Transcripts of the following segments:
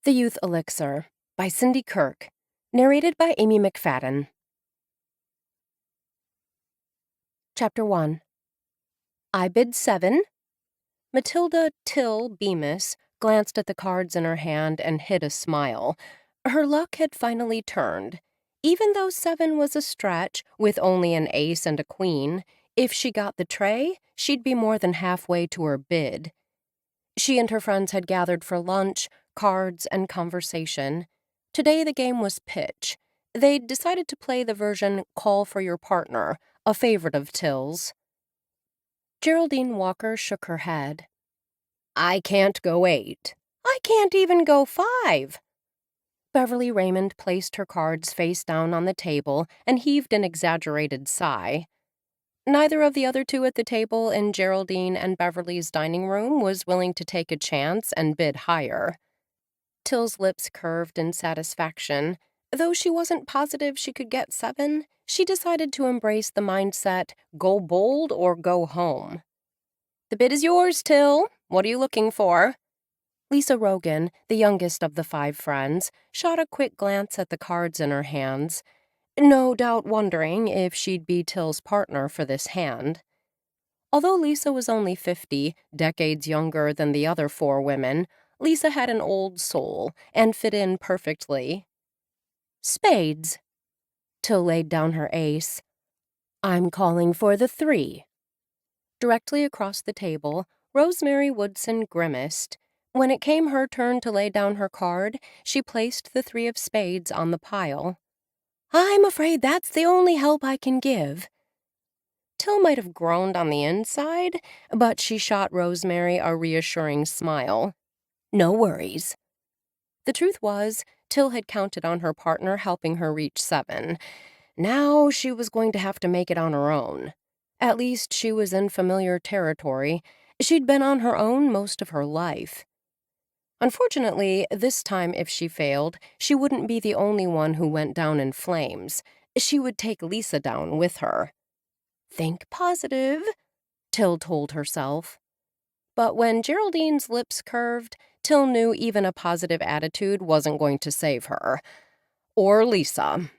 The Youth Elixir by Cindy Kirk, narrated by Amy McFadden. Chapter 1. I bid 7. Matilda Till Bemis glanced at the cards in her hand and hid a smile. Her luck had finally turned. Even though 7 was a stretch, with only an ace and a queen, if she got the tray, she'd be more than halfway to her bid. She and her friends had gathered for lunch, cards, and conversation. Today the game was pitch. They'd decided to play the version Call for Your Partner, a favorite of Till's. Geraldine Walker shook her head. I can't go 8. I can't even go 5. Beverly Raymond placed her cards face down on the table and heaved an exaggerated sigh. Neither of the other two at the table in Geraldine and Beverly's dining room was willing to take a chance and bid higher. Till's lips curved in satisfaction. Though she wasn't positive she could get 7, she decided to embrace the mindset, go bold or go home. The bid is yours, Till. What are you looking for? Lisa Rogan, the youngest of the 5 friends, shot a quick glance at the cards in her hands, no doubt wondering if she'd be Till's partner for this hand. Although Lisa was only 50, decades younger than the other 4 women, Lisa had an old soul and fit in perfectly. Spades. Till laid down her ace. I'm calling for the 3. Directly across the table, Rosemary Woodson grimaced. When it came her turn to lay down her card, she placed the 3 of spades on the pile. I'm afraid that's the only help I can give. Till might have groaned on the inside, but she shot Rosemary a reassuring smile. No worries. The truth was, Till had counted on her partner helping her reach 7. Now she was going to have to make it on her own. At least she was in familiar territory. She'd been on her own most of her life. Unfortunately, this time if she failed, she wouldn't be the only one who went down in flames. She would take Lisa down with her. Think positive, Till told herself. But when Geraldine's lips curved, Till knew even a positive attitude wasn't going to save her. Or Lisa.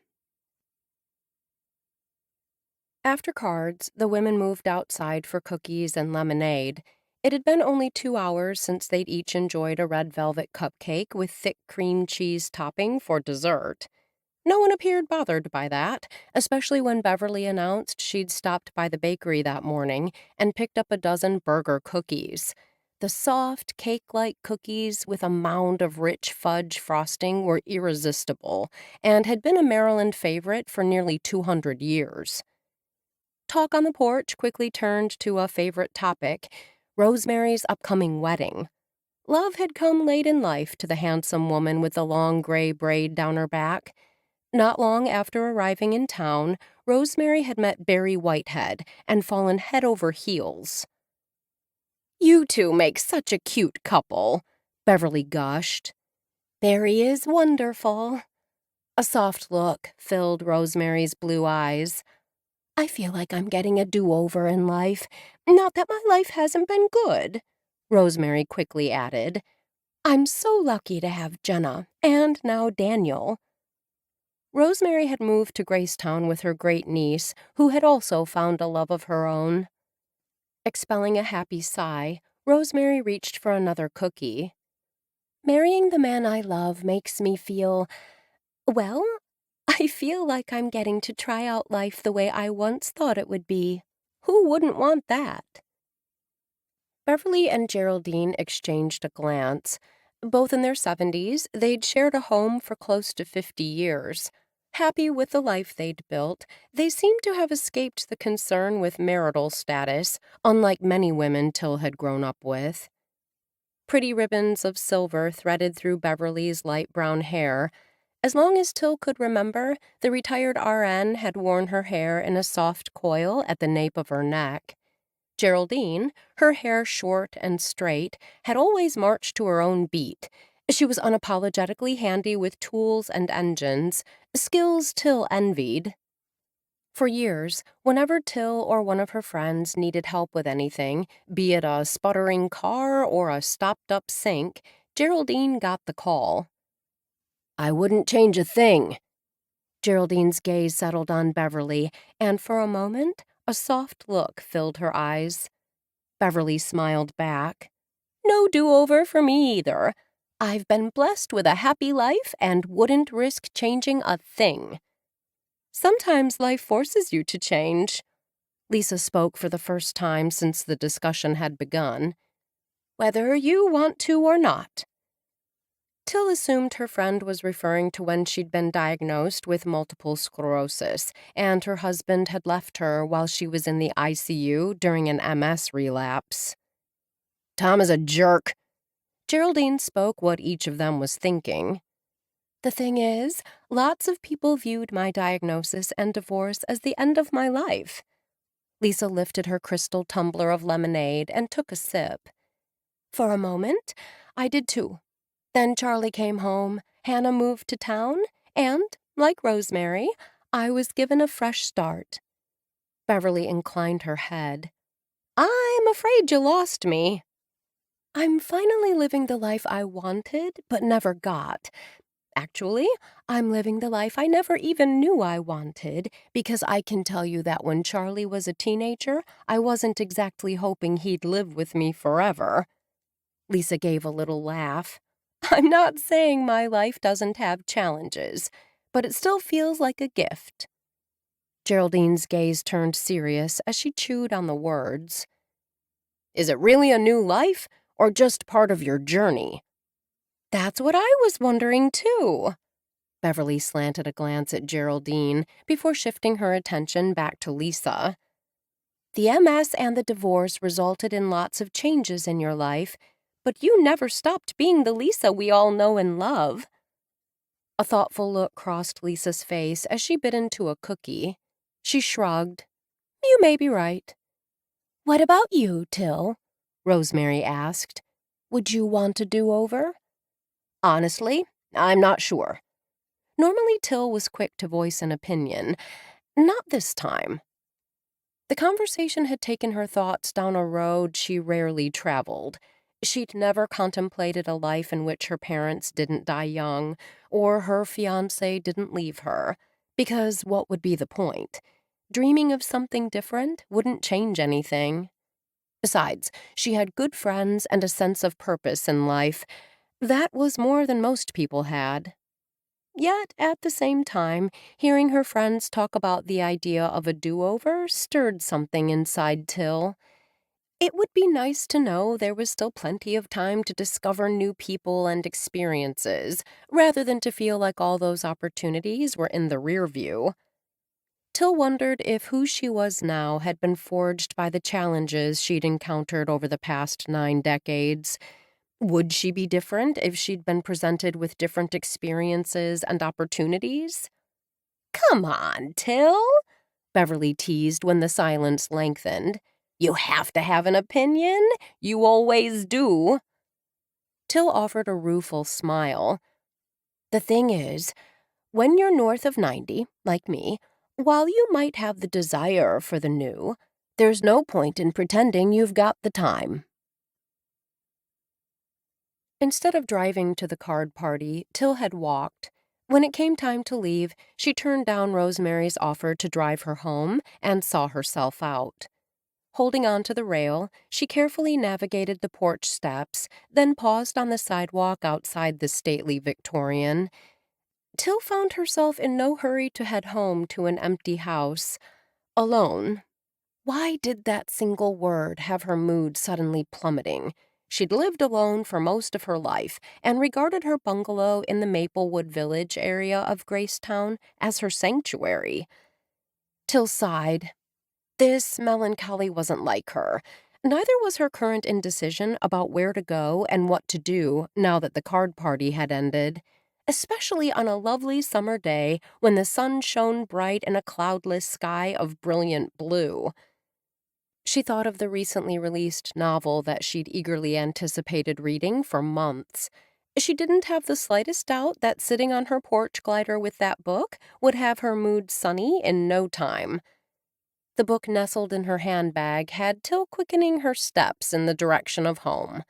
After cards, the women moved outside for cookies and lemonade. It had been only 2 hours since they'd each enjoyed a red velvet cupcake with thick cream cheese topping for dessert. No one appeared bothered by that, especially when Beverly announced she'd stopped by the bakery that morning and picked up a dozen burger cookies. The soft, cake-like cookies with a mound of rich fudge frosting were irresistible and had been a Maryland favorite for nearly 200 years. Talk on the porch quickly turned to a favorite topic, Rosemary's upcoming wedding. Love had come late in life to the handsome woman with the long gray braid down her back. Not long after arriving in town, Rosemary had met Barry Whitehead and fallen head over heels. You two make such a cute couple, Beverly gushed. Barry is wonderful. A soft look filled Rosemary's blue eyes. I feel like I'm getting a do-over in life. Not that my life hasn't been good, Rosemary quickly added. I'm so lucky to have Jenna, and now Daniel. Rosemary had moved to GraceTown with her great-niece, who had also found a love of her own. Expelling a happy sigh, Rosemary reached for another cookie. Marrying the man I love makes me feel, well, I feel like I'm getting to try out life the way I once thought it would be. Who wouldn't want that? Beverly and Geraldine exchanged a glance. Both in their 70s, they'd shared a home for close to 50 years. Happy with the life they'd built, they seemed to have escaped the concern with marital status, unlike many women Till had grown up with. Pretty ribbons of silver threaded through Beverly's light brown hair. As long as Till could remember, the retired RN had worn her hair in a soft coil at the nape of her neck. Geraldine, her hair short and straight, had always marched to her own beat. She was unapologetically handy with tools and engines, skills Till envied. For years, whenever Till or one of her friends needed help with anything, be it a sputtering car or a stopped-up sink, Geraldine got the call. I wouldn't change a thing. Geraldine's gaze settled on Beverly, and for a moment, a soft look filled her eyes. Beverly smiled back. No do-over for me either. I've been blessed with a happy life and wouldn't risk changing a thing. Sometimes life forces you to change. Lisa spoke for the first time since the discussion had begun. Whether you want to or not. Till assumed her friend was referring to when she'd been diagnosed with multiple sclerosis, and her husband had left her while she was in the ICU during an MS relapse. Tom is a jerk. Geraldine spoke what each of them was thinking. The thing is, lots of people viewed my diagnosis and divorce as the end of my life. Lisa lifted her crystal tumbler of lemonade and took a sip. For a moment, I did too. Then Charlie came home, Hannah moved to town, and, like Rosemary, I was given a fresh start. Beverly inclined her head. I'm afraid you lost me. I'm finally living the life I wanted but never got. Actually, I'm living the life I never even knew I wanted, because I can tell you that when Charlie was a teenager, I wasn't exactly hoping he'd live with me forever. Lisa gave a little laugh. I'm not saying my life doesn't have challenges, but it still feels like a gift. Geraldine's gaze turned serious as she chewed on the words. Is it really a new life, or just part of your journey? That's what I was wondering, too. Beverly slanted a glance at Geraldine before shifting her attention back to Lisa. The MS and the divorce resulted in lots of changes in your life, but you never stopped being the Lisa we all know and love. A thoughtful look crossed Lisa's face as she bit into a cookie. She shrugged. You may be right. What about you, Till? Rosemary asked. Would you want a do-over? Honestly, I'm not sure. Normally, Till was quick to voice an opinion. Not this time. The conversation had taken her thoughts down a road she rarely traveled. She'd never contemplated a life in which her parents didn't die young, or her fiancé didn't leave her, because what would be the point? Dreaming of something different wouldn't change anything. Besides, she had good friends and a sense of purpose in life. That was more than most people had. Yet, at the same time, hearing her friends talk about the idea of a do-over stirred something inside Till. It would be nice to know there was still plenty of time to discover new people and experiences, rather than to feel like all those opportunities were in the rear view. Till wondered if who she was now had been forged by the challenges she'd encountered over the past 9 decades. Would she be different if she'd been presented with different experiences and opportunities? Come on, Till, Beverly teased when the silence lengthened. You have to have an opinion. You always do. Till offered a rueful smile. The thing is, when you're north of 90, like me, while you might have the desire for the new, there's no point in pretending you've got the time. Instead of driving to the card party, Till had walked. When it came time to leave, she turned down Rosemary's offer to drive her home and saw herself out. Holding on to the rail, she carefully navigated the porch steps, then paused on the sidewalk outside the stately Victorian. Till found herself in no hurry to head home to an empty house. Alone. Why did that single word have her mood suddenly plummeting? She'd lived alone for most of her life and regarded her bungalow in the Maplewood Village area of GraceTown as her sanctuary. Till sighed. This melancholy wasn't like her. Neither was her current indecision about where to go and what to do now that the card party had ended, especially on a lovely summer day when the sun shone bright in a cloudless sky of brilliant blue. She thought of the recently released novel that she'd eagerly anticipated reading for months. She didn't have the slightest doubt that sitting on her porch glider with that book would have her mood sunny in no time. The book nestled in her handbag had Till quickening her steps in the direction of home.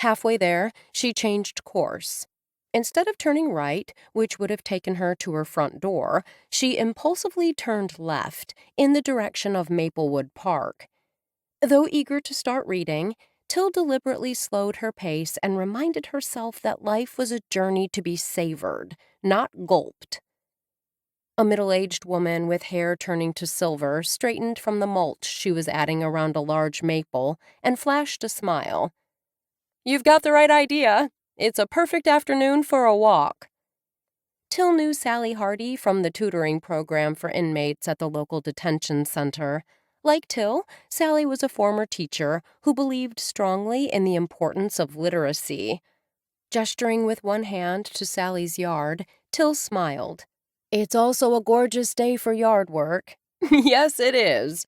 Halfway there, she changed course. Instead of turning right, which would have taken her to her front door, she impulsively turned left, in the direction of Maplewood Park. Though eager to start reading, Till deliberately slowed her pace and reminded herself that life was a journey to be savored, not gulped. A middle-aged woman with hair turning to silver straightened from the mulch she was adding around a large maple and flashed a smile. "You've got the right idea. It's a perfect afternoon for a walk." Till knew Sally Hardy from the tutoring program for inmates at the local detention center. Like Till, Sally was a former teacher who believed strongly in the importance of literacy. Gesturing with one hand to Sally's yard, Till smiled. "It's also a gorgeous day for yard work." "Yes, it is,"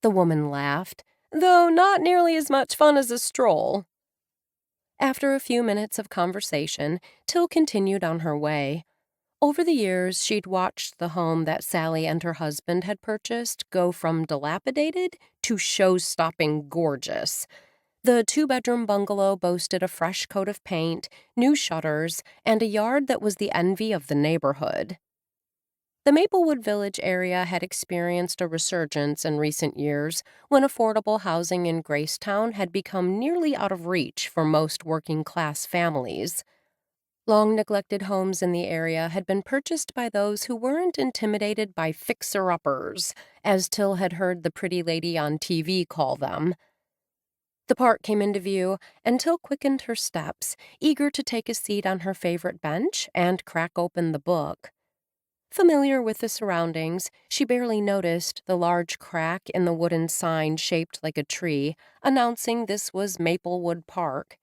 the woman laughed, "though not nearly as much fun as a stroll." After a few minutes of conversation, Till continued on her way. Over the years, she'd watched the home that Sally and her husband had purchased go from dilapidated to show-stopping gorgeous. The two-bedroom bungalow boasted a fresh coat of paint, new shutters, and a yard that was the envy of the neighborhood. The Maplewood Village area had experienced a resurgence in recent years when affordable housing in GraceTown had become nearly out of reach for most working-class families. Long-neglected homes in the area had been purchased by those who weren't intimidated by fixer-uppers, as Till had heard the pretty lady on TV call them. The park came into view, and Till quickened her steps, eager to take a seat on her favorite bench and crack open the book. Familiar with the surroundings, she barely noticed the large crack in the wooden sign shaped like a tree, announcing this was Maplewood Park.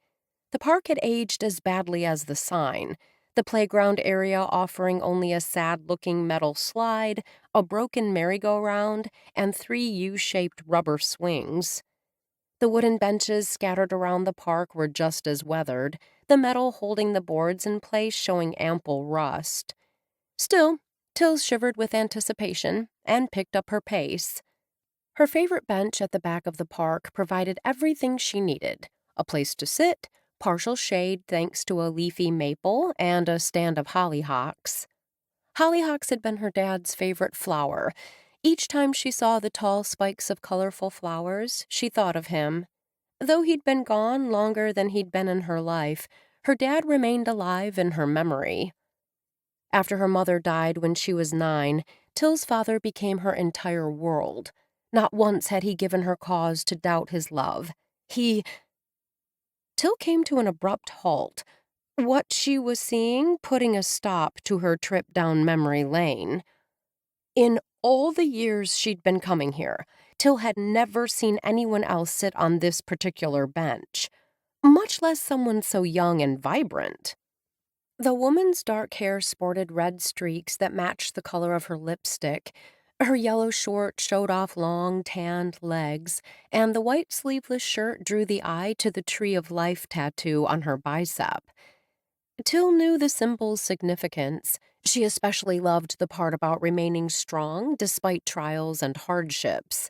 The park had aged as badly as the sign, the playground area offering only a sad-looking metal slide, a broken merry-go-round, and 3 U-shaped rubber swings. The wooden benches scattered around the park were just as weathered, the metal holding the boards in place showing ample rust. Still, Till shivered with anticipation and picked up her pace. Her favorite bench at the back of the park provided everything she needed: a place to sit, partial shade thanks to a leafy maple, and a stand of hollyhocks. Hollyhocks had been her dad's favorite flower. Each time she saw the tall spikes of colorful flowers, she thought of him. Though he'd been gone longer than he'd been in her life, her dad remained alive in her memory. After her mother died when she was 9, Till's father became her entire world. Not once had he given her cause to doubt his love. Till came to an abrupt halt, what she was seeing putting a stop to her trip down memory lane. In all the years she'd been coming here, Till had never seen anyone else sit on this particular bench, much less someone so young and vibrant. The woman's dark hair sported red streaks that matched the color of her lipstick. Her yellow short showed off long, tanned legs, and the white sleeveless shirt drew the eye to the Tree of Life tattoo on her bicep. Till knew the symbol's significance. She especially loved the part about remaining strong despite trials and hardships.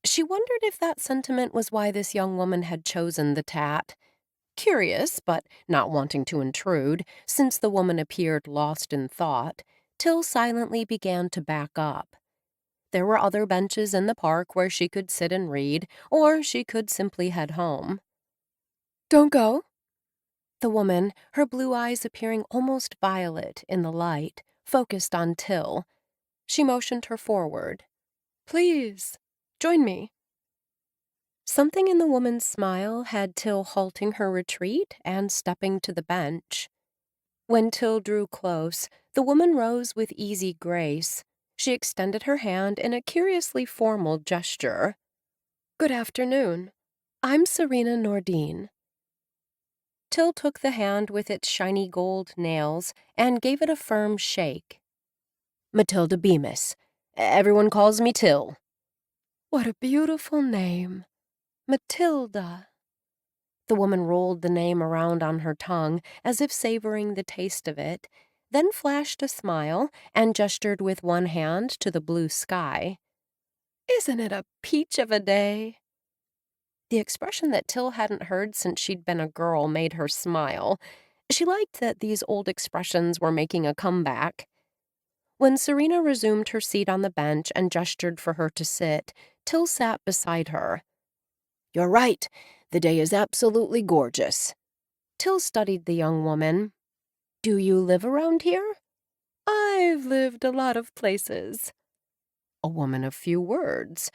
She wondered if that sentiment was why this young woman had chosen the tat. Curious, but not wanting to intrude, since the woman appeared lost in thought, Till silently began to back up. There were other benches in the park where she could sit and read, or she could simply head home. "Don't go." The woman, her blue eyes appearing almost violet in the light, focused on Till. She motioned her forward. "Please, join me." Something in the woman's smile had Till halting her retreat and stepping to the bench. When Till drew close, the woman rose with easy grace. She extended her hand in a curiously formal gesture. "Good afternoon. I'm Serena Nordine." Till took the hand with its shiny gold nails and gave it a firm shake. "Matilda Bemis. Everyone calls me Till." "What a beautiful name. Matilda." The woman rolled the name around on her tongue as if savoring the taste of it, then flashed a smile and gestured with one hand to the blue sky. "Isn't it a peach of a day?" The expression that Till hadn't heard since she'd been a girl made her smile. She liked that these old expressions were making a comeback. When Serena resumed her seat on the bench and gestured for her to sit, Till sat beside her. "You're right. The day is absolutely gorgeous." Till studied the young woman. "Do you live around here?" "I've lived a lot of places." A woman of few words.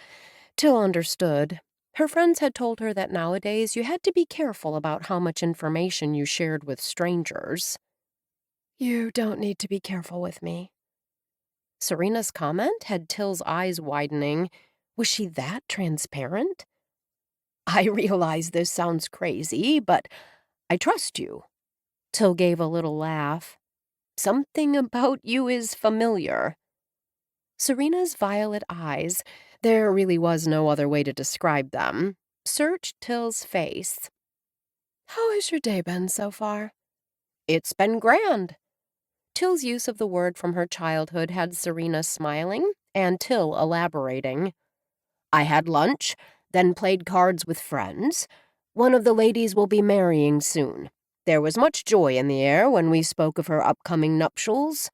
Till understood. Her friends had told her that nowadays you had to be careful about how much information you shared with strangers. "You don't need to be careful with me." Serena's comment had Till's eyes widening. Was she that transparent? "I realize this sounds crazy, but I trust you." Till gave a little laugh. "Something about you is familiar." Serena's violet eyes, there really was no other way to describe them, searched Till's face. "How has your day been so far?" "It's been grand." Till's use of the word from her childhood had Serena smiling, and Till elaborating. "I had lunch, then played cards with friends. One of the ladies will be marrying soon. There was much joy in the air when we spoke of her upcoming nuptials."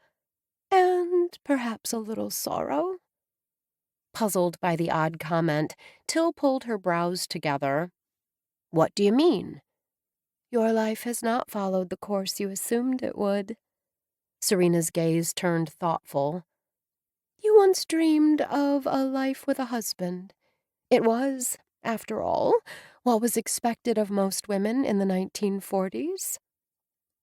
"And perhaps a little sorrow?" Puzzled by the odd comment, Till pulled her brows together. "What do you mean?" "Your life has not followed the course you assumed it would." Serena's gaze turned thoughtful. "You once dreamed of a life with a husband. It was, after all, what was expected of most women in the 1940s.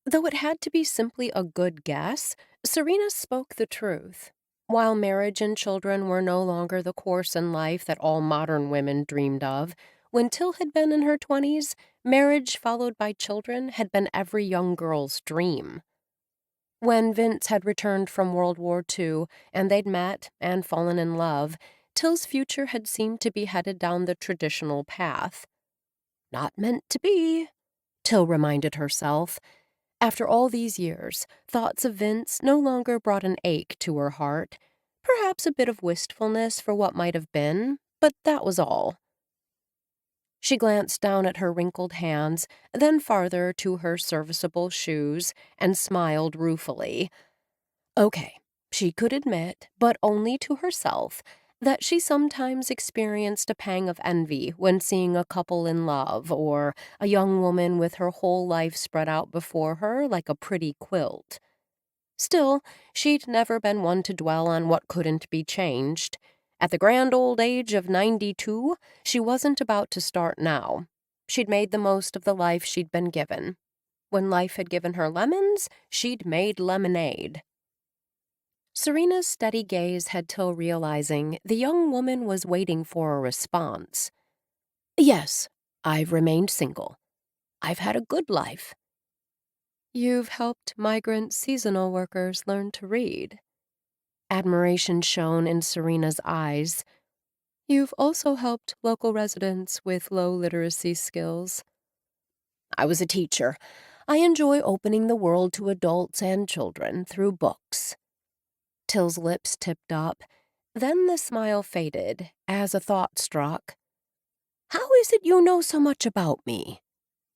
Though it had to be simply a good guess, Serena spoke the truth. While marriage and children were no longer the course in life that all modern women dreamed of, when Till had been in her 20s, marriage followed by children had been every young girl's dream. When Vince had returned from World War II and they'd met and fallen in love, Till's future had seemed to be headed down the traditional path. Not meant to be, Till reminded herself. After all these years, thoughts of Vince no longer brought an ache to her heart. Perhaps a bit of wistfulness for what might have been, but that was all. She glanced down at her wrinkled hands, then farther to her serviceable shoes, and smiled ruefully. Okay, she could admit, but only to herself, that she sometimes experienced a pang of envy when seeing a couple in love or a young woman with her whole life spread out before her like a pretty quilt. Still, she'd never been one to dwell on what couldn't be changed. At the grand old age of 92, she wasn't about to start now. She'd made the most of the life she'd been given. When life had given her lemons, she'd made lemonade. Serena's steady gaze had Till realizing the young woman was waiting for a response. "Yes, I've remained single. I've had a good life." "You've helped migrant seasonal workers learn to read." Admiration shone in Serena's eyes. "You've also helped local residents with low literacy skills." "I was a teacher. I enjoy opening the world to adults and children through books." Till's lips tipped up. Then the smile faded as a thought struck. "How is it you know so much about me?"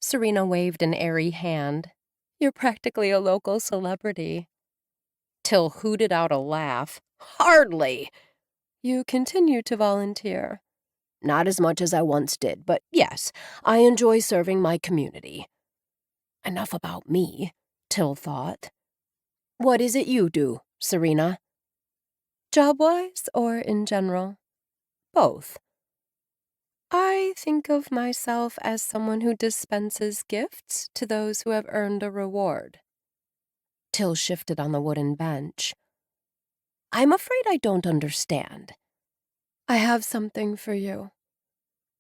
Serena waved an airy hand. "You're practically a local celebrity." Till hooted out a laugh. "Hardly." "You continue to volunteer." "Not as much as I once did, but yes, I enjoy serving my community." Enough about me, Till thought. "What is it you do, Serena?" "Job-wise or in general?" "Both." "I think of myself as someone who dispenses gifts to those who have earned a reward." Till shifted on the wooden bench. "I'm afraid I don't understand." "I have something for you."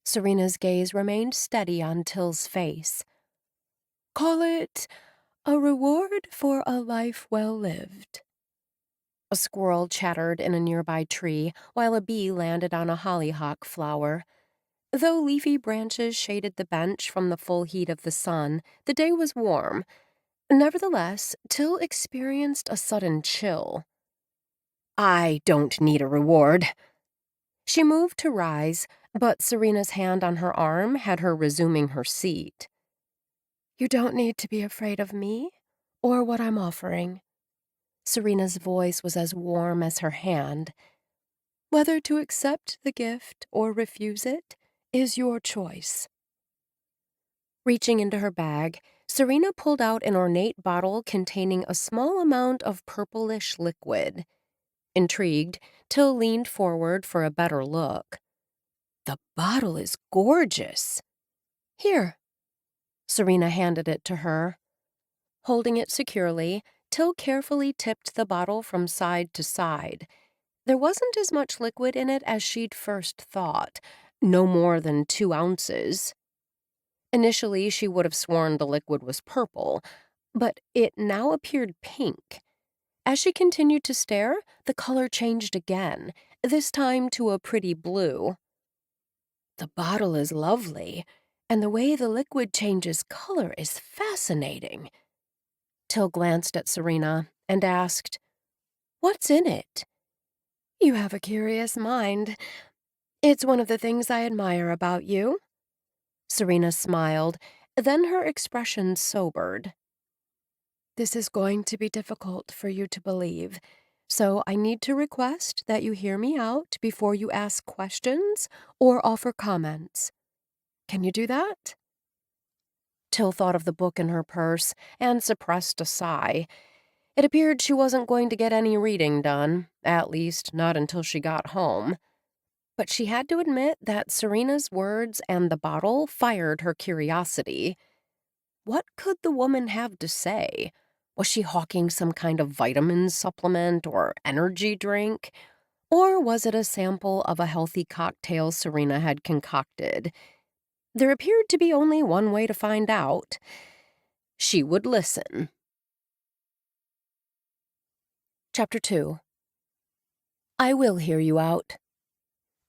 Serena's gaze remained steady on Till's face. "Call it a reward for a life well lived." A squirrel chattered in a nearby tree while a bee landed on a hollyhock flower. Though leafy branches shaded the bench from the full heat of the sun, the day was warm. Nevertheless, Till experienced a sudden chill. "I don't need a reward." She moved to rise, but Serena's hand on her arm had her resuming her seat. You don't need to be afraid of me or what I'm offering. Serena's voice was as warm as her hand. Whether to accept the gift or refuse it is your choice. Reaching into her bag, Serena pulled out an ornate bottle containing a small amount of purplish liquid. Intrigued, Till leaned forward for a better look. The bottle is gorgeous. Here. Serena handed it to her. Holding it securely, Till carefully tipped the bottle from side to side. There wasn't as much liquid in it as she'd first thought, no more than 2 ounces. Initially, she would have sworn the liquid was purple, but it now appeared pink. As she continued to stare, the color changed again, this time to a pretty blue. The bottle is lovely, and the way the liquid changes color is fascinating. Till glanced at Serena and asked, "What's in it?" "You have a curious mind. It's one of the things I admire about you." Serena smiled, then her expression sobered. "This is going to be difficult for you to believe, so I need to request that you hear me out before you ask questions or offer comments. Can you do that?" Till thought of the book in her purse and suppressed a sigh. It appeared she wasn't going to get any reading done, at least not until she got home. But she had to admit that Serena's words and the bottle fired her curiosity. What could the woman have to say? Was she hawking some kind of vitamin supplement or energy drink? Or was it a sample of a healthy cocktail Serena had concocted? There appeared to be only one way to find out. She would listen. Chapter 2. I will hear you out.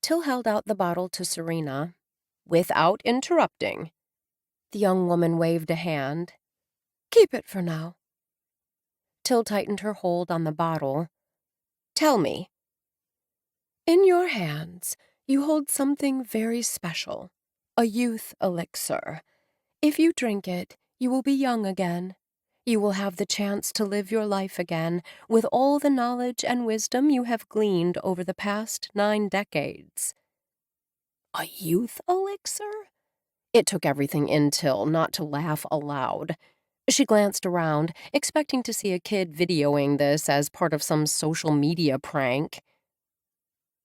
Till held out the bottle to Serena, without interrupting. The young woman waved a hand. "Keep it for now." Till tightened her hold on the bottle. "Tell me." "In your hands, you hold something very special, a youth elixir. If you drink it, you will be young again. You will have the chance to live your life again with all the knowledge and wisdom you have gleaned over the past 9 decades. A youth elixir? It took everything in Till not to laugh aloud. She glanced around, expecting to see a kid videoing this as part of some social media prank.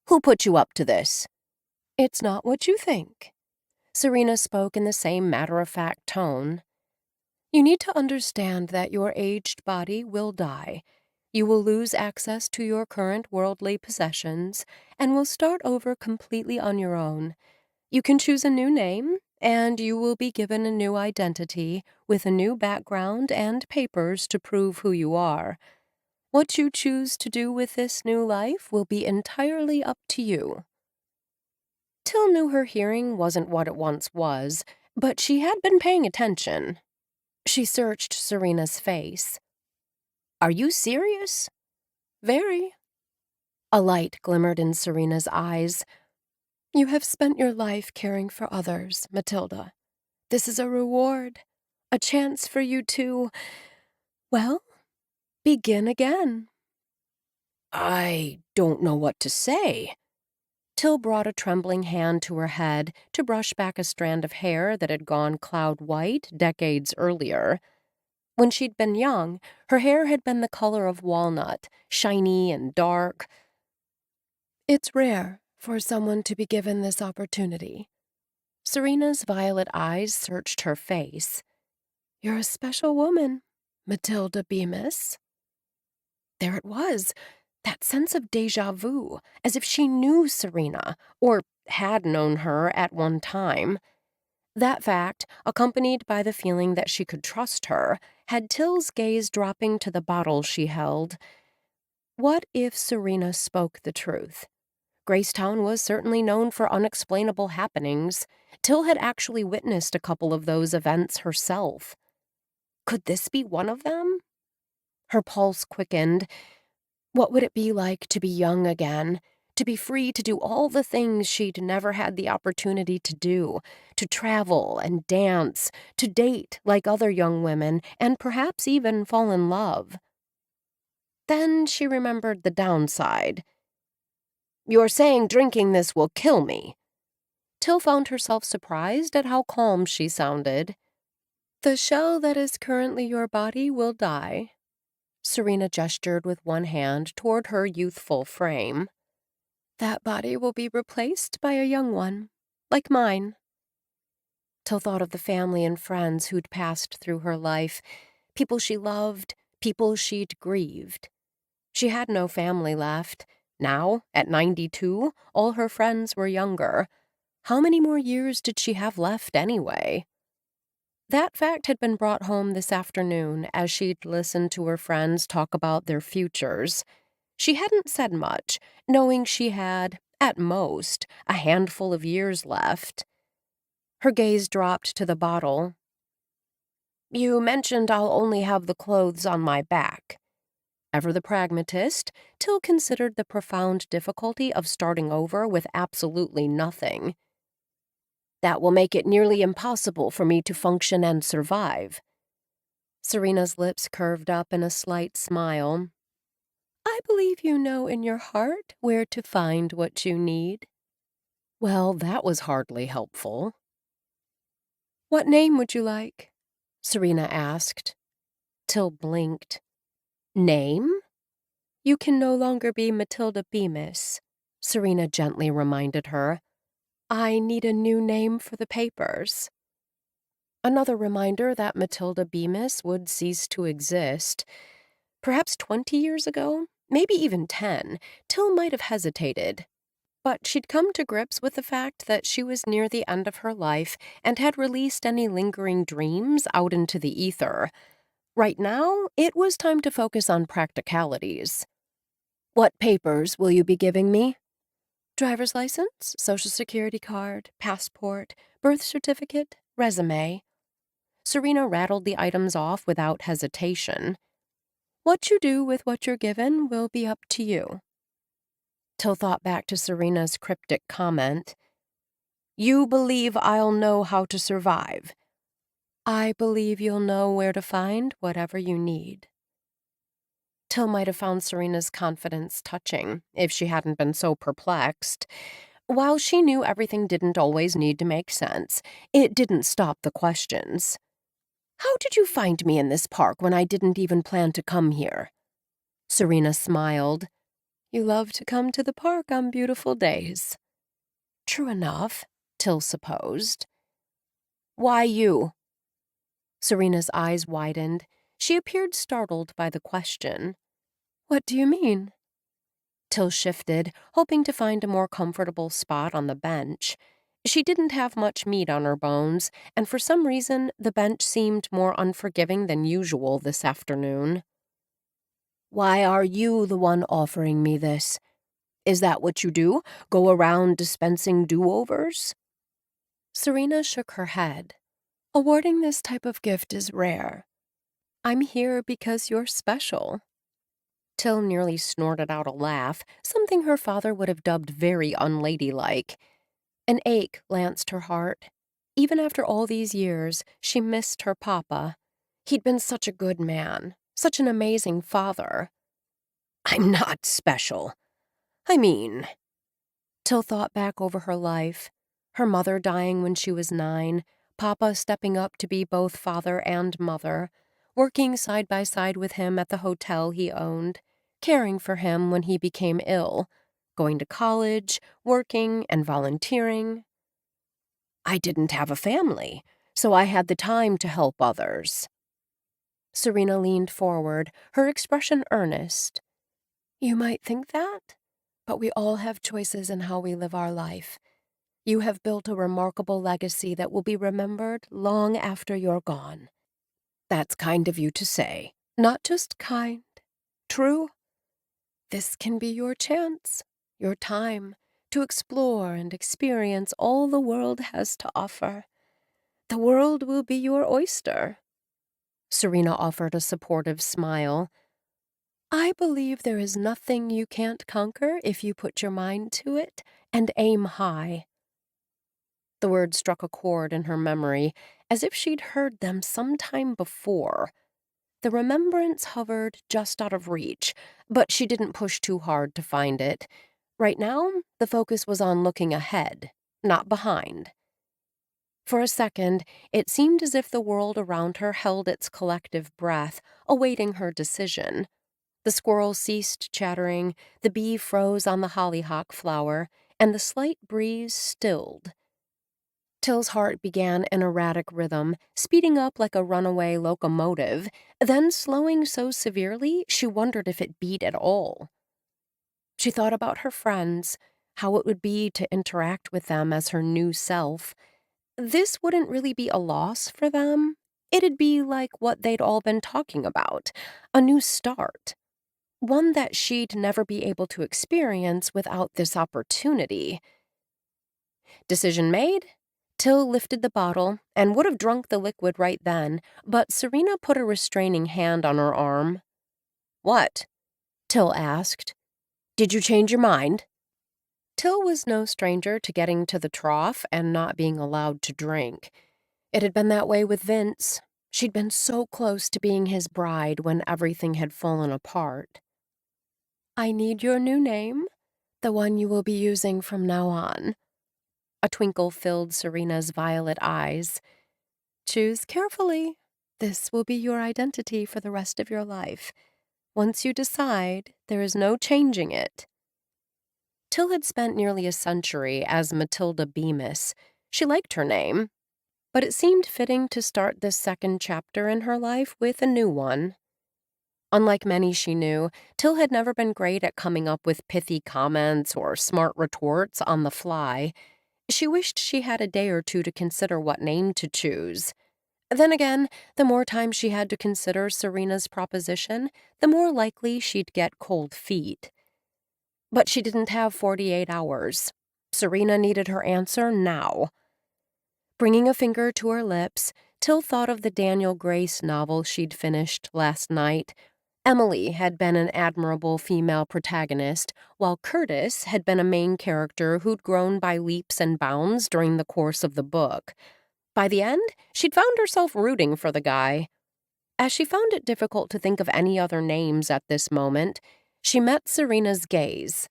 Who put you up to this? It's not what you think. Serena spoke in the same matter-of-fact tone. You need to understand that your aged body will die. You will lose access to your current worldly possessions and will start over completely on your own. You can choose a new name, and you will be given a new identity with a new background and papers to prove who you are. What you choose to do with this new life will be entirely up to you. Till knew her hearing wasn't what it once was, but she had been paying attention. She searched Serena's face. Are you serious? Very. A light glimmered in Serena's eyes. You have spent your life caring for others, Matilda. This is a reward, a chance for you to, well, begin again. I don't know what to say. Till brought a trembling hand to her head to brush back a strand of hair that had gone cloud white decades earlier. When she'd been young, her hair had been the color of walnut, shiny and dark. It's rare for someone to be given this opportunity. Serena's violet eyes searched her face. You're a special woman, Matilda Bemis. There it was, that sense of déjà vu, as if she knew Serena, or had known her at one time. That fact, accompanied by the feeling that she could trust her, had Till's gaze dropping to the bottle she held. What if Serena spoke the truth? GraceTown was certainly known for unexplainable happenings. Till had actually witnessed a couple of those events herself. Could this be one of them? Her pulse quickened. What would it be like to be young again, to be free to do all the things she'd never had the opportunity to do, to travel and dance, to date like other young women, and perhaps even fall in love. Then she remembered the downside. "You're saying drinking this will kill me." Till found herself surprised at how calm she sounded. "The shell that is currently your body will die." Serena gestured with one hand toward her youthful frame. "That body will be replaced by a young one, like mine." Till thought of the family and friends who'd passed through her life, people she loved, people she'd grieved. She had no family left. Now, at 92, all her friends were younger. How many more years did she have left anyway? That fact had been brought home this afternoon as she'd listened to her friends talk about their futures. She hadn't said much, knowing she had, at most, a handful of years left. Her gaze dropped to the bottle. "You mentioned I'll only have the clothes on my back." Ever the pragmatist, Till considered the profound difficulty of starting over with absolutely nothing. "That will make it nearly impossible for me to function and survive." Serena's lips curved up in a slight smile. "I believe you know in your heart where to find what you need." Well, that was hardly helpful. "What name would you like?" Serena asked. Till blinked. "Name?" "You can no longer be Matilda Bemis," Serena gently reminded her. "I need a new name for the papers." Another reminder that Matilda Bemis would cease to exist. Perhaps 20 years ago, maybe even 10, Till might have hesitated. But she'd come to grips with the fact that she was near the end of her life and had released any lingering dreams out into the ether. Right now, it was time to focus on practicalities. "What papers will you be giving me?" "Driver's license, social security card, passport, birth certificate, resume." Serena rattled the items off without hesitation. "What you do with what you're given will be up to you." Till thought back to Serena's cryptic comment. "You believe I'll know how to survive." "I believe you'll know where to find whatever you need." Till might have found Serena's confidence touching, if she hadn't been so perplexed. While she knew everything didn't always need to make sense, it didn't stop the questions. "How did you find me in this park when I didn't even plan to come here?" Serena smiled. "You love to come to the park on beautiful days." True enough, Till supposed. "Why you?" Serena's eyes widened. She appeared startled by the question. "What do you mean?" Till shifted, hoping to find a more comfortable spot on the bench. She didn't have much meat on her bones, and for some reason, the bench seemed more unforgiving than usual this afternoon. "Why are you the one offering me this? Is that what you do? Go around dispensing do-overs?" Serena shook her head. "Awarding this type of gift is rare. I'm here because you're special." Till nearly snorted out a laugh, something her father would have dubbed very unladylike. An ache lanced her heart. Even after all these years, she missed her papa. He'd been such a good man, such an amazing father. "I'm not special. I mean..." Till thought back over her life. Her mother dying when she was 9, Papa stepping up to be both father and mother, working side by side with him at the hotel he owned, caring for him when he became ill, going to college, working and volunteering. "I didn't have a family, so I had the time to help others." Serena leaned forward, her expression earnest. "You might think that, but we all have choices in how we live our life. You have built a remarkable legacy that will be remembered long after you're gone." "That's kind of you to say." "Not just kind. True. This can be your chance, your time, to explore and experience all the world has to offer. The world will be your oyster." Serena offered a supportive smile. I believe there is nothing you can't conquer if you put your mind to it and aim high. The words struck a chord in her memory, as if she'd heard them some time before. The remembrance hovered just out of reach, but she didn't push too hard to find it. Right now, the focus was on looking ahead, not behind. For a second, it seemed as if the world around her held its collective breath, awaiting her decision. The squirrel ceased chattering, the bee froze on the hollyhock flower, and the slight breeze stilled. Till's heart began an erratic rhythm, speeding up like a runaway locomotive, then slowing so severely she wondered if it beat at all. She thought about her friends, how it would be to interact with them as her new self. This wouldn't really be a loss for them. It'd be like what they'd all been talking about, a new start. One that she'd never be able to experience without this opportunity. Decision made? Till lifted the bottle and would have drunk the liquid right then, but Serena put a restraining hand on her arm. "What?" Till asked. "Did you change your mind?" Till was no stranger to getting to the trough and not being allowed to drink. It had been that way with Vince. She'd been so close to being his bride when everything had fallen apart. "I need your new name, the one you will be using from now on." A twinkle filled Serena's violet eyes. "Choose carefully. This will be your identity for the rest of your life. Once you decide, there is no changing it." Till had spent nearly a century as Matilda Bemis. She liked her name, but it seemed fitting to start this second chapter in her life with a new one. Unlike many she knew, Till had never been great at coming up with pithy comments or smart retorts on the fly. She wished she had a day or two to consider what name to choose. Then again, the more time she had to consider Serena's proposition, the more likely she'd get cold feet. But she didn't have 48 hours. Serena needed her answer now. Bringing a finger to her lips, Till thought of the Daniel Grace novel she'd finished last night. Emily had been an admirable female protagonist, while Curtis had been a main character who'd grown by leaps and bounds during the course of the book. By the end, she'd found herself rooting for the guy. As she found it difficult to think of any other names at this moment, she met Serena's gaze.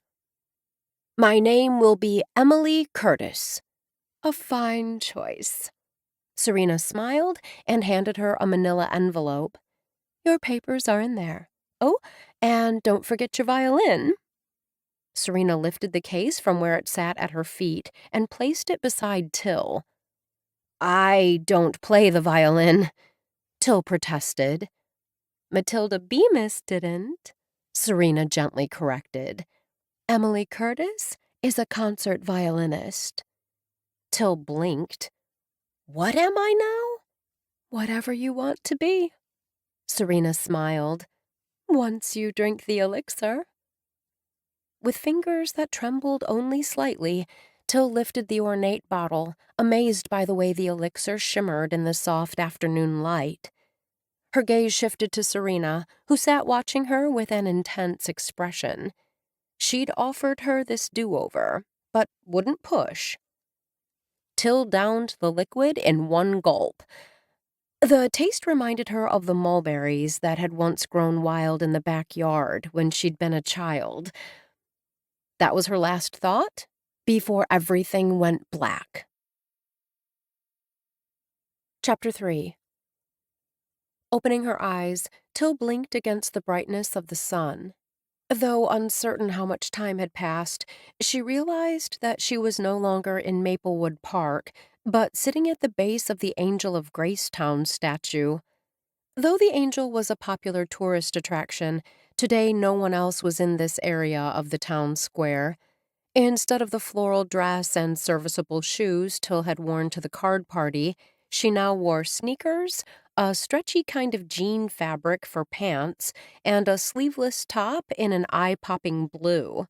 "My name will be Emily Curtis." "A fine choice." Serena smiled and handed her a manila envelope. "Your papers are in there. Oh, and don't forget your violin." Serena lifted the case from where it sat at her feet and placed it beside Till. "I don't play the violin," Till protested. "Matilda Bemis didn't," Serena gently corrected. "Emily Curtis is a concert violinist." Till blinked. "What am I now?" "Whatever you want to be." Serena smiled. "Once you drink the elixir." With fingers that trembled only slightly, Till lifted the ornate bottle, amazed by the way the elixir shimmered in the soft afternoon light. Her gaze shifted to Serena, who sat watching her with an intense expression. She'd offered her this do-over, but wouldn't push. Till downed the liquid in one gulp. The taste reminded her of the mulberries that had once grown wild in the backyard when she'd been a child. That was her last thought, before everything went black. Chapter 3. Opening her eyes, Till blinked against the brightness of the sun. Though uncertain how much time had passed, she realized that she was no longer in Maplewood Park, but sitting at the base of the Angel of GraceTown statue. Though the angel was a popular tourist attraction, today no one else was in this area of the town square. Instead of the floral dress and serviceable shoes Till had worn to the card party, she now wore sneakers, a stretchy kind of jean fabric for pants, and a sleeveless top in an eye-popping blue.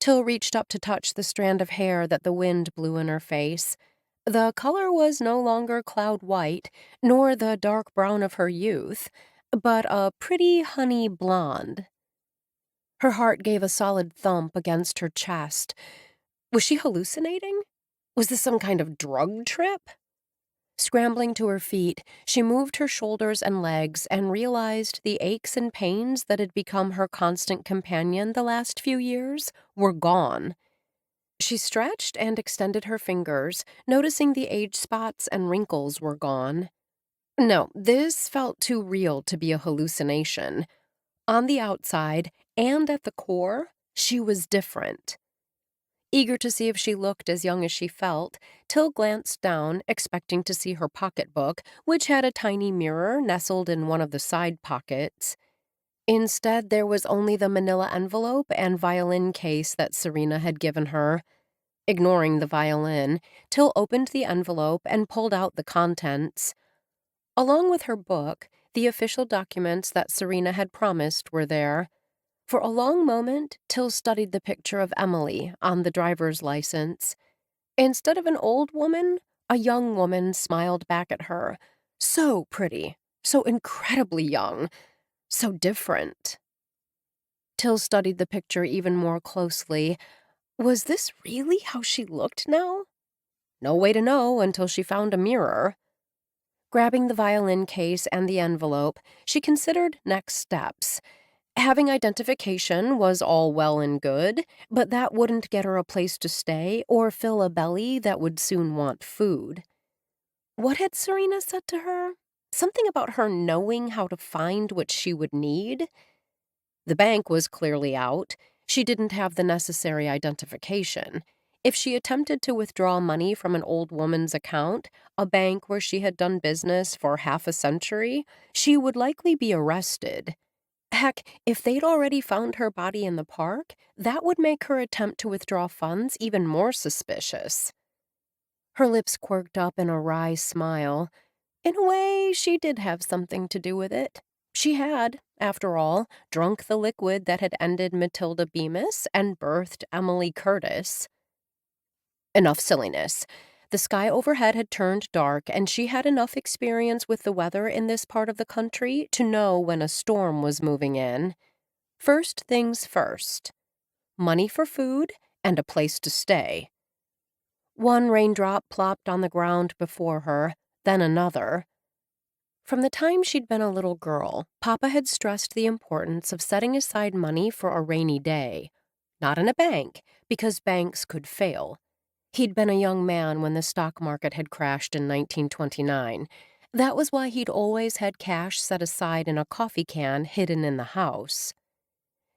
Till reached up to touch the strand of hair that the wind blew in her face. The color was no longer cloud white, nor the dark brown of her youth, but a pretty honey blonde. Her heart gave a solid thump against her chest. Was she hallucinating? Was this some kind of drug trip? Scrambling to her feet, she moved her shoulders and legs and realized the aches and pains that had become her constant companion the last few years were gone. She stretched and extended her fingers, noticing the age spots and wrinkles were gone. No, this felt too real to be a hallucination. On the outside, and at the core, she was different. Eager to see if she looked as young as she felt, Till glanced down, expecting to see her pocketbook, which had a tiny mirror nestled in one of the side pockets. Instead, there was only the manila envelope and violin case that Serena had given her. Ignoring the violin, Till opened the envelope and pulled out the contents. Along with her book, the official documents that Serena had promised were there. For a long moment, Till studied the picture of Emily on the driver's license. Instead of an old woman, a young woman smiled back at her. So pretty, so incredibly young, so different. Till studied the picture even more closely. Was this really how she looked now? No way to know until she found a mirror. Grabbing the violin case and the envelope, she considered next steps. Having identification was all well and good, but that wouldn't get her a place to stay or fill a belly that would soon want food. What had Serena said to her? Something about her knowing how to find what she would need? The bank was clearly out. She didn't have the necessary identification. If she attempted to withdraw money from an old woman's account, a bank where she had done business for half a century, she would likely be arrested. Heck, if they'd already found her body in the park, that would make her attempt to withdraw funds even more suspicious. Her lips quirked up in a wry smile. In a way, she did have something to do with it. She had, after all, drunk the liquid that had ended Matilda Bemis and birthed Emily Curtis. Enough silliness. The sky overhead had turned dark, and she had enough experience with the weather in this part of the country to know when a storm was moving in. First things first. Money for food and a place to stay. One raindrop plopped on the ground before her, then another. From the time she'd been a little girl, Papa had stressed the importance of setting aside money for a rainy day. Not in a bank, because banks could fail. He'd been a young man when the stock market had crashed in 1929. That was why he'd always had cash set aside in a coffee can hidden in the house.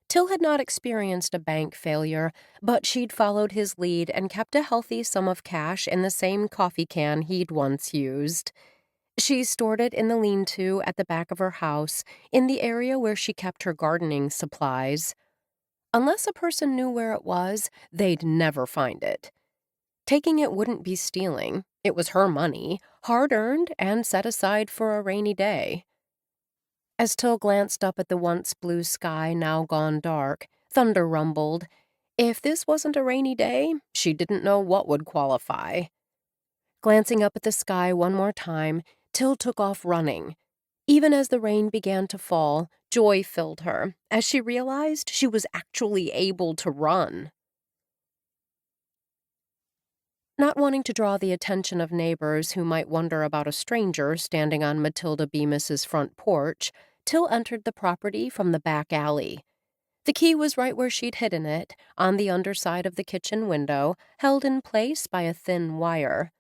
Till had not experienced a bank failure, but she'd followed his lead and kept a healthy sum of cash in the same coffee can he'd once used. She stored it in the lean-to at the back of her house, in the area where she kept her gardening supplies. Unless a person knew where it was, they'd never find it. Taking it wouldn't be stealing. It was her money, hard-earned and set aside for a rainy day. As Till glanced up at the once blue sky now gone dark, thunder rumbled. If this wasn't a rainy day, she didn't know what would qualify. Glancing up at the sky one more time, Till took off running. Even as the rain began to fall, joy filled her, as she realized she was actually able to run. Not wanting to draw the attention of neighbors who might wonder about a stranger standing on Matilda Bemis's front porch, Till entered the property from the back alley. The key was right where she'd hidden it, on the underside of the kitchen window, held in place by a thin wire.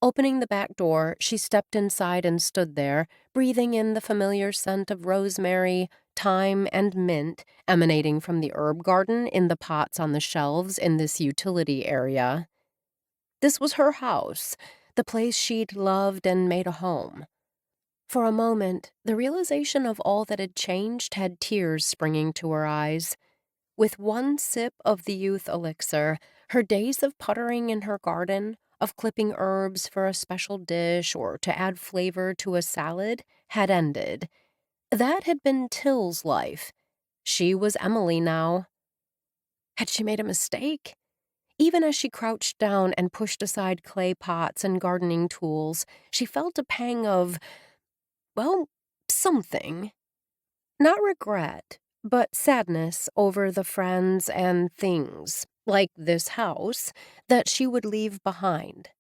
Opening the back door, she stepped inside and stood there, breathing in the familiar scent of rosemary, thyme, and mint emanating from the herb garden in the pots on the shelves in this utility area. This was her house, the place she'd loved and made a home. For a moment, the realization of all that had changed had tears springing to her eyes. With one sip of the youth elixir, her days of puttering in her garden, of clipping herbs for a special dish or to add flavor to a salad, had ended. That had been Till's life. She was Emily now. Had she made a mistake? Even as she crouched down and pushed aside clay pots and gardening tools, she felt a pang of, well, something. Not regret, but sadness over the friends and things, like this house, that she would leave behind.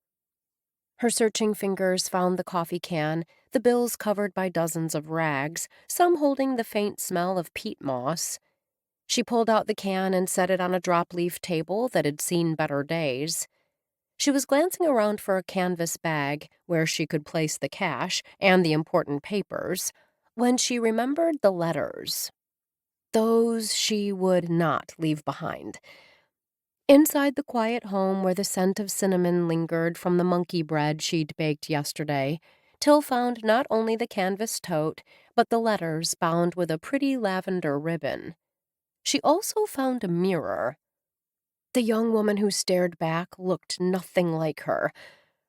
Her searching fingers found the coffee can, the bills covered by dozens of rags, some holding the faint smell of peat moss. She pulled out the can and set it on a drop-leaf table that had seen better days. She was glancing around for a canvas bag where she could place the cash and the important papers when she remembered the letters. Those she would not leave behind. Inside the quiet home where the scent of cinnamon lingered from the monkey bread she'd baked yesterday, Till found not only the canvas tote, but the letters bound with a pretty lavender ribbon. She also found a mirror. The young woman who stared back looked nothing like her.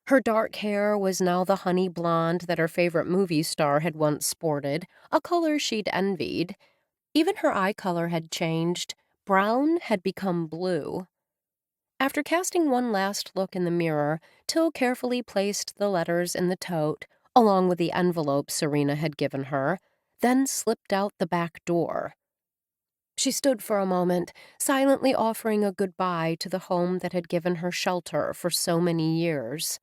Her dark hair was now the honey blonde that her favorite movie star had once sported, a color she'd envied. Even her eye color had changed. Brown had become blue. After casting one last look in the mirror, Till carefully placed the letters in the tote, along with the envelope Serena had given her, then slipped out the back door. She stood for a moment, silently offering a goodbye to the home that had given her shelter for so many years.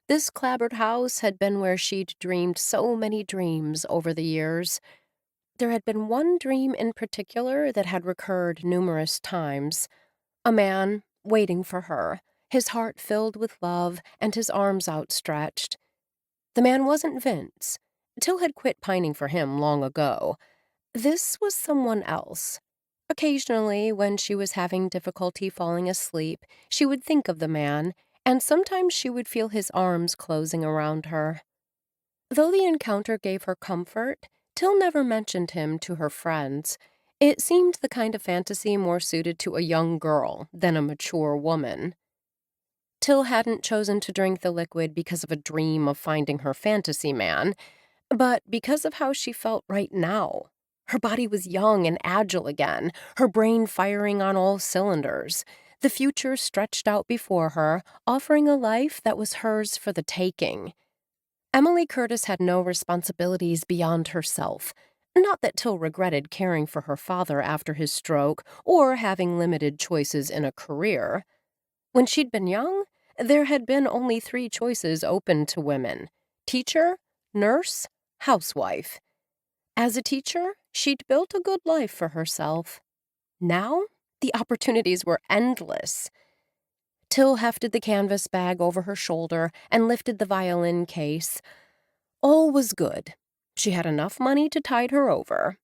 This clapboard house had been where she'd dreamed so many dreams over the years. There had been one dream in particular that had recurred numerous times. A man waiting for her, his heart filled with love and his arms outstretched. The man wasn't Vince. Till had quit pining for him long ago. This was someone else. Occasionally, when she was having difficulty falling asleep, she would think of the man, and sometimes she would feel his arms closing around her. Though the encounter gave her comfort, Till never mentioned him to her friends. It seemed the kind of fantasy more suited to a young girl than a mature woman. Till hadn't chosen to drink the liquid because of a dream of finding her fantasy man, but because of how she felt right now. Her body was young and agile again, her brain firing on all cylinders. The future stretched out before her, offering a life that was hers for the taking. Emily Curtis had no responsibilities beyond herself. Not that Till regretted caring for her father after his stroke or having limited choices in a career. When she'd been young, there had been only 3 choices open to women: teacher, nurse, housewife. As a teacher, she'd built a good life for herself. Now, the opportunities were endless. Till hefted the canvas bag over her shoulder and lifted the violin case. All was good. She had enough money to tide her over.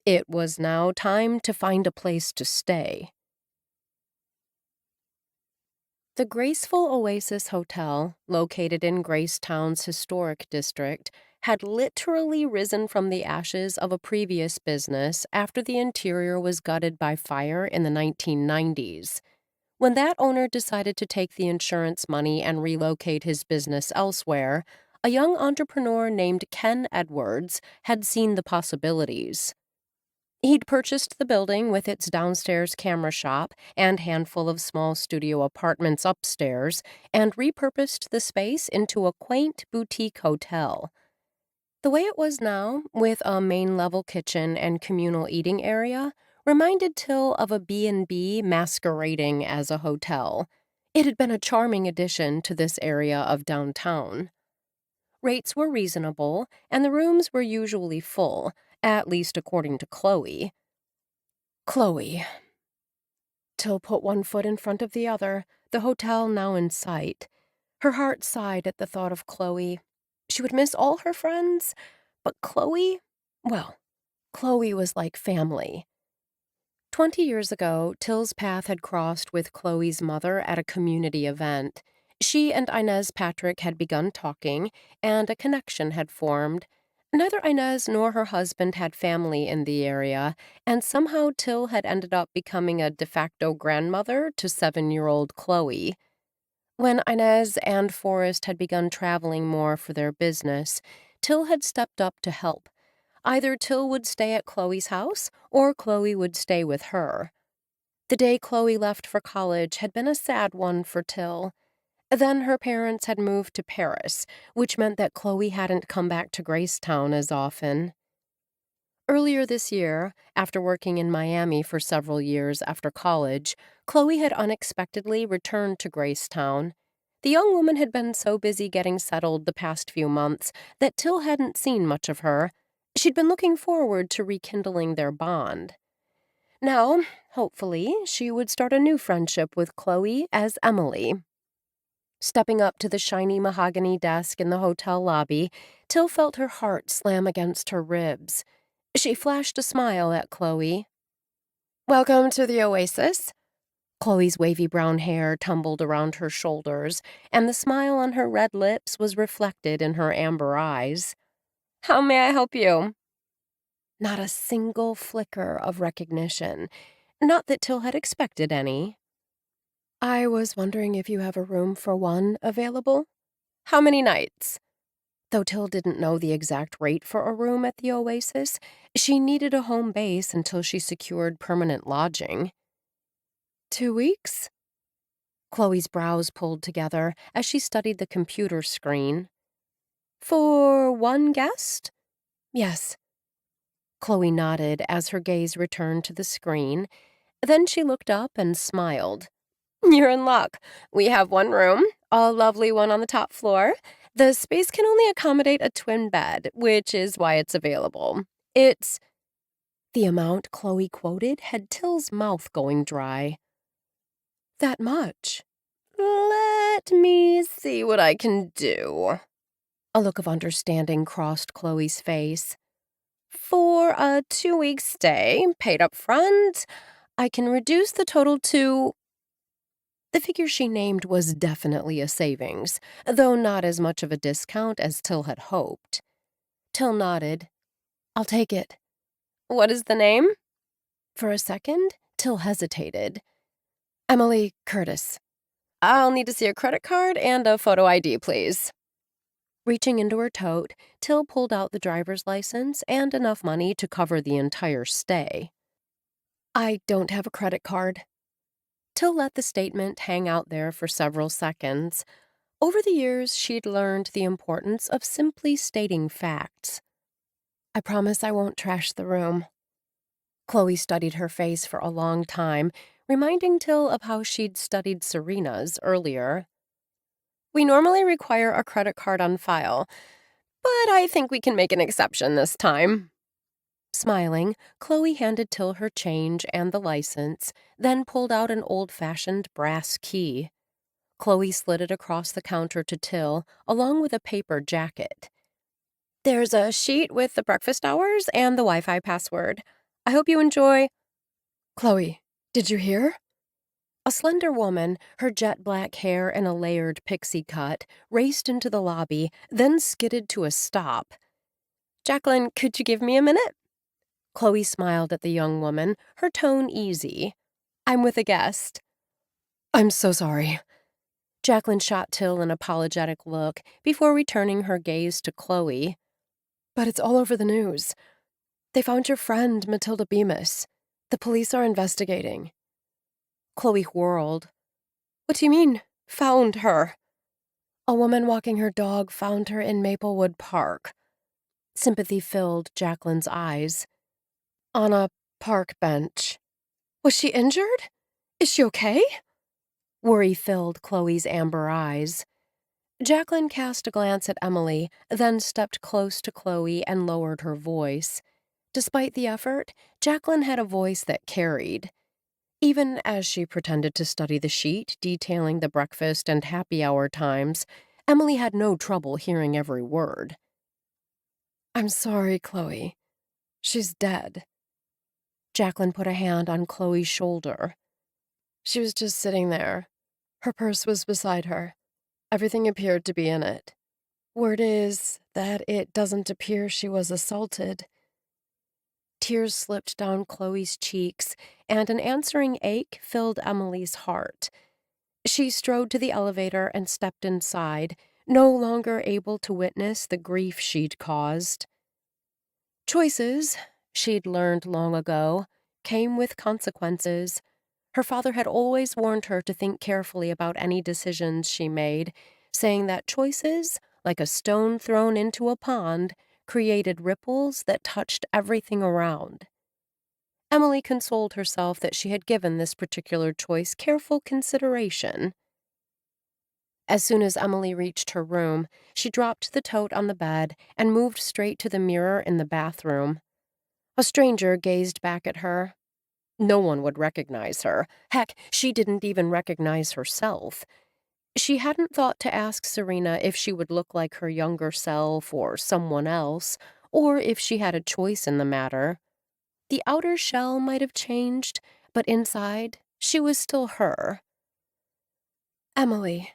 It was now time to find a place to stay. The Graceful Oasis Hotel, located in GraceTown's historic district, had literally risen from the ashes of a previous business after the interior was gutted by fire in the 1990s. When that owner decided to take the insurance money and relocate his business elsewhere, a young entrepreneur named Ken Edwards had seen the possibilities. He'd purchased the building with its downstairs camera shop and handful of small studio apartments upstairs and repurposed the space into a quaint boutique hotel. The way it was now, with a main-level kitchen and communal eating area, reminded Till of a B&B masquerading as a hotel. It had been a charming addition to this area of downtown. Rates were reasonable, and the rooms were usually full, at least according to Chloe. Chloe. Till put one foot in front of the other, the hotel now in sight. Her heart sighed at the thought of Chloe. She would miss all her friends, but Chloe? Well, Chloe was like family. 20 years ago, Till's path had crossed with Chloe's mother at a community event. She and Inez Patrick had begun talking, and a connection had formed. Neither Inez nor her husband had family in the area, and somehow Till had ended up becoming a de facto grandmother to 7-year-old Chloe. When Inez and Forrest had begun traveling more for their business, Till had stepped up to help. Either Till would stay at Chloe's house, or Chloe would stay with her. The day Chloe left for college had been a sad one for Till. Then her parents had moved to Paris, which meant that Chloe hadn't come back to GraceTown as often. Earlier this year, after working in Miami for several years after college, Chloe had unexpectedly returned to GraceTown. The young woman had been so busy getting settled the past few months that Till hadn't seen much of her. She'd been looking forward to rekindling their bond. Now, hopefully, she would start a new friendship with Chloe as Emily. Stepping up to the shiny mahogany desk in the hotel lobby, Till felt her heart slam against her ribs. She flashed a smile at Chloe. "Welcome to the Oasis." Chloe's wavy brown hair tumbled around her shoulders, and the smile on her red lips was reflected in her amber eyes. "How may I help you?" Not a single flicker of recognition. Not that Till had expected any. "I was wondering if you have a room for one available." "How many nights?" Though Till didn't know the exact rate for a room at the Oasis, she needed a home base until she secured permanent lodging. 2 weeks? Chloe's brows pulled together as she studied the computer screen. "For one guest?" "Yes." Chloe nodded as her gaze returned to the screen. Then she looked up and smiled. "You're in luck. We have one room, a lovely one on the top floor. The space can only accommodate a twin bed, which is why it's available. It's—" The amount Chloe quoted had Till's mouth going dry. "That much?" "Let me see what I can do." A look of understanding crossed Chloe's face. "For a 2-week stay, paid up front, I can reduce the total to—" The figure she named was definitely a savings, though not as much of a discount as Till had hoped. Till nodded. "I'll take it." "What is the name?" For a second, Till hesitated. "Emily Curtis." "I'll need to see a credit card and a photo ID, please." Reaching into her tote, Till pulled out the driver's license and enough money to cover the entire stay. "I don't have a credit card." Till let the statement hang out there for several seconds. Over the years, she'd learned the importance of simply stating facts. "I promise I won't trash the room." Chloe studied her face for a long time, reminding Till of how she'd studied Serena's earlier. "We normally require a credit card on file, but I think we can make an exception this time." Smiling, Chloe handed Till her change and the license, then pulled out an old-fashioned brass key. Chloe slid it across the counter to Till, along with a paper jacket. "There's a sheet with the breakfast hours and the Wi-Fi password. I hope you enjoy—" "Chloe, did you hear?" A slender woman, her jet-black hair in a layered pixie cut, raced into the lobby, then skidded to a stop. "Jacqueline, could you give me a minute?" Chloe smiled at the young woman, her tone easy. "I'm with a guest." "I'm so sorry." Jacqueline shot Till an apologetic look before returning her gaze to Chloe. "But it's all over the news. They found your friend, Matilda Bemis. The police are investigating." Chloe whirled. "What do you mean, found her?" "A woman walking her dog found her in Maplewood Park." Sympathy filled Jacqueline's eyes. "On a park bench." "Was she injured? Is she okay?" Worry filled Chloe's amber eyes. Jacqueline cast a glance at Emily, then stepped close to Chloe and lowered her voice. Despite the effort, Jacqueline had a voice that carried. Even as she pretended to study the sheet detailing the breakfast and happy hour times, Emily had no trouble hearing every word. "I'm sorry, Chloe. She's dead." Jacqueline put a hand on Chloe's shoulder. "She was just sitting there. Her purse was beside her. Everything appeared to be in it. Word is that it doesn't appear she was assaulted." Tears slipped down Chloe's cheeks, and an answering ache filled Emily's heart. She strode to the elevator and stepped inside, no longer able to witness the grief she'd caused. Choices, she'd learned long ago, came with consequences. Her father had always warned her to think carefully about any decisions she made, saying that choices, like a stone thrown into a pond, created ripples that touched everything around. Emily consoled herself that she had given this particular choice careful consideration. As soon as Emily reached her room, she dropped the tote on the bed and moved straight to the mirror in the bathroom. A stranger gazed back at her. No one would recognize her. Heck, she didn't even recognize herself. She hadn't thought to ask Serena if she would look like her younger self or someone else, or if she had a choice in the matter. The outer shell might have changed, but inside, she was still her. "Emily,"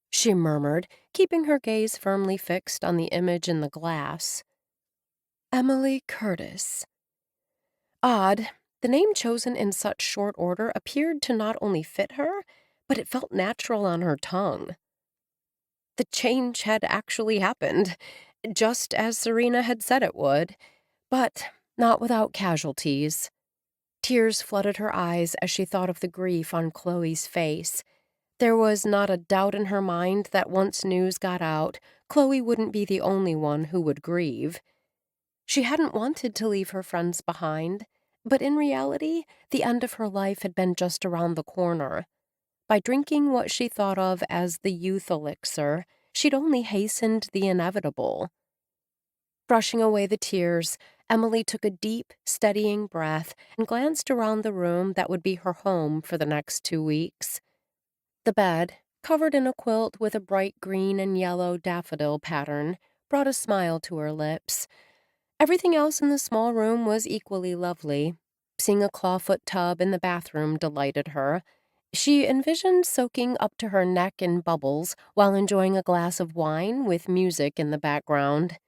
she murmured, keeping her gaze firmly fixed on the image in the glass. "Emily Curtis." Odd, the name chosen in such short order appeared to not only fit her, but it felt natural on her tongue. The change had actually happened, just as Serena had said it would, but not without casualties. Tears flooded her eyes as she thought of the grief on Chloe's face. There was not a doubt in her mind that once news got out, Chloe wouldn't be the only one who would grieve. She hadn't wanted to leave her friends behind, but in reality, the end of her life had been just around the corner. By drinking what she thought of as the youth elixir, she'd only hastened the inevitable. Brushing away the tears, Emily took a deep, steadying breath and glanced around the room that would be her home for the next 2 weeks. The bed, covered in a quilt with a bright green and yellow daffodil pattern, brought a smile to her lips. Everything else in the small room was equally lovely. Seeing a clawfoot tub in the bathroom delighted her. She envisioned soaking up to her neck in bubbles while enjoying a glass of wine with music in the background.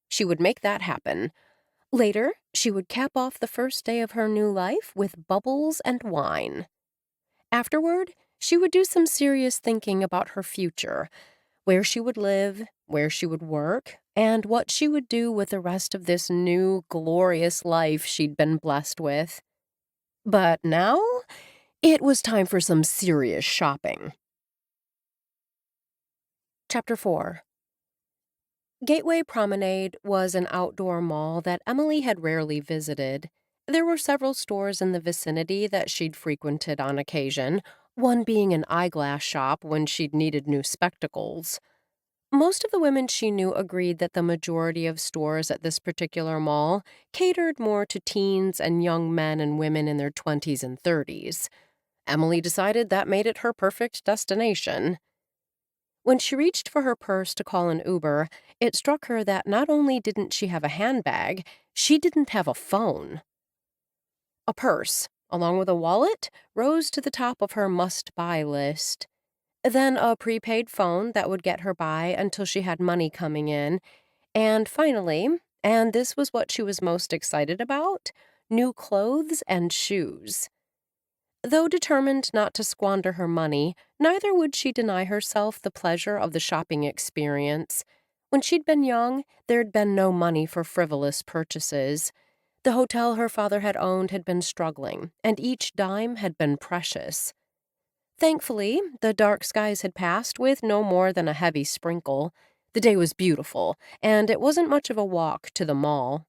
She would make that happen. Later, she would cap off the first day of her new life with bubbles and wine. Afterward, she would do some serious thinking about her future, where she would live, where she would work, and what she would do with the rest of this new, glorious life she'd been blessed with. But now, it was time for some serious shopping. Chapter 4. Gateway Promenade was an outdoor mall that Emily had rarely visited. There were several stores in the vicinity that she'd frequented on occasion, one being an eyeglass shop when she'd needed new spectacles. Most of the women she knew agreed that the majority of stores at this particular mall catered more to teens and young men and women in their 20s and 30s. Emily decided that made it her perfect destination. When she reached for her purse to call an Uber, it struck her that not only didn't she have a handbag, she didn't have a phone. A purse, along with a wallet, rose to the top of her must-buy list. Then a prepaid phone that would get her by until she had money coming in. And finally, and this was what she was most excited about, new clothes and shoes. Though determined not to squander her money, neither would she deny herself the pleasure of the shopping experience. When she'd been young, there'd been no money for frivolous purchases. The hotel her father had owned had been struggling, and each dime had been precious. Thankfully, the dark skies had passed with no more than a heavy sprinkle. The day was beautiful, and it wasn't much of a walk to the mall.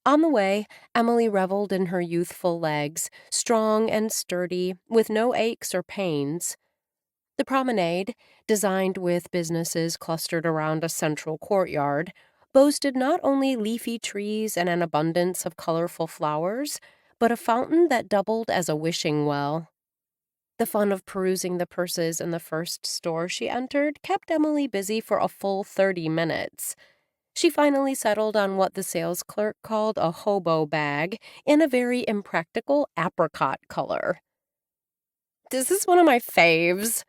On the way, Emily reveled in her youthful legs, strong and sturdy, with no aches or pains. The promenade, designed with businesses clustered around a central courtyard, boasted not only leafy trees and an abundance of colorful flowers, but a fountain that doubled as a wishing well. The fun of perusing the purses in the first store she entered kept Emily busy for a full 30 minutes. She finally settled on what the sales clerk called a hobo bag in a very impractical apricot color. "This is one of my faves."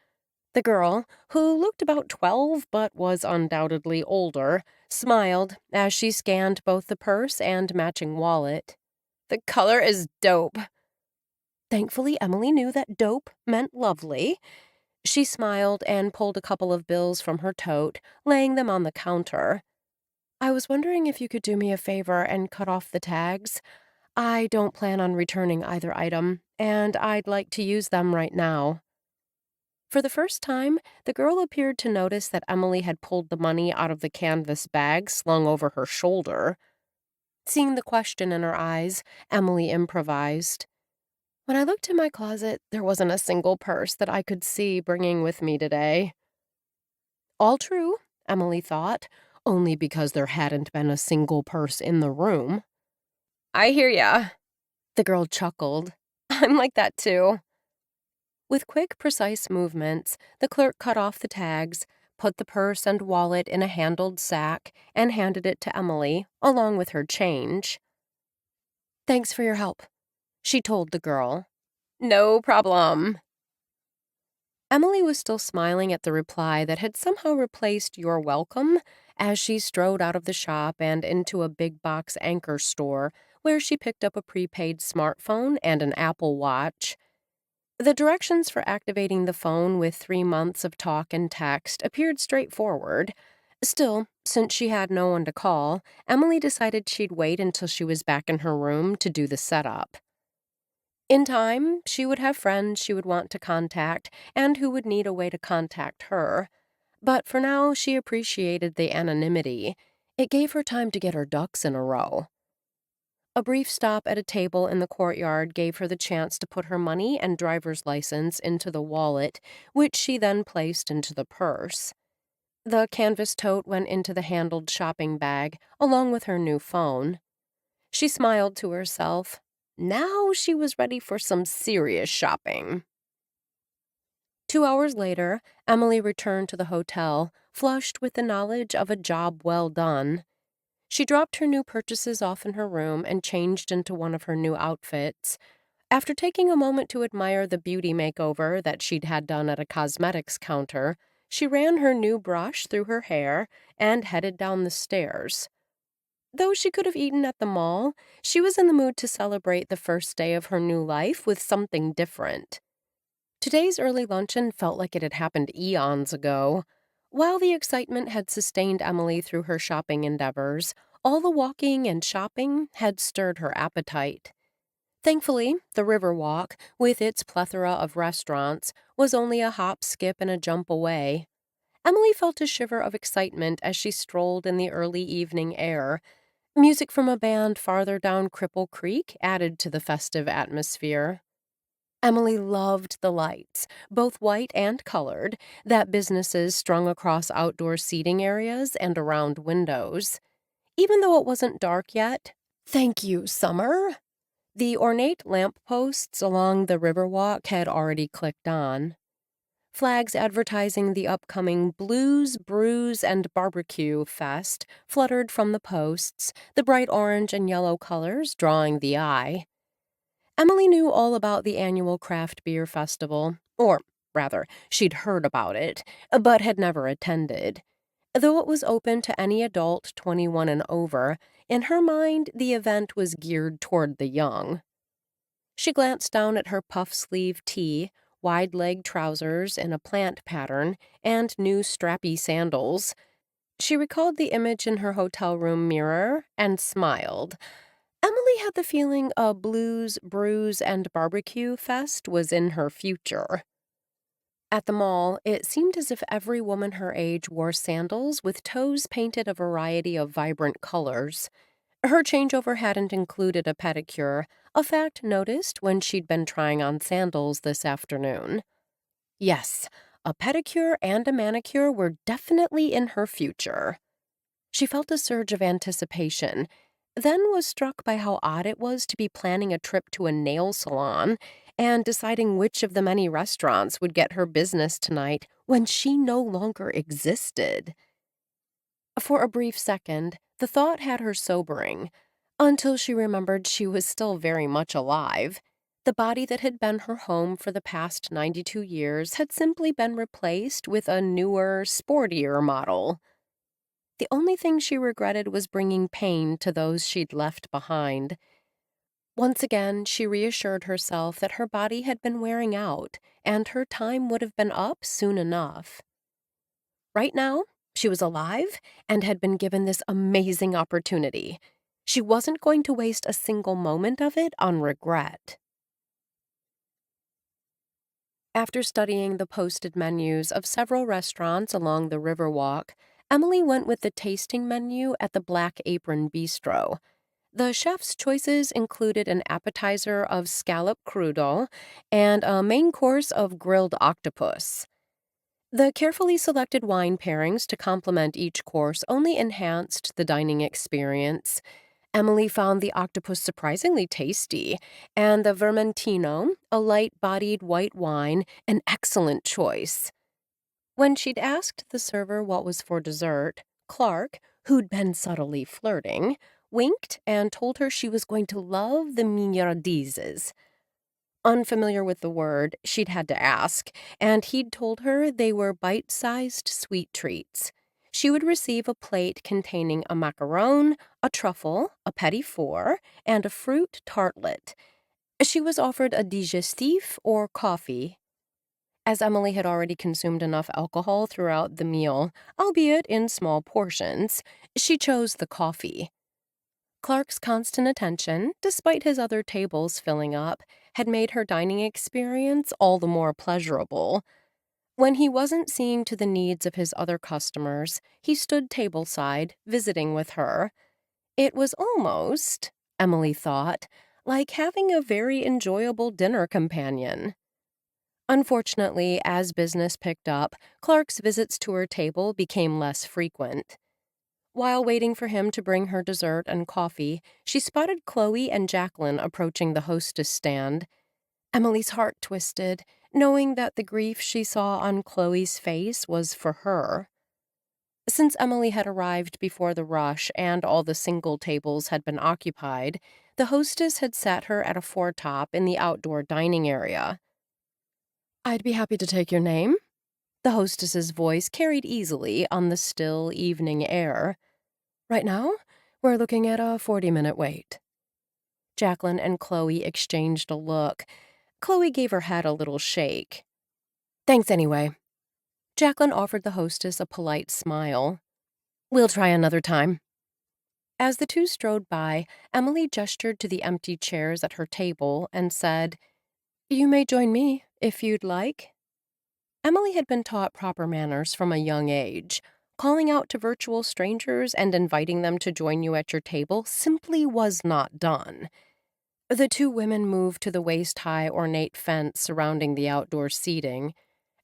The girl, who looked about 12 but was undoubtedly older, smiled as she scanned both the purse and matching wallet. "The color is dope." Thankfully, Emily knew that dope meant lovely. She smiled and pulled a couple of bills from her tote, laying them on the counter. "I was wondering if you could do me a favor and cut off the tags. I don't plan on returning either item, and I'd like to use them right now." For the first time, the girl appeared to notice that Emily had pulled the money out of the canvas bag slung over her shoulder. Seeing the question in her eyes, Emily improvised. When I looked in my closet, there wasn't a single purse that I could see bringing with me today. All true, Emily thought, only because there hadn't been a single purse in the room. I hear ya, the girl chuckled. I'm like that too. With quick, precise movements, the clerk cut off the tags, put the purse and wallet in a handled sack, and handed it to Emily, along with her change. Thanks for your help, she told the girl. No problem. Emily was still smiling at the reply that had somehow replaced "you're welcome" as she strode out of the shop and into a big box anchor store where she picked up a prepaid smartphone and an Apple Watch. The directions for activating the phone with 3 months of talk and text appeared straightforward. Still, since she had no one to call, Emily decided she'd wait until she was back in her room to do the setup. In time, she would have friends she would want to contact and who would need a way to contact her. But for now, she appreciated the anonymity. It gave her time to get her ducks in a row. A brief stop at a table in the courtyard gave her the chance to put her money and driver's license into the wallet, which she then placed into the purse. The canvas tote went into the handled shopping bag, along with her new phone. She smiled to herself. Now she was ready for some serious shopping. 2 hours later, Emily returned to the hotel, flushed with the knowledge of a job well done. She dropped her new purchases off in her room and changed into one of her new outfits. After taking a moment to admire the beauty makeover that she'd had done at a cosmetics counter, she ran her new brush through her hair and headed down the stairs. Though she could have eaten at the mall, she was in the mood to celebrate the first day of her new life with something different. Today's early luncheon felt like it had happened eons ago. While the excitement had sustained Emily through her shopping endeavors, all the walking and shopping had stirred her appetite. Thankfully, the Riverwalk, with its plethora of restaurants, was only a hop, skip, and a jump away. Emily felt a shiver of excitement as she strolled in the early evening air. Music from a band farther down Cripple Creek added to the festive atmosphere. Emily loved the lights, both white and colored, that businesses strung across outdoor seating areas and around windows. Even though it wasn't dark yet, thank you, summer, the ornate lampposts along the Riverwalk had already clicked on. Flags advertising the upcoming Blues, Brews, and Barbecue Fest fluttered from the posts, the bright orange and yellow colors drawing the eye. Emily knew all about the annual craft beer festival, or rather, she'd heard about it, but had never attended. Though it was open to any adult 21 and over, in her mind the event was geared toward the young. She glanced down at her puff-sleeve tee, wide-leg trousers in a plant pattern, and new strappy sandals. She recalled the image in her hotel room mirror and smiled. Emily had the feeling a Blues, Brews, and Barbecue Fest was in her future. At the mall, it seemed as if every woman her age wore sandals with toes painted a variety of vibrant colors. Her changeover hadn't included a pedicure, a fact noticed when she'd been trying on sandals this afternoon. Yes, a pedicure and a manicure were definitely in her future. She felt a surge of anticipation, then was struck by how odd it was to be planning a trip to a nail salon and deciding which of the many restaurants would get her business tonight when she no longer existed. For a brief second, the thought had her sobering, until she remembered she was still very much alive. The body that had been her home for the past 92 years had simply been replaced with a newer, sportier model. The only thing she regretted was bringing pain to those she'd left behind. Once again, she reassured herself that her body had been wearing out, and her time would have been up soon enough. Right now, she was alive and had been given this amazing opportunity. She wasn't going to waste a single moment of it on regret. After studying the posted menus of several restaurants along the Riverwalk, Emily went with the tasting menu at the Black Apron Bistro. The chef's choices included an appetizer of scallop crudo and a main course of grilled octopus. The carefully selected wine pairings to complement each course only enhanced the dining experience. Emily found the octopus surprisingly tasty, and the Vermentino, a light-bodied white wine, an excellent choice. When she'd asked the server what was for dessert, Clark, who'd been subtly flirting, winked and told her she was going to love the mignardises. Unfamiliar with the word, she'd had to ask, and he'd told her they were bite-sized sweet treats. She would receive a plate containing a macaron, a truffle, a petit four, and a fruit tartlet. She was offered a digestif or coffee. As Emily had already consumed enough alcohol throughout the meal, albeit in small portions, she chose the coffee. Clark's constant attention, despite his other tables filling up, had made her dining experience all the more pleasurable. When he wasn't seeing to the needs of his other customers, he stood tableside, visiting with her. It was almost, Emily thought, like having a very enjoyable dinner companion. Unfortunately, as business picked up, Clark's visits to her table became less frequent. While waiting for him to bring her dessert and coffee, she spotted Chloe and Jacqueline approaching the hostess stand. Emily's heart twisted, knowing that the grief she saw on Chloe's face was for her. Since Emily had arrived before the rush and all the single tables had been occupied, the hostess had sat her at a foretop in the outdoor dining area. "I'd be happy to take your name." The hostess's voice carried easily on the still evening air. "Right now, we're looking at a 40-minute wait." Jacqueline and Chloe exchanged a look. Chloe gave her head a little shake. "Thanks anyway." Jacqueline offered the hostess a polite smile. "We'll try another time." As the two strode by, Emily gestured to the empty chairs at her table and said, "You may join me, if you'd like." Emily had been taught proper manners from a young age. Calling out to virtual strangers and inviting them to join you at your table simply was not done. The two women moved to the waist-high ornate fence surrounding the outdoor seating.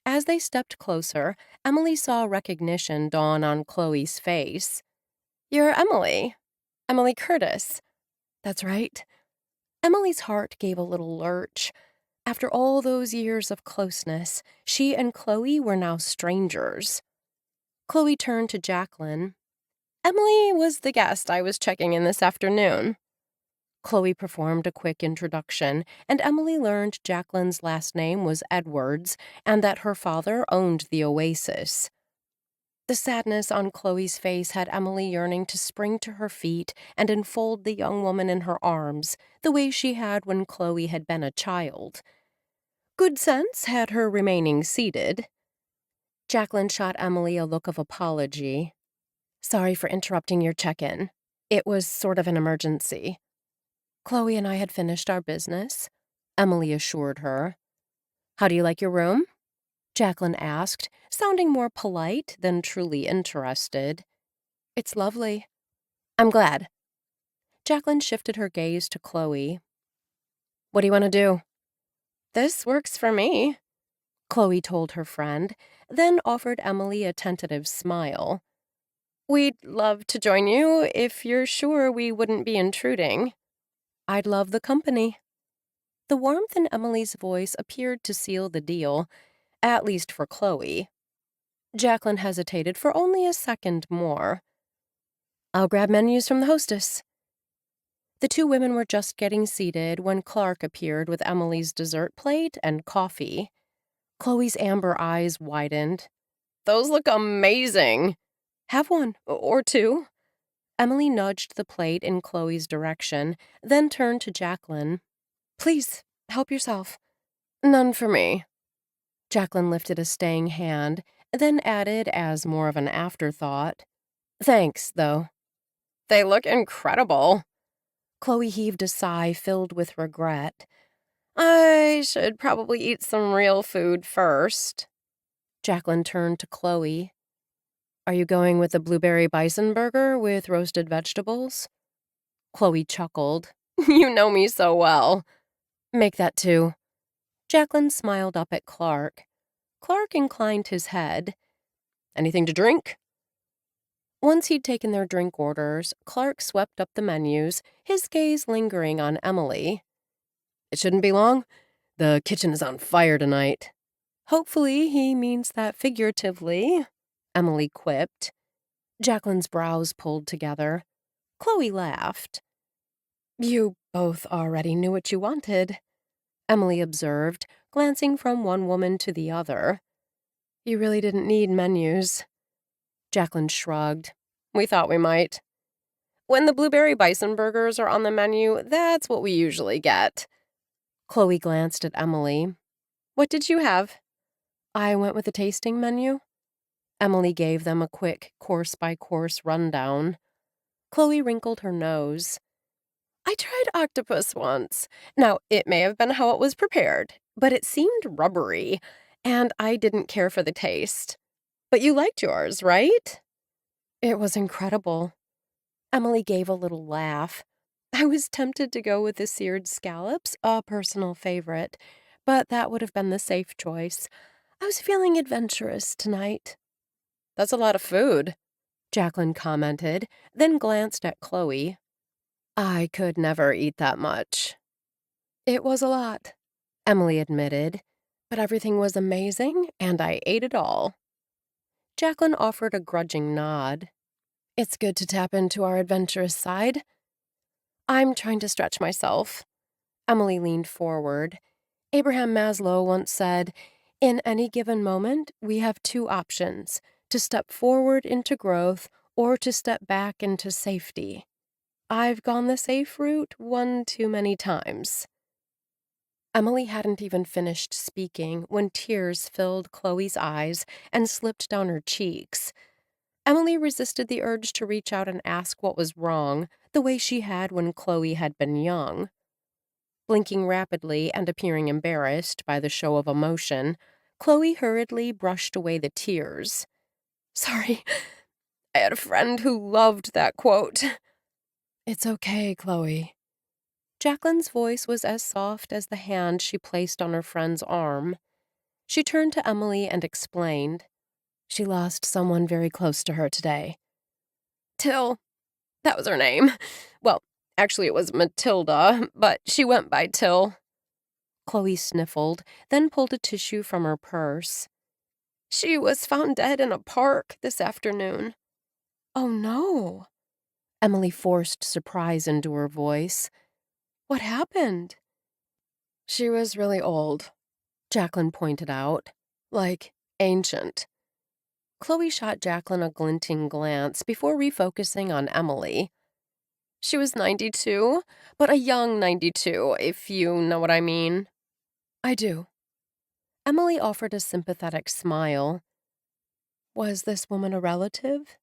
As they stepped closer, Emily saw recognition dawn on Chloe's face. "You're Emily. Emily Curtis." "That's right." Emily's heart gave a little lurch. After all those years of closeness, she and Chloe were now strangers. Chloe turned to Jacqueline. "Emily was the guest I was checking in this afternoon." Chloe performed a quick introduction, and Emily learned Jacqueline's last name was Edwards and that her father owned the Oasis. The sadness on Chloe's face had Emily yearning to spring to her feet and enfold the young woman in her arms, the way she had when Chloe had been a child. Good sense had her remaining seated. Jacqueline shot Emily a look of apology. "Sorry for interrupting your check-in. It was sort of an emergency." "Chloe and I had finished our business," Emily assured her. "How do you like your room?" Jacqueline asked, sounding more polite than truly interested. "It's lovely." "I'm glad." Jacqueline shifted her gaze to Chloe. "What do you want to do?" "This works for me," Chloe told her friend, then offered Emily a tentative smile. "We'd love to join you if you're sure we wouldn't be intruding." "I'd love the company." The warmth in Emily's voice appeared to seal the deal, at least for Chloe. Jacqueline hesitated for only a second more. "I'll grab menus from the hostess." The two women were just getting seated when Clark appeared with Emily's dessert plate and coffee. Chloe's amber eyes widened. "Those look amazing." "Have one, or two." Emily nudged the plate in Chloe's direction, then turned to Jacqueline. "Please, help yourself." "None for me." Jacqueline lifted a staying hand, then added as more of an afterthought, "Thanks, though." "They look incredible." Chloe heaved a sigh filled with regret. I should probably eat some real food first. Jacqueline turned to Chloe. Are you going with the blueberry bison burger with roasted vegetables? Chloe chuckled. You know me so well. Make that too. Jacqueline smiled up at Clark. Clark inclined his head. Anything to drink? Once he'd taken their drink orders, Clark swept up the menus, his gaze lingering on Emily. It shouldn't be long. The kitchen is on fire tonight. Hopefully he means that figuratively, Emily quipped. Jacqueline's brows pulled together. Chloe laughed. You both already knew what you wanted, Emily observed, glancing from one woman to the other. You really didn't need menus. Jacqueline shrugged. We thought we might. When the blueberry bison burgers are on the menu, that's what we usually get. Chloe glanced at Emily. What did you have? I went with the tasting menu. Emily gave them a quick course-by-course rundown. Chloe wrinkled her nose. I tried octopus once. Now, it may have been how it was prepared, but it seemed rubbery, and I didn't care for the taste. But you liked yours, right? It was incredible. Emily gave a little laugh. I was tempted to go with the seared scallops, a personal favorite, but that would have been the safe choice. I was feeling adventurous tonight. That's a lot of food, Jacqueline commented, then glanced at Chloe. I could never eat that much. It was a lot, Emily admitted, but everything was amazing, and I ate it all. Jacqueline offered a grudging nod. It's good to tap into our adventurous side. I'm trying to stretch myself. Emily leaned forward. Abraham Maslow once said, in any given moment, we have two options, to step forward into growth or to step back into safety. I've gone the safe route one too many times. Emily hadn't even finished speaking when tears filled Chloe's eyes and slipped down her cheeks. Emily resisted the urge to reach out and ask what was wrong, the way she had when Chloe had been young. Blinking rapidly and appearing embarrassed by the show of emotion, Chloe hurriedly brushed away the tears. Sorry, I had a friend who loved that quote. It's okay, Chloe. Jacqueline's voice was as soft as the hand she placed on her friend's arm. She turned to Emily and explained. She lost someone very close to her today. Till, that was her name. Well, actually it was Matilda, but she went by Till. Chloe sniffled, then pulled a tissue from her purse. She was found dead in a park this afternoon. Oh, no. Emily forced surprise into her voice. What happened? She was really old, Jacqueline pointed out. Like, ancient. Chloe shot Jacqueline a glinting glance before refocusing on Emily. She was 92, but a young 92, if you know what I mean. I do. Emily offered a sympathetic smile. Was this woman a relative?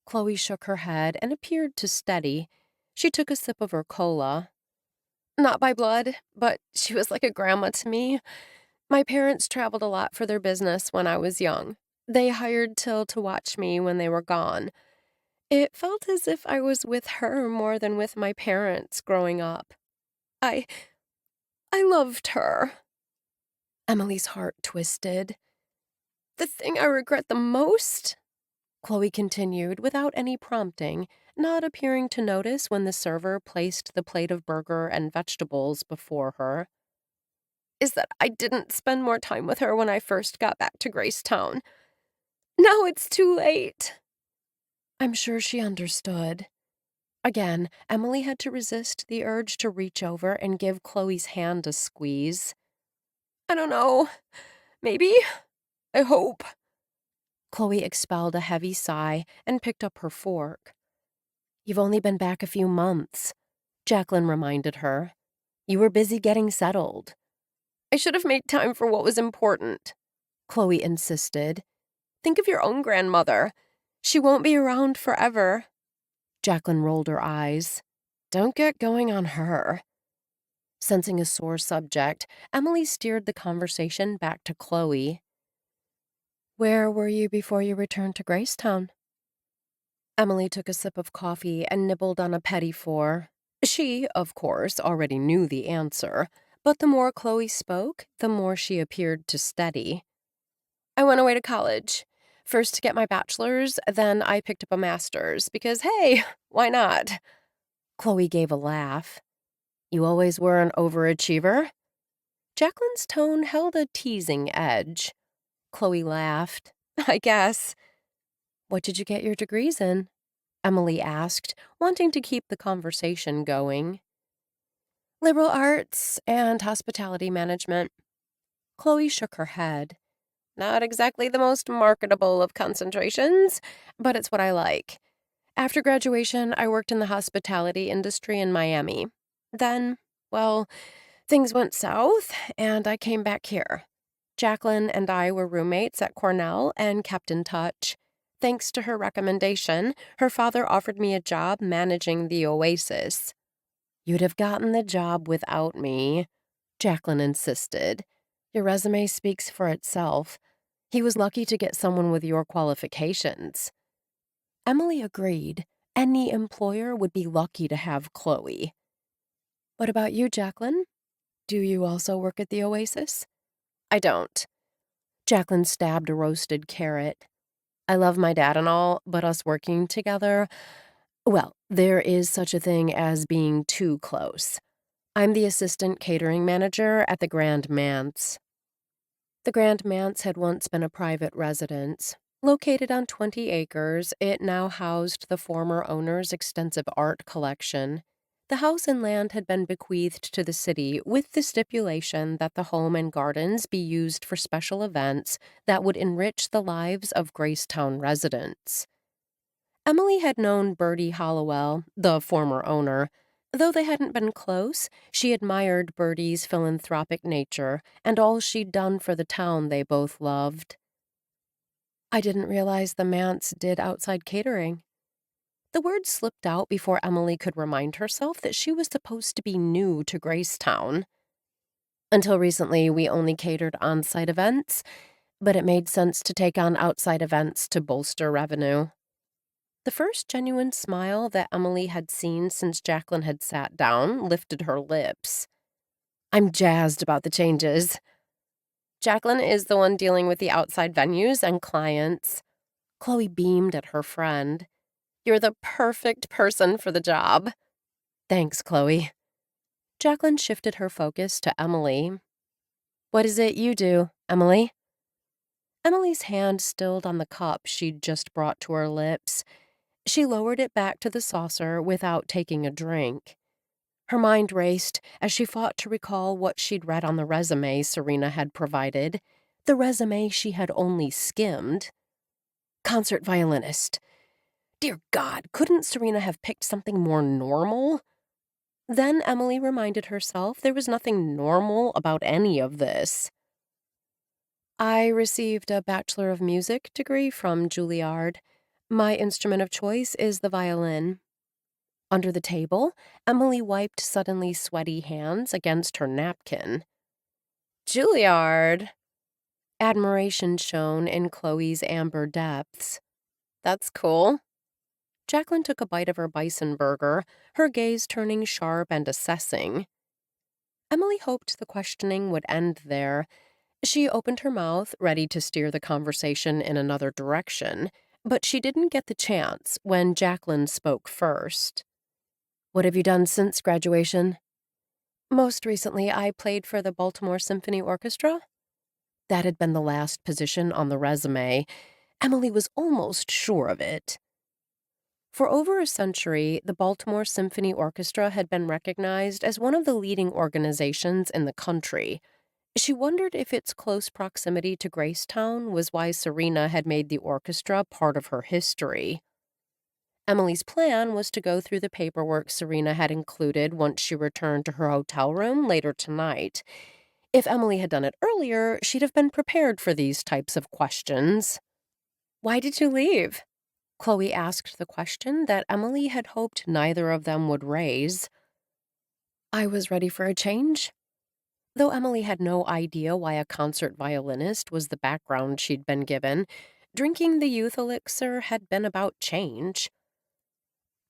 Chloe shook her head and appeared to steady. She took a sip of her cola. Not by blood, but she was like a grandma to me. My parents traveled a lot for their business when I was young. They hired Till to watch me when they were gone. It felt as if I was with her more than with my parents growing up. I loved her. Emily's heart twisted. The thing I regret the most, Chloe continued without any prompting, not appearing to notice when the server placed the plate of burger and vegetables before her, is that I didn't spend more time with her when I first got back to GraceTown. Now it's too late. I'm sure she understood. Again, Emily had to resist the urge to reach over and give Chloe's hand a squeeze. I don't know. Maybe. I hope. Chloe expelled a heavy sigh and picked up her fork. You've only been back a few months, Jacqueline reminded her. You were busy getting settled. I should have made time for what was important, Chloe insisted. Think of your own grandmother. She won't be around forever. Jacqueline rolled her eyes. Don't get going on her. Sensing a sore subject, Emily steered the conversation back to Chloe. Where were you before you returned to GraceTown? Emily took a sip of coffee and nibbled on a petit four. She, of course, already knew the answer, but the more Chloe spoke, the more she appeared to steady. I went away to college. First to get my bachelor's, then I picked up a master's, because hey, why not? Chloe gave a laugh. You always were an overachiever? Jacqueline's tone held a teasing edge. Chloe laughed. I guess. What did you get your degrees in? Emily asked, wanting to keep the conversation going. Liberal arts and hospitality management. Chloe shook her head. Not exactly the most marketable of concentrations, but it's what I like. After graduation, I worked in the hospitality industry in Miami. Then, well, things went south, and I came back here. Jacqueline and I were roommates at Cornell and kept in touch. Thanks to her recommendation, her father offered me a job managing the Oasis. You'd have gotten the job without me, Jacqueline insisted. Your resume speaks for itself. He was lucky to get someone with your qualifications. Emily agreed. Any employer would be lucky to have Chloe. What about you, Jacqueline? Do you also work at the Oasis? I don't. Jacqueline stabbed a roasted carrot. I love my dad and all, but us working together, well, there is such a thing as being too close. I'm the assistant catering manager at the Grand Manse. The Grand Manse had once been a private residence. Located on 20 acres, it now housed the former owner's extensive art collection. The house and land had been bequeathed to the city with the stipulation that the home and gardens be used for special events that would enrich the lives of GraceTown residents. Emily had known Bertie Hollowell, the former owner. Though they hadn't been close, she admired Bertie's philanthropic nature and all she'd done for the town they both loved. I didn't realize the manse did outside catering. The words slipped out before Emily could remind herself that she was supposed to be new to GraceTown. Until recently, we only catered on-site events, but it made sense to take on outside events to bolster revenue. The first genuine smile that Emily had seen since Jacqueline had sat down lifted her lips. I'm jazzed about the changes. Jacqueline is the one dealing with the outside venues and clients. Chloe beamed at her friend. You're the perfect person for the job. Thanks, Chloe. Jacqueline shifted her focus to Emily. What is it you do, Emily? Emily's hand stilled on the cup she'd just brought to her lips. She lowered it back to the saucer without taking a drink. Her mind raced as she fought to recall what she'd read on the resume Serena had provided, the resume she had only skimmed. Concert violinist. Dear God, couldn't Serena have picked something more normal? Then Emily reminded herself there was nothing normal about any of this. I received a Bachelor of Music degree from Juilliard. My instrument of choice is the violin. Under the table, Emily wiped suddenly sweaty hands against her napkin. Juilliard! Admiration shone in Chloe's amber depths. That's cool. Jacqueline took a bite of her bison burger, her gaze turning sharp and assessing. Emily hoped the questioning would end there. She opened her mouth, ready to steer the conversation in another direction, but she didn't get the chance when Jacqueline spoke first. What have you done since graduation? Most recently, I played for the Baltimore Symphony Orchestra. That had been the last position on the resume. Emily was almost sure of it. For over a century, the Baltimore Symphony Orchestra had been recognized as one of the leading organizations in the country. She wondered if its close proximity to GraceTown was why Serena had made the orchestra part of her history. Emily's plan was to go through the paperwork Serena had included once she returned to her hotel room later tonight. If Emily had done it earlier, she'd have been prepared for these types of questions. Why did you leave? Chloe asked the question that Emily had hoped neither of them would raise. I was ready for a change. Though Emily had no idea why a concert violinist was the background she'd been given, drinking the youth elixir had been about change.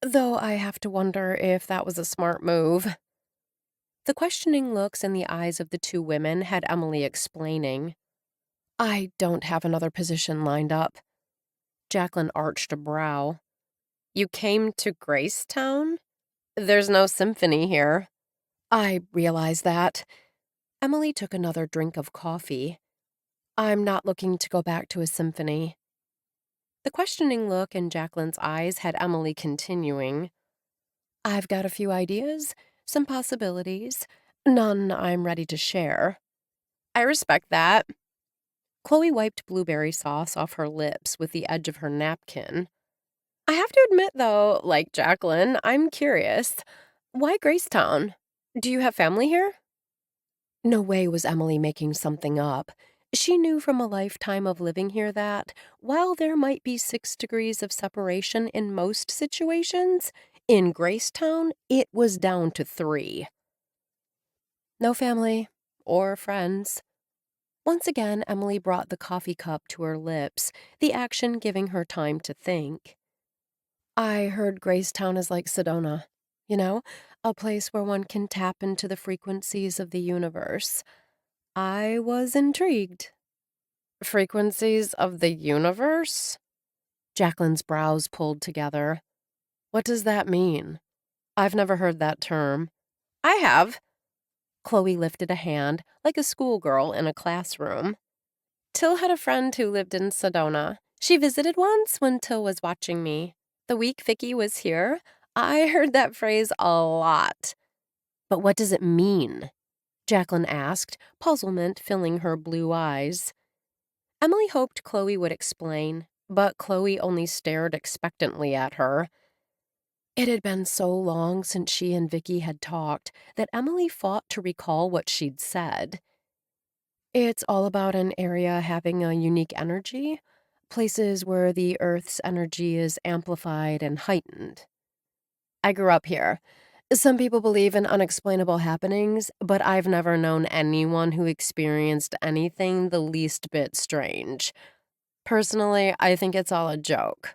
Though I have to wonder if that was a smart move. The questioning looks in the eyes of the two women had Emily explaining. I don't have another position lined up. Jacqueline arched a brow. You came to GraceTown? There's no symphony here. I realize that. Emily took another drink of coffee. I'm not looking to go back to a symphony. The questioning look in Jacqueline's eyes had Emily continuing. I've got a few ideas, some possibilities, none I'm ready to share. I respect that. Chloe wiped blueberry sauce off her lips with the edge of her napkin. I have to admit, though, like Jacqueline, I'm curious. Why Gracetown? Do you have family here? No way was Emily making something up. She knew from a lifetime of living here that, while there might be 6 degrees of separation in most situations, in Gracetown it was down to 3. No family or friends. Once again, Emily brought the coffee cup to her lips, the action giving her time to think. I heard Gracetown is like Sedona, you know, a place where one can tap into the frequencies of the universe. I was intrigued. Frequencies of the universe? Jacqueline's brows pulled together. What does that mean? I've never heard that term. I have. Chloe lifted a hand, like a schoolgirl in a classroom. Till had a friend who lived in Sedona. She visited once when Till was watching me. The week Vicky was here, I heard that phrase a lot. But what does it mean? Jacqueline asked, puzzlement filling her blue eyes. Emily hoped Chloe would explain, but Chloe only stared expectantly at her. It had been so long since she and Vicky had talked that Emily fought to recall what she'd said. It's all about an area having a unique energy, places where the Earth's energy is amplified and heightened. I grew up here. Some people believe in unexplainable happenings, but I've never known anyone who experienced anything the least bit strange. Personally, I think it's all a joke.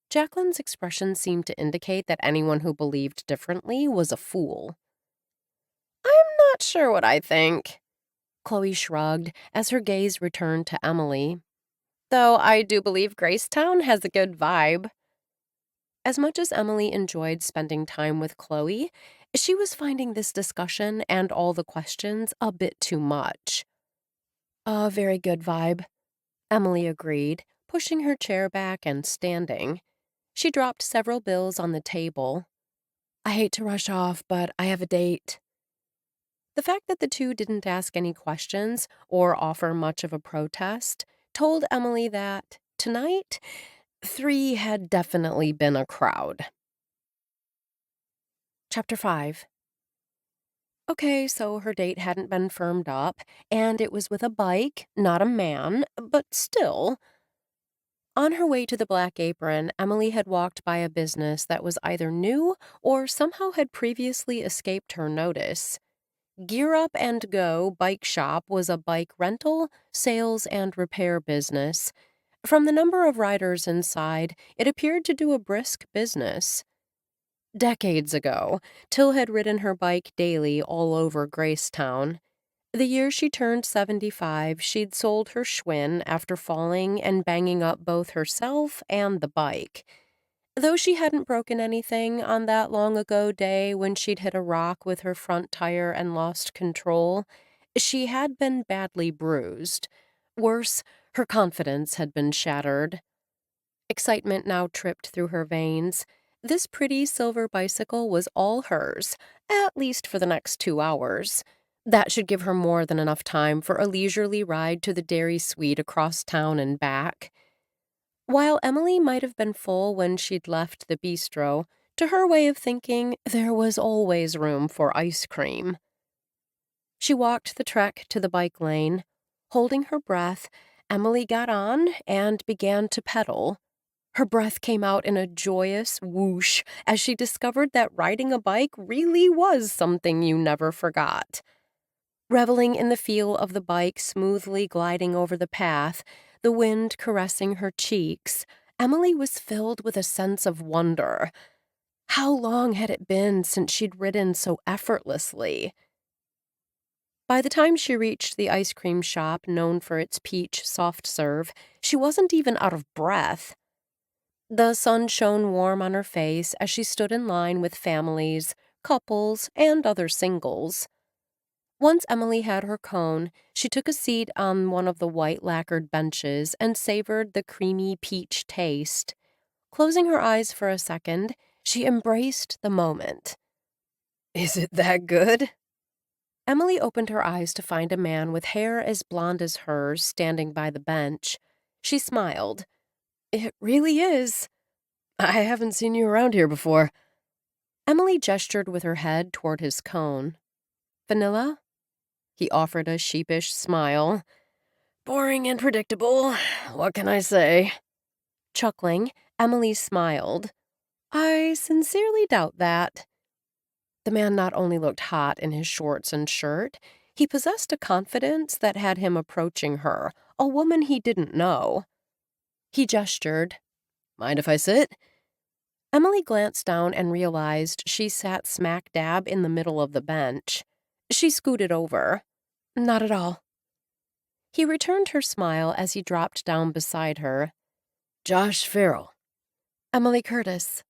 Jacqueline's expression seemed to indicate that anyone who believed differently was a fool. I'm not sure what I think. Chloe shrugged as her gaze returned to Emily. Though I do believe Gracetown has a good vibe. As much as Emily enjoyed spending time with Chloe, she was finding this discussion and all the questions a bit too much. A very good vibe, Emily agreed, pushing her chair back and standing. She dropped several bills on the table. I hate to rush off, but I have a date. The fact that the two didn't ask any questions or offer much of a protest told Emily that, tonight, 3 had definitely been a crowd. Chapter 5. Okay, so her date hadn't been firmed up, and it was with a bike, not a man, but still. On her way to the Black Apron, Emily had walked by a business that was either new or somehow had previously escaped her notice. Gear Up and Go Bike Shop was a bike rental, sales, and repair business. From the number of riders inside, it appeared to do a brisk business. Decades ago, Till had ridden her bike daily all over Gracetown. The year she turned 75, she'd sold her Schwinn after falling and banging up both herself and the bike. Though she hadn't broken anything on that long-ago day when she'd hit a rock with her front tire and lost control, she had been badly bruised. Worse, her confidence had been shattered. Excitement now tripped through her veins. This pretty silver bicycle was all hers, at least for the next 2 hours. That should give her more than enough time for a leisurely ride to the Dairy Suite across town and back. While Emily might have been full when she'd left the bistro, to her way of thinking, there was always room for ice cream. She walked the trek to the bike lane. Holding her breath, Emily got on and began to pedal. Her breath came out in a joyous whoosh as she discovered that riding a bike really was something you never forgot. Reveling in the feel of the bike smoothly gliding over the path, the wind caressing her cheeks, Emily was filled with a sense of wonder. How long had it been since she'd ridden so effortlessly? By the time she reached the ice cream shop known for its peach soft serve, she wasn't even out of breath. The sun shone warm on her face as she stood in line with families, couples, and other singles. Once Emily had her cone, she took a seat on one of the white lacquered benches and savored the creamy peach taste. Closing her eyes for a second, she embraced the moment. "Is it that good?" Emily opened her eyes to find a man with hair as blonde as hers standing by the bench. She smiled. "It really is. I haven't seen you around here before." Emily gestured with her head toward his cone. "Vanilla?" He offered a sheepish smile. "Boring and predictable. What can I say?" Chuckling, Emily smiled. "I sincerely doubt that." The man not only looked hot in his shorts and shirt, he possessed a confidence that had him approaching her, a woman he didn't know. He gestured. "Mind if I sit?" Emily glanced down and realized she sat smack dab in the middle of the bench. She scooted over. "Not at all." He returned her smile as he dropped down beside her. "Josh Farrell." "Emily Curtis."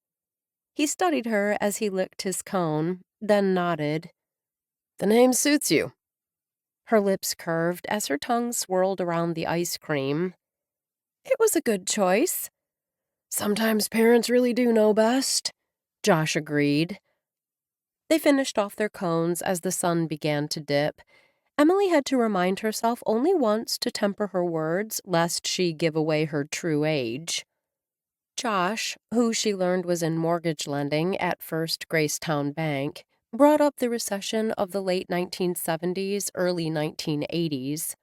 He studied her as he licked his cone, then nodded. "The name suits you." Her lips curved as her tongue swirled around the ice cream. "It was a good choice." "Sometimes parents really do know best," Josh agreed. They finished off their cones as the sun began to dip. Emily had to remind herself only once to temper her words, lest she give away her true age. Josh, who she learned was in mortgage lending at First GraceTown Bank, brought up the recession of the late 1970s, early 1980s.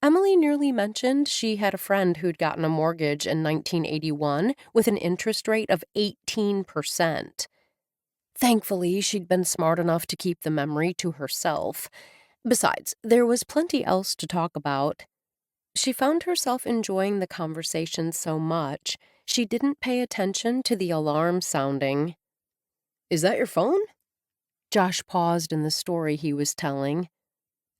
Emily nearly mentioned she had a friend who'd gotten a mortgage in 1981 with an interest rate of 18%. Thankfully, she'd been smart enough to keep the memory to herself. Besides, there was plenty else to talk about. She found herself enjoying the conversation so much, she didn't pay attention to the alarm sounding. "Is that your phone?" Josh paused in the story he was telling.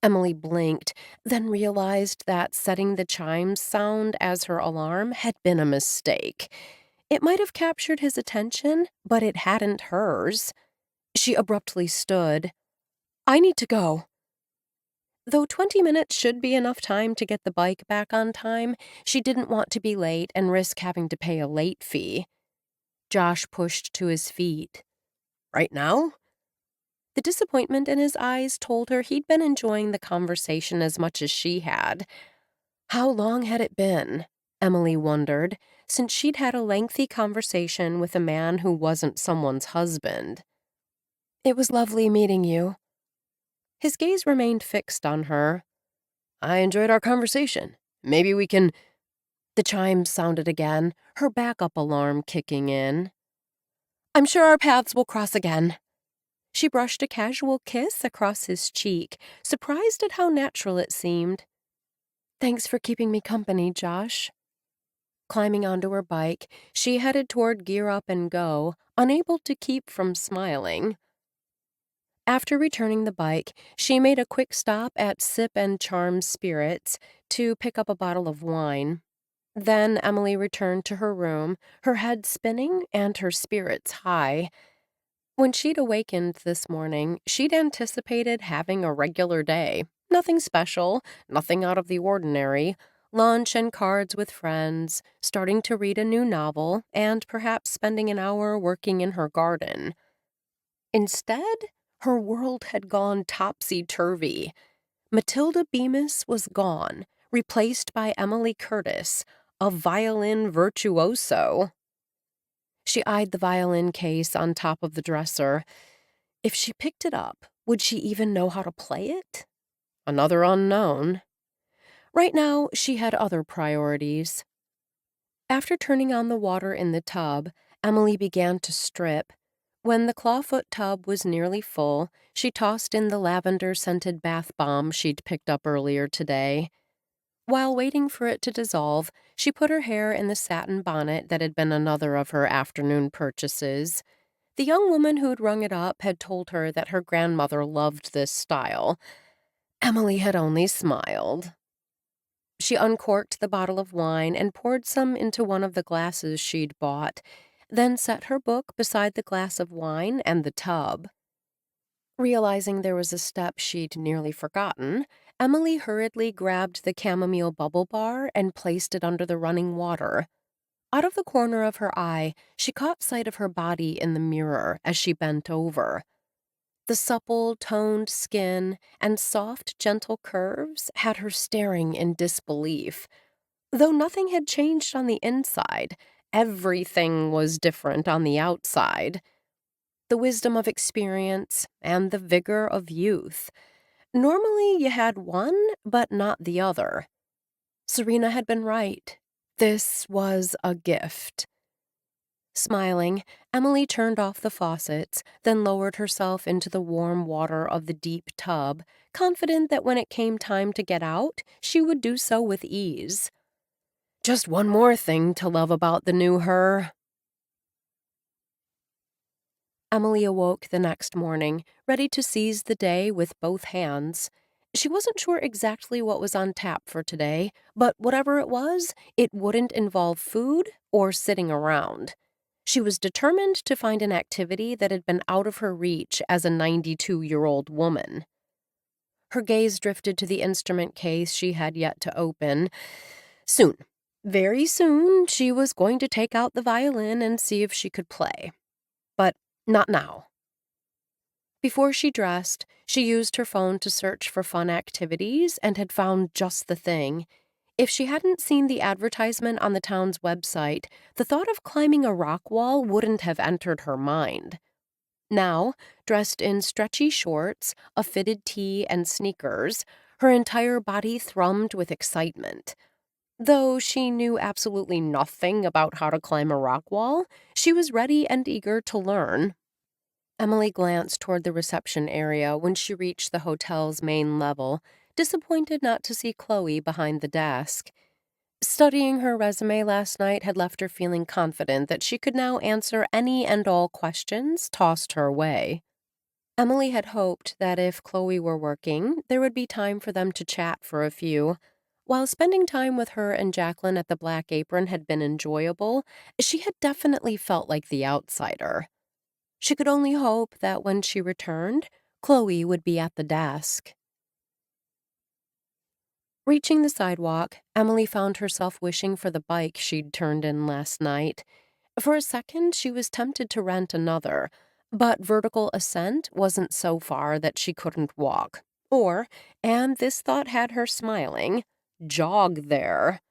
Emily blinked, then realized that setting the chimes sound as her alarm had been a mistake. It might have captured his attention, but it hadn't hers. She abruptly stood. "I need to go." Though 20 minutes should be enough time to get the bike back on time, she didn't want to be late and risk having to pay a late fee. Josh pushed to his feet. "Right now?" The disappointment in his eyes told her he'd been enjoying the conversation as much as she had. How long had it been, Emily wondered, since she'd had a lengthy conversation with a man who wasn't someone's husband? "It was lovely meeting you." His gaze remained fixed on her. "I enjoyed our conversation. Maybe we can—" The chimes sounded again, her backup alarm kicking in. "I'm sure our paths will cross again." She brushed a casual kiss across his cheek, surprised at how natural it seemed. "Thanks for keeping me company, Josh." Climbing onto her bike, she headed toward Gear Up and Go, unable to keep from smiling. After returning the bike, she made a quick stop at Sip and Charm Spirits to pick up a bottle of wine. Then Emily returned to her room, her head spinning and her spirits high. When she'd awakened this morning, she'd anticipated having a regular day. Nothing special, nothing out of the ordinary. Lunch and cards with friends, starting to read a new novel, and perhaps spending an hour working in her garden. Instead, her world had gone topsy-turvy. Matilda Bemis was gone, replaced by Emily Curtis, a violin virtuoso. She eyed the violin case on top of the dresser. If she picked it up, would she even know how to play it? Another unknown. Right now, she had other priorities. After turning on the water in the tub, Emily began to strip. When the clawfoot tub was nearly full, she tossed in the lavender-scented bath bomb she'd picked up earlier today. While waiting for it to dissolve, she put her hair in the satin bonnet that had been another of her afternoon purchases. The young woman who'd rung it up had told her that her grandmother loved this style. Emily had only smiled. She uncorked the bottle of wine and poured some into one of the glasses she'd bought, then set her book beside the glass of wine and the tub. Realizing there was a step she'd nearly forgotten, Emily hurriedly grabbed the chamomile bubble bar and placed it under the running water. Out of the corner of her eye, she caught sight of her body in the mirror as she bent over. The supple, toned skin and soft, gentle curves had her staring in disbelief. Though nothing had changed on the inside, everything was different on the outside. The wisdom of experience and the vigor of youth. Normally you had one, but not the other. Serena had been right. This was a gift. Smiling, Emily turned off the faucets, then lowered herself into the warm water of the deep tub, confident that when it came time to get out, she would do so with ease. Just one more thing to love about the new her. Emily awoke the next morning, ready to seize the day with both hands. She wasn't sure exactly what was on tap for today, but whatever it was, it wouldn't involve food or sitting around. She was determined to find an activity that had been out of her reach as a 92-year-old woman. Her gaze drifted to the instrument case she had yet to open. Soon, very soon, she was going to take out the violin and see if she could play. But not now. Before she dressed, she used her phone to search for fun activities and had found just the thing. If she hadn't seen the advertisement on the town's website, the thought of climbing a rock wall wouldn't have entered her mind. Now, dressed in stretchy shorts, a fitted tee, and sneakers, her entire body thrummed with excitement. Though she knew absolutely nothing about how to climb a rock wall, she was ready and eager to learn. Emily glanced toward the reception area when she reached the hotel's main level, disappointed not to see Chloe behind the desk. Studying her resume last night had left her feeling confident that she could now answer any and all questions tossed her way. Emily had hoped that if Chloe were working, there would be time for them to chat for a few. While spending time with her and Jacqueline at the Black Apron had been enjoyable, she had definitely felt like the outsider. She could only hope that when she returned, Chloe would be at the desk. Reaching the sidewalk, Emily found herself wishing for the bike she'd turned in last night. For a second, she was tempted to rent another, but vertical ascent wasn't so far that she couldn't walk. Or, and this thought had her smiling, jog there.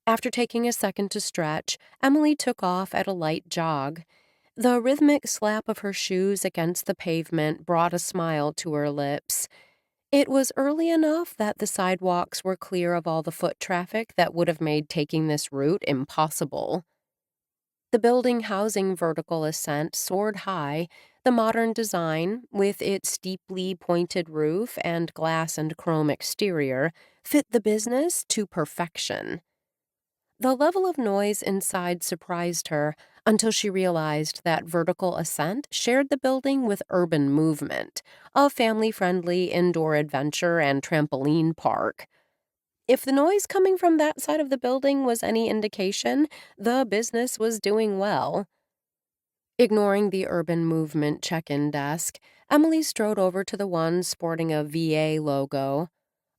After taking a second to stretch, Emily took off at a light jog. The rhythmic slap of her shoes against the pavement brought a smile to her lips. It was early enough that the sidewalks were clear of all the foot traffic that would have made taking this route impossible. The building housing vertical ascent soared high. The modern design, with its steeply pointed roof and glass and chrome exterior, fit the business to perfection. The level of noise inside surprised her until she realized that vertical ascent shared the building with urban movement, a family-friendly indoor adventure and trampoline park. If the noise coming from that side of the building was any indication, the business was doing well. Ignoring the urban movement check-in desk, Emily strode over to the one sporting a VA logo.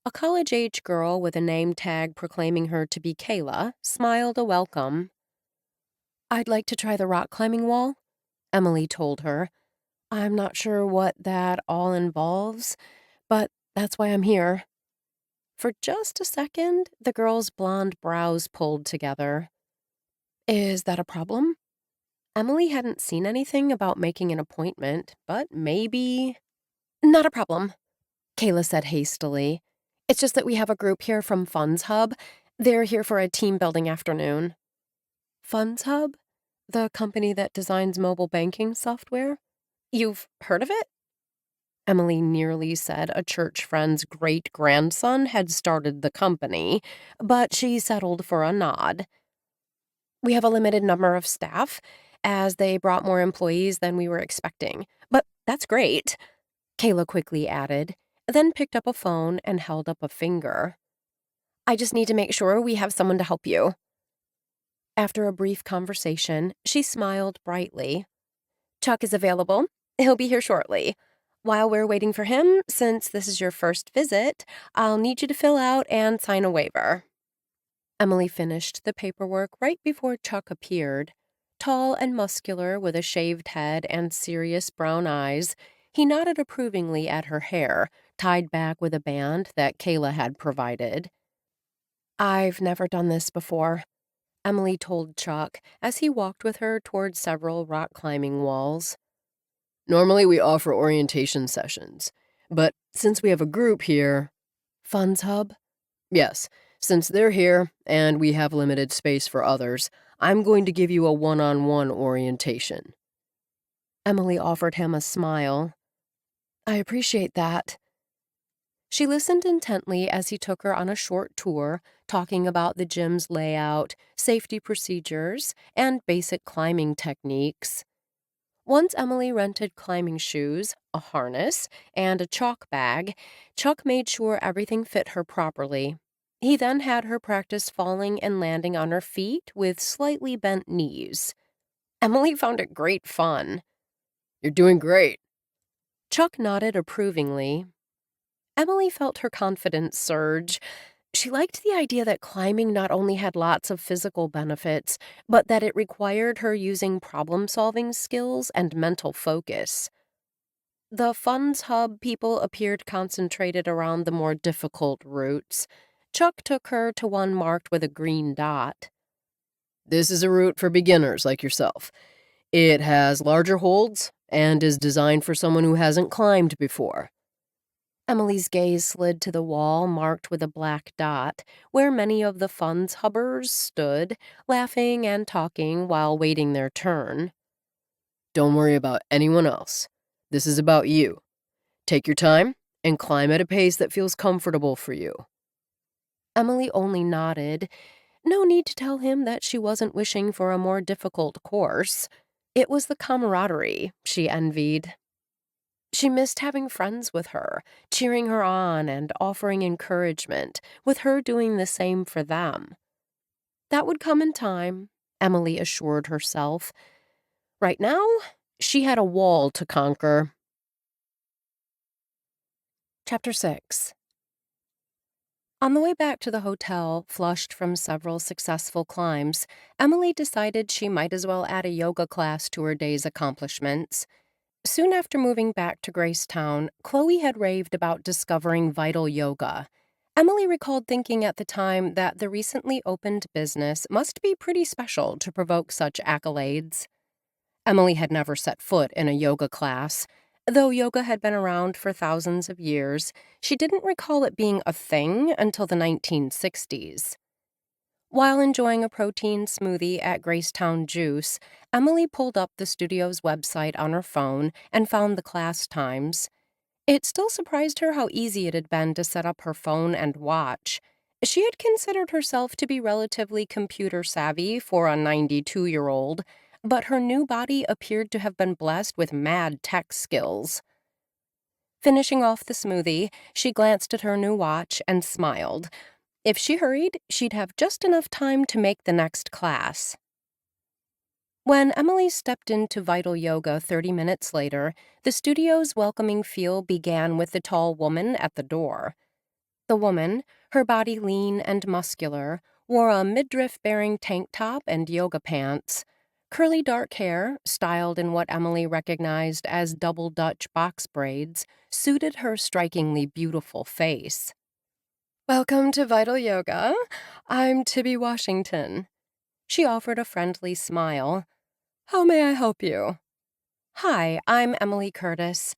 A college-age girl with a name tag proclaiming her to be Kayla smiled a welcome. "I'd like to try the rock climbing wall," Emily told her. "I'm not sure what that all involves, but that's why I'm here." For just a second, the girl's blonde brows pulled together. "Is that a problem?" Emily hadn't seen anything about making an appointment, but maybe... "Not a problem," Kayla said hastily. "It's just that we have a group here from Funds Hub. They're here for a team-building afternoon." Funds Hub? The company that designs mobile banking software? You've heard of it? Emily nearly said a church friend's great-grandson had started the company, but she settled for a nod. We have a limited number of staff, as they brought more employees than we were expecting. But that's great, Kayla quickly added, then picked up a phone and held up a finger. I just need to make sure we have someone to help you. After a brief conversation, she smiled brightly. Chuck is available. He'll be here shortly. While we're waiting for him, since this is your first visit, I'll need you to fill out and sign a waiver. Emily finished the paperwork right before Chuck appeared. Tall and muscular with a shaved head and serious brown eyes, he nodded approvingly at her hair, tied back with a band that Kayla had provided. I've never done this before, Emily told Chuck as he walked with her toward several rock climbing walls. Normally we offer orientation sessions, but since we have a group here... Funds Hub? Yes, since they're here and we have limited space for others, I'm going to give you a one-on-one orientation. Emily offered him a smile. I appreciate that. She listened intently as he took her on a short tour, talking about the gym's layout, safety procedures, and basic climbing techniques. Once Emily rented climbing shoes, a harness, and a chalk bag, Chuck made sure everything fit her properly. He then had her practice falling and landing on her feet with slightly bent knees. Emily found it great fun. You're doing great. Chuck nodded approvingly. Emily felt her confidence surge. She liked the idea that climbing not only had lots of physical benefits, but that it required her using problem-solving skills and mental focus. The Funds Hub people appeared concentrated around the more difficult routes. Chuck took her to one marked with a green dot. This is a route for beginners like yourself. It has larger holds and is designed for someone who hasn't climbed before. Emily's gaze slid to the wall marked with a black dot, where many of the Funds Hubbers stood, laughing and talking while waiting their turn. Don't worry about anyone else. This is about you. Take your time and climb at a pace that feels comfortable for you. Emily only nodded. No need to tell him that she wasn't wishing for a more difficult course. It was the camaraderie she envied. She missed having friends with her, cheering her on and offering encouragement, with her doing the same for them. That would come in time, Emily assured herself. Right now, she had a wall to conquer. Chapter 6. On the way back to the hotel, flushed from several successful climbs, Emily decided she might as well add a yoga class to her day's accomplishments. Soon after moving back to GraceTown, Chloe had raved about discovering Vital Yoga. Emily recalled thinking at the time that the recently opened business must be pretty special to provoke such accolades. Emily had never set foot in a yoga class. Though yoga had been around for thousands of years, she didn't recall it being a thing until the 1960s. While enjoying a protein smoothie at GraceTown Juice, Emily pulled up the studio's website on her phone and found the class times. It still surprised her how easy it had been to set up her phone and watch. She had considered herself to be relatively computer savvy for a 92-year-old, but her new body appeared to have been blessed with mad tech skills. Finishing off the smoothie, she glanced at her new watch and smiled. If she hurried, she'd have just enough time to make the next class. When Emily stepped into Vital Yoga 30 minutes later, the studio's welcoming feel began with the tall woman at the door. The woman, her body lean and muscular, wore a midriff-bearing tank top and yoga pants. Curly dark hair, styled in what Emily recognized as double Dutch box braids, suited her strikingly beautiful face. Welcome to Vital Yoga. I'm Tibby Washington. She offered a friendly smile. How may I help you? Hi, I'm Emily Curtis.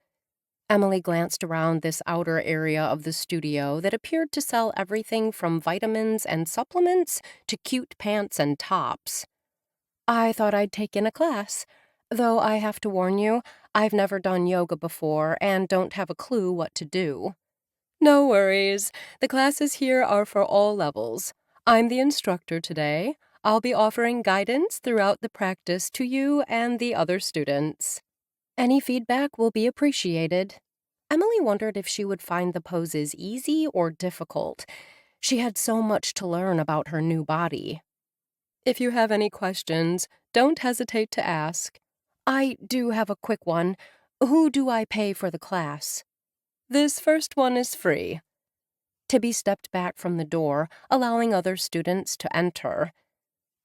Emily glanced around this outer area of the studio that appeared to sell everything from vitamins and supplements to cute pants and tops. I thought I'd take in a class. Though I have to warn you, I've never done yoga before and don't have a clue what to do. No worries. The classes here are for all levels. I'm the instructor today. I'll be offering guidance throughout the practice to you and the other students. Any feedback will be appreciated. Emily wondered if she would find the poses easy or difficult. She had so much to learn about her new body. If you have any questions, don't hesitate to ask. I do have a quick one. Who do I pay for the class? This first one is free. Tibby stepped back from the door, allowing other students to enter.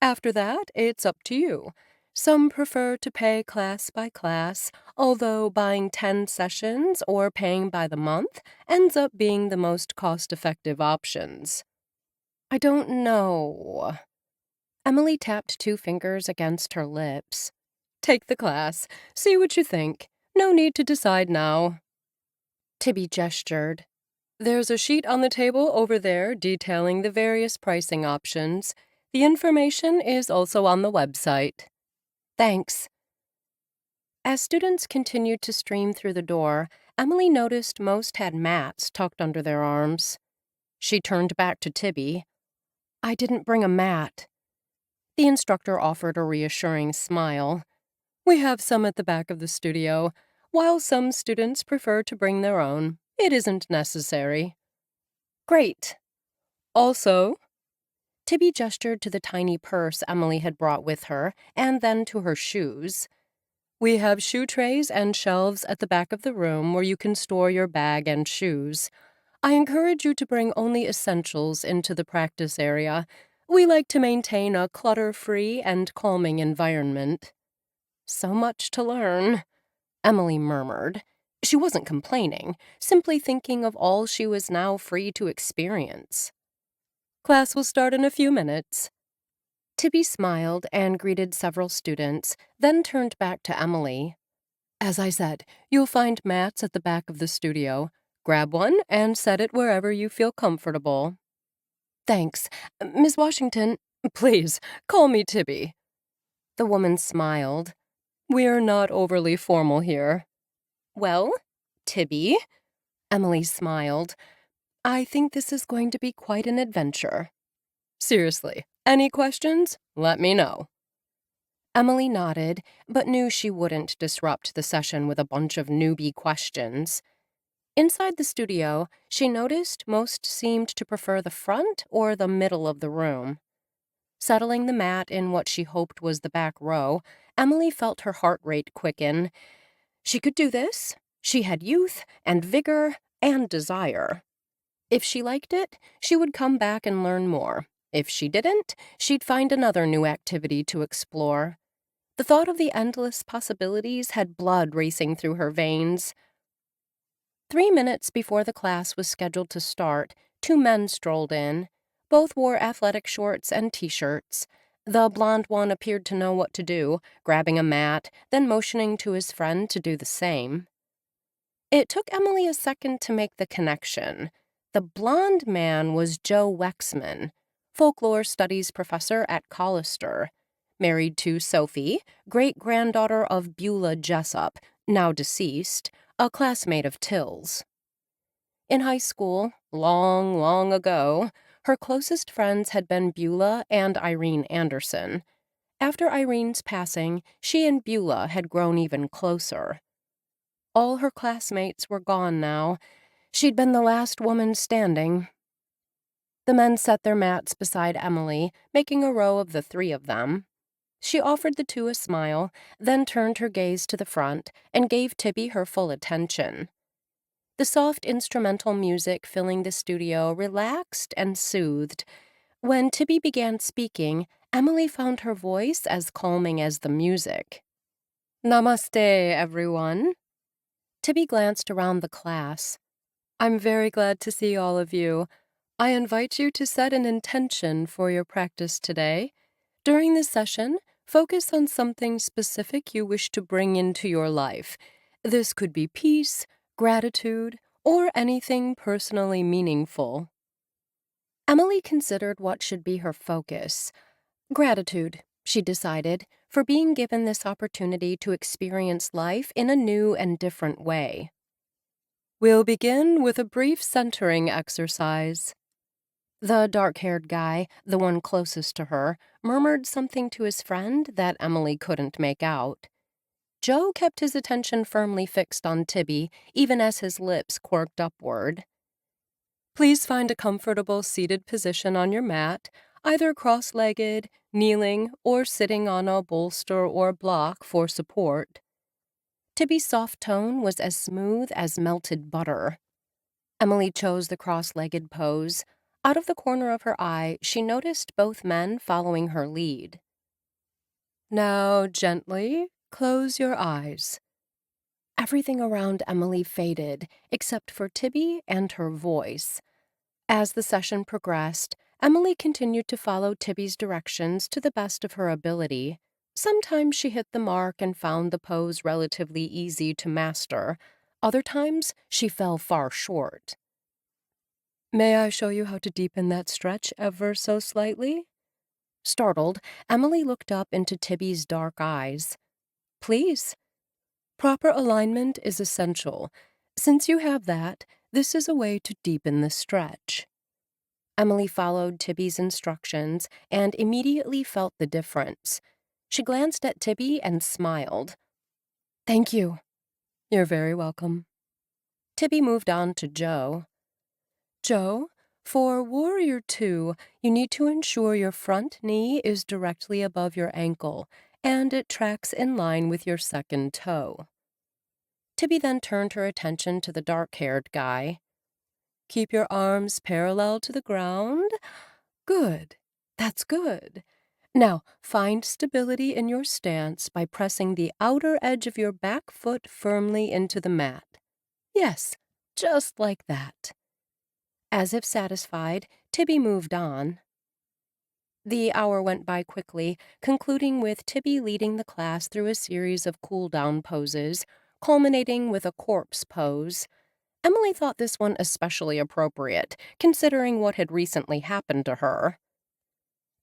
After that, it's up to you. Some prefer to pay class by class, although buying 10 sessions or paying by the month ends up being the most cost-effective options. I don't know. Emily tapped 2 fingers against her lips. Take the class. See what you think. No need to decide now. Tibby gestured. There's a sheet on the table over there detailing the various pricing options. The information is also on the website. Thanks. As students continued to stream through the door, Emily noticed most had mats tucked under their arms. She turned back to Tibby. I didn't bring a mat. The instructor offered a reassuring smile. We have some at the back of the studio. While some students prefer to bring their own, it isn't necessary. Great. Also, Tibby gestured to the tiny purse Emily had brought with her, and then to her shoes. We have shoe trays and shelves at the back of the room where you can store your bag and shoes. I encourage you to bring only essentials into the practice area. We like to maintain a clutter-free and calming environment. So much to learn, Emily murmured. She wasn't complaining, simply thinking of all she was now free to experience. Class will start in a few minutes. Tibby smiled and greeted several students, then turned back to Emily. As I said, you'll find mats at the back of the studio. Grab one and set it wherever you feel comfortable. Thanks. Miss Washington, please, call me Tibby. The woman smiled. We're not overly formal here. Well, Tibby, Emily smiled. I think this is going to be quite an adventure. Seriously, any questions? Let me know. Emily nodded, but knew she wouldn't disrupt the session with a bunch of newbie questions. Inside the studio, she noticed most seemed to prefer the front or the middle of the room. Settling the mat in what she hoped was the back row, Emily felt her heart rate quicken. She could do this. She had youth and vigor and desire. If she liked it, she would come back and learn more. If she didn't, she'd find another new activity to explore. The thought of the endless possibilities had blood racing through her veins. 3 minutes before the class was scheduled to start, 2 men strolled in. Both wore athletic shorts and t-shirts. The blond one appeared to know what to do, grabbing a mat, then motioning to his friend to do the same. It took Emily a second to make the connection. The blond man was Joe Wexman, folklore studies professor at Collister, married to Sophie, great-granddaughter of Beulah Jessup, now deceased, a classmate of Till's. In high school, long, long ago, her closest friends had been Beulah and Irene Anderson. After Irene's passing, she and Beulah had grown even closer. All her classmates were gone now. She'd been the last woman standing. The men set their mats beside Emily, making a row of the 3 of them. She offered the 2 a smile, then turned her gaze to the front and gave Tibby her full attention. The soft instrumental music filling the studio relaxed and soothed. When Tibby began speaking, Emily found her voice as calming as the music. Namaste, everyone. Tibby glanced around the class. I'm very glad to see all of you. I invite you to set an intention for your practice today. During this session, focus on something specific you wish to bring into your life. This could be peace, gratitude, or anything personally meaningful. Emily considered what should be her focus. Gratitude. she decided, for being given this opportunity to experience life in a new and different way. We'll begin with a brief centering exercise. The dark-haired guy, the one closest to her, murmured something to his friend that Emily couldn't make out. Joe kept his attention firmly fixed on Tibby, even as his lips quirked upward. Please find a comfortable seated position on your mat, either cross-legged, kneeling, or sitting on a bolster or block for support. Tibby's soft tone was as smooth as melted butter. Emily chose the cross-legged pose. Out of the corner of her eye, she noticed both men following her lead. Now, gently, close your eyes. Everything around Emily faded, except for Tibby and her voice. As the session progressed, Emily continued to follow Tibby's directions to the best of her ability. Sometimes she hit the mark and found the pose relatively easy to master. Other times, she fell far short. May I show you how to deepen that stretch ever so slightly? Startled, Emily looked up into Tibby's dark eyes. Please. Proper alignment is essential. Since you have that, this is a way to deepen the stretch. Emily followed Tibby's instructions and immediately felt the difference. She glanced at Tibby and smiled. Thank you. You're very welcome. Tibby moved on to Joe. Joe, for Warrior 2, you need to ensure your front knee is directly above your ankle, and it tracks in line with your second toe. Tibby then turned her attention to the dark-haired guy. Keep your arms parallel to the ground. Good. That's good. Now, find stability in your stance by pressing the outer edge of your back foot firmly into the mat. Yes, just like that. As if satisfied, Tibby moved on. The hour went by quickly, concluding with Tibby leading the class through a series of cool-down poses, culminating with a corpse pose. Emily thought this one especially appropriate, considering what had recently happened to her.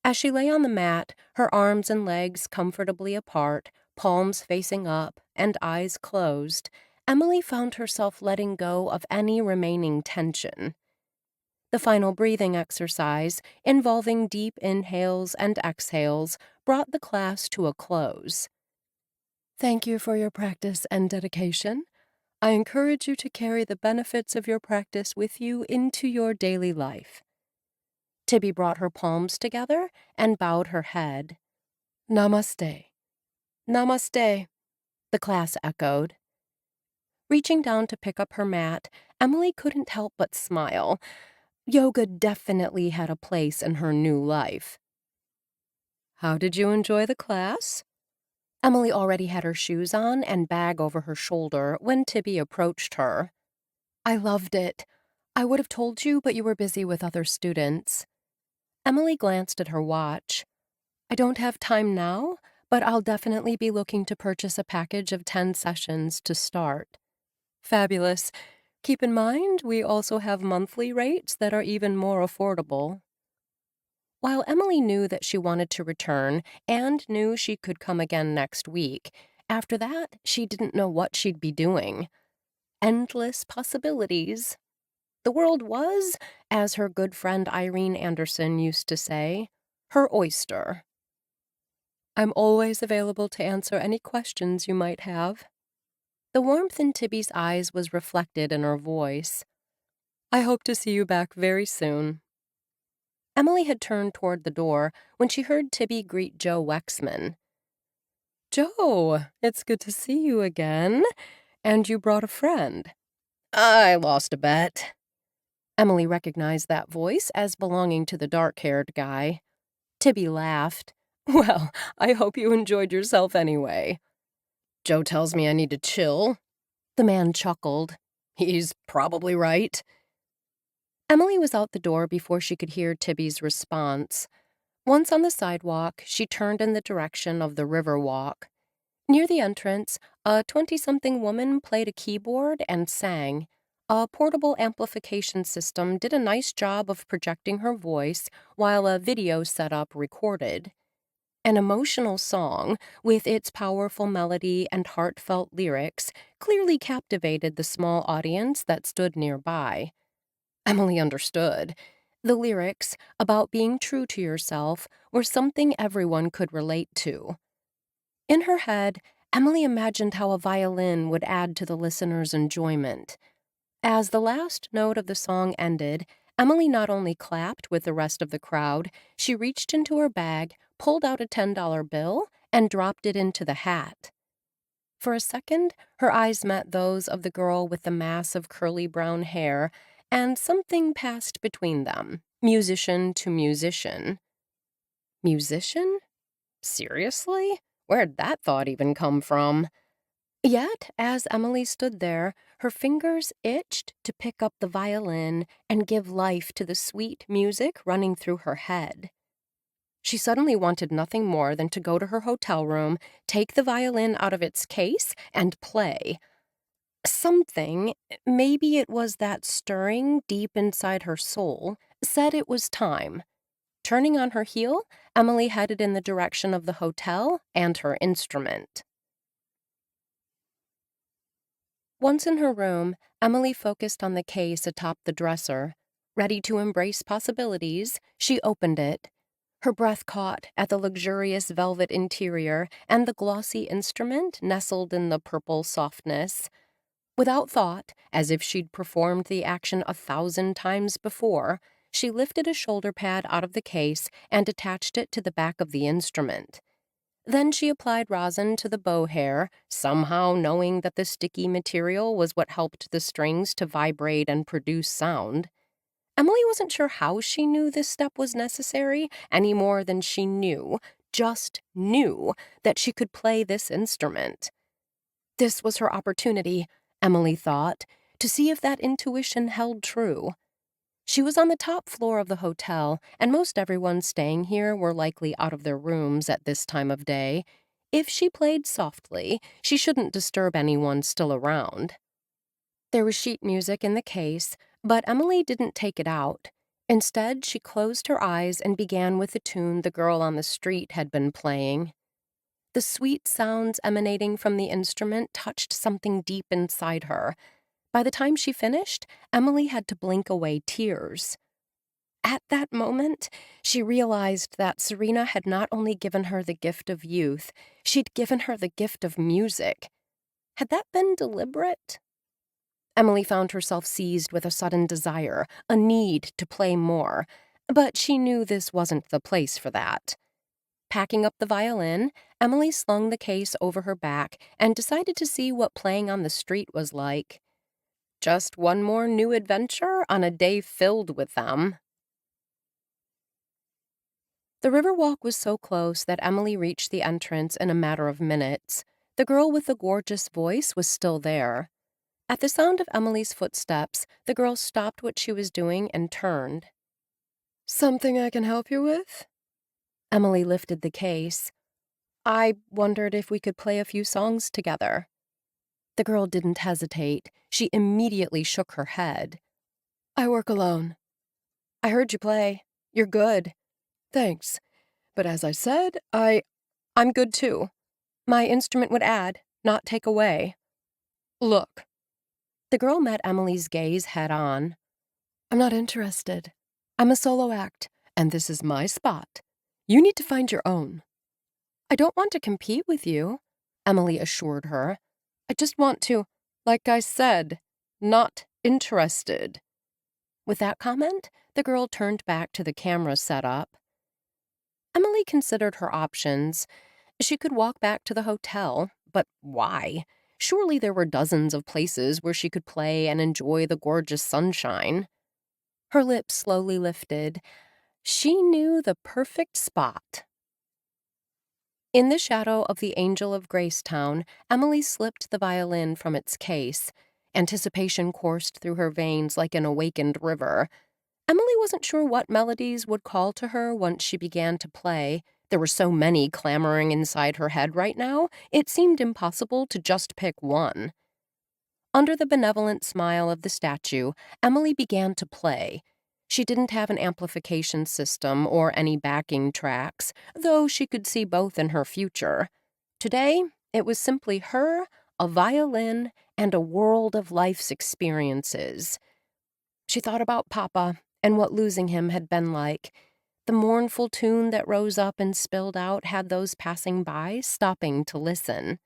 As she lay on the mat, her arms and legs comfortably apart, palms facing up, and eyes closed, Emily found herself letting go of any remaining tension. The final breathing exercise, involving deep inhales and exhales, brought the class to a close. Thank you for your practice and dedication. I encourage you to carry the benefits of your practice with you into your daily life. Tibby brought her palms together and bowed her head. Namaste. Namaste, the class echoed. Reaching down to pick up her mat, Emily couldn't help but smile. Yoga definitely had a place in her new life. How did you enjoy the class? Emily already had her shoes on and bag over her shoulder when Tibby approached her. I loved it. I would have told you, but you were busy with other students. Emily glanced at her watch. I don't have time now, but I'll definitely be looking to purchase a package of 10 sessions to start. Fabulous. Keep in mind, we also have monthly rates that are even more affordable. While Emily knew that she wanted to return and knew she could come again next week, after that, she didn't know what she'd be doing. Endless possibilities. The world was, as her good friend Irene Anderson used to say, her oyster. I'm always available to answer any questions you might have. The warmth in Tibby's eyes was reflected in her voice. I hope to see you back very soon. Emily had turned toward the door when she heard Tibby greet Joe Wexman. Joe, it's good to see you again. And you brought a friend. I lost a bet. Emily recognized that voice as belonging to the dark-haired guy. Tibby laughed. Well, I hope you enjoyed yourself anyway. Joe tells me I need to chill. The man chuckled. He's probably right. Emily was out the door before she could hear Tibby's response. Once on the sidewalk, she turned in the direction of the river walk. Near the entrance, a 20-something woman played a keyboard and sang. A portable amplification system did a nice job of projecting her voice while a video setup recorded. An emotional song, with its powerful melody and heartfelt lyrics, clearly captivated the small audience that stood nearby. Emily understood. The lyrics, about being true to yourself, were something everyone could relate to. In her head, Emily imagined how a violin would add to the listener's enjoyment. As the last note of the song ended, Emily not only clapped with the rest of the crowd, she reached into her bag, pulled out a $10 bill, and dropped it into the hat. For a second, her eyes met those of the girl with the mass of curly brown hair, and something passed between them, musician to musician. Musician? Seriously? Where'd that thought even come from? Yet, as Emily stood there, her fingers itched to pick up the violin and give life to the sweet music running through her head. She suddenly wanted nothing more than to go to her hotel room, take the violin out of its case, and play. Something, maybe it was that stirring deep inside her soul, said it was time. Turning on her heel, Emily headed in the direction of the hotel and her instrument. Once in her room, Emily focused on the case atop the dresser. Ready to embrace possibilities, she opened it. Her breath caught at the luxurious velvet interior and the glossy instrument nestled in the purple softness. Without thought, as if she'd performed the action 1,000 times before, she lifted a shoulder pad out of the case and attached it to the back of the instrument. Then she applied rosin to the bow hair, somehow knowing that the sticky material was what helped the strings to vibrate and produce sound. Emily wasn't sure how she knew this step was necessary, any more than she knew, just knew, that she could play this instrument. This was her opportunity, Emily thought, to see if that intuition held true. She was on the top floor of the hotel, and most everyone staying here were likely out of their rooms at this time of day. If she played softly, she shouldn't disturb anyone still around. There was sheet music in the case, but Emily didn't take it out. Instead, she closed her eyes and began with the tune the girl on the street had been playing. The sweet sounds emanating from the instrument touched something deep inside her. By the time she finished, Emily had to blink away tears. At that moment, she realized that Serena had not only given her the gift of youth, she'd given her the gift of music. Had that been deliberate? Emily found herself seized with a sudden desire, a need to play more, but she knew this wasn't the place for that. Packing up the violin, Emily slung the case over her back and decided to see what playing on the street was like. Just one more new adventure on a day filled with them. The Riverwalk was so close that Emily reached the entrance in a matter of minutes. The girl with the gorgeous voice was still there. At the sound of Emily's footsteps, the girl stopped what she was doing and turned. "Something I can help you with?" Emily lifted the case. "I wondered if we could play a few songs together." The girl didn't hesitate. She immediately shook her head. "I work alone." "I heard you play. You're good." "Thanks. But as I said, I'm good too. My instrument would add, not take away." "Look." The girl met Emily's gaze head on. "I'm not interested. I'm a solo act, and this is my spot. You need to find your own." "I don't want to compete with you," Emily assured her. "I just want to, like I said, not interested." With that comment, the girl turned back to the camera setup. Emily considered her options. She could walk back to the hotel, but why? Surely there were dozens of places where she could play and enjoy the gorgeous sunshine. Her lips slowly lifted. She knew the perfect spot. In the shadow of the Angel of GraceTown, Emily slipped the violin from its case. Anticipation coursed through her veins like an awakened river. Emily wasn't sure what melodies would call to her once she began to play. There were so many clamoring inside her head right now, it seemed impossible to just pick one. Under the benevolent smile of the statue, Emily began to play. She didn't have an amplification system or any backing tracks, though she could see both in her future. Today, it was simply her, a violin, and a world of life's experiences. She thought about Papa and what losing him had been like. The mournful tune that rose up and spilled out had those passing by stopping to listen.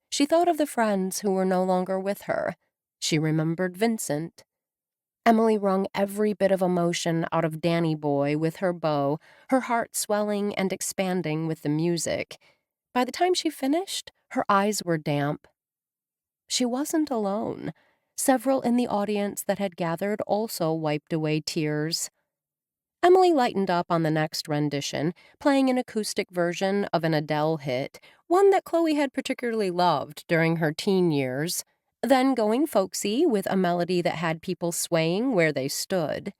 She thought of the friends who were no longer with her. She remembered Vincent. Emily wrung every bit of emotion out of Danny Boy with her bow, her heart swelling and expanding with the music. By the time she finished, her eyes were damp. She wasn't alone. Several in the audience that had gathered also wiped away tears. Emily lightened up on the next rendition, playing an acoustic version of an Adele hit, one that Chloe had particularly loved during her teen years, then going folksy with a melody that had people swaying where they stood.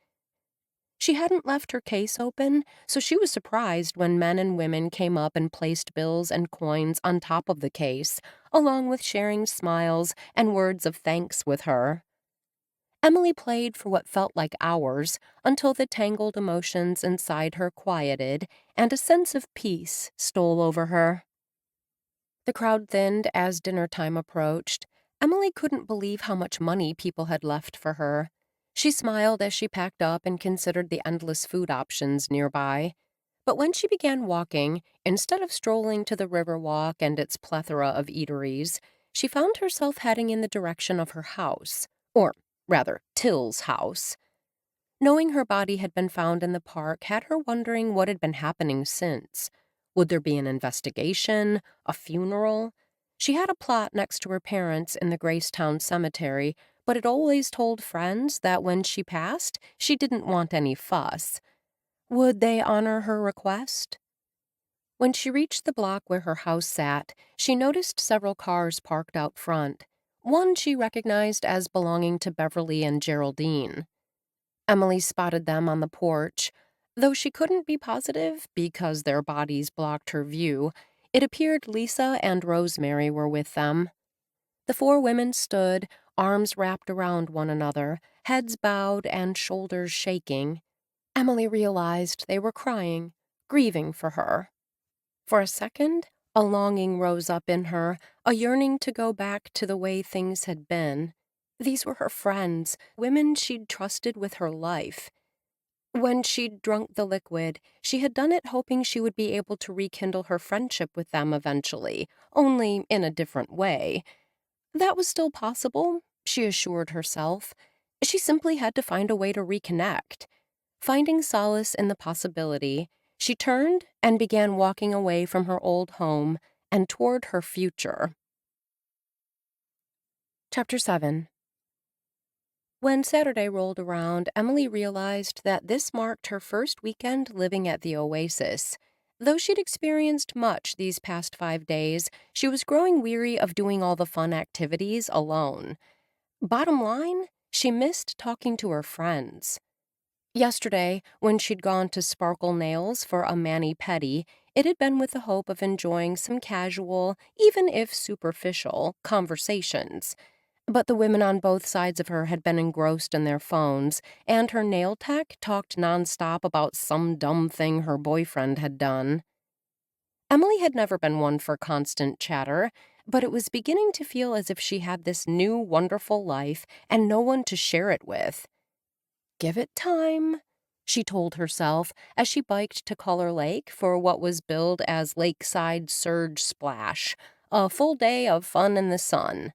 She hadn't left her case open, so she was surprised when men and women came up and placed bills and coins on top of the case, along with sharing smiles and words of thanks with her. Emily played for what felt like hours until the tangled emotions inside her quieted and a sense of peace stole over her. The crowd thinned as dinner time approached. Emily couldn't believe how much money people had left for her. She smiled as she packed up and considered the endless food options nearby. But when she began walking, instead of strolling to the Riverwalk and its plethora of eateries, she found herself heading in the direction of her house, or rather, Till's house. Knowing her body had been found in the park had her wondering what had been happening since. Would there be an investigation, a funeral? She had a plot next to her parents in the GraceTown cemetery, but had always told friends that when she passed, she didn't want any fuss. Would they honor her request? When she reached the block where her house sat, she noticed several cars parked out front. One she recognized as belonging to Beverly and Geraldine. Emily spotted them on the porch. Though she couldn't be positive because their bodies blocked her view, it appeared Lisa and Rosemary were with them. The four women stood, arms wrapped around one another, heads bowed and shoulders shaking. Emily realized they were crying, grieving for her. For a second, a longing rose up in her, a yearning to go back to the way things had been. These were her friends, women she'd trusted with her life. When she'd drunk the liquid, she had done it hoping she would be able to rekindle her friendship with them eventually, only in a different way. That was still possible, she assured herself. She simply had to find a way to reconnect. Finding solace in the possibility, she turned and began walking away from her old home and toward her future. Chapter 7. When Saturday rolled around, Emily realized that this marked her first weekend living at the Oasis. Though she'd experienced much these past 5 days, she was growing weary of doing all the fun activities alone. Bottom line, she missed talking to her friends. Yesterday, when she'd gone to Sparkle Nails for a mani-pedi, it had been with the hope of enjoying some casual, even if superficial, conversations. But the women on both sides of her had been engrossed in their phones, and her nail tech talked nonstop about some dumb thing her boyfriend had done. Emily had never been one for constant chatter, but it was beginning to feel as if she had this new, wonderful life and no one to share it with. Give it time, she told herself as she biked to Color Lake for what was billed as Lakeside Surge Splash, a full day of fun in the sun.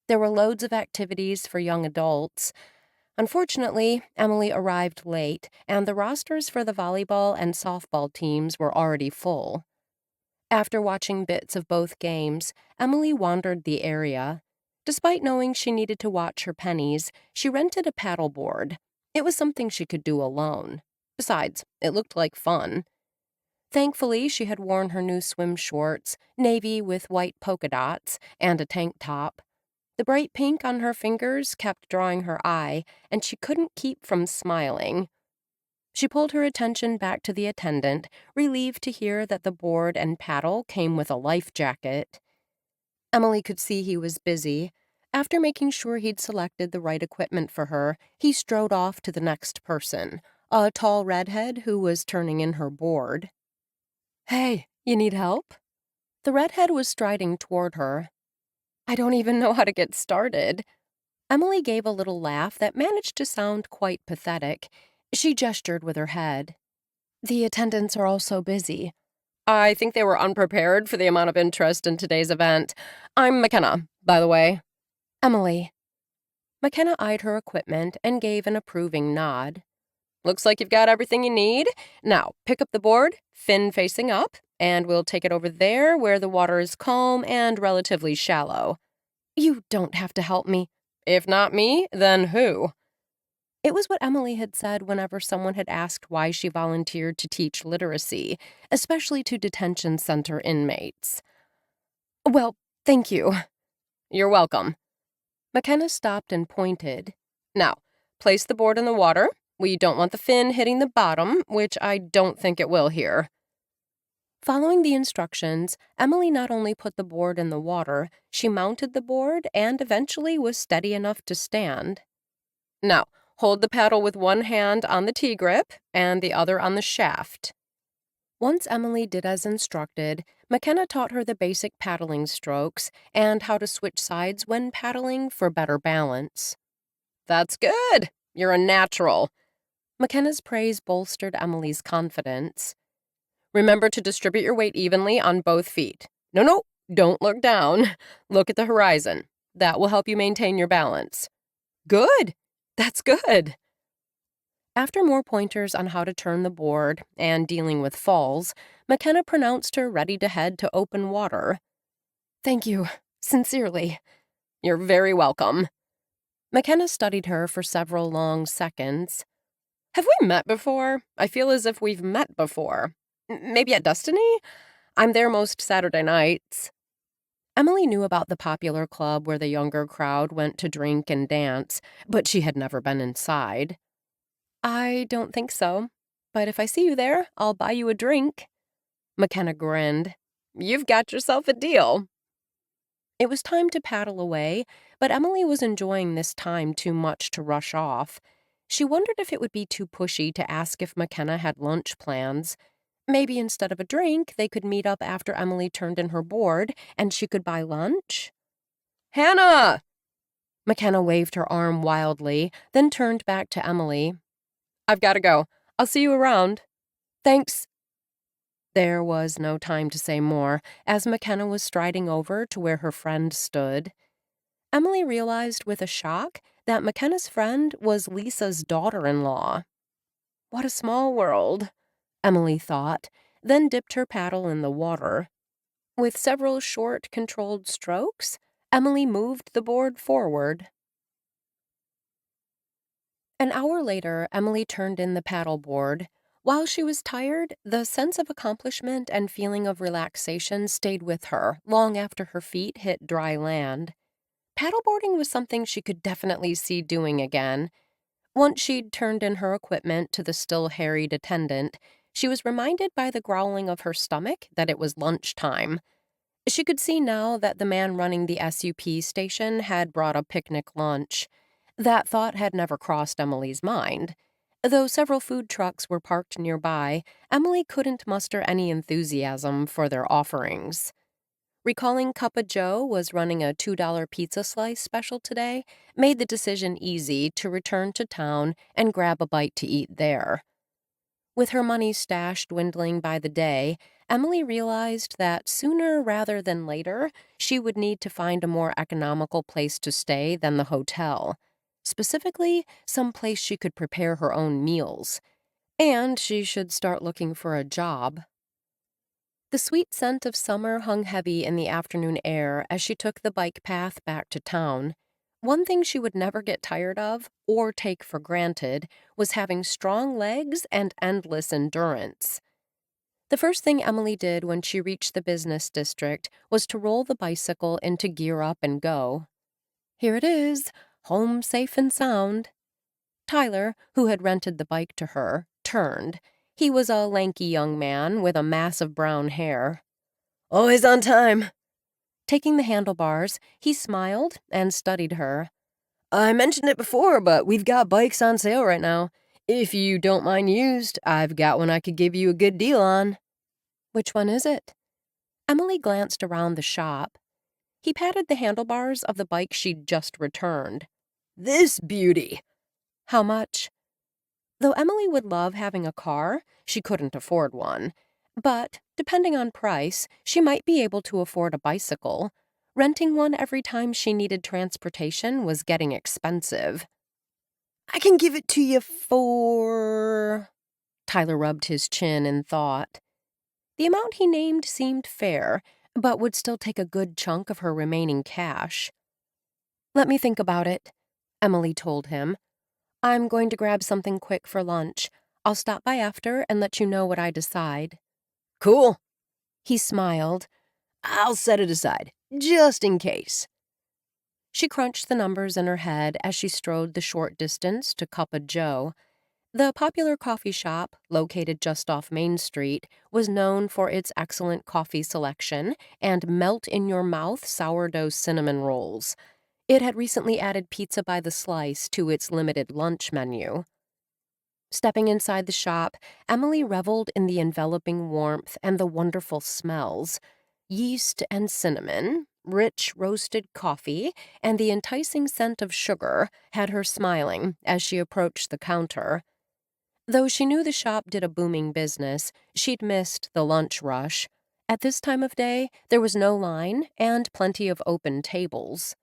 There were loads of activities for young adults. Unfortunately, Emily arrived late, and the rosters for the volleyball and softball teams were already full. After watching bits of both games, Emily wandered the area. Despite knowing she needed to watch her pennies, she rented a paddleboard. It was something she could do alone. Besides, it looked like fun. Thankfully, she had worn her new swim shorts, navy with white polka dots, and a tank top. The bright pink on her fingers kept drawing her eye, and she couldn't keep from smiling. She pulled her attention back to the attendant, relieved to hear that the board and paddle came with a life jacket. Emily could see he was busy. After making sure he'd selected the right equipment for her, he strode off to the next person, a tall redhead who was turning in her board. "Hey, you need help?" The redhead was striding toward her. "I don't even know how to get started." Emily gave a little laugh that managed to sound quite pathetic. She gestured with her head. "The attendants are all so busy." "I think they were unprepared for the amount of interest in today's event. I'm McKenna, by the way." "Emily." McKenna eyed her equipment and gave an approving nod. "Looks like you've got everything you need. Now, pick up the board, fin facing up, and we'll take it over there where the water is calm and relatively shallow." "You don't have to help me." "If not me, then who?" It was what Emily had said whenever someone had asked why she volunteered to teach literacy, especially to detention center inmates. "Well, thank you." "You're welcome." McKenna stopped and pointed. "Now, place the board in the water. We don't want the fin hitting the bottom, which I don't think it will here." Following the instructions, Emily not only put the board in the water, she mounted the board and eventually was steady enough to stand. "Now, hold the paddle with one hand on the T-grip and the other on the shaft." Once Emily did as instructed, McKenna taught her the basic paddling strokes and how to switch sides when paddling for better balance. "That's good. You're a natural." McKenna's praise bolstered Emily's confidence. "Remember to distribute your weight evenly on both feet. No, don't look down. Look at the horizon. That will help you maintain your balance." "Good. That's good." After more pointers on how to turn the board and dealing with falls, McKenna pronounced her ready to head to open water. "Thank you. Sincerely." "You're very welcome." McKenna studied her for several long seconds. "Have we met before? I feel as if we've met before. Maybe at Destiny? I'm there most Saturday nights." Emily knew about the popular club where the younger crowd went to drink and dance, but she had never been inside. "I don't think so. But if I see you there, I'll buy you a drink." McKenna grinned. "You've got yourself a deal." It was time to paddle away, but Emily was enjoying this time too much to rush off. She wondered if it would be too pushy to ask if McKenna had lunch plans. Maybe instead of a drink, they could meet up after Emily turned in her board and she could buy lunch. "Hannah!" McKenna waved her arm wildly, then turned back to Emily. "I've got to go. I'll see you around." "Thanks." There was no time to say more, as McKenna was striding over to where her friend stood. Emily realized with a shock that McKenna's friend was Lisa's daughter-in-law. What a small world, Emily thought, then dipped her paddle in the water. With several short, controlled strokes, Emily moved the board forward. An hour later, Emily turned in the paddleboard. While she was tired, the sense of accomplishment and feeling of relaxation stayed with her long after her feet hit dry land. Paddleboarding was something she could definitely see doing again. Once she'd turned in her equipment to the still harried attendant, she was reminded by the growling of her stomach that it was lunchtime. She could see now that the man running the SUP station had brought a picnic lunch. That thought had never crossed Emily's mind. Though several food trucks were parked nearby, Emily couldn't muster any enthusiasm for their offerings. Recalling Cuppa Joe was running a $2 pizza slice special today made the decision easy to return to town and grab a bite to eat there. With her money stash dwindling by the day, Emily realized that sooner rather than later, she would need to find a more economical place to stay than the hotel. Specifically, some place she could prepare her own meals. And she should start looking for a job. The sweet scent of summer hung heavy in the afternoon air as she took the bike path back to town. One thing she would never get tired of, or take for granted, was having strong legs and endless endurance. The first thing Emily did when she reached the business district was to roll the bicycle into gear up and go. Here it is, home safe and sound. Tyler, who had rented the bike to her, turned. He was a lanky young man with a mass of brown hair. "Always on time." Taking the handlebars, he smiled and studied her. I mentioned it before, but we've got bikes on sale right now. If you don't mind used, I've got one I could give you a good deal on. Which one is it? Emily glanced around the shop. He patted the handlebars of the bike she'd just returned. This beauty. How much? Though Emily would love having a car, she couldn't afford one. But, depending on price, she might be able to afford a bicycle. Renting one every time she needed transportation was getting expensive. I can give it to you for... Tyler rubbed his chin in thought. The amount he named seemed fair, but would still take a good chunk of her remaining cash. Let me think about it, Emily told him. I'm going to grab something quick for lunch. I'll stop by after and let you know what I decide. Cool. He smiled. I'll set it aside, just in case. She crunched the numbers in her head as she strode the short distance to Cup of Joe. The popular coffee shop, located just off Main Street, was known for its excellent coffee selection and melt-in-your-mouth sourdough cinnamon rolls. It had recently added pizza by the slice to its limited lunch menu. Stepping inside the shop, Emily reveled in the enveloping warmth and the wonderful smells. Yeast and cinnamon, rich roasted coffee, and the enticing scent of sugar had her smiling as she approached the counter. Though she knew the shop did a booming business, she'd missed the lunch rush. At this time of day, there was no line and plenty of open tables.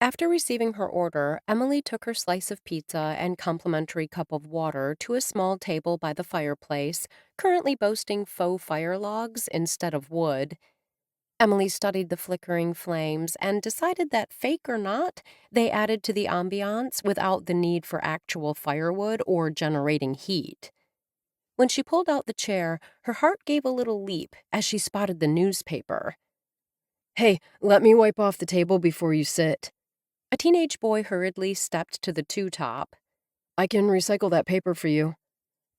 After receiving her order, Emily took her slice of pizza and complimentary cup of water to a small table by the fireplace, currently boasting faux fire logs instead of wood. Emily studied the flickering flames and decided that, fake or not, they added to the ambiance without the need for actual firewood or generating heat. When she pulled out the chair, her heart gave a little leap as she spotted the newspaper. Hey, let me wipe off the table before you sit. A teenage boy hurriedly stepped to the two-top. I can recycle that paper for you.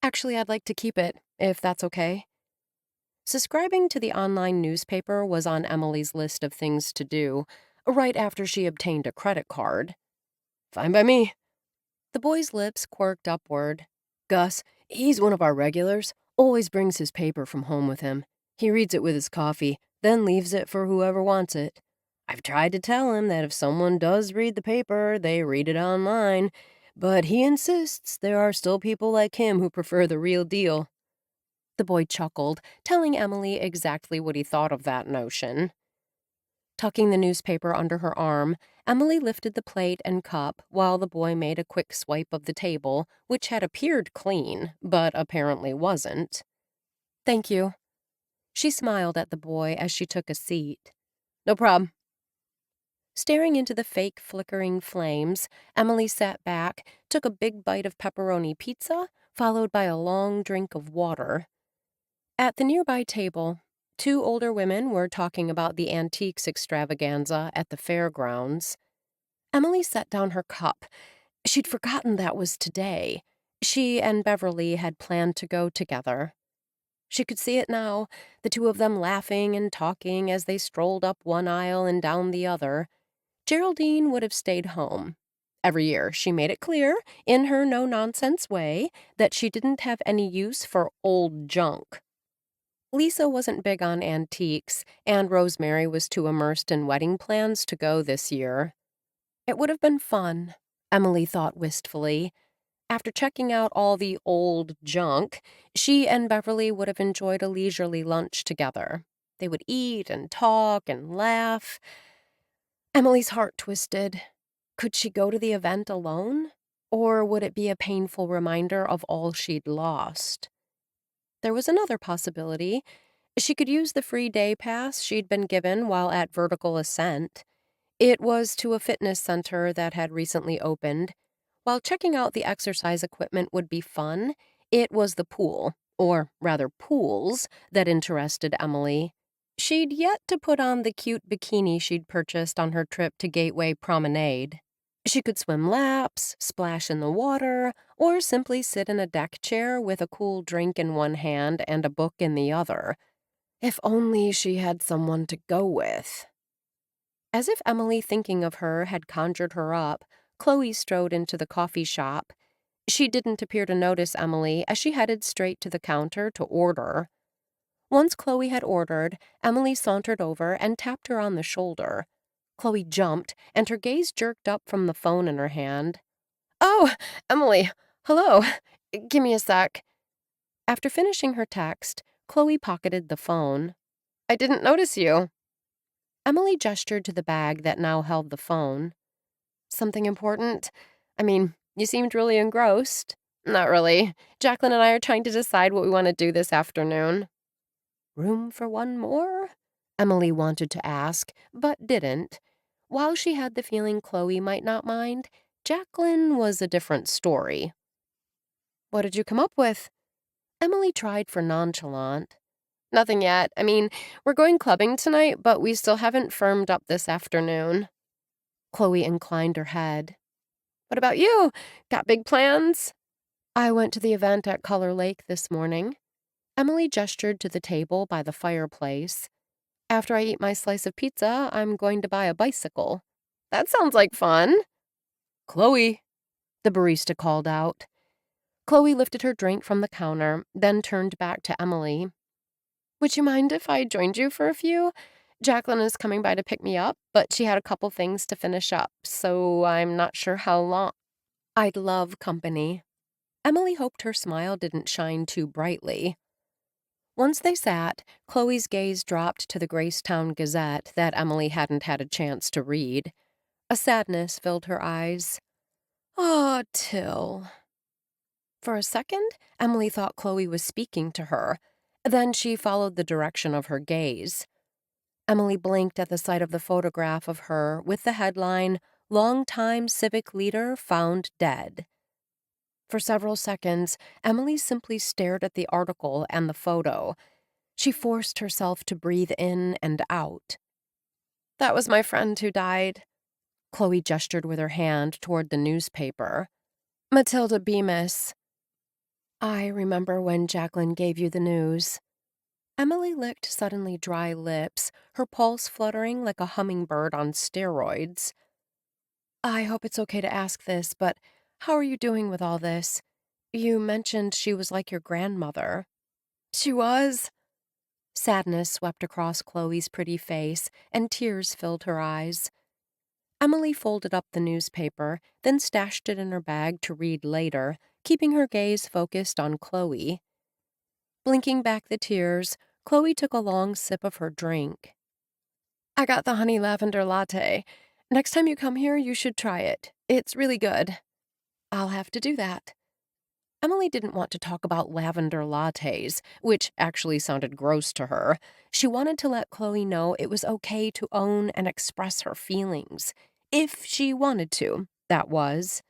Actually, I'd like to keep it, if that's okay. Subscribing to the online newspaper was on Emily's list of things to do, right after she obtained a credit card. Fine by me. The boy's lips quirked upward. Gus, he's one of our regulars, always brings his paper from home with him. He reads it with his coffee, then leaves it for whoever wants it. I've tried to tell him that if someone does read the paper, they read it online, but he insists there are still people like him who prefer the real deal. The boy chuckled, telling Emily exactly what he thought of that notion. Tucking the newspaper under her arm, Emily lifted the plate and cup while the boy made a quick swipe of the table, which had appeared clean, but apparently wasn't. Thank you. She smiled at the boy as she took a seat. No problem. Staring into the fake flickering flames, Emily sat back, took a big bite of pepperoni pizza, followed by a long drink of water. At the nearby table, two older women were talking about the antiques extravaganza at the fairgrounds. Emily set down her cup. She'd forgotten that was today. She and Beverly had planned to go together. She could see it now, the two of them laughing and talking as they strolled up one aisle and down the other. Geraldine would have stayed home. Every year, she made it clear, in her no-nonsense way, that she didn't have any use for old junk. Lisa wasn't big on antiques, and Rosemary was too immersed in wedding plans to go this year. It would have been fun, Emily thought wistfully. After checking out all the old junk, she and Beverly would have enjoyed a leisurely lunch together. They would eat and talk and laugh. Emily's heart twisted. Could she go to the event alone? Or would it be a painful reminder of all she'd lost? There was another possibility. She could use the free day pass she'd been given while at Vertical Ascent. It was to a fitness center that had recently opened. While checking out the exercise equipment would be fun, it was the pool, or rather pools, that interested Emily. She'd yet to put on the cute bikini she'd purchased on her trip to Gateway Promenade. She could swim laps, splash in the water, or simply sit in a deck chair with a cool drink in one hand and a book in the other. If only she had someone to go with. As if Emily thinking of her had conjured her up, Chloe strode into the coffee shop. She didn't appear to notice Emily as she headed straight to the counter to order. Once Chloe had ordered, Emily sauntered over and tapped her on the shoulder. Chloe jumped, and her gaze jerked up from the phone in her hand. "Oh, Emily, hello. Give me a sec." After finishing her text, Chloe pocketed the phone. "I didn't notice you." Emily gestured to the bag that now held the phone. "Something important? I mean, you seemed really engrossed." "Not really. Jacqueline and I are trying to decide what we want to do this afternoon." "Room for one more?" Emily wanted to ask, but didn't. While she had the feeling Chloe might not mind, Jacqueline was a different story. "What did you come up with?" Emily tried for nonchalant. "Nothing yet. I mean, we're going clubbing tonight, but we still haven't firmed up this afternoon." Chloe inclined her head. "What about you? Got big plans?" "I went to the event at Color Lake this morning." Emily gestured to the table by the fireplace. "After I eat my slice of pizza, I'm going to buy a bicycle." "That sounds like fun." "Chloe," the barista called out. Chloe lifted her drink from the counter, then turned back to Emily. "Would you mind if I joined you for a few? Jacqueline is coming by to pick me up, but she had a couple things to finish up, so I'm not sure how long." "I'd love company." Emily hoped her smile didn't shine too brightly. Once they sat, Chloe's gaze dropped to the GraceTown Gazette that Emily hadn't had a chance to read. A sadness filled her eyes. "Aw, Till." For a second, Emily thought Chloe was speaking to her. Then she followed the direction of her gaze. Emily blinked at the sight of the photograph of her with the headline, "Longtime Civic Leader Found Dead." For several seconds, Emily simply stared at the article and the photo. She forced herself to breathe in and out. "That was my friend who died." Chloe gestured with her hand toward the newspaper. "Matilda Bemis." "I remember when Jacqueline gave you the news." Emily licked suddenly dry lips, her pulse fluttering like a hummingbird on steroids. "I hope it's okay to ask this, but how are you doing with all this? You mentioned she was like your grandmother." "She was." Sadness swept across Chloe's pretty face, and tears filled her eyes. Emily folded up the newspaper, then stashed it in her bag to read later, keeping her gaze focused on Chloe. Blinking back the tears, Chloe took a long sip of her drink. "I got the honey lavender latte. Next time you come here, you should try it. It's really good." "I'll have to do that." Emily didn't want to talk about lavender lattes, which actually sounded gross to her. She wanted to let Chloe know it was okay to own and express her feelings. If she wanted to, that was.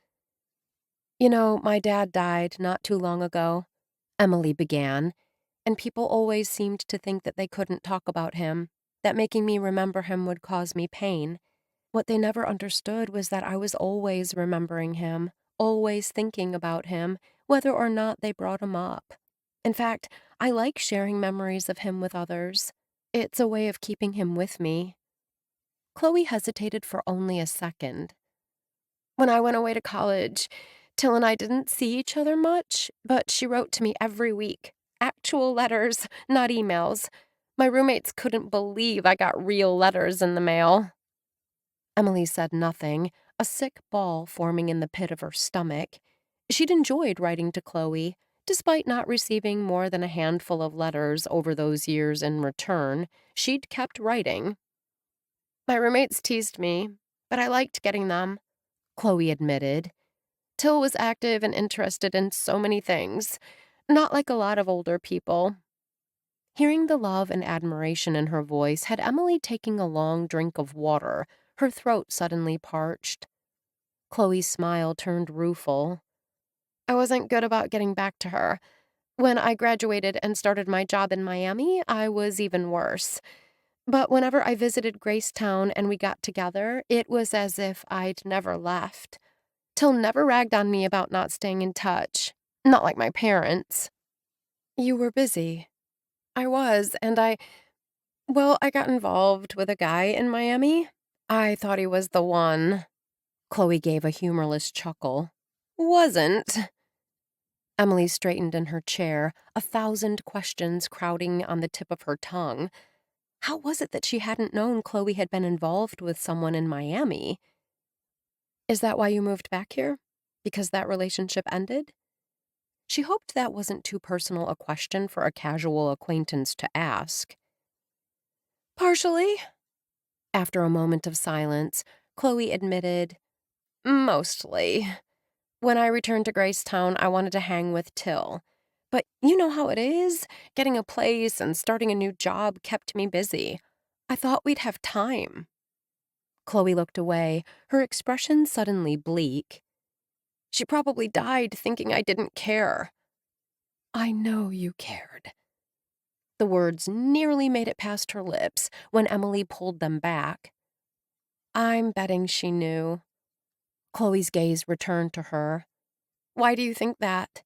"You know, my dad died not too long ago," Emily began, "and people always seemed to think that they couldn't talk about him, that making me remember him would cause me pain. What they never understood was that I was always remembering him, always thinking about him, whether or not they brought him up. In fact, I like sharing memories of him with others. It's a way of keeping him with me." Chloe hesitated for only a second. "When I went away to college, Till and I didn't see each other much, but she wrote to me every week. Actual letters, not emails. My roommates couldn't believe I got real letters in the mail." Emily said nothing, a sick ball forming in the pit of her stomach. She'd enjoyed writing to Chloe. Despite not receiving more than a handful of letters over those years in return, she'd kept writing. "My roommates teased me, but I liked getting them," Chloe admitted. "Till was active and interested in so many things, not like a lot of older people." Hearing the love and admiration in her voice had Emily taking a long drink of water, her throat suddenly parched. Chloe's smile turned rueful. "I wasn't good about getting back to her. When I graduated and started my job in Miami, I was even worse. But whenever I visited Gracetown and we got together, it was as if I'd never left. Till never ragged on me about not staying in touch. Not like my parents." "You were busy." I was, and I got involved with a guy in Miami. I thought he was the one. Chloe gave a humorless chuckle. Wasn't. Emily straightened in her chair, 1,000 questions crowding on the tip of her tongue. How was it that she hadn't known Chloe had been involved with someone in Miami? Is that why you moved back here? Because that relationship ended? She hoped that wasn't too personal a question for a casual acquaintance to ask. Partially. After a moment of silence, Chloe admitted, mostly. When I returned to GraceTown, I wanted to hang with Till. But you know how it is. Getting a place and starting a new job kept me busy. I thought we'd have time. Chloe looked away, her expression suddenly bleak. She probably died thinking I didn't care. I know you cared. The words nearly made it past her lips when Emily pulled them back. I'm betting she knew. Chloe's gaze returned to her. Why do you think that?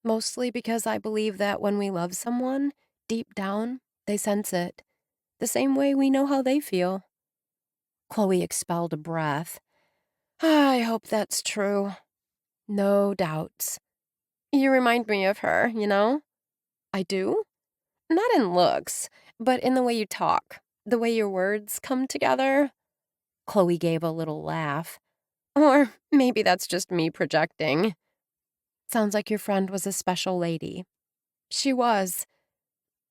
Mostly because I believe that when we love someone, deep down, they sense it. The same way we know how they feel. Chloe expelled a breath. I hope that's true. No doubts. You remind me of her, you know? I do? Not in looks, but in the way you talk, the way your words come together. Chloe gave a little laugh. Or maybe that's just me projecting. Sounds like your friend was a special lady. She was.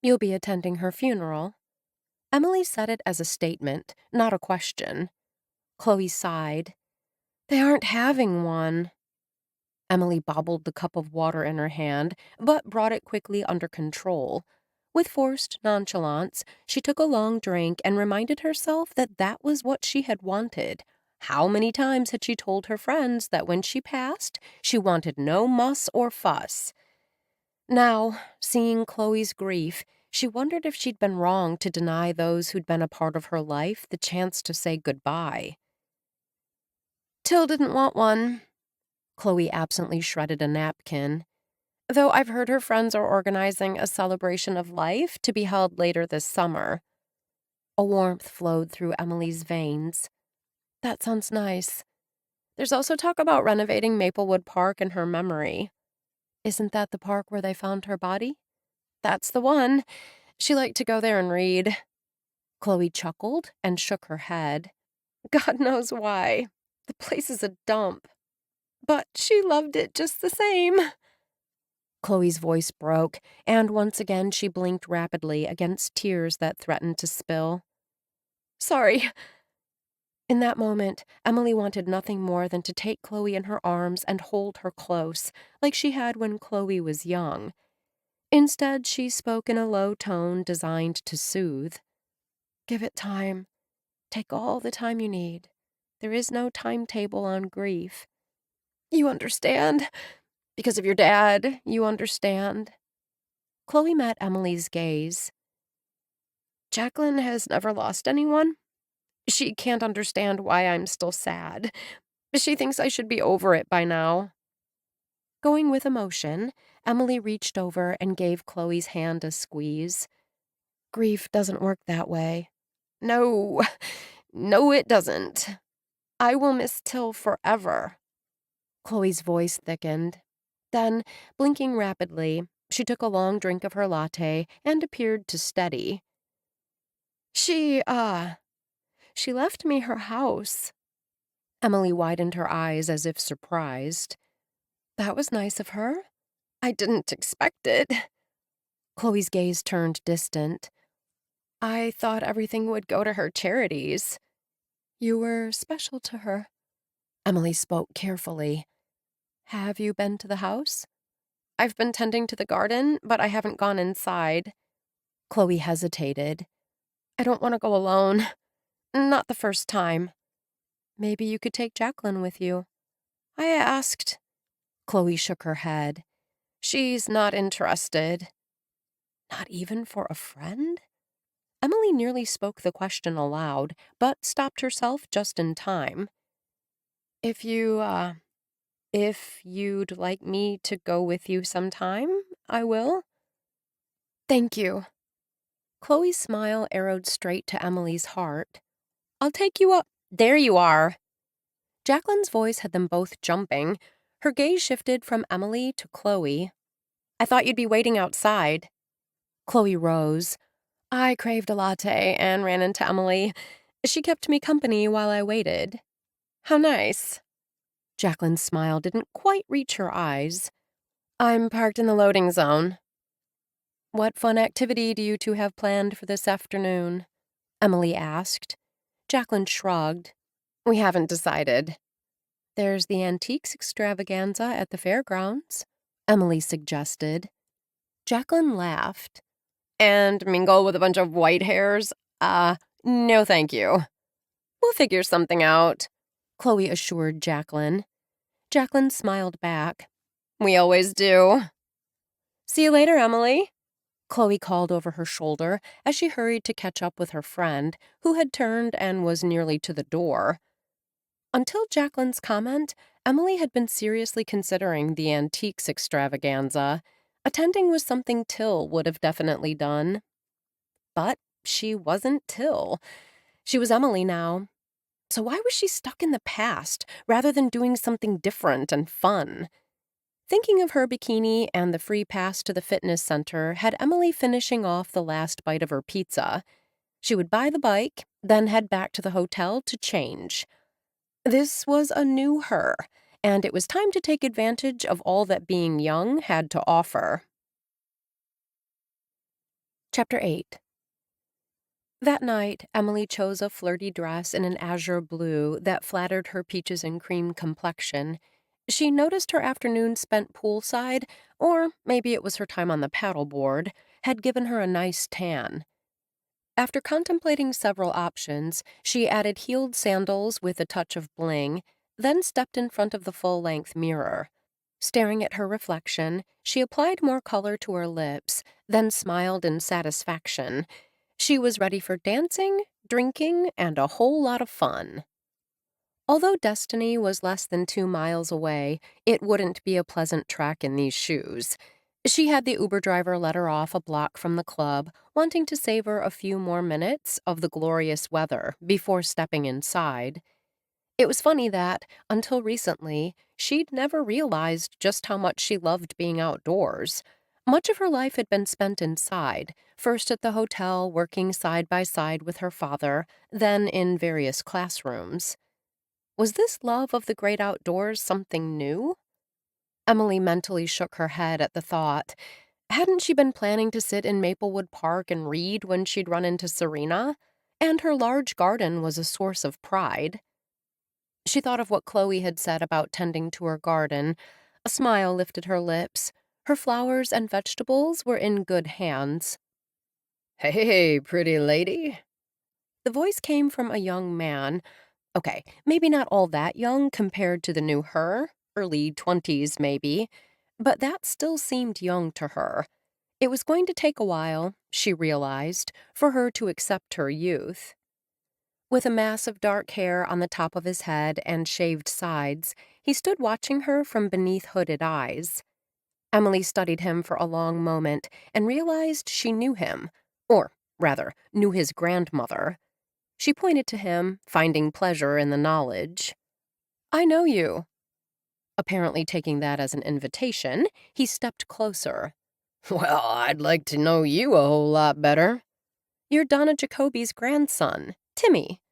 You'll be attending her funeral. Emily said it as a statement, not a question. Chloe sighed. They aren't having one. Emily bobbled the cup of water in her hand, but brought it quickly under control. With forced nonchalance, she took a long drink and reminded herself that that was what she had wanted. How many times had she told her friends that when she passed, she wanted no muss or fuss? Now, seeing Chloe's grief, she wondered if she'd been wrong to deny those who'd been a part of her life the chance to say goodbye. Till didn't want one. Chloe absently shredded a napkin. Though I've heard her friends are organizing a celebration of life to be held later this summer. A warmth flowed through Emily's veins. That sounds nice. There's also talk about renovating Maplewood Park in her memory. Isn't that the park where they found her body? That's the one. She liked to go there and read. Chloe chuckled and shook her head. God knows why. The place is a dump. But she loved it just the same. Chloe's voice broke, and once again she blinked rapidly against tears that threatened to spill. Sorry. In that moment, Emily wanted nothing more than to take Chloe in her arms and hold her close, like she had when Chloe was young. Instead, she spoke in a low tone designed to soothe. Give it time. Take all the time you need. There is no timetable on grief. You understand? Because of your dad, you understand. Chloe met Emily's gaze. Jacqueline has never lost anyone. She can't understand why I'm still sad. She thinks I should be over it by now. Going with emotion, Emily reached over and gave Chloe's hand a squeeze. Grief doesn't work that way. No, no, it doesn't. I will miss Till forever. Chloe's voice thickened. Then, blinking rapidly, she took a long drink of her latte and appeared to steady. She left me her house. Emily widened her eyes as if surprised. That was nice of her. I didn't expect it. Chloe's gaze turned distant. I thought everything would go to her charities. You were special to her. Emily spoke carefully. Have you been to the house? I've been tending to the garden, but I haven't gone inside. Chloe hesitated. I don't want to go alone. Not the first time. Maybe you could take Jacqueline with you. I asked. Chloe shook her head. She's not interested. Not even for a friend? Emily nearly spoke the question aloud, but stopped herself just in time. If you'd like me to go with you sometime, I will. Thank you. Chloe's smile arrowed straight to Emily's heart. I'll take you up. There you are. Jacqueline's voice had them both jumping. Her gaze shifted from Emily to Chloe. I thought you'd be waiting outside. Chloe rose. I craved a latte and ran into Emily. She kept me company while I waited. How nice. Jacqueline's smile didn't quite reach her eyes. I'm parked in the loading zone. What fun activity do you two have planned for this afternoon? Emily asked. Jacqueline shrugged. We haven't decided. There's the antiques extravaganza at the fairgrounds, Emily suggested. Jacqueline laughed. And mingle with a bunch of white hairs? No thank you. We'll figure something out, Chloe assured Jacqueline. Jacqueline smiled back. We always do. See you later, Emily, Chloe called over her shoulder as she hurried to catch up with her friend, who had turned and was nearly to the door. Until Jacqueline's comment, Emily had been seriously considering the antiques extravaganza. Attending was something Till would have definitely done. But she wasn't Till. She was Emily now. So why was she stuck in the past rather than doing something different and fun? Thinking of her bikini and the free pass to the fitness center had Emily finishing off the last bite of her pizza. She would buy the bike, then head back to the hotel to change. This was a new her, and it was time to take advantage of all that being young had to offer. Chapter 8. That night, Emily chose a flirty dress in an azure blue that flattered her peaches and cream complexion. She noticed her afternoon spent poolside, or maybe it was her time on the paddleboard, had given her a nice tan. After contemplating several options, she added heeled sandals with a touch of bling, then stepped in front of the full-length mirror. Staring at her reflection, she applied more color to her lips, then smiled in satisfaction. She was ready for dancing, drinking, and a whole lot of fun. Although Destiny was less than 2 miles away, it wouldn't be a pleasant trek in these shoes. She had the Uber driver let her off a block from the club, wanting to savor a few more minutes of the glorious weather before stepping inside. It was funny that, until recently, she'd never realized just how much she loved being outdoors. Much of her life had been spent inside, first at the hotel working side by side with her father, then in various classrooms. Was this love of the great outdoors something new? Emily mentally shook her head at the thought. Hadn't she been planning to sit in Maplewood Park and read when she'd run into Serena? And her large garden was a source of pride. She thought of what Chloe had said about tending to her garden. A smile lifted her lips. Her flowers and vegetables were in good hands. Hey, pretty lady. The voice came from a young man. Okay, maybe not all that young compared to the new her, early 20s maybe, but that still seemed young to her. It was going to take a while, she realized, for her to accept her youth. With a mass of dark hair on the top of his head and shaved sides, he stood watching her from beneath hooded eyes. Emily studied him for a long moment and realized she knew him, or rather, knew his grandmother. She pointed to him, finding pleasure in the knowledge. I know you. Apparently taking that as an invitation, he stepped closer. Well, I'd like to know you a whole lot better. You're Donna Jacoby's grandson, Timmy.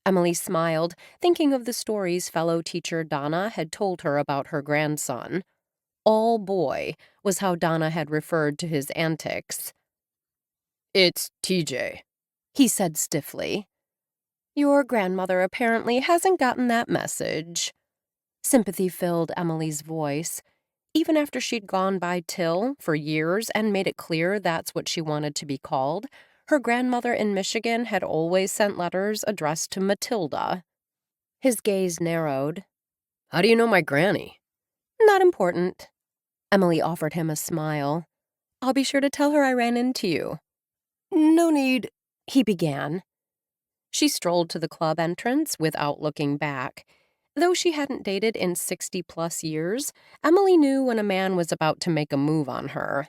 Emily smiled, thinking of the stories fellow teacher Donna had told her about her grandson. All boy was how Donna had referred to his antics. It's TJ, he said stiffly. Your grandmother apparently hasn't gotten that message. Sympathy filled Emily's voice. Even after she'd gone by Till for years and made it clear that's what she wanted to be called, her grandmother in Michigan had always sent letters addressed to Matilda. His gaze narrowed. How do you know my granny? Not important. Emily offered him a smile. I'll be sure to tell her I ran into you. No need, he began. She strolled to the club entrance without looking back. Though she hadn't dated in 60-plus years, Emily knew when a man was about to make a move on her.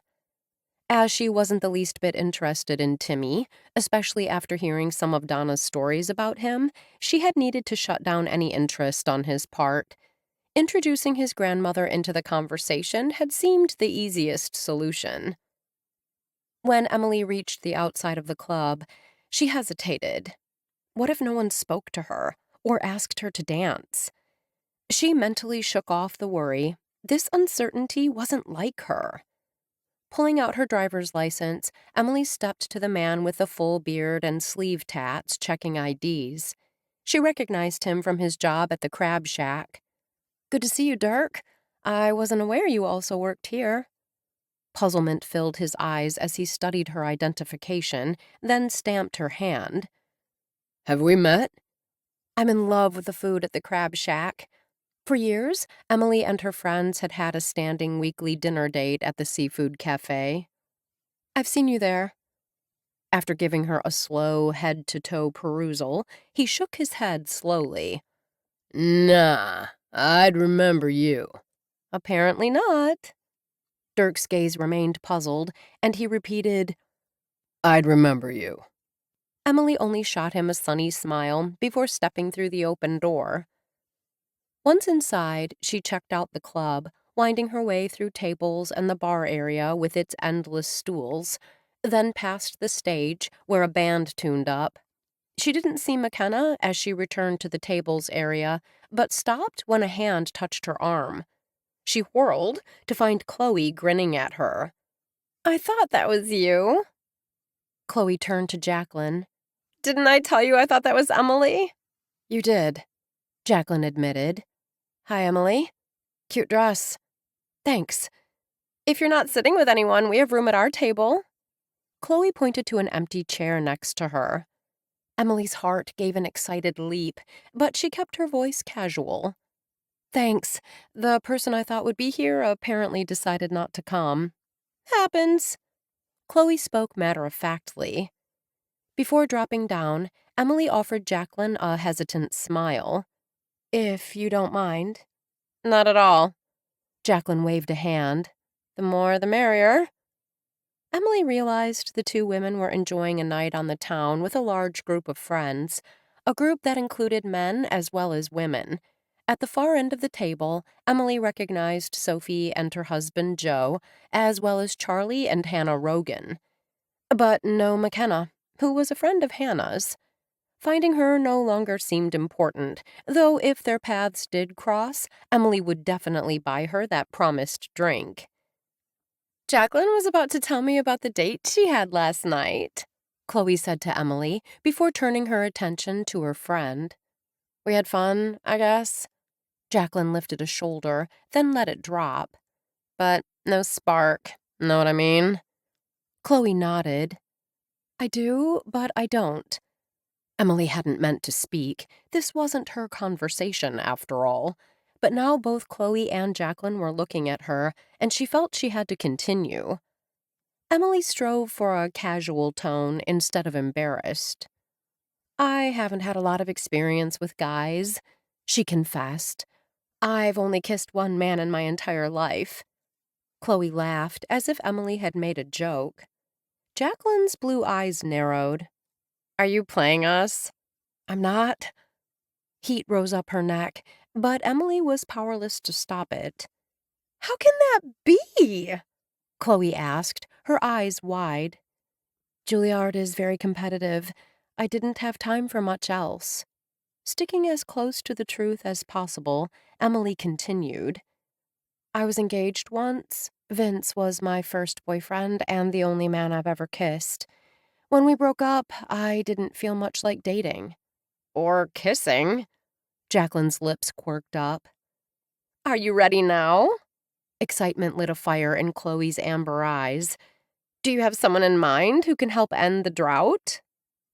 As she wasn't the least bit interested in Timmy, especially after hearing some of Donna's stories about him, she had needed to shut down any interest on his part. Introducing his grandmother into the conversation had seemed the easiest solution. When Emily reached the outside of the club, she hesitated. What if no one spoke to her or asked her to dance? She mentally shook off the worry. This uncertainty wasn't like her. Pulling out her driver's license, Emily stepped to the man with the full beard and sleeve tats checking IDs. She recognized him from his job at the Crab Shack. "Good to see you, Dirk. I wasn't aware you also worked here." Puzzlement filled his eyes as he studied her identification, then stamped her hand. "Have we met?" "I'm in love with the food at the Crab Shack." For years, Emily and her friends had had a standing weekly dinner date at the seafood cafe. "I've seen you there." After giving her a slow, head-to-toe perusal, he shook his head slowly. "Nah, I'd remember you." "Apparently not." Dirk's gaze remained puzzled, and he repeated, "I'd remember you." Emily only shot him a sunny smile before stepping through the open door. Once inside, she checked out the club, winding her way through tables and the bar area with its endless stools, then past the stage where a band tuned up. She didn't see McKenna as she returned to the tables area, but stopped when a hand touched her arm. She whirled to find Chloe grinning at her. "I thought that was you." Chloe turned to Jacqueline. "Didn't I tell you I thought that was Emily?" "You did," Jacqueline admitted. "Hi, Emily. Cute dress." "Thanks. If you're not sitting with anyone, we have room at our table." Chloe pointed to an empty chair next to her. Emily's heart gave an excited leap, but she kept her voice casual. "Thanks. The person I thought would be here apparently decided not to come." "Happens." Chloe spoke matter-of-factly. Before dropping down, Emily offered Jacqueline a hesitant smile. "If you don't mind." "Not at all." Jacqueline waved a hand. "The more the merrier." Emily realized the two women were enjoying a night on the town with a large group of friends, a group that included men as well as women. At the far end of the table, Emily recognized Sophie and her husband Joe, as well as Charlie and Hannah Rogan. But no McKenna, who was a friend of Hannah's. Finding her no longer seemed important, though if their paths did cross, Emily would definitely buy her that promised drink. "Jacqueline was about to tell me about the date she had last night," Chloe said to Emily before turning her attention to her friend. "We had fun, I guess." Jacqueline lifted a shoulder, then let it drop. "But no spark, know what I mean?" Chloe nodded. "I do, but I don't." Emily hadn't meant to speak. This wasn't her conversation, after all. But now both Chloe and Jacqueline were looking at her, and she felt she had to continue. Emily strove for a casual tone instead of embarrassed. "I haven't had a lot of experience with guys," she confessed. "I've only kissed one man in my entire life." Chloe laughed, as if Emily had made a joke. Jacqueline's blue eyes narrowed. "Are you playing us?" "I'm not." Heat rose up her neck, but Emily was powerless to stop it. "How can that be?" Chloe asked, her eyes wide. "Juilliard is very competitive. I didn't have time for much else." Sticking as close to the truth as possible, Emily continued. "I was engaged once. Vince was my first boyfriend and the only man I've ever kissed. When we broke up, I didn't feel much like dating." "Or kissing." Jacqueline's lips quirked up. "Are you ready now?" Excitement lit a fire in Chloe's amber eyes. "Do you have someone in mind who can help end the drought?"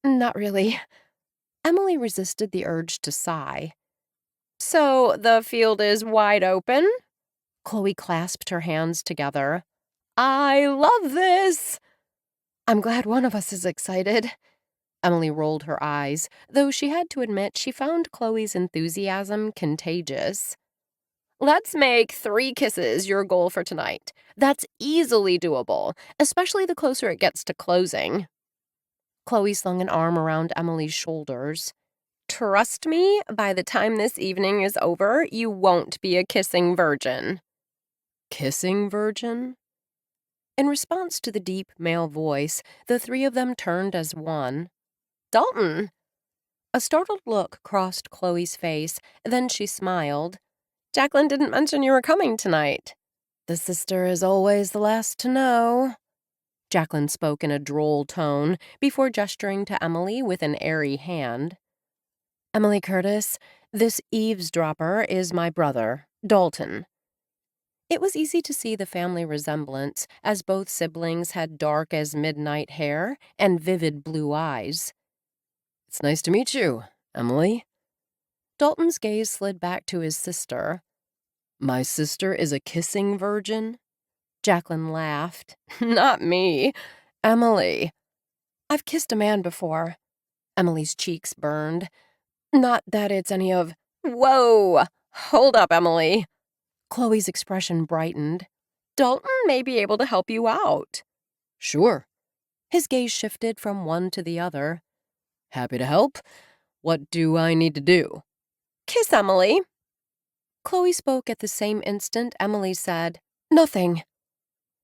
"Not really." Emily resisted the urge to sigh. "So the field is wide open?" Chloe clasped her hands together. "I love this!" "I'm glad one of us is excited." Emily rolled her eyes, though she had to admit she found Chloe's enthusiasm contagious. Let's make 3 kisses your goal for tonight. That's easily doable, especially the closer it gets to closing. Chloe slung an arm around Emily's shoulders. Trust me, by the time this evening is over, you won't be a kissing virgin. Kissing virgin? In response to the deep male voice, the 3 of them turned as one. Dalton! A startled look crossed Chloe's face, then she smiled. Jacqueline didn't mention you were coming tonight. The sister is always the last to know. Jacqueline spoke in a droll tone before gesturing to Emily with an airy hand. Emily Curtis, this eavesdropper is my brother, Dalton. It was easy to see the family resemblance, as both siblings had dark as midnight hair and vivid blue eyes. It's nice to meet you, Emily. Dalton's gaze slid back to his sister. My sister is a kissing virgin? Jacqueline laughed. Not me. Emily. I've kissed a man before. Emily's cheeks burned. Not that it's any of... Whoa! Hold up, Emily. Chloe's expression brightened. Dalton may be able to help you out. Sure. His gaze shifted from one to the other. Happy to help. What do I need to do? Kiss Emily. Chloe spoke at the same instant Emily said, Nothing.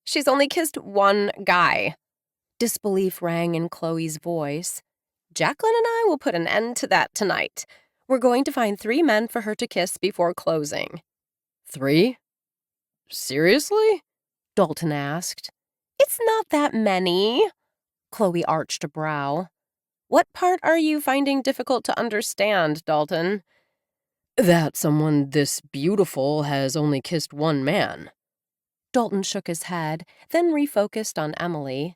She's only kissed one guy. Disbelief rang in Chloe's voice. Jacqueline and I will put an end to that tonight. We're going to find 3 men for her to kiss before closing. 3? Seriously? Dalton asked. It's not that many. Chloe arched a brow. What part are you finding difficult to understand, Dalton? That someone this beautiful has only kissed one man. Dalton shook his head, then refocused on Emily.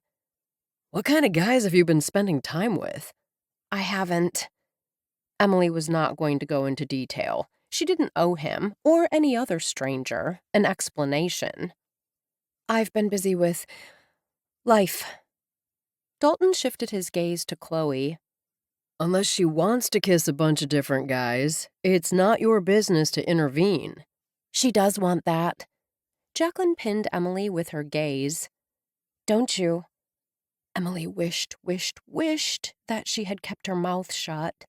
What kind of guys have you been spending time with? I haven't. Emily was not going to go into detail. She didn't owe him, or any other stranger, an explanation. I've been busy with life. Dalton shifted his gaze to Chloe. Unless she wants to kiss a bunch of different guys, it's not your business to intervene. She does want that. Jacqueline pinned Emily with her gaze. Don't you? Emily wished that she had kept her mouth shut.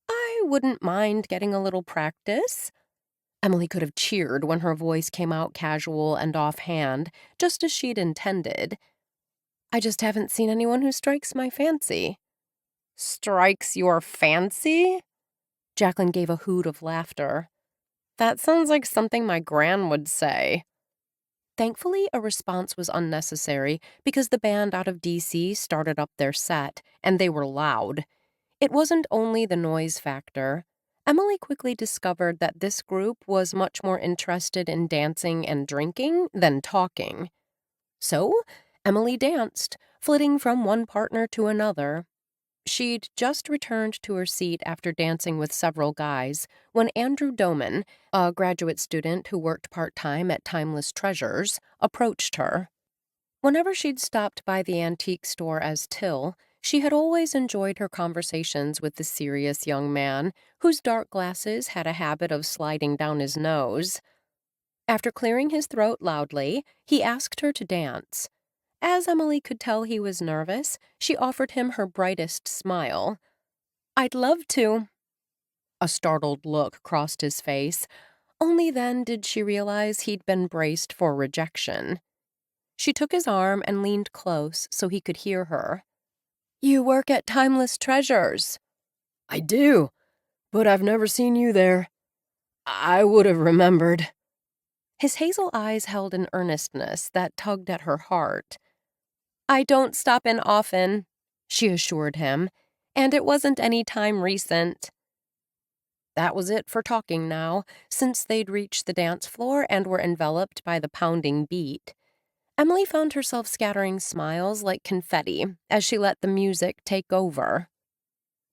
I wouldn't mind getting a little practice. Emily could have cheered when her voice came out casual and offhand, just as she'd intended. I just haven't seen anyone who strikes my fancy. Strikes your fancy? Jacqueline gave a hoot of laughter. That sounds like something my gran would say. Thankfully, a response was unnecessary because the band out of D.C. started up their set, and they were loud. It wasn't only the noise factor. Emily quickly discovered that this group was much more interested in dancing and drinking than talking. So, Emily danced, flitting from one partner to another. She'd just returned to her seat after dancing with several guys when Andrew Doman, a graduate student who worked part-time at Timeless Treasures, approached her. Whenever she'd stopped by the antique store as Till, she had always enjoyed her conversations with the serious young man, whose dark glasses had a habit of sliding down his nose. After clearing his throat loudly, he asked her to dance. As Emily could tell he was nervous, she offered him her brightest smile. I'd love to. A startled look crossed his face. Only then did she realize he'd been braced for rejection. She took his arm and leaned close so he could hear her. You work at Timeless Treasures. I do, but I've never seen you there. I would have remembered. His hazel eyes held an earnestness that tugged at her heart. I don't stop in often, she assured him, and it wasn't any time recent. That was it for talking now, since they'd reached the dance floor and were enveloped by the pounding beat. Emily found herself scattering smiles like confetti as she let the music take over.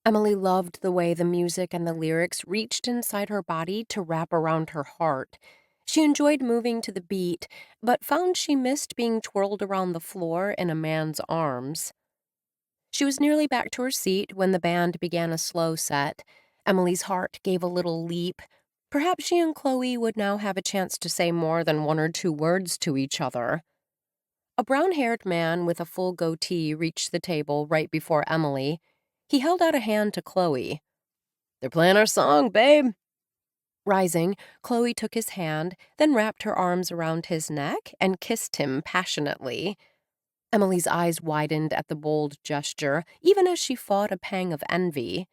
Emily loved the way the music and the lyrics reached inside her body to wrap around her heart. She enjoyed moving to the beat, but found she missed being twirled around the floor in a man's arms. She was nearly back to her seat when the band began a slow set. Emily's heart gave a little leap. Perhaps she and Chloe would now have a chance to say more than one or two words to each other. A brown-haired man with a full goatee reached the table right before Emily. He held out a hand to Chloe. "They're playing our song, babe." Rising, Chloe took his hand, then wrapped her arms around his neck and kissed him passionately. Emily's eyes widened at the bold gesture, even as she fought a pang of envy.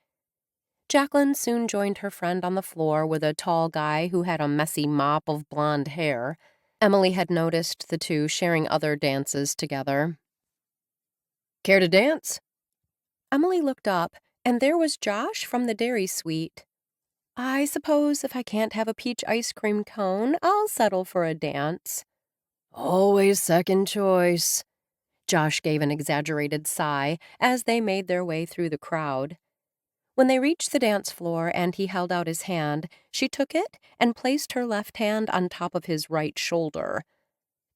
Jacqueline soon joined her friend on the floor with a tall guy who had a messy mop of blonde hair. Emily had noticed the two sharing other dances together. "Care to dance?" Emily looked up, and there was Josh from the Dairy Suite. "I suppose if I can't have a peach ice cream cone, I'll settle for a dance." "Always second choice." Josh gave an exaggerated sigh as they made their way through the crowd. When they reached the dance floor and he held out his hand, she took it and placed her left hand on top of his right shoulder.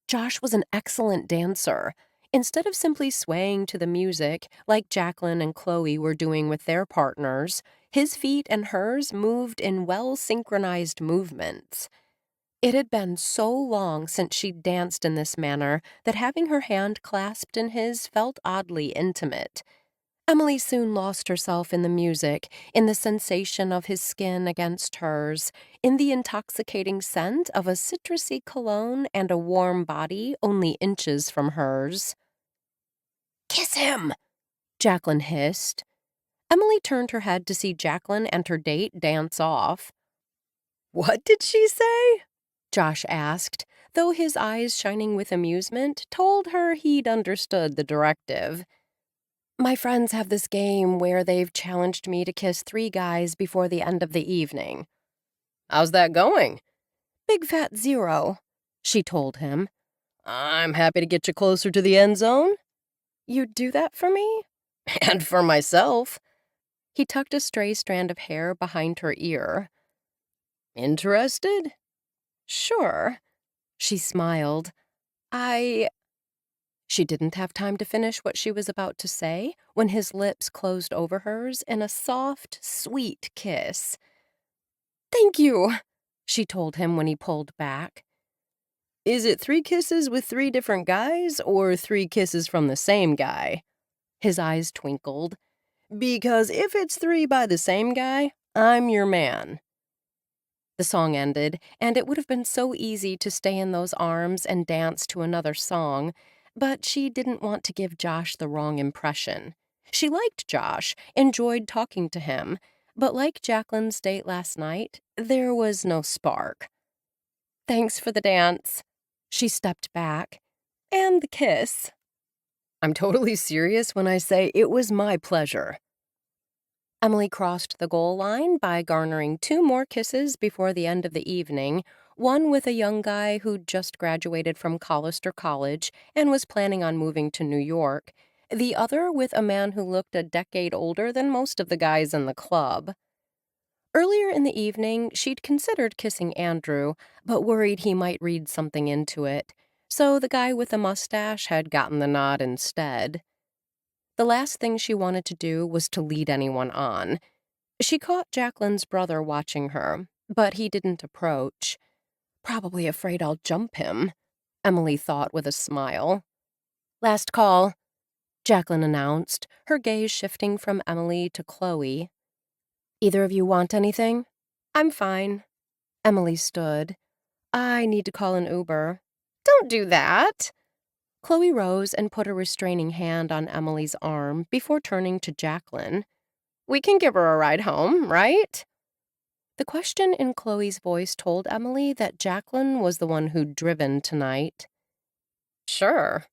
Josh was an excellent dancer. Instead of simply swaying to the music, like Jacqueline and Chloe were doing with their partners, his feet and hers moved in well-synchronized movements. It had been so long since she'd danced in this manner that having her hand clasped in his felt oddly intimate. Emily soon lost herself in the music, in the sensation of his skin against hers, in the intoxicating scent of a citrusy cologne and a warm body only inches from hers. "Kiss him!" Jacqueline hissed. Emily turned her head to see Jacqueline and her date dance off. "What did she say?" Josh asked, though his eyes shining with amusement told her he'd understood the directive. "My friends have this game where they've challenged me to kiss 3 guys before the end of the evening." "How's that going?" "Big fat 0, she told him. "I'm happy to get you closer to the end zone." "You'd do that for me?" "And for myself." He tucked a stray strand of hair behind her ear. "Interested?" "Sure." She smiled. She didn't have time to finish what she was about to say when his lips closed over hers in a soft, sweet kiss. "Thank you," she told him when he pulled back. "Is it 3 kisses with 3 different guys or 3 kisses from the same guy?" His eyes twinkled. "Because if it's 3 by the same guy, I'm your man." The song ended, and it would have been so easy to stay in those arms and dance to another song, but she didn't want to give Josh the wrong impression. She liked Josh, enjoyed talking to him, but like Jacqueline's date last night, there was no spark. "Thanks for the dance." She stepped back. "And the kiss." "I'm totally serious when I say it was my pleasure." Emily crossed the goal line by garnering 2 more kisses before the end of the evening, one with a young guy who'd just graduated from Collister College and was planning on moving to New York, the other with a man who looked a decade older than most of the guys in the club. Earlier in the evening, she'd considered kissing Andrew, but worried he might read something into it, so the guy with the mustache had gotten the nod instead. The last thing she wanted to do was to lead anyone on. She caught Jacqueline's brother watching her, but he didn't approach. "Probably afraid I'll jump him," Emily thought with a smile. "Last call," Jacqueline announced, her gaze shifting from Emily to Chloe. "Either of you want anything?" "I'm fine." Emily stood. "I need to call an Uber." "Don't do that." Chloe rose and put a restraining hand on Emily's arm before turning to Jacqueline. "We can give her a ride home, right?" The question in Chloe's voice told Emily that Jacqueline was the one who'd driven tonight. "Sure."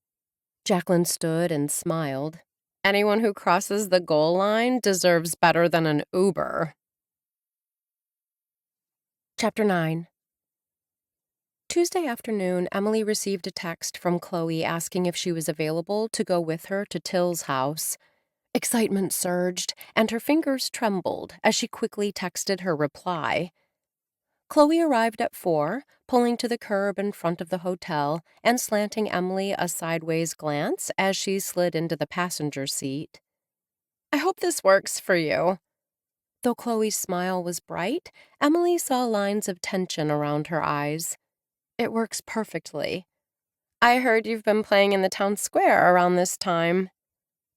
Jacqueline stood and smiled. "Anyone who crosses the goal line deserves better than an Uber." Chapter 9. Tuesday afternoon, Emily received a text from Chloe asking if she was available to go with her to Till's house. Excitement surged, and her fingers trembled as she quickly texted her reply. Chloe arrived at 4, pulling to the curb in front of the hotel and slanting Emily a sideways glance as she slid into the passenger seat. "I hope this works for you." Though Chloe's smile was bright, Emily saw lines of tension around her eyes. It works perfectly. I heard you've been playing in the town square around this time.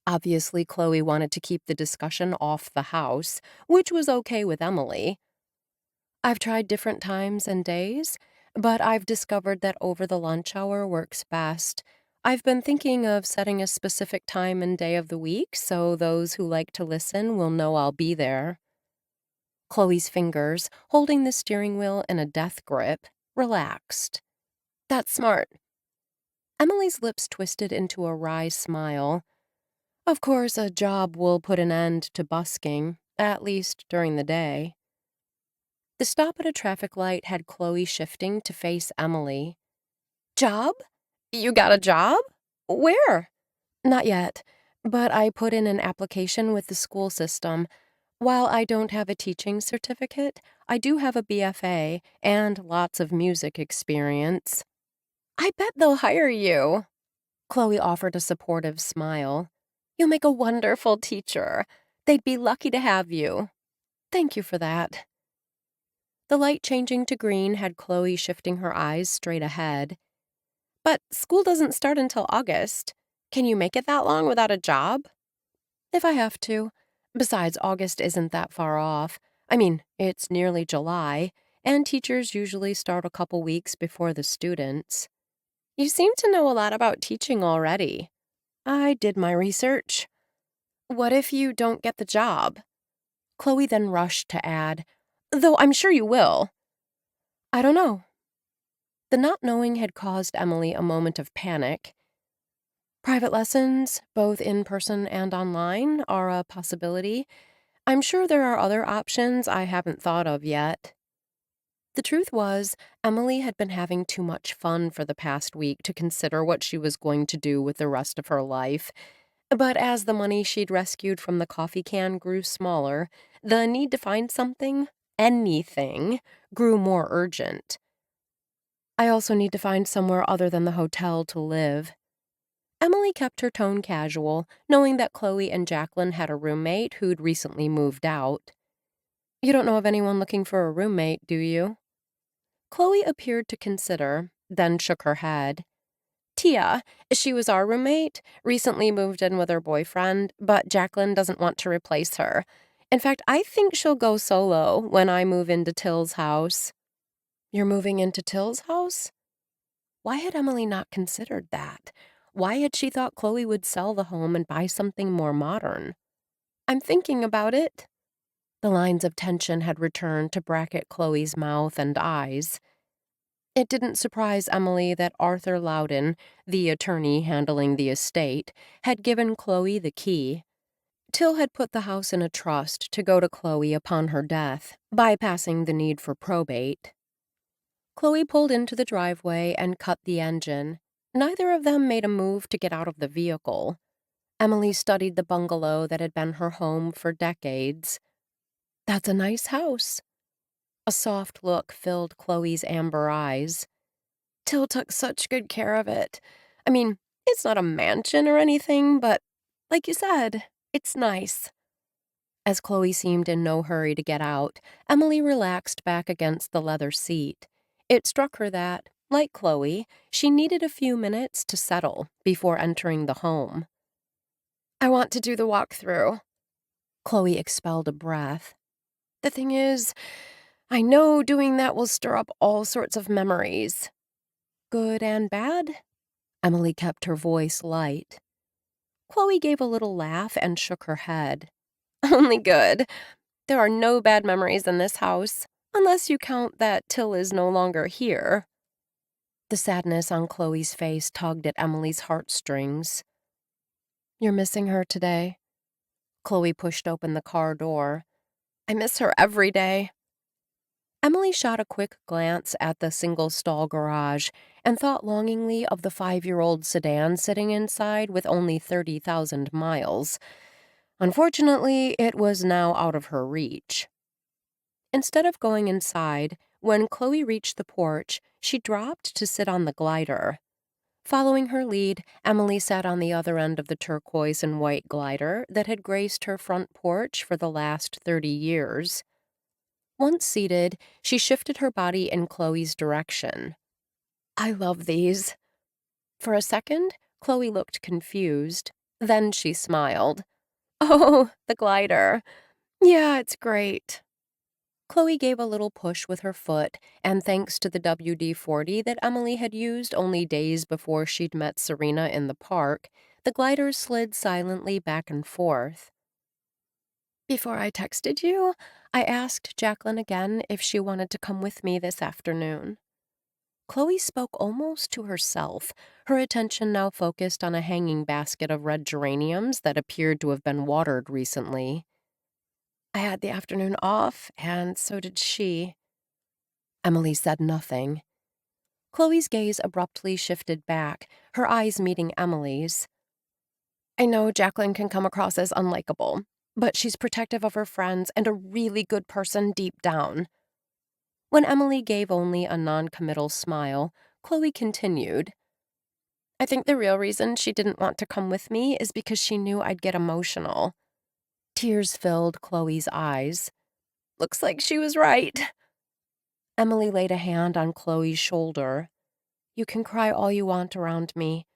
Obviously, Chloe wanted to keep the discussion off the house, which was okay with Emily. I've tried different times and days, but I've discovered that over the lunch hour works best. I've been thinking of setting a specific time and day of the week so those who like to listen will know I'll be there. Chloe's fingers, holding the steering wheel in a death grip, relaxed. That's smart. Emily's lips twisted into a wry smile. Of course, a job will put an end to busking, at least during the day. The stop at a traffic light had Chloe shifting to face Emily. Job? You got a job? Where? Not yet, but I put in an application with the school system. While I don't have a teaching certificate, I do have a BFA and lots of music experience. I bet they'll hire you. Chloe offered a supportive smile. You'll make a wonderful teacher. They'd be lucky to have you. Thank you for that. The light changing to green had Chloe shifting her eyes straight ahead. But school doesn't start until August. Can you make it that long without a job? If I have to. Besides, August isn't that far off. I mean, it's nearly July, and teachers usually start a couple weeks before the students. You seem to know a lot about teaching already. I did my research. What if you don't get the job? Chloe then rushed to add, though I'm sure you will. I don't know. The not knowing had caused Emily a moment of panic. Private lessons, both in person and online, are a possibility. I'm sure there are other options I haven't thought of yet. The truth was, Emily had been having too much fun for the past week to consider what she was going to do with the rest of her life. But as the money she'd rescued from the coffee can grew smaller, the need to find something, anything, grew more urgent. I also need to find somewhere other than the hotel to live. Emily kept her tone casual, knowing that Chloe and Jacqueline had a roommate who'd recently moved out. You don't know of anyone looking for a roommate, do you? Chloe appeared to consider, then shook her head. Tia, she was our roommate, recently moved in with her boyfriend, but Jacqueline doesn't want to replace her. In fact, I think she'll go solo when I move into Till's house. You're moving into Till's house? Why had Emily not considered that? Why had she thought Chloe would sell the home and buy something more modern? I'm thinking about it. The lines of tension had returned to bracket Chloe's mouth and eyes. It didn't surprise Emily that Arthur Loudon, the attorney handling the estate, had given Chloe the key. Till had put the house in a trust to go to Chloe upon her death, bypassing the need for probate. Chloe pulled into the driveway and cut the engine. Neither of them made a move to get out of the vehicle. Emily studied the bungalow that had been her home for decades. That's a nice house. A soft look filled Chloe's amber eyes. Till took such good care of it. I mean, it's not a mansion or anything, but like you said, it's nice. As Chloe seemed in no hurry to get out, Emily relaxed back against the leather seat. It struck her that, like Chloe, she needed a few minutes to settle before entering the home. I want to do the walkthrough. Chloe expelled a breath. The thing is, I know doing that will stir up all sorts of memories. Good and bad? Emily kept her voice light. Chloe gave a little laugh and shook her head. Only good. There are no bad memories in this house, unless you count that Till is no longer here. The sadness on Chloe's face tugged at Emily's heartstrings. You're missing her today? Chloe pushed open the car door. I miss her every day. Emily shot a quick glance at the single-stall garage and thought longingly of the 5-year-old sedan sitting inside with only 30,000 miles. Unfortunately, it was now out of her reach. Instead of going inside, when Chloe reached the porch, she dropped to sit on the glider. Following her lead, Emily sat on the other end of the turquoise and white glider that had graced her front porch for the last 30 years. Once seated, she shifted her body in Chloe's direction. "I love these." For a second, Chloe looked confused. Then she smiled. "Oh, the glider. Yeah, it's great." Chloe gave a little push with her foot, and thanks to the WD-40 that Emily had used only days before she'd met Serena in the park, the glider slid silently back and forth. "Before I texted you, I asked Jacqueline again if she wanted to come with me this afternoon." Chloe spoke almost to herself, her attention now focused on a hanging basket of red geraniums that appeared to have been watered recently. "I had the afternoon off, and so did she." Emily said nothing. Chloe's gaze abruptly shifted back, her eyes meeting Emily's. "I know Jacqueline can come across as unlikable, but she's protective of her friends and a really good person deep down." When Emily gave only a non-committal smile, Chloe continued. "I think the real reason she didn't want to come with me is because she knew I'd get emotional." Tears filled Chloe's eyes. "Looks like she was right." Emily laid a hand on Chloe's shoulder. "You can cry all you want around me.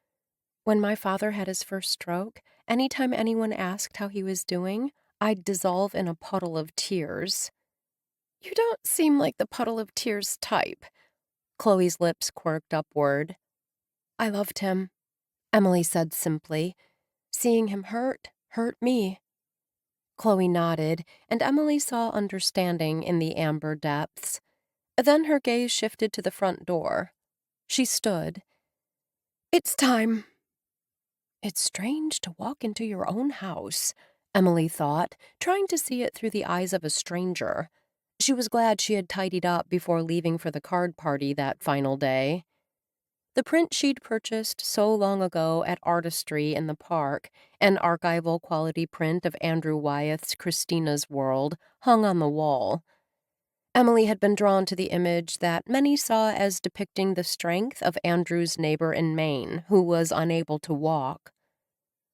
When my father had his first stroke, anytime anyone asked how he was doing, I'd dissolve in a puddle of tears." "You don't seem like the puddle of tears type." Chloe's lips quirked upward. "I loved him," Emily said simply. "Seeing him hurt me." Chloe nodded, and Emily saw understanding in the amber depths. Then her gaze shifted to the front door. She stood. "It's time." "It's strange to walk into your own house," Emily thought, trying to see it through the eyes of a stranger. She was glad she had tidied up before leaving for the card party that final day. The print she'd purchased so long ago at Artistry in the park, an archival quality print of Andrew Wyeth's Christina's World, hung on the wall. Emily had been drawn to the image that many saw as depicting the strength of Andrew's neighbor in Maine, who was unable to walk.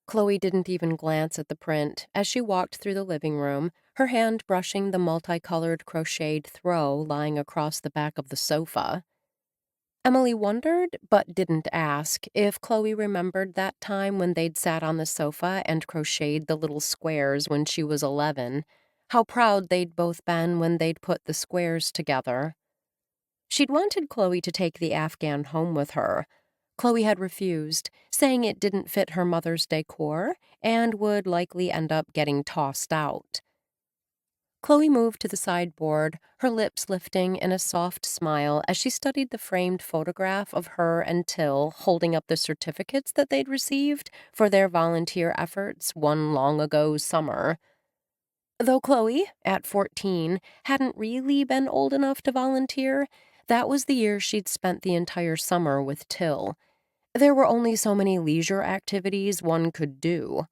Chloe didn't even glance at the print as she walked through the living room, her hand brushing the multicolored crocheted throw lying across the back of the sofa. Emily wondered, but didn't ask, if Chloe remembered that time when they'd sat on the sofa and crocheted the little squares when she was 11, how proud they'd both been when they'd put the squares together. She'd wanted Chloe to take the Afghan home with her. Chloe had refused, saying it didn't fit her mother's decor and would likely end up getting tossed out. Chloe moved to the sideboard, her lips lifting in a soft smile as she studied the framed photograph of her and Till holding up the certificates that they'd received for their volunteer efforts one long ago summer. Though Chloe, at 14, hadn't really been old enough to volunteer, that was the year she'd spent the entire summer with Till. There were only so many leisure activities one could do.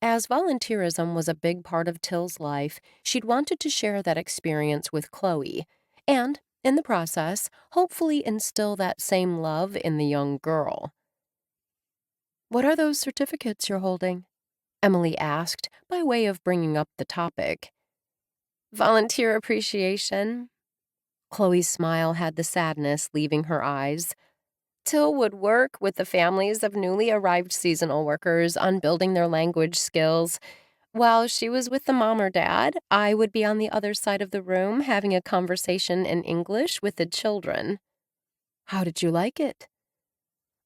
As volunteerism was a big part of Till's life, she'd wanted to share that experience with Chloe, and, in the process, hopefully instill that same love in the young girl. "What are those certificates you're holding?" Emily asked, by way of bringing up the topic. "Volunteer appreciation." Chloe's smile had the sadness leaving her eyes. Till would work with the families of newly arrived seasonal workers on building their language skills. While she was with the mom or dad, I would be on the other side of the room having a conversation in English with the children. "How did you like it?"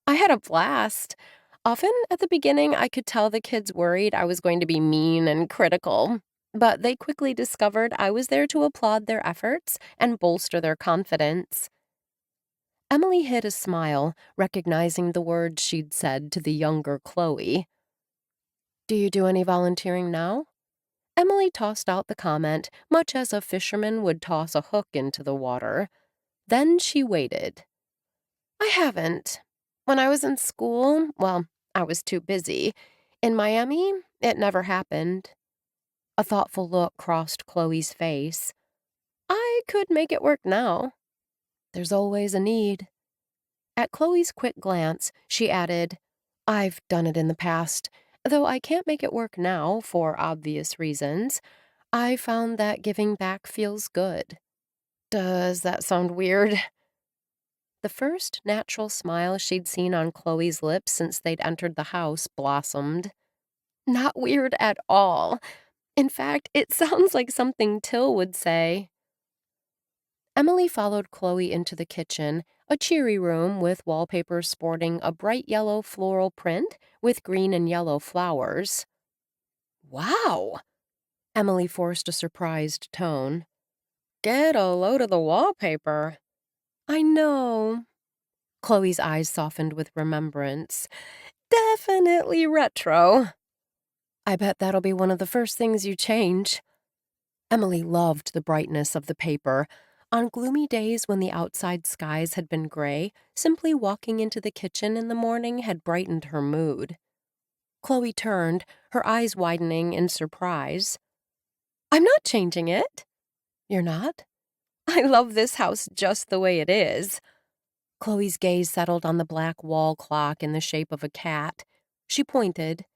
"I had a blast. Often at the beginning, I could tell the kids worried I was going to be mean and critical, but they quickly discovered I was there to applaud their efforts and bolster their confidence." Emily hid a smile, recognizing the words she'd said to the younger Chloe. "Do you do any volunteering now?" Emily tossed out the comment, much as a fisherman would toss a hook into the water. Then she waited. "I haven't. When I was in school, well, I was too busy. In Miami, it never happened." A thoughtful look crossed Chloe's face. "I could make it work now." "There's always a need." At Chloe's quick glance, she added, "I've done it in the past, though I can't make it work now for obvious reasons. I found that giving back feels good." Does that sound weird? The first natural smile she'd seen on Chloe's lips since they'd entered the house blossomed. Not weird at all. In fact, it sounds like something Till would say. Emily followed Chloe into the kitchen, a cheery room with wallpaper sporting a bright yellow floral print with green and yellow flowers. "Wow!" Emily forced a surprised tone. "Get a load of the wallpaper." "I know." Chloe's eyes softened with remembrance. "Definitely retro." "I bet that'll be one of the first things you change." Emily loved the brightness of the paper. On gloomy days when the outside skies had been gray, simply walking into the kitchen in the morning had brightened her mood. Chloe turned, her eyes widening in surprise. "I'm not changing it." "You're not?" "I love this house just the way it is." Chloe's gaze settled on the black wall clock in the shape of a cat. She pointed.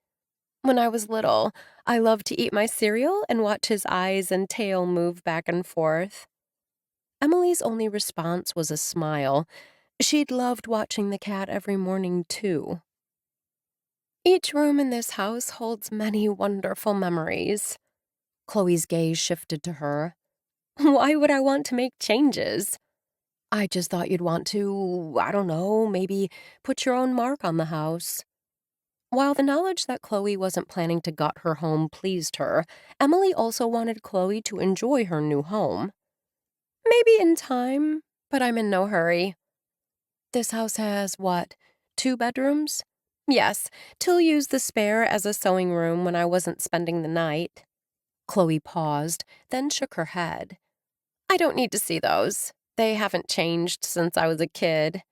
"When I was little, I loved to eat my cereal and watch his eyes and tail move back and forth." Emily's only response was a smile. She'd loved watching the cat every morning, too. "Each room in this house holds many wonderful memories." Chloe's gaze shifted to her. "Why would I want to make changes?" "I just thought you'd want to, I don't know, maybe put your own mark on the house." While the knowledge that Chloe wasn't planning to gut her home pleased her, Emily also wanted Chloe to enjoy her new home. "Maybe in time, but I'm in no hurry." "This house has, what, 2 bedrooms?" "Yes, Till used the spare as a sewing room when I wasn't spending the night." Chloe paused, then shook her head. "I don't need to see those. They haven't changed since I was a kid."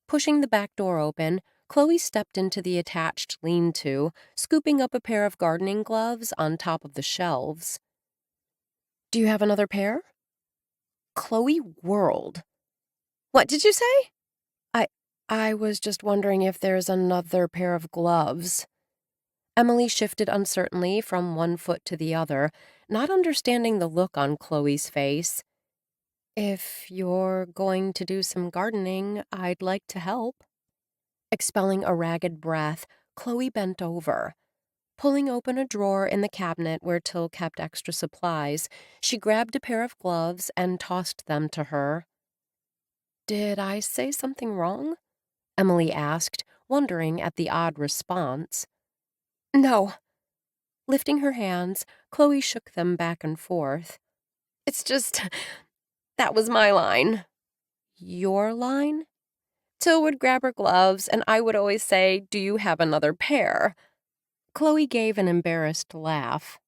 Pushing the back door open, Chloe stepped into the attached lean-to, scooping up a pair of gardening gloves on top of the shelves. "Do you have another pair?" Chloe whirled. "What did you say?" I I was just wondering if there's another pair of gloves." Emily shifted uncertainly from one foot to the other, not understanding the look on Chloe's face. "If you're going to do some gardening, I'd like to help." Expelling a ragged breath, Chloe bent over. Pulling open a drawer in the cabinet where Till kept extra supplies, she grabbed a pair of gloves and tossed them to her. "Did I say something wrong?" Emily asked, wondering at the odd response. "No." Lifting her hands, Chloe shook them back and forth. "It's just, that was my line." "Your line?" Till would grab her gloves, and I would always say, 'Do you have another pair?'" Chloe gave an embarrassed laugh.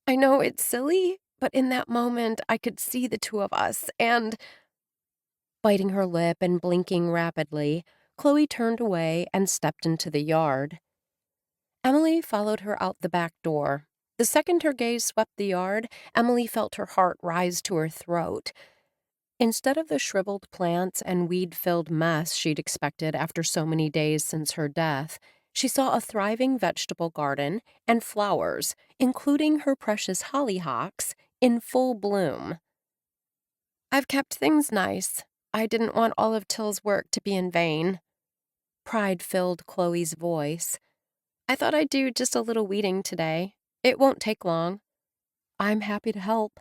"I know it's silly, but in that moment I could see the two of us, and—" Biting her lip and blinking rapidly, Chloe turned away and stepped into the yard. Emily followed her out the back door. The second her gaze swept the yard, Emily felt her heart rise to her throat. Instead of the shriveled plants and weed-filled mess she'd expected after so many days since her death, she saw a thriving vegetable garden and flowers, including her precious hollyhocks, in full bloom. "I've kept things nice. I didn't want all of Till's work to be in vain." Pride filled Chloe's voice. "I thought I'd do just a little weeding today. It won't take long." "I'm happy to help."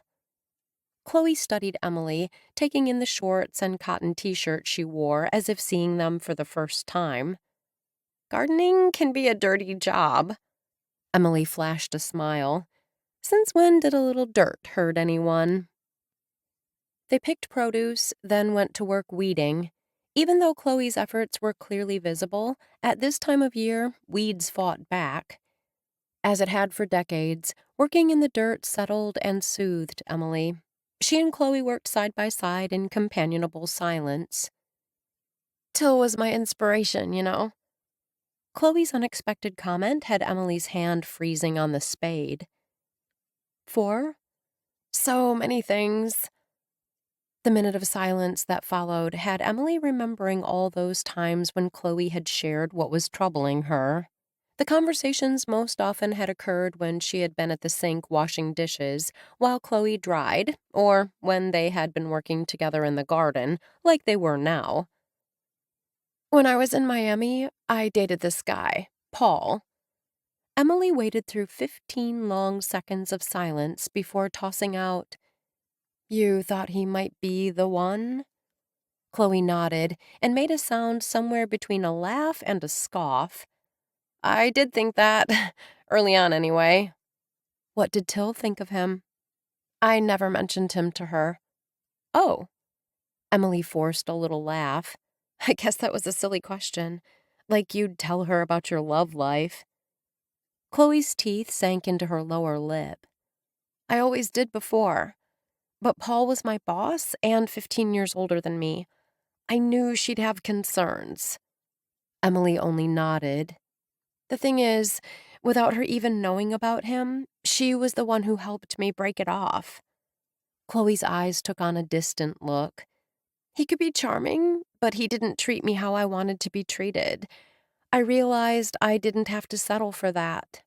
Chloe studied Emily, taking in the shorts and cotton t-shirt she wore as if seeing them for the first time. "Gardening can be a dirty job." Emily flashed a smile. "Since when did a little dirt hurt anyone?" They picked produce, then went to work weeding. Even though Chloe's efforts were clearly visible, at this time of year, weeds fought back. As it had for decades, working in the dirt settled and soothed Emily. She and Chloe worked side by side in companionable silence. "Till was my inspiration, you know." Chloe's unexpected comment had Emily's hand freezing on the spade. "For?" "So many things." The minute of silence that followed had Emily remembering all those times when Chloe had shared what was troubling her. The conversations most often had occurred when she had been at the sink washing dishes while Chloe dried, or when they had been working together in the garden, like they were now. When I was in Miami, I dated this guy, Paul. Emily waited through 15 long seconds of silence before tossing out, "You thought he might be the one?" Chloe nodded and made a sound somewhere between a laugh and a scoff. "I did think that, early on anyway." "What did Till think of him?" "I never mentioned him to her." "Oh." Emily forced a little laugh. "I guess that was a silly question. Like you'd tell her about your love life." Chloe's teeth sank into her lower lip. "I always did before. But Paul was my boss and 15 years older than me. I knew she'd have concerns." Emily only nodded. "The thing is, without her even knowing about him, she was the one who helped me break it off." Chloe's eyes took on a distant look. "He could be charming, but he didn't treat me how I wanted to be treated. I realized I didn't have to settle for that.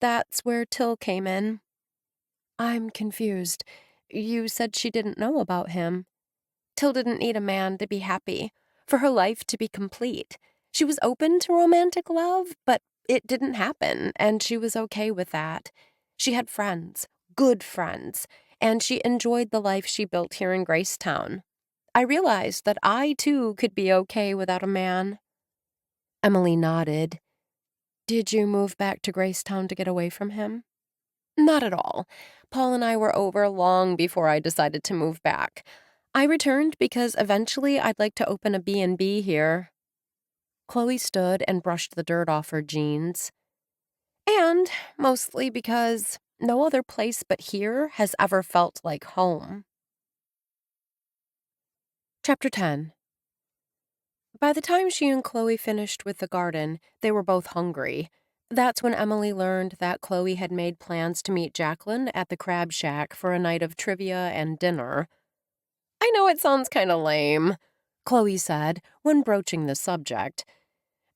That's where Till came in." "I'm confused. You said she didn't know about him." "Till didn't need a man to be happy, for her life to be complete. She was open to romantic love, but it didn't happen, and she was okay with that. She had friends, good friends, and she enjoyed the life she built here in GraceTown. I realized that I, too, could be okay without a man." Emily nodded. "Did you move back to Gracetown to get away from him?" "Not at all. Paul and I were over long before I decided to move back. I returned because eventually I'd like to open a B&B here." Chloe stood and brushed the dirt off her jeans. "And mostly because no other place but here has ever felt like home." Chapter 10. By the time she and Chloe finished with the garden, they were both hungry. That's when Emily learned that Chloe had made plans to meet Jacqueline at the Crab Shack for a night of trivia and dinner. "I know it sounds kind of lame," Chloe said when broaching the subject,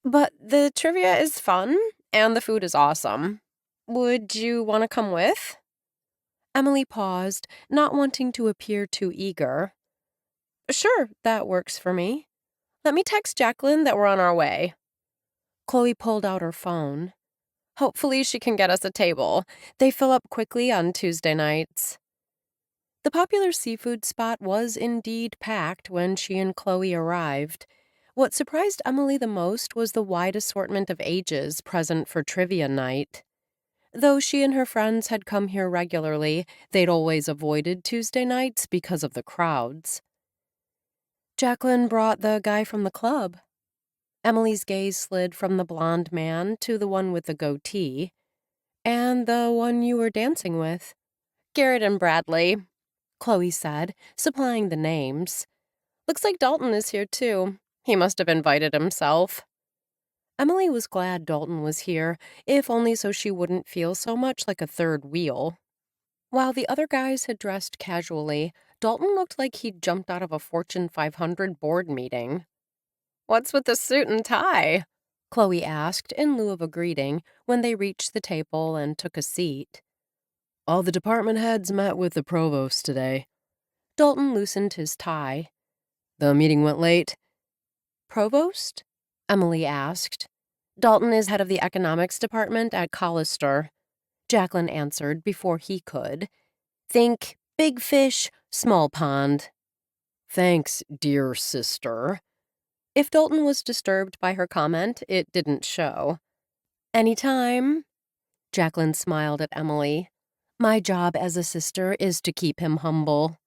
"but the trivia is fun and the food is awesome. Would you want to come with?" Emily paused, not wanting to appear too eager. "Sure, that works for me. Let me text Jacqueline that we're on our way." Chloe pulled out her phone. "Hopefully she can get us a table. They fill up quickly on Tuesday nights." The popular seafood spot was indeed packed when she and Chloe arrived. What surprised Emily the most was the wide assortment of ages present for trivia night. Though she and her friends had come here regularly, they'd always avoided Tuesday nights because of the crowds. "Jacqueline brought the guy from the club." Emily's gaze slid from the blonde man to the one with the goatee. "And the one you were dancing with." "Garrett and Bradley," Chloe said, supplying the names. "Looks like Dalton is here, too. He must have invited himself." Emily was glad Dalton was here, if only so she wouldn't feel so much like a third wheel. While the other guys had dressed casually, Dalton looked like he'd jumped out of a Fortune 500 board meeting. "What's with the suit and tie?" Chloe asked in lieu of a greeting when they reached the table and took a seat. "All the department heads met with the provost today." Dalton loosened his tie. "The meeting went late." "Provost?" Emily asked. "Dalton is head of the economics department at Collister," Jacqueline answered before he could. "Think big fish, small pond." "Thanks, dear sister." If Dalton was disturbed by her comment, it didn't show. "Anytime." Jacqueline smiled at Emily. "My job as a sister is to keep him humble."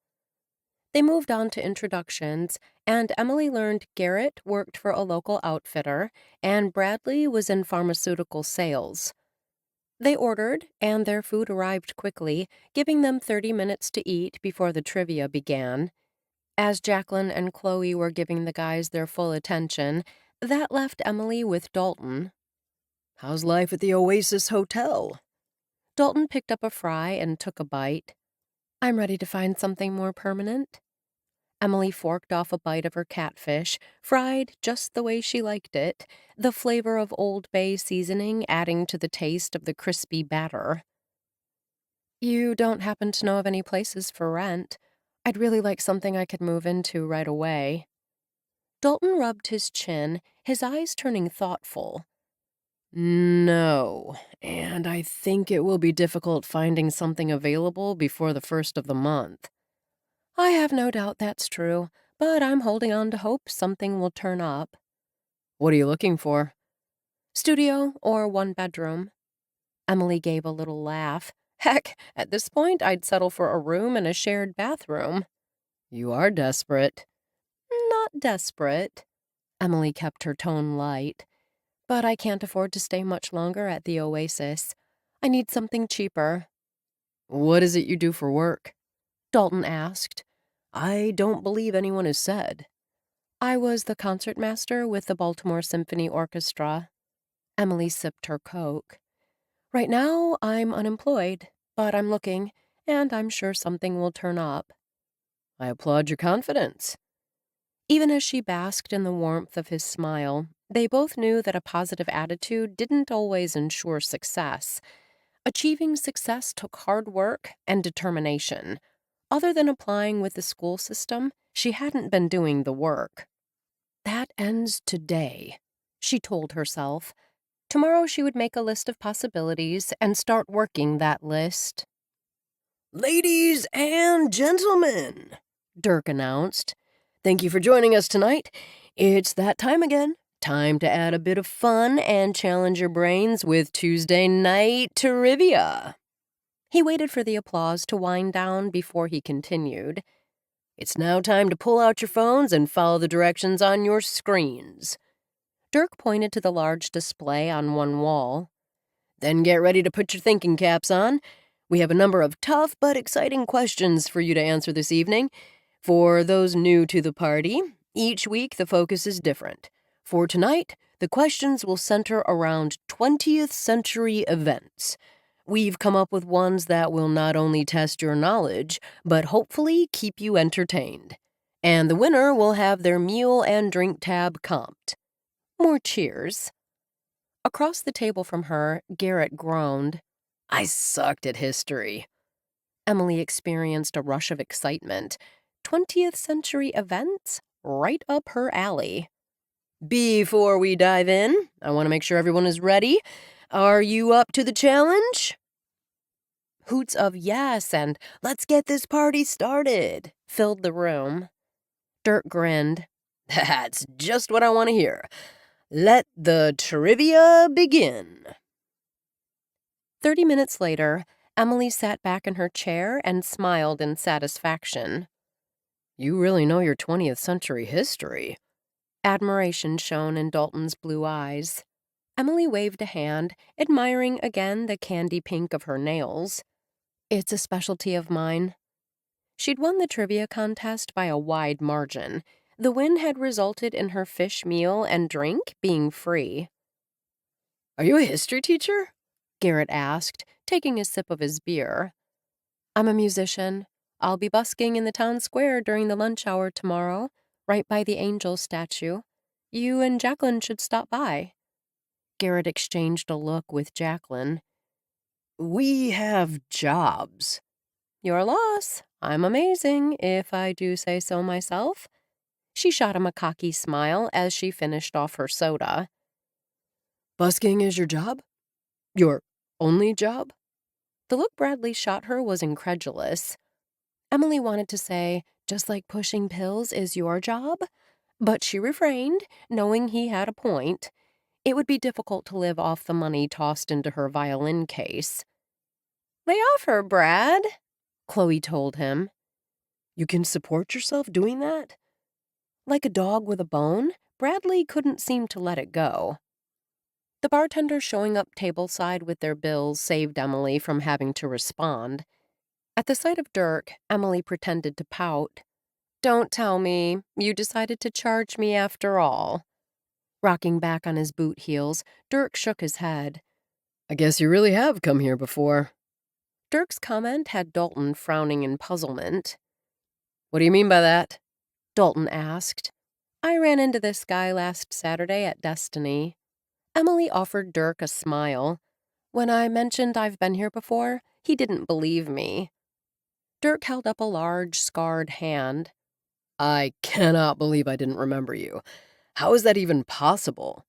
They moved on to introductions, and Emily learned Garrett worked for a local outfitter, and Bradley was in pharmaceutical sales. They ordered, and their food arrived quickly, giving them 30 minutes to eat before the trivia began. As Jacqueline and Chloe were giving the guys their full attention, that left Emily with Dalton. "How's life at the Oasis Hotel?" Dalton picked up a fry and took a bite. "I'm ready to find something more permanent." Emily forked off a bite of her catfish, fried just the way she liked it, the flavor of Old Bay seasoning adding to the taste of the crispy batter. "You don't happen to know of any places for rent? I'd really like something I could move into right away." Dalton rubbed his chin, his eyes turning thoughtful. "No, and I think it will be difficult finding something available before the first of the month." "I have no doubt that's true, but I'm holding on to hope something will turn up." "What are you looking for?" "Studio or one bedroom." Emily gave a little laugh. "Heck, at this point I'd settle for a room and a shared bathroom." "You are desperate." "Not desperate." Emily kept her tone light. "But I can't afford to stay much longer at the Oasis. I need something cheaper." "What is it you do for work?" Dalton asked. "I don't believe anyone has said." "I was the concertmaster with the Baltimore Symphony Orchestra." Emily sipped her Coke. "Right now, I'm unemployed, but I'm looking, and I'm sure something will turn up." "I applaud your confidence." Even as she basked in the warmth of his smile, they both knew that a positive attitude didn't always ensure success. Achieving success took hard work and determination. Other than applying with the school system, she hadn't been doing the work. "That ends today," she told herself. Tomorrow she would make a list of possibilities and start working that list. "Ladies and gentlemen," Dirk announced, "thank you for joining us tonight. It's that time again. Time to add a bit of fun and challenge your brains with Tuesday night trivia." He waited for the applause to wind down before he continued. "It's now time to pull out your phones and follow the directions on your screens." Dirk pointed to the large display on one wall. "Then get ready to put your thinking caps on. We have a number of tough but exciting questions for you to answer this evening. For those new to the party, each week the focus is different. For tonight, the questions will center around 20th century events. We've come up with ones that will not only test your knowledge, but hopefully keep you entertained. And the winner will have their meal and drink tab comped." More cheers. Across the table from her, Garrett groaned. "I sucked at history." Emily experienced a rush of excitement. 20th century events? Right up her alley. "Before we dive in, I want to make sure everyone is ready. Are you up to the challenge?" Hoots of yes and "let's get this party started" filled the room. Dirk grinned. "That's just what I want to hear. Let the trivia begin." 30 minutes later, Emily sat back in her chair and smiled in satisfaction. "You really know your 20th century history." Admiration shone in Dalton's blue eyes. Emily waved a hand, admiring again the candy pink of her nails. "It's a specialty of mine." She'd won the trivia contest by a wide margin. The win had resulted in her fish meal and drink being free. "Are you a history teacher?" Garrett asked, taking a sip of his beer. "I'm a musician. I'll be busking in the town square during the lunch hour tomorrow, right by the angel statue. You and Jacqueline should stop by." Garrett exchanged a look with Jacqueline. "We have jobs." "Your loss. I'm amazing, if I do say so myself." She shot him a cocky smile as she finished off her soda. "Busking is your job? Your only job?" The look Bradley shot her was incredulous. Emily wanted to say, "just like pushing pills is your job," but she refrained, knowing he had a point. It would be difficult to live off the money tossed into her violin case. "Lay off her, Brad," Chloe told him. "You can support yourself doing that?" Like a dog with a bone, Bradley couldn't seem to let it go. The bartender showing up tableside with their bills saved Emily from having to respond. At the sight of Dirk, Emily pretended to pout. "Don't tell me. You decided to charge me after all." Rocking back on his boot heels, Dirk shook his head. "I guess you really have come here before." Dirk's comment had Dalton frowning in puzzlement. "What do you mean by that?" Dalton asked. I ran into this guy last Saturday at Destiny. Emily offered Dirk a smile. When I mentioned I've been here before, he didn't believe me. Dirk held up a large, scarred hand. I cannot believe I didn't remember you. How is that even possible?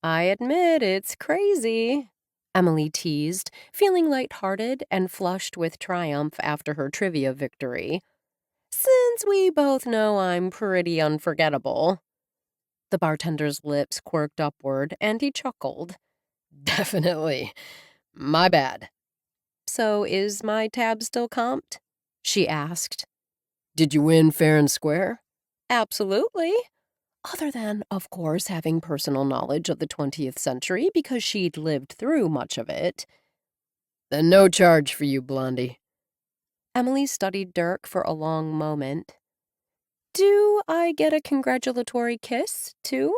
I admit it's crazy, Emily teased, feeling lighthearted and flushed with triumph after her trivia victory. Since we both know I'm pretty unforgettable. The bartender's lips quirked upward, and he chuckled. Definitely. My bad. So is my tab still comped? She asked. Did you win fair and square? Absolutely. Other than, of course, having personal knowledge of the 20th century because she'd lived through much of it. Then no charge for you, Blondie. Emily studied Dirk for a long moment. Do I get a congratulatory kiss, too?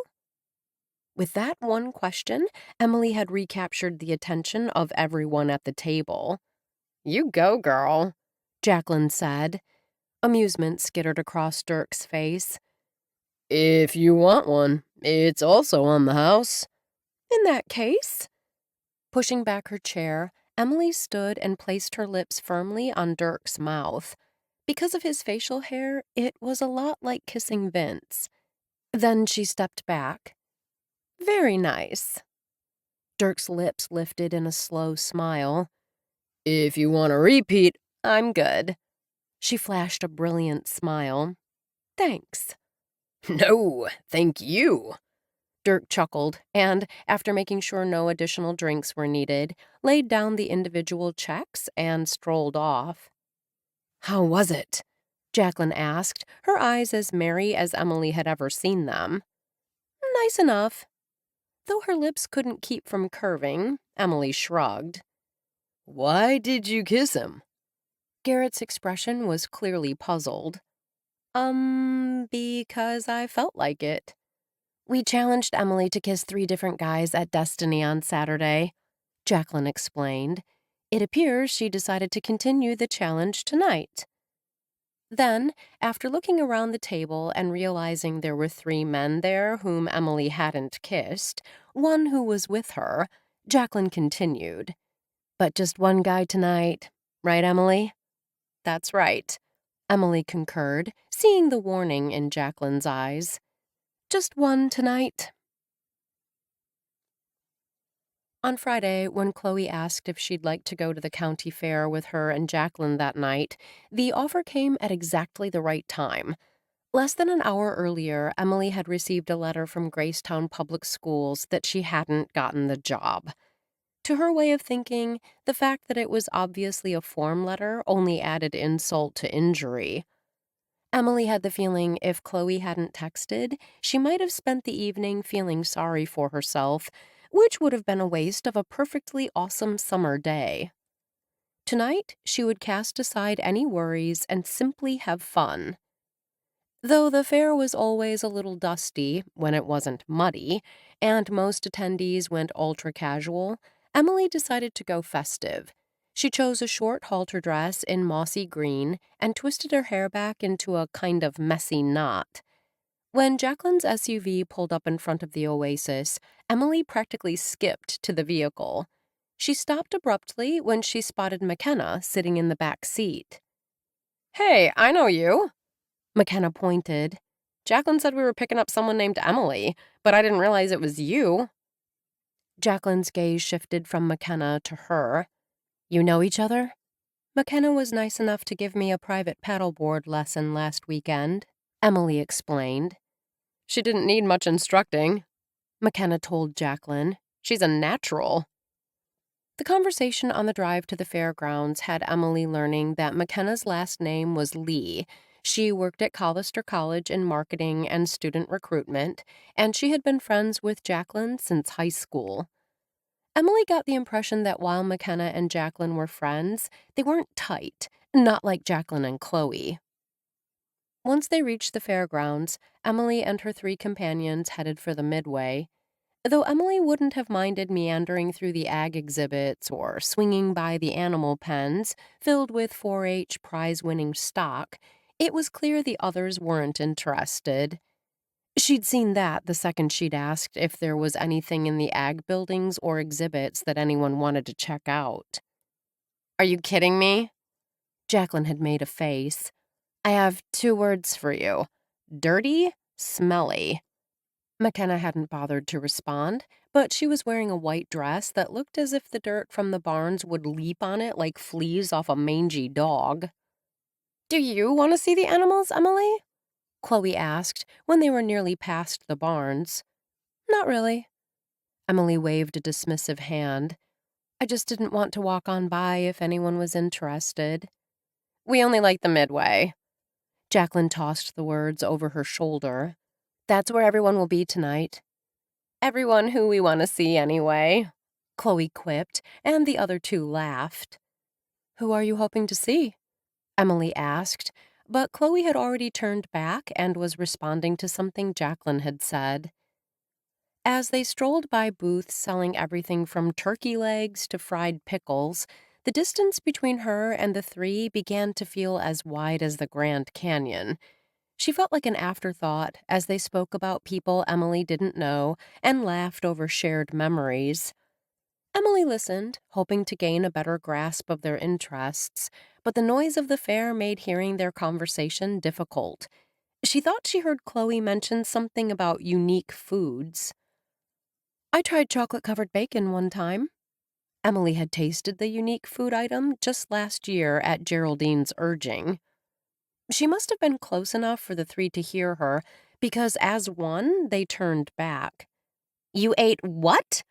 With that one question, Emily had recaptured the attention of everyone at the table. You go, girl, Jacqueline said. Amusement skittered across Dirk's face. If you want one, it's also on the house. In that case. Pushing back her chair, Emily stood and placed her lips firmly on Dirk's mouth. Because of his facial hair, it was a lot like kissing Vince. Then she stepped back. Very nice. Dirk's lips lifted in a slow smile. If you want a repeat, I'm good. She flashed a brilliant smile. Thanks. No, thank you. Dirk chuckled and, after making sure no additional drinks were needed, laid down the individual checks and strolled off. How was it? Jacqueline asked, her eyes as merry as Emily had ever seen them. Nice enough. Though her lips couldn't keep from curving, Emily shrugged. Why did you kiss him? Garrett's expression was clearly puzzled. Because I felt like it. We challenged Emily to kiss 3 different guys at Destiny on Saturday, Jacqueline explained. It appears she decided to continue the challenge tonight. Then, after looking around the table and realizing there were 3 men there whom Emily hadn't kissed, one who was with her, Jacqueline continued. But just one guy tonight, right, Emily? That's right, Emily concurred, seeing the warning in Jacqueline's eyes. Just one tonight. On Friday, when Chloe asked if she'd like to go to the county fair with her and Jacqueline that night, the offer came at exactly the right time. Less than an hour earlier, Emily had received a letter from GraceTown Public Schools that she hadn't gotten the job. To her way of thinking, the fact that it was obviously a form letter only added insult to injury. Emily had the feeling if Chloe hadn't texted, she might have spent the evening feeling sorry for herself, which would have been a waste of a perfectly awesome summer day. Tonight, she would cast aside any worries and simply have fun. Though the fair was always a little dusty when it wasn't muddy, and most attendees went ultra-casual, Emily decided to go festive. She chose a short halter dress in mossy green and twisted her hair back into a kind of messy knot. When Jacqueline's SUV pulled up in front of the Oasis, Emily practically skipped to the vehicle. She stopped abruptly when she spotted McKenna sitting in the back seat. Hey, I know you. McKenna pointed. Jacqueline said we were picking up someone named Emily, but I didn't realize it was you. Jacqueline's gaze shifted from McKenna to her. You know each other? McKenna was nice enough to give me a private paddleboard lesson last weekend, Emily explained. She didn't need much instructing, McKenna told Jacqueline. She's a natural. The conversation on the drive to the fairgrounds had Emily learning that McKenna's last name was Lee. She worked at Collister College in marketing and student recruitment, and she had been friends with Jacqueline since high school. Emily got the impression that while McKenna and Jacqueline were friends, they weren't tight, not like Jacqueline and Chloe. Once they reached the fairgrounds, Emily and her 3 companions headed for the midway. Though Emily wouldn't have minded meandering through the ag exhibits or swinging by the animal pens filled with 4-H prize-winning stock, It was clear the others weren't interested. She'd seen that the second she'd asked if there was anything in the ag buildings or exhibits that anyone wanted to check out. "Are you kidding me?" Jacqueline had made a face. "I have 2 words for you. Dirty, smelly." McKenna hadn't bothered to respond, but she was wearing a white dress that looked as if the dirt from the barns would leap on it like fleas off a mangy dog. "Do you want to see the animals, Emily?" Chloe asked when they were nearly past the barns. "Not really." Emily waved a dismissive hand. "I just didn't want to walk on by if anyone was interested." "We only like the Midway." Jacqueline tossed the words over her shoulder. "That's where everyone will be tonight." "Everyone who we want to see anyway," Chloe quipped, and the other two laughed. "Who are you hoping to see?" Emily asked, but Chloe had already turned back and was responding to something Jacqueline had said. As they strolled by booths selling everything from turkey legs to fried pickles, the distance between her and the three began to feel as wide as the Grand Canyon. She felt like an afterthought as they spoke about people Emily didn't know and laughed over shared memories. Emily listened, hoping to gain a better grasp of their interests, but the noise of the fair made hearing their conversation difficult. She thought she heard Chloe mention something about unique foods. "I tried chocolate-covered bacon one time." Emily had tasted the unique food item just last year at Geraldine's urging. She must have been close enough for the three to hear her, because as one, they turned back. "You ate what?"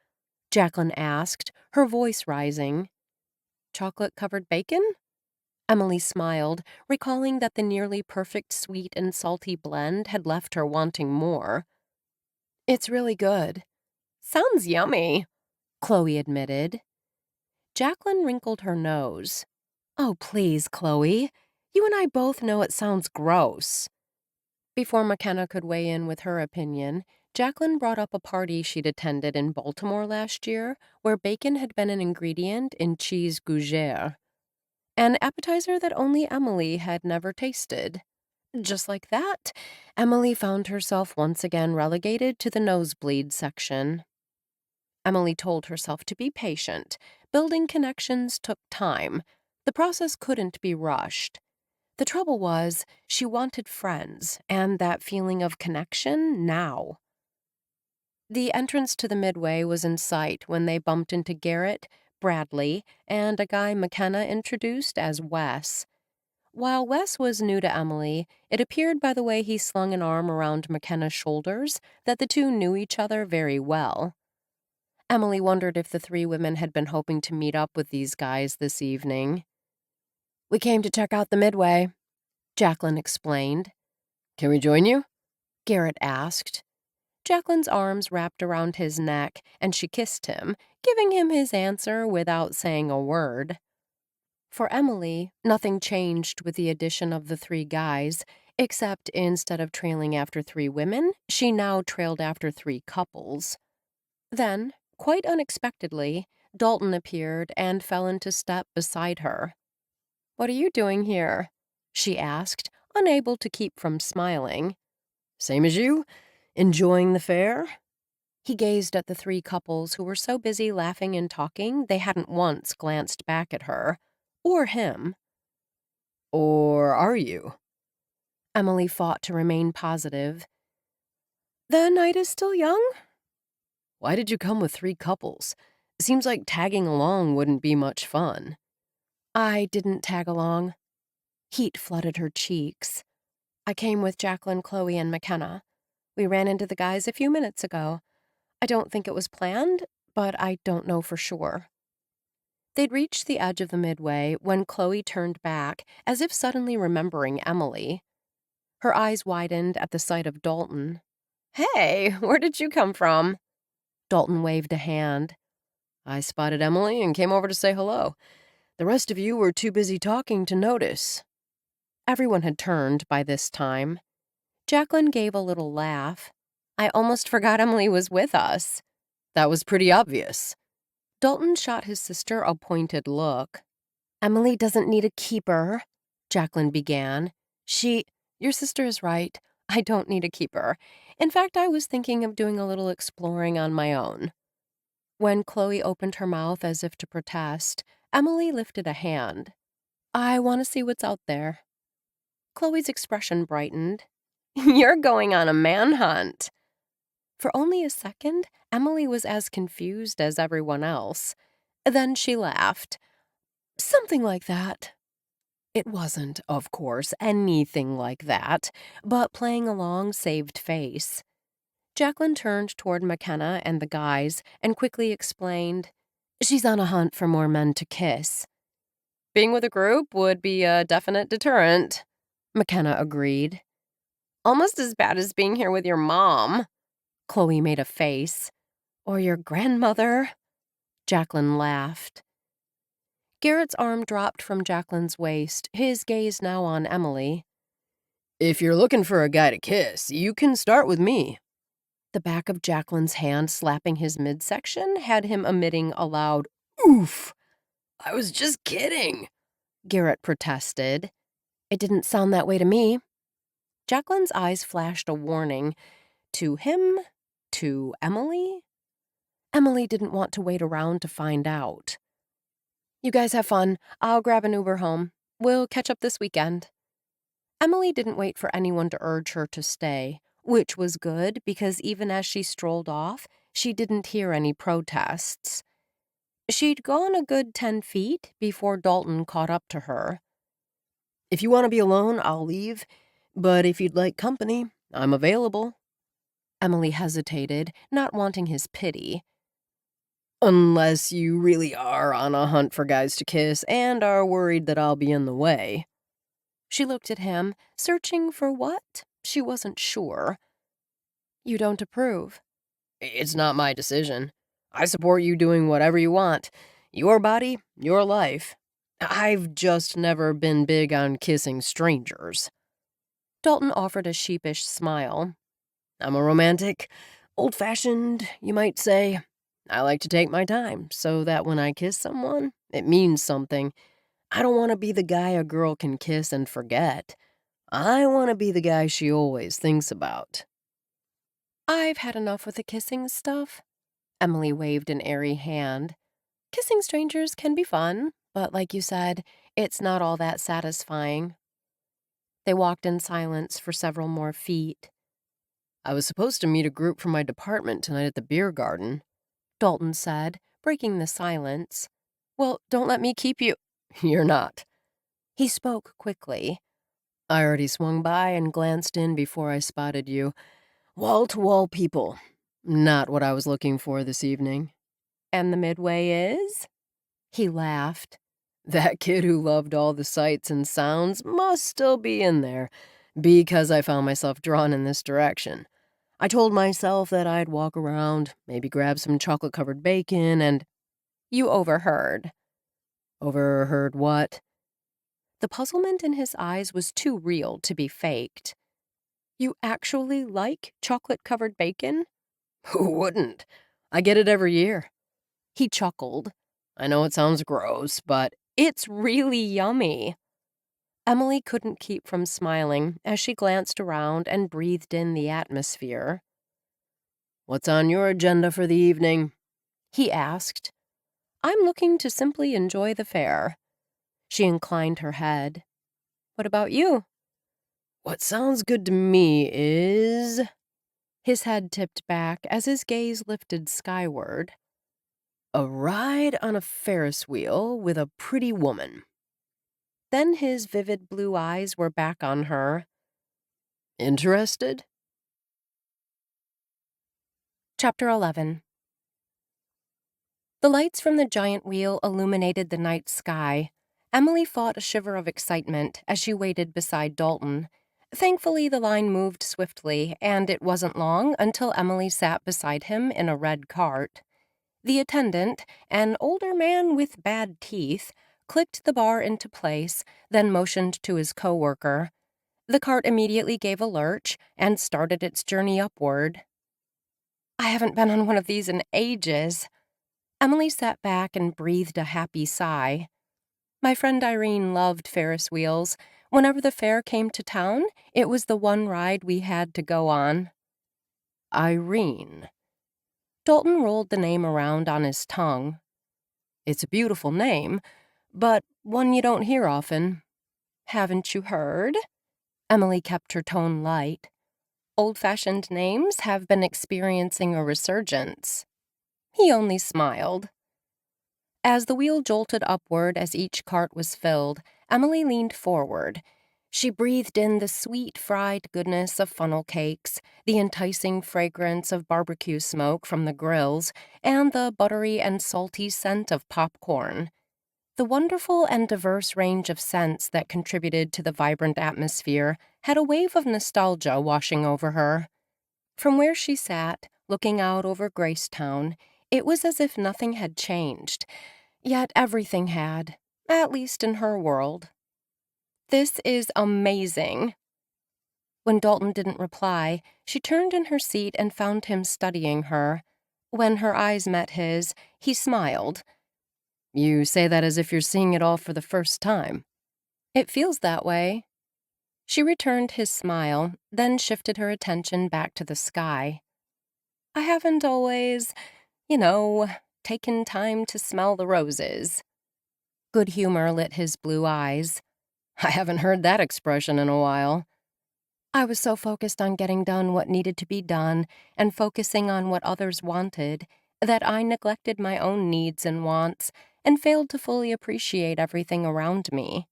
Jacqueline asked, her voice rising. "Chocolate-covered bacon?" Emily smiled, recalling that the nearly perfect sweet and salty blend had left her wanting more. "It's really good." "Sounds yummy," Chloe admitted. Jacqueline wrinkled her nose. "Oh, please, Chloe. You and I both know it sounds gross." Before McKenna could weigh in with her opinion, Jacqueline brought up a party she'd attended in Baltimore last year where bacon had been an ingredient in cheese gougere, an appetizer that only Emily had never tasted. Just like that, Emily found herself once again relegated to the nosebleed section. Emily told herself to be patient. Building connections took time. The process couldn't be rushed. The trouble was, she wanted friends, and that feeling of connection now. The entrance to the Midway was in sight when they bumped into Garrett, Bradley, and a guy McKenna introduced as Wes. While Wes was new to Emily, it appeared by the way he slung an arm around McKenna's shoulders that the two knew each other very well. Emily wondered if the three women had been hoping to meet up with these guys this evening. "We came to check out the Midway," Jacqueline explained. "Can we join you?" Garrett asked. Jacqueline's arms wrapped around his neck, and she kissed him, giving him his answer without saying a word. For Emily, nothing changed with the addition of the three guys, except instead of trailing after three women, she now trailed after three couples. Then, quite unexpectedly, Dalton appeared and fell into step beside her. "What are you doing here?" she asked, unable to keep from smiling. "Same as you? Enjoying the fair?" He gazed at the three couples who were so busy laughing and talking they hadn't once glanced back at her. Or him. "Or are you?" Emily fought to remain positive. "The night is still young." "Why did you come with three couples? Seems like tagging along wouldn't be much fun." "I didn't tag along." Heat flooded her cheeks. "I came with Jacqueline, Chloe, and McKenna. We ran into the guys a few minutes ago. I don't think it was planned, but I don't know for sure." They'd reached the edge of the Midway when Chloe turned back, as if suddenly remembering Emily. Her eyes widened at the sight of Dalton. "Hey, where did you come from?" Dalton waved a hand. "I spotted Emily and came over to say hello. The rest of you were too busy talking to notice." Everyone had turned by this time. Jacqueline gave a little laugh. "I almost forgot Emily was with us." "That was pretty obvious." Dalton shot his sister a pointed look. "Emily doesn't need a keeper," Jacqueline began. Your sister is right. I don't need a keeper. In fact, I was thinking of doing a little exploring on my own." When Chloe opened her mouth as if to protest, Emily lifted a hand. "I want to see what's out there." Chloe's expression brightened. "You're going on a manhunt." For only a second, Emily was as confused as everyone else. Then she laughed. "Something like that." It wasn't, of course, anything like that, but playing along saved face. Jacqueline turned toward McKenna and the guys and quickly explained, "She's on a hunt for more men to kiss." "Being with a group would be a definite deterrent," McKenna agreed. "Almost as bad as being here with your mom." Chloe made a face. "Or your grandmother." Jacqueline laughed. Garrett's arm dropped from Jacqueline's waist, his gaze now on Emily. "If you're looking for a guy to kiss, you can start with me." The back of Jacqueline's hand slapping his midsection had him emitting a loud oof. "I was just kidding," Garrett protested. "It didn't sound that way to me." Jacqueline's eyes flashed a warning. To him? To Emily? Emily didn't want to wait around to find out. "You guys have fun. I'll grab an Uber home. We'll catch up this weekend." Emily didn't wait for anyone to urge her to stay, which was good because even as she strolled off, she didn't hear any protests. She'd gone a good 10 feet before Dalton caught up to her. "If you want to be alone, I'll leave. But if you'd like company, I'm available." Emily hesitated, not wanting his pity. "Unless you really are on a hunt for guys to kiss and are worried that I'll be in the way." She looked at him, searching for what? She wasn't sure. "You don't approve?" "It's not my decision. I support you doing whatever you want. Your body, your life. I've just never been big on kissing strangers." Dalton offered a sheepish smile. "I'm a romantic. Old-fashioned, you might say. I like to take my time so that when I kiss someone, it means something. I don't want to be the guy a girl can kiss and forget. I want to be the guy she always thinks about." "I've had enough with the kissing stuff." Emily waved an airy hand. "Kissing strangers can be fun, but like you said, it's not all that satisfying." They walked in silence for several more feet. "I was supposed to meet a group from my department tonight at the beer garden," Dalton said, breaking the silence. "Well, don't let me keep you—" "You're not." He spoke quickly. "I already swung by and glanced in before I spotted you. Wall-to-wall people. Not what I was looking for this evening." "And the midway is?" He laughed. "That kid who loved all the sights and sounds must still be in there, because I found myself drawn in this direction. I told myself that I'd walk around, maybe grab some chocolate-covered bacon, and—" "You overheard." "Overheard what?" The puzzlement in his eyes was too real to be faked. "You actually like chocolate-covered bacon?" "Who wouldn't? I get it every year." He chuckled. "I know it sounds gross, but it's really yummy." Emily couldn't keep from smiling as she glanced around and breathed in the atmosphere. "What's on your agenda for the evening?" he asked. "I'm looking to simply enjoy the fair." She inclined her head. "What about you?" "What sounds good to me is—" His head tipped back as his gaze lifted skyward. "A ride on a Ferris wheel with a pretty woman." Then his vivid blue eyes were back on her. "Interested?" Chapter 11. The lights from the giant wheel illuminated the night sky. Emily fought a shiver of excitement as she waited beside Dalton. Thankfully, the line moved swiftly, and it wasn't long until Emily sat beside him in a red cart. The attendant, an older man with bad teeth, clicked the bar into place, then motioned to his coworker. The cart immediately gave a lurch and started its journey upward. "I haven't been on one of these in ages." Emily sat back and breathed a happy sigh. "My friend Irene loved Ferris wheels. Whenever the fair came to town, it was the one ride we had to go on. Irene. Dalton rolled the name around on his tongue. It's a beautiful name, but one you don't hear often. Haven't you heard? Emily kept her tone light. Old-fashioned names have been experiencing a resurgence. He only smiled. As the wheel jolted upward as each cart was filled, Emily leaned forward. She breathed in the sweet fried goodness of funnel cakes, the enticing fragrance of barbecue smoke from the grills, and the buttery and salty scent of popcorn. The wonderful and diverse range of scents that contributed to the vibrant atmosphere had a wave of nostalgia washing over her. From where she sat, looking out over GraceTown, it was as if nothing had changed, yet everything had, at least in her world. This is amazing. When Dalton didn't reply, she turned in her seat and found him studying her. When her eyes met his, he smiled. You say that as if you're seeing it all for the first time. It feels that way. She returned his smile, then shifted her attention back to the sky. I haven't always, taken time to smell the roses. Good humor lit his blue eyes. I haven't heard that expression in a while. I was so focused on getting done what needed to be done and focusing on what others wanted that I neglected my own needs and wants and failed to fully appreciate everything around me.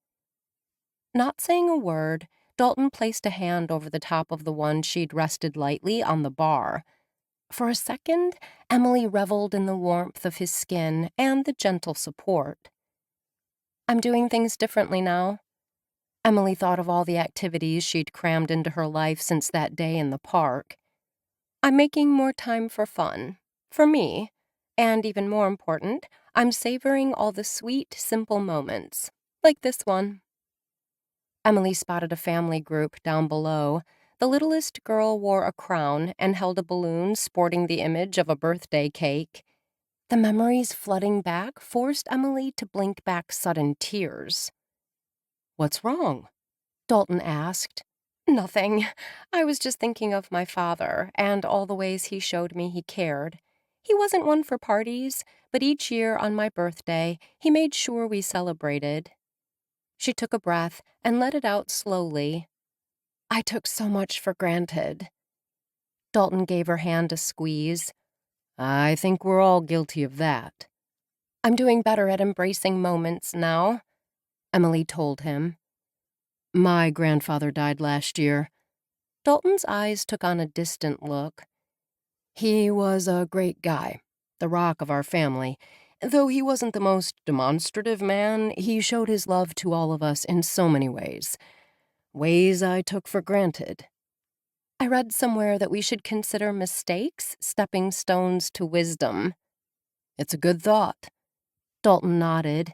Not saying a word, Dalton placed a hand over the top of the one she'd rested lightly on the bar. For a second, Emily reveled in the warmth of his skin and the gentle support. I'm doing things differently now. Emily thought of all the activities she'd crammed into her life since that day in the park. I'm making more time for fun, for me, and even more important, I'm savoring all the sweet, simple moments, like this one. Emily spotted a family group down below. The littlest girl wore a crown and held a balloon sporting the image of a birthday cake. The memories flooding back forced Emily to blink back sudden tears. What's wrong? Dalton asked. Nothing. I was just thinking of my father and all the ways he showed me he cared. He wasn't one for parties, but each year on my birthday, he made sure we celebrated. She took a breath and let it out slowly. I took so much for granted. Dalton gave her hand a squeeze. I think we're all guilty of that. I'm doing better at embracing moments now, Emily told him. My grandfather died last year. Dalton's eyes took on a distant look. He was a great guy, the rock of our family. Though he wasn't the most demonstrative man, he showed his love to all of us in so many ways. Ways I took for granted. I read somewhere that we should consider mistakes stepping stones to wisdom. It's a good thought. Dalton nodded.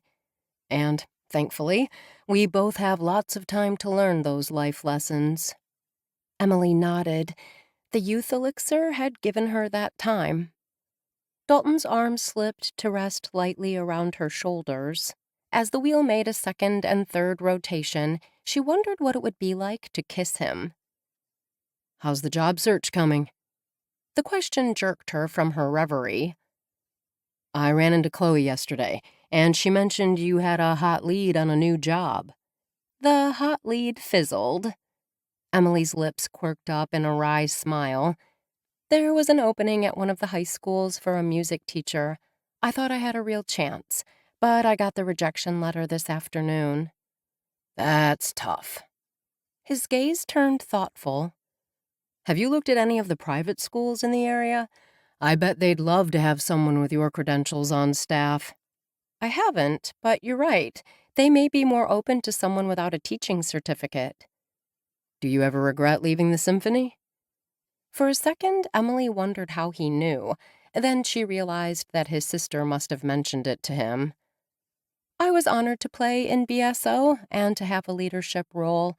And, thankfully, we both have lots of time to learn those life lessons. Emily nodded. The youth elixir had given her that time. Dalton's arm slipped to rest lightly around her shoulders. As the wheel made a second and third rotation, she wondered what it would be like to kiss him. How's the job search coming? The question jerked her from her reverie. I ran into Chloe yesterday, and she mentioned you had a hot lead on a new job. The hot lead fizzled. Emily's lips quirked up in a wry smile. There was an opening at one of the high schools for a music teacher. I thought I had a real chance, but I got the rejection letter this afternoon. That's tough. His gaze turned thoughtful. Have you looked at any of the private schools in the area? I bet they'd love to have someone with your credentials on staff. I haven't, but you're right. They may be more open to someone without a teaching certificate. Do you ever regret leaving the symphony? For a second, Emily wondered how he knew. Then she realized that his sister must have mentioned it to him. I was honored to play in BSO and to have a leadership role,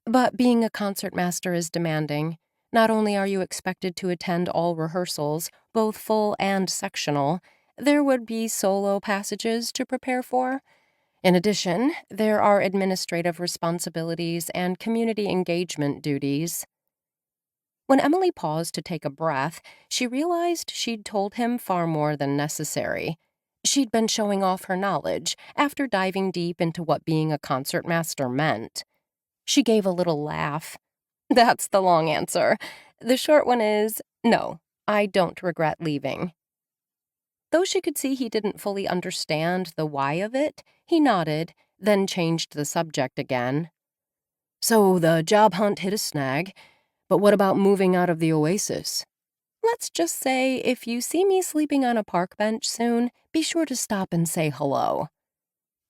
but being a concertmaster is demanding. Not only are you expected to attend all rehearsals, both full and sectional, there would be solo passages to prepare for. In addition, there are administrative responsibilities and community engagement duties. When Emily paused to take a breath, she realized she'd told him far more than necessary. She'd been showing off her knowledge after diving deep into what being a concertmaster meant. She gave a little laugh. That's the long answer. The short one is, no, I don't regret leaving. Though she could see he didn't fully understand the why of it, he nodded, then changed the subject again. So the job hunt hit a snag, but what about moving out of the oasis? Let's just say if you see me sleeping on a park bench soon, be sure to stop and say hello.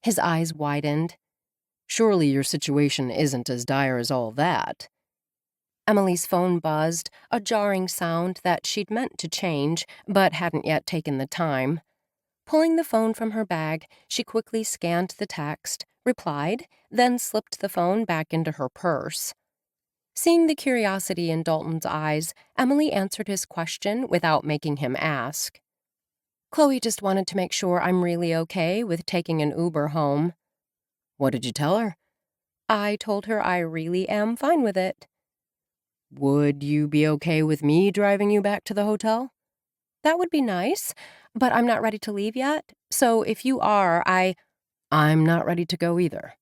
His eyes widened. Surely your situation isn't as dire as all that. Emily's phone buzzed, a jarring sound that she'd meant to change, but hadn't yet taken the time. Pulling the phone from her bag, she quickly scanned the text, replied, then slipped the phone back into her purse. Seeing the curiosity in Dalton's eyes, Emily answered his question without making him ask. Chloe just wanted to make sure I'm really okay with taking an Uber home. What did you tell her? I told her I really am fine with it. Would you be okay with me driving you back to the hotel? That would be nice, but I'm not ready to leave yet, so if you are, I'm not ready to go either.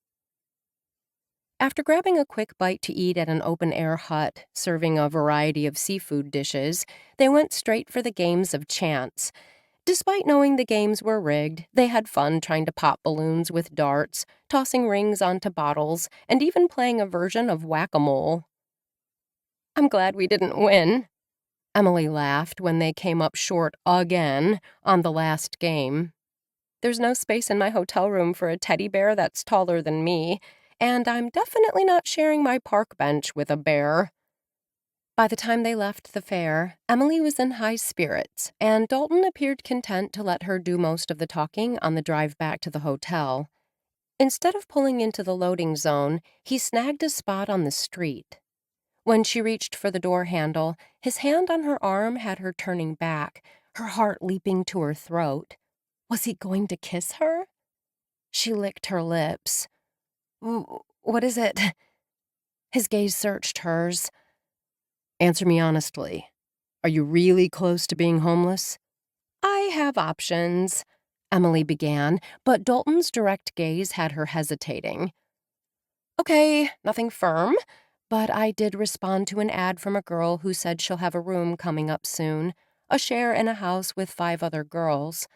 After grabbing a quick bite to eat at an open-air hut serving a variety of seafood dishes, they went straight for the games of chance. Despite knowing the games were rigged, they had fun trying to pop balloons with darts, tossing rings onto bottles, and even playing a version of whack-a-mole. I'm glad we didn't win, Emily laughed when they came up short again on the last game. There's no space in my hotel room for a teddy bear that's taller than me, and I'm definitely not sharing my park bench with a bear. By the time they left the fair, Emily was in high spirits, and Dalton appeared content to let her do most of the talking on the drive back to the hotel. Instead of pulling into the loading zone, he snagged a spot on the street. When she reached for the door handle, his hand on her arm had her turning back, her heart leaping to her throat. Was he going to kiss her? She licked her lips. What is it? His gaze searched hers. Answer me honestly. Are you really close to being homeless? I have options, Emily began, but Dalton's direct gaze had her hesitating. Okay, nothing firm, but I did respond to an ad from a girl who said she'll have a room coming up soon, a share in a house with 5 other girls.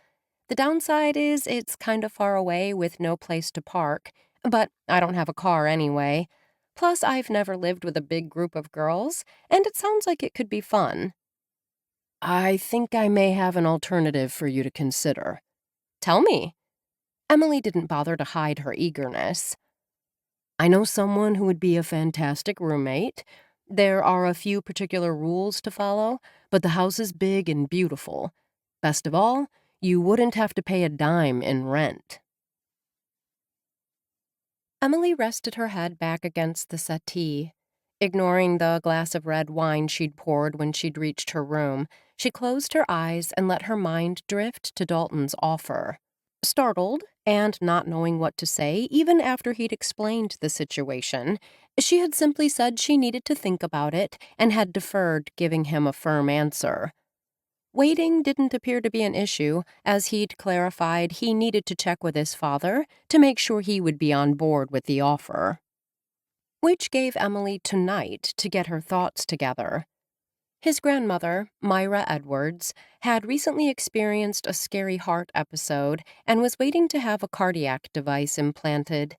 The downside is it's kind of far away with no place to park, but I don't have a car anyway. Plus, I've never lived with a big group of girls, and it sounds like it could be fun. I think I may have an alternative for you to consider. Tell me. Emily didn't bother to hide her eagerness. I know someone who would be a fantastic roommate. There are a few particular rules to follow, but the house is big and beautiful. Best of all, you wouldn't have to pay a dime in rent. Emily rested her head back against the settee. Ignoring the glass of red wine she'd poured when she'd reached her room, she closed her eyes and let her mind drift to Dalton's offer. Startled, and not knowing what to say even after he'd explained the situation, she had simply said she needed to think about it and had deferred giving him a firm answer. Waiting didn't appear to be an issue, as he'd clarified he needed to check with his father to make sure he would be on board with the offer. Which gave Emily tonight to get her thoughts together. His grandmother, Myra Edwards, had recently experienced a scary heart episode and was waiting to have a cardiac device implanted.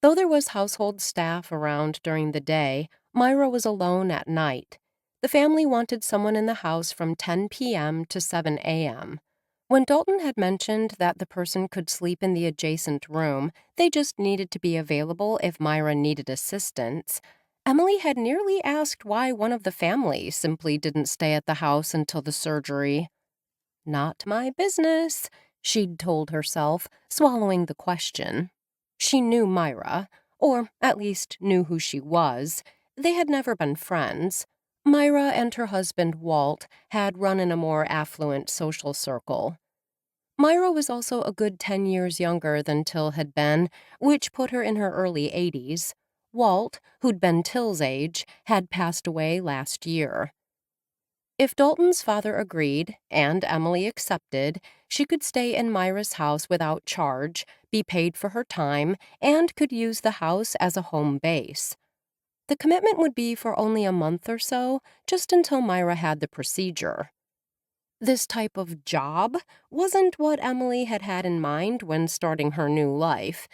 Though there was household staff around during the day, Myra was alone at night. The family wanted someone in the house from 10 p.m. to 7 a.m. When Dalton had mentioned that the person could sleep in the adjacent room, they just needed to be available if Myra needed assistance, Emily had nearly asked why one of the family simply didn't stay at the house until the surgery. Not my business, she'd told herself, swallowing the question. She knew Myra, or at least knew who she was. They had never been friends. Myra and her husband, Walt, had run in a more affluent social circle. Myra was also a good 10 years younger than Till had been, which put her in her early 80s. Walt, who'd been Till's age, had passed away last year. If Dalton's father agreed, and Emily accepted, she could stay in Myra's house without charge, be paid for her time, and could use the house as a home base. The commitment would be for only a month or so, just until Myra had the procedure. This type of job wasn't what Emily had had in mind when starting her new life.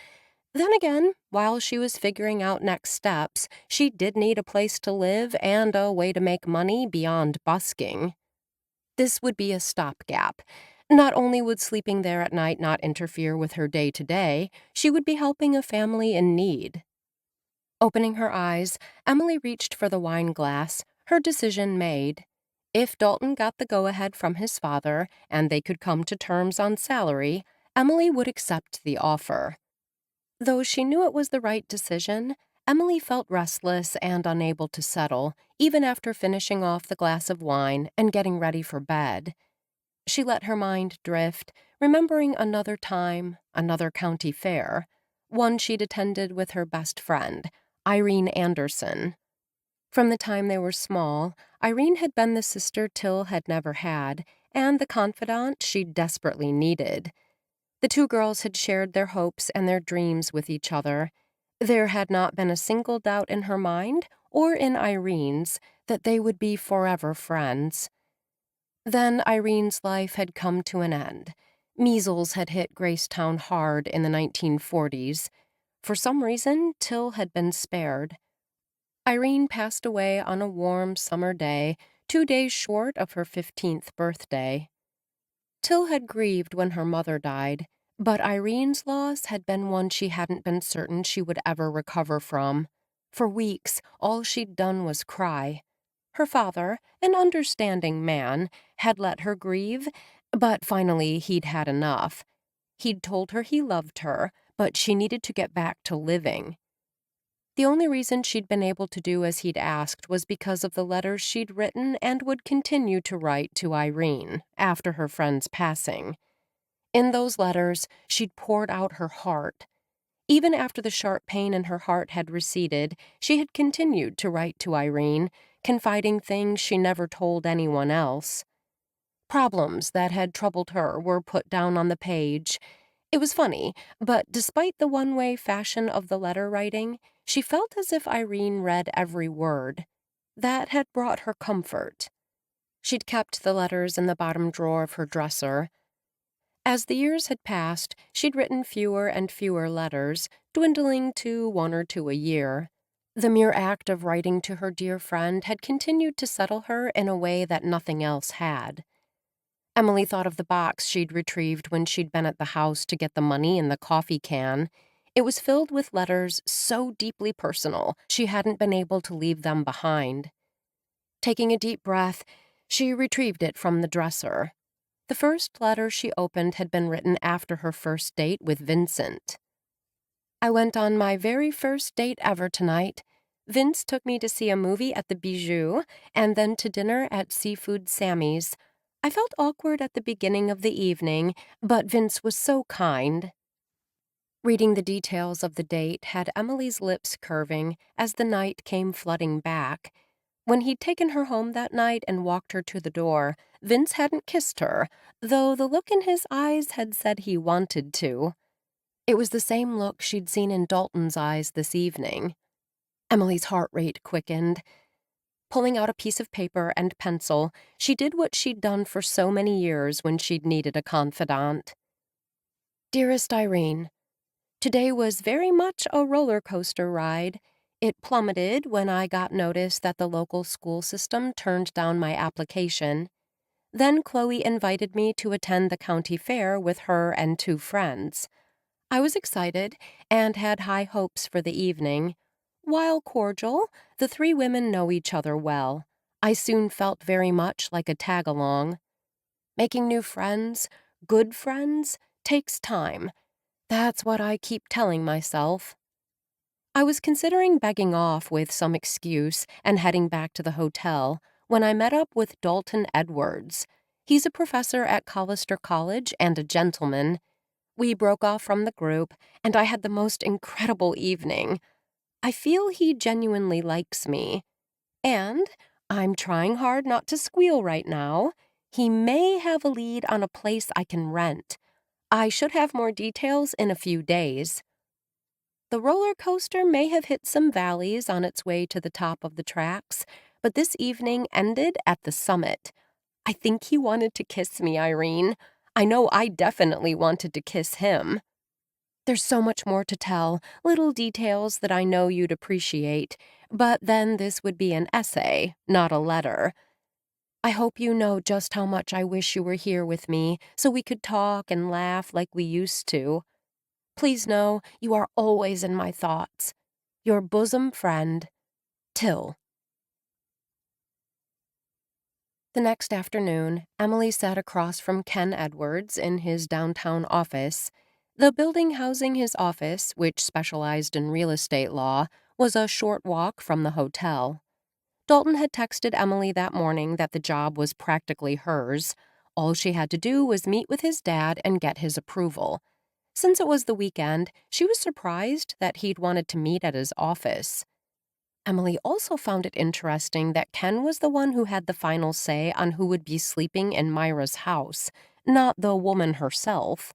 Then again, while she was figuring out next steps, she did need a place to live and a way to make money beyond busking. This would be a stopgap. Not only would sleeping there at night not interfere with her day-to-day, she would be helping a family in need. Opening her eyes, Emily reached for the wine glass, her decision made. If Dalton got the go-ahead from his father and they could come to terms on salary, Emily would accept the offer. Though she knew it was the right decision, Emily felt restless and unable to settle, even after finishing off the glass of wine and getting ready for bed. She let her mind drift, remembering another time, another county fair, one she'd attended with her best friend, Irene Anderson. From the time they were small, Irene had been the sister Till had never had, and the confidant she desperately needed. The two girls had shared their hopes and their dreams with each other. There had not been a single doubt in her mind, or in Irene's, that they would be forever friends. Then Irene's life had come to an end. Measles had hit GraceTown hard in the 1940s. For some reason, Till had been spared. Irene passed away on a warm summer day, 2 days short of her 15th birthday. Till had grieved when her mother died, but Irene's loss had been one she hadn't been certain she would ever recover from. For weeks, all she'd done was cry. Her father, an understanding man, had let her grieve, but finally he'd had enough. He'd told her he loved her, but she needed to get back to living. The only reason she'd been able to do as he'd asked was because of the letters she'd written and would continue to write to Irene after her friend's passing. In those letters, she'd poured out her heart. Even after the sharp pain in her heart had receded, she had continued to write to Irene, confiding things she never told anyone else. Problems that had troubled her were put down on the page. It was funny, but despite the one-way fashion of the letter writing, she felt as if Irene read every word. That had brought her comfort. She'd kept the letters in the bottom drawer of her dresser. As the years had passed, she'd written fewer and fewer letters, dwindling to 1 or 2 a year. The mere act of writing to her dear friend had continued to settle her in a way that nothing else had. Emily thought of the box she'd retrieved when she'd been at the house to get the money in the coffee can. It was filled with letters so deeply personal she hadn't been able to leave them behind. Taking a deep breath, she retrieved it from the dresser. The first letter she opened had been written after her first date with Vincent. I went on my very first date ever tonight. Vince took me to see a movie at the Bijou and then to dinner at Seafood Sammy's. I felt awkward at the beginning of the evening, but Vince was so kind. Reading the details of the date had Emily's lips curving as the night came flooding back. When he'd taken her home that night and walked her to the door, Vince hadn't kissed her, though the look in his eyes had said he wanted to. It was the same look she'd seen in Dalton's eyes this evening. Emily's heart rate quickened. Pulling out a piece of paper and pencil, she did what she'd done for so many years when she'd needed a confidant. Dearest Irene, today was very much a roller coaster ride. It plummeted when I got notice that the local school system turned down my application. Then Chloe invited me to attend the county fair with her and 2 friends. I was excited and had high hopes for the evening. While cordial, the 3 women know each other well. I soon felt very much like a tag-along. Making new friends, good friends, takes time. That's what I keep telling myself. I was considering begging off with some excuse and heading back to the hotel when I met up with Dalton Edwards. He's a professor at Collister College and a gentleman. We broke off from the group, and I had the most incredible evening. I feel he genuinely likes me. And I'm trying hard not to squeal right now. He may have a lead on a place I can rent. I should have more details in a few days. The roller coaster may have hit some valleys on its way to the top of the tracks, but this evening ended at the summit. I think he wanted to kiss me, Irene. I know I definitely wanted to kiss him. There's so much more to tell, little details that I know you'd appreciate, but then this would be an essay, not a letter. I hope you know just how much I wish you were here with me so we could talk and laugh like we used to. Please know you are always in my thoughts. Your bosom friend, Till. The next afternoon, Emily sat across from Ken Edwards in his downtown office. The building housing his office, which specialized in real estate law, was a short walk from the hotel. Dalton had texted Emily that morning that the job was practically hers. All she had to do was meet with his dad and get his approval. Since it was the weekend, she was surprised that he'd wanted to meet at his office. Emily also found it interesting that Ken was the one who had the final say on who would be sleeping in Myra's house, not the woman herself.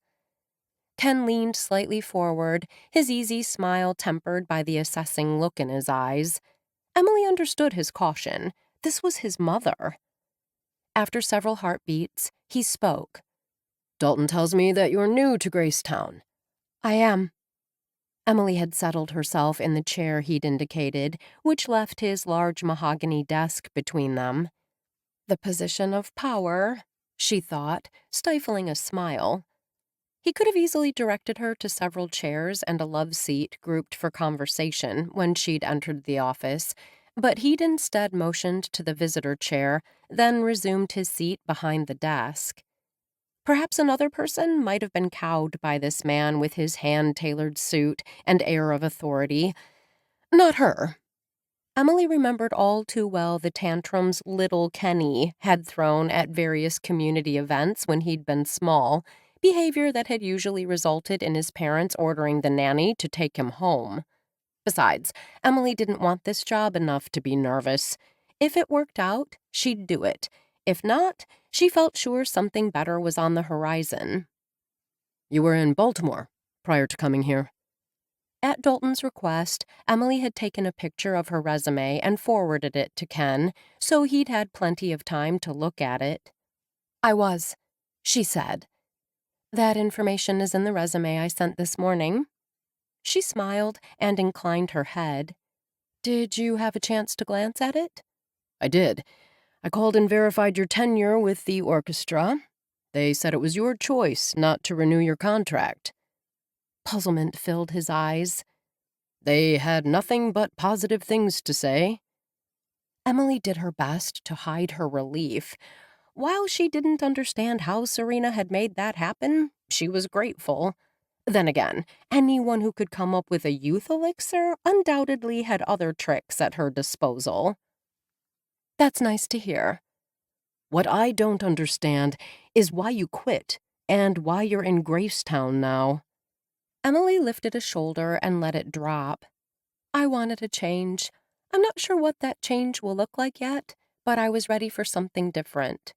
Ken leaned slightly forward, his easy smile tempered by the assessing look in his eyes. Emily understood his caution. This was his mother. After several heartbeats, he spoke. "Dalton tells me that you're new to GraceTown." "I am." Emily had settled herself in the chair he'd indicated, which left his large mahogany desk between them. The position of power, she thought, stifling a smile. He could have easily directed her to several chairs and a love seat grouped for conversation when she'd entered the office, but he'd instead motioned to the visitor chair, then resumed his seat behind the desk. Perhaps another person might have been cowed by this man with his hand-tailored suit and air of authority. Not her. Emily remembered all too well the tantrums little Kenny had thrown at various community events when he'd been small, behavior that had usually resulted in his parents ordering the nanny to take him home. Besides, Emily didn't want this job enough to be nervous. If it worked out, she'd do it. If not, she felt sure something better was on the horizon. "You were in Baltimore prior to coming here." At Dalton's request, Emily had taken a picture of her resume and forwarded it to Ken, so he'd had plenty of time to look at it. "I was," she said. "That information is in the resume I sent this morning." She smiled and inclined her head. "Did you have a chance to glance at it?" "I did. I called and verified your tenure with the orchestra. They said it was your choice not to renew your contract." Puzzlement filled his eyes. "They had nothing but positive things to say." Emily did her best to hide her relief. While she didn't understand how Serena had made that happen, she was grateful. Then again, anyone who could come up with a youth elixir undoubtedly had other tricks at her disposal. "That's nice to hear." "What I don't understand is why you quit, and why you're in GraceTown now." Emily lifted a shoulder and let it drop. "I wanted a change. I'm not sure what that change will look like yet, but I was ready for something different."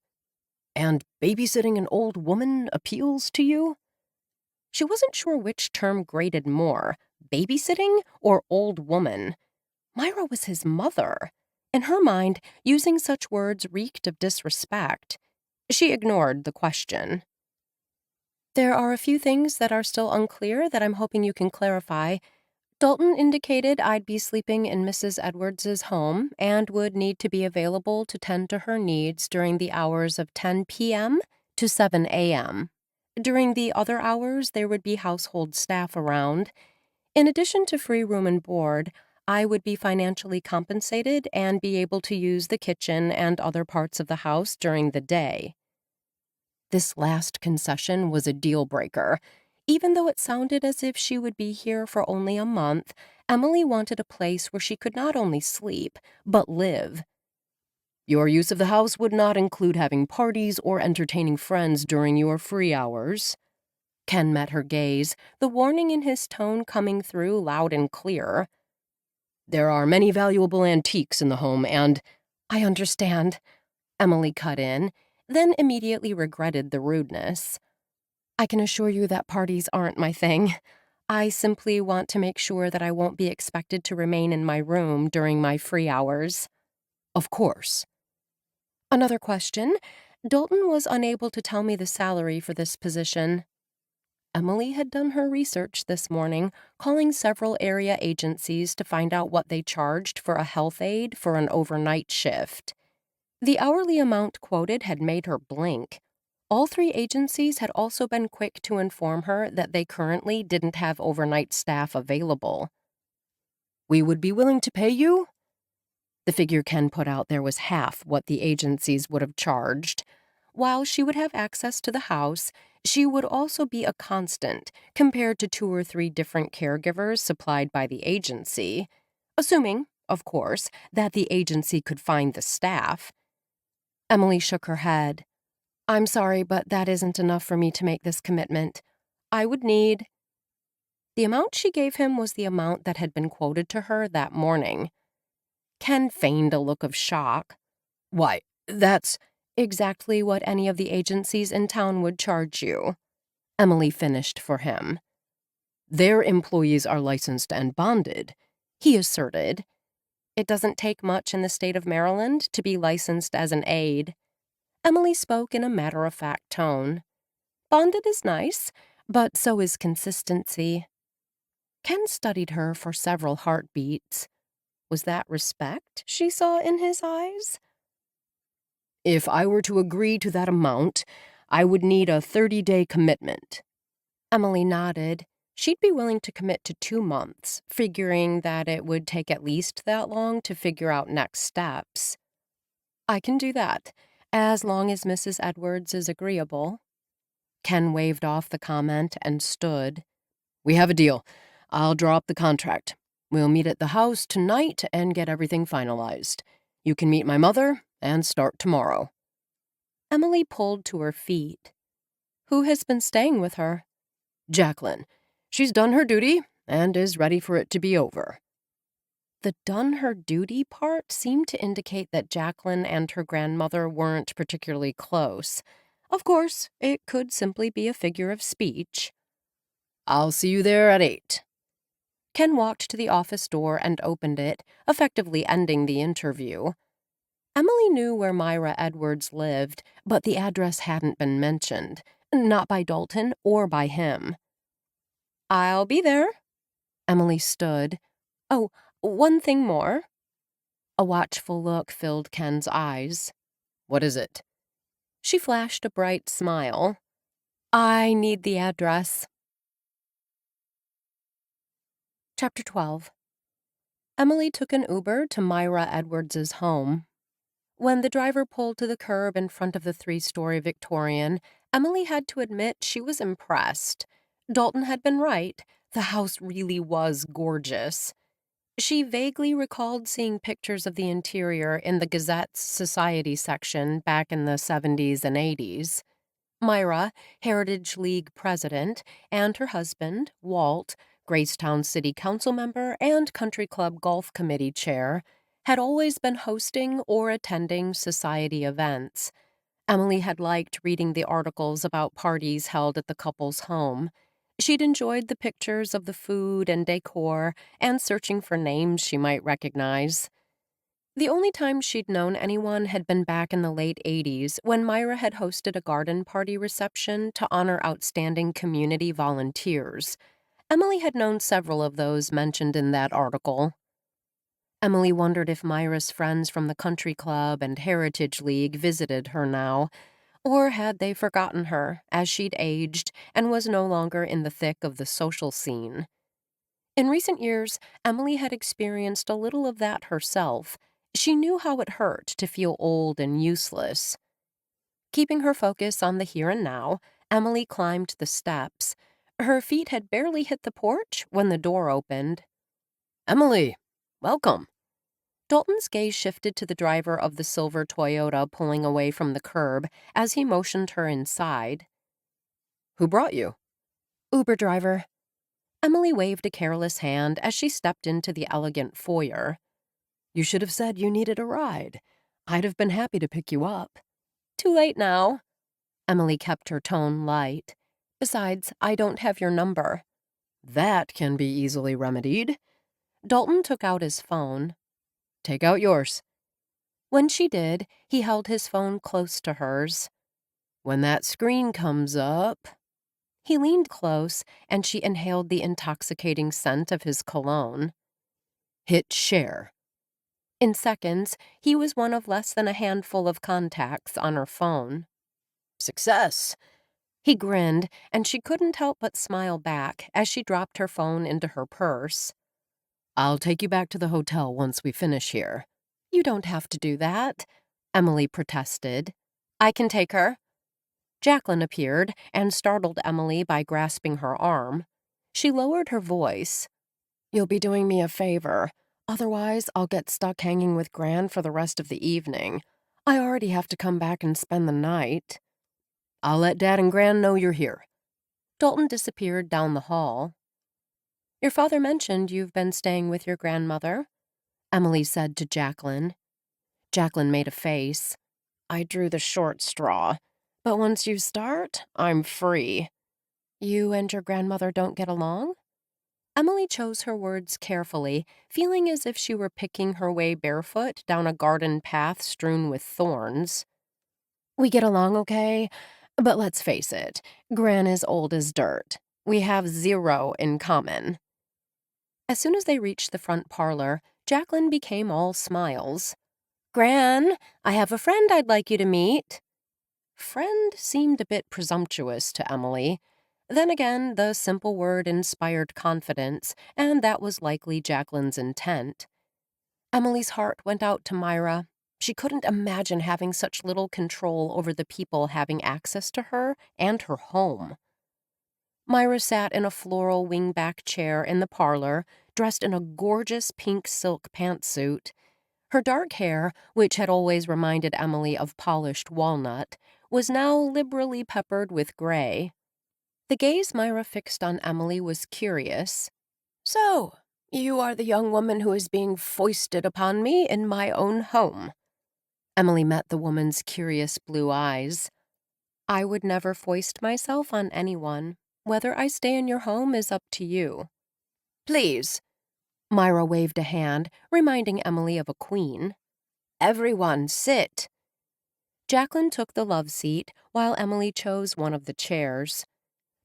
"And babysitting an old woman appeals to you?" She wasn't sure which term grated more, babysitting or old woman. Myra was his mother. In her mind, using such words reeked of disrespect. She ignored the question. "There are a few things that are still unclear that I'm hoping you can clarify. Dalton indicated I'd be sleeping in Mrs. Edwards's home and would need to be available to tend to her needs during the hours of 10 p.m. to 7 a.m. During the other hours, there would be household staff around. In addition to free room and board, I would be financially compensated and be able to use the kitchen and other parts of the house during the day." This last concession was a deal-breaker. Even though it sounded as if she would be here for only a month, Emily wanted a place where she could not only sleep, but live. Your use of the house would not include having parties or entertaining friends during your free hours. Ken met her gaze, the warning in his tone coming through loud and clear. There are many valuable antiques in the home, and I understand, Emily cut in, then immediately regretted the rudeness. I can assure you that parties aren't my thing. I simply want to make sure that I won't be expected to remain in my room during my free hours. Of course. Another question. Dalton was unable to tell me the salary for this position. Emily had done her research this morning, calling several area agencies to find out what they charged for a health aide for an overnight shift. The hourly amount quoted had made her blink. All three agencies had also been quick to inform her that they currently didn't have overnight staff available. We would be willing to pay you? The figure Ken put out there was half what the agencies would have charged. While she would have access to the house, she would also be a constant compared to 2 or 3 different caregivers supplied by the agency, assuming, of course, that the agency could find the staff. Emily shook her head. I'm sorry, but that isn't enough for me to make this commitment. I would need... The amount she gave him was the amount that had been quoted to her that morning. Ken feigned a look of shock. Why, that's exactly what any of the agencies in town would charge you, Emily finished for him. Their employees are licensed and bonded, he asserted. It doesn't take much in the state of Maryland to be licensed as an aide. Emily spoke in a matter-of-fact tone. Bonded is nice, but so is consistency. Ken studied her for several heartbeats. Was that respect she saw in his eyes? If I were to agree to that amount, I would need a 30-day commitment. Emily nodded. She'd be willing to commit to 2 months, figuring that it would take at least that long to figure out next steps. I can do that, as long as Mrs. Edwards is agreeable. Ken waved off the comment and stood. We have a deal. I'll draw up the contract. We'll meet at the house tonight and get everything finalized. You can meet my mother and start tomorrow. Emily pulled to her feet. Who has been staying with her? Jacqueline. She's done her duty and is ready for it to be over. The done her duty part seemed to indicate that Jacqueline and her grandmother weren't particularly close. Of course, it could simply be a figure of speech. I'll see you there at 8. Ken walked to the office door and opened it, effectively ending the interview. Emily knew where Myra Edwards lived, but the address hadn't been mentioned, not by Dalton or by him. I'll be there. Emily stood. Oh, one thing more. A watchful look filled Ken's eyes. What is it? She flashed a bright smile. I need the address. Chapter 12. Emily took an Uber to Myra Edwards's home. When the driver pulled to the curb in front of the 3-story Victorian, Emily had to admit she was impressed. Dalton had been right. The house really was gorgeous. She vaguely recalled seeing pictures of the interior in the Gazette's society section back in the 70s and 80s. Myra, Heritage League president, and her husband, Walt, GraceTown City Council member and Country Club Golf Committee chair, had always been hosting or attending society events. Emily had liked reading the articles about parties held at the couple's home. She'd enjoyed the pictures of the food and decor and searching for names she might recognize. The only time she'd known anyone had been back in the late 80s when Myra had hosted a garden party reception to honor outstanding community volunteers. Emily had known several of those mentioned in that article. Emily wondered if Myra's friends from the Country Club and Heritage League visited her now, or had they forgotten her as she'd aged and was no longer in the thick of the social scene. In recent years, Emily had experienced a little of that herself. She knew how it hurt to feel old and useless. Keeping her focus on the here and now, Emily climbed the steps. Her feet had barely hit the porch when the door opened. Emily, welcome. Dalton's gaze shifted to the driver of the silver Toyota pulling away from the curb as he motioned her inside. Who brought you? Uber driver. Emily waved a careless hand as she stepped into the elegant foyer. You should have said you needed a ride. I'd have been happy to pick you up. Too late now. Emily kept her tone light. Besides, I don't have your number. That can be easily remedied. Dalton took out his phone. Take out yours. When she did, he held his phone close to hers. When that screen comes up... He leaned close, and she inhaled the intoxicating scent of his cologne. Hit share. In seconds, he was one of less than a handful of contacts on her phone. Success. He grinned, and she couldn't help but smile back as she dropped her phone into her purse. I'll take you back to the hotel once we finish here. You don't have to do that, Emily protested. I can take her. Jacqueline appeared and startled Emily by grasping her arm. She lowered her voice. You'll be doing me a favor. Otherwise, I'll get stuck hanging with Gran for the rest of the evening. I already have to come back and spend the night. I'll let Dad and Gran know you're here. Dalton disappeared down the hall. Your father mentioned you've been staying with your grandmother, Emily said to Jacqueline. Jacqueline made a face. I drew the short straw. But once you start, I'm free. You and your grandmother don't get along? Emily chose her words carefully, feeling as if she were picking her way barefoot down a garden path strewn with thorns. We get along okay, but let's face it, Gran is old as dirt. We have 0 in common. As soon as they reached the front parlor, Jacqueline became all smiles. Gran, I have a friend I'd like you to meet. Friend seemed a bit presumptuous to Emily. Then again, the simple word inspired confidence, and that was likely Jacqueline's intent. Emily's heart went out to Myra. She couldn't imagine having such little control over the people having access to her and her home. Myra sat in a floral wingback chair in the parlor, dressed in a gorgeous pink silk pantsuit. Her dark hair, which had always reminded Emily of polished walnut, was now liberally peppered with gray. The gaze Myra fixed on Emily was curious. So, you are the young woman who is being foisted upon me in my own home. Emily met the woman's curious blue eyes. I would never foist myself on anyone. Whether I stay in your home is up to you. Please. Myra waved a hand, reminding Emily of a queen. Everyone, sit. Jacqueline took the love seat, while Emily chose one of the chairs.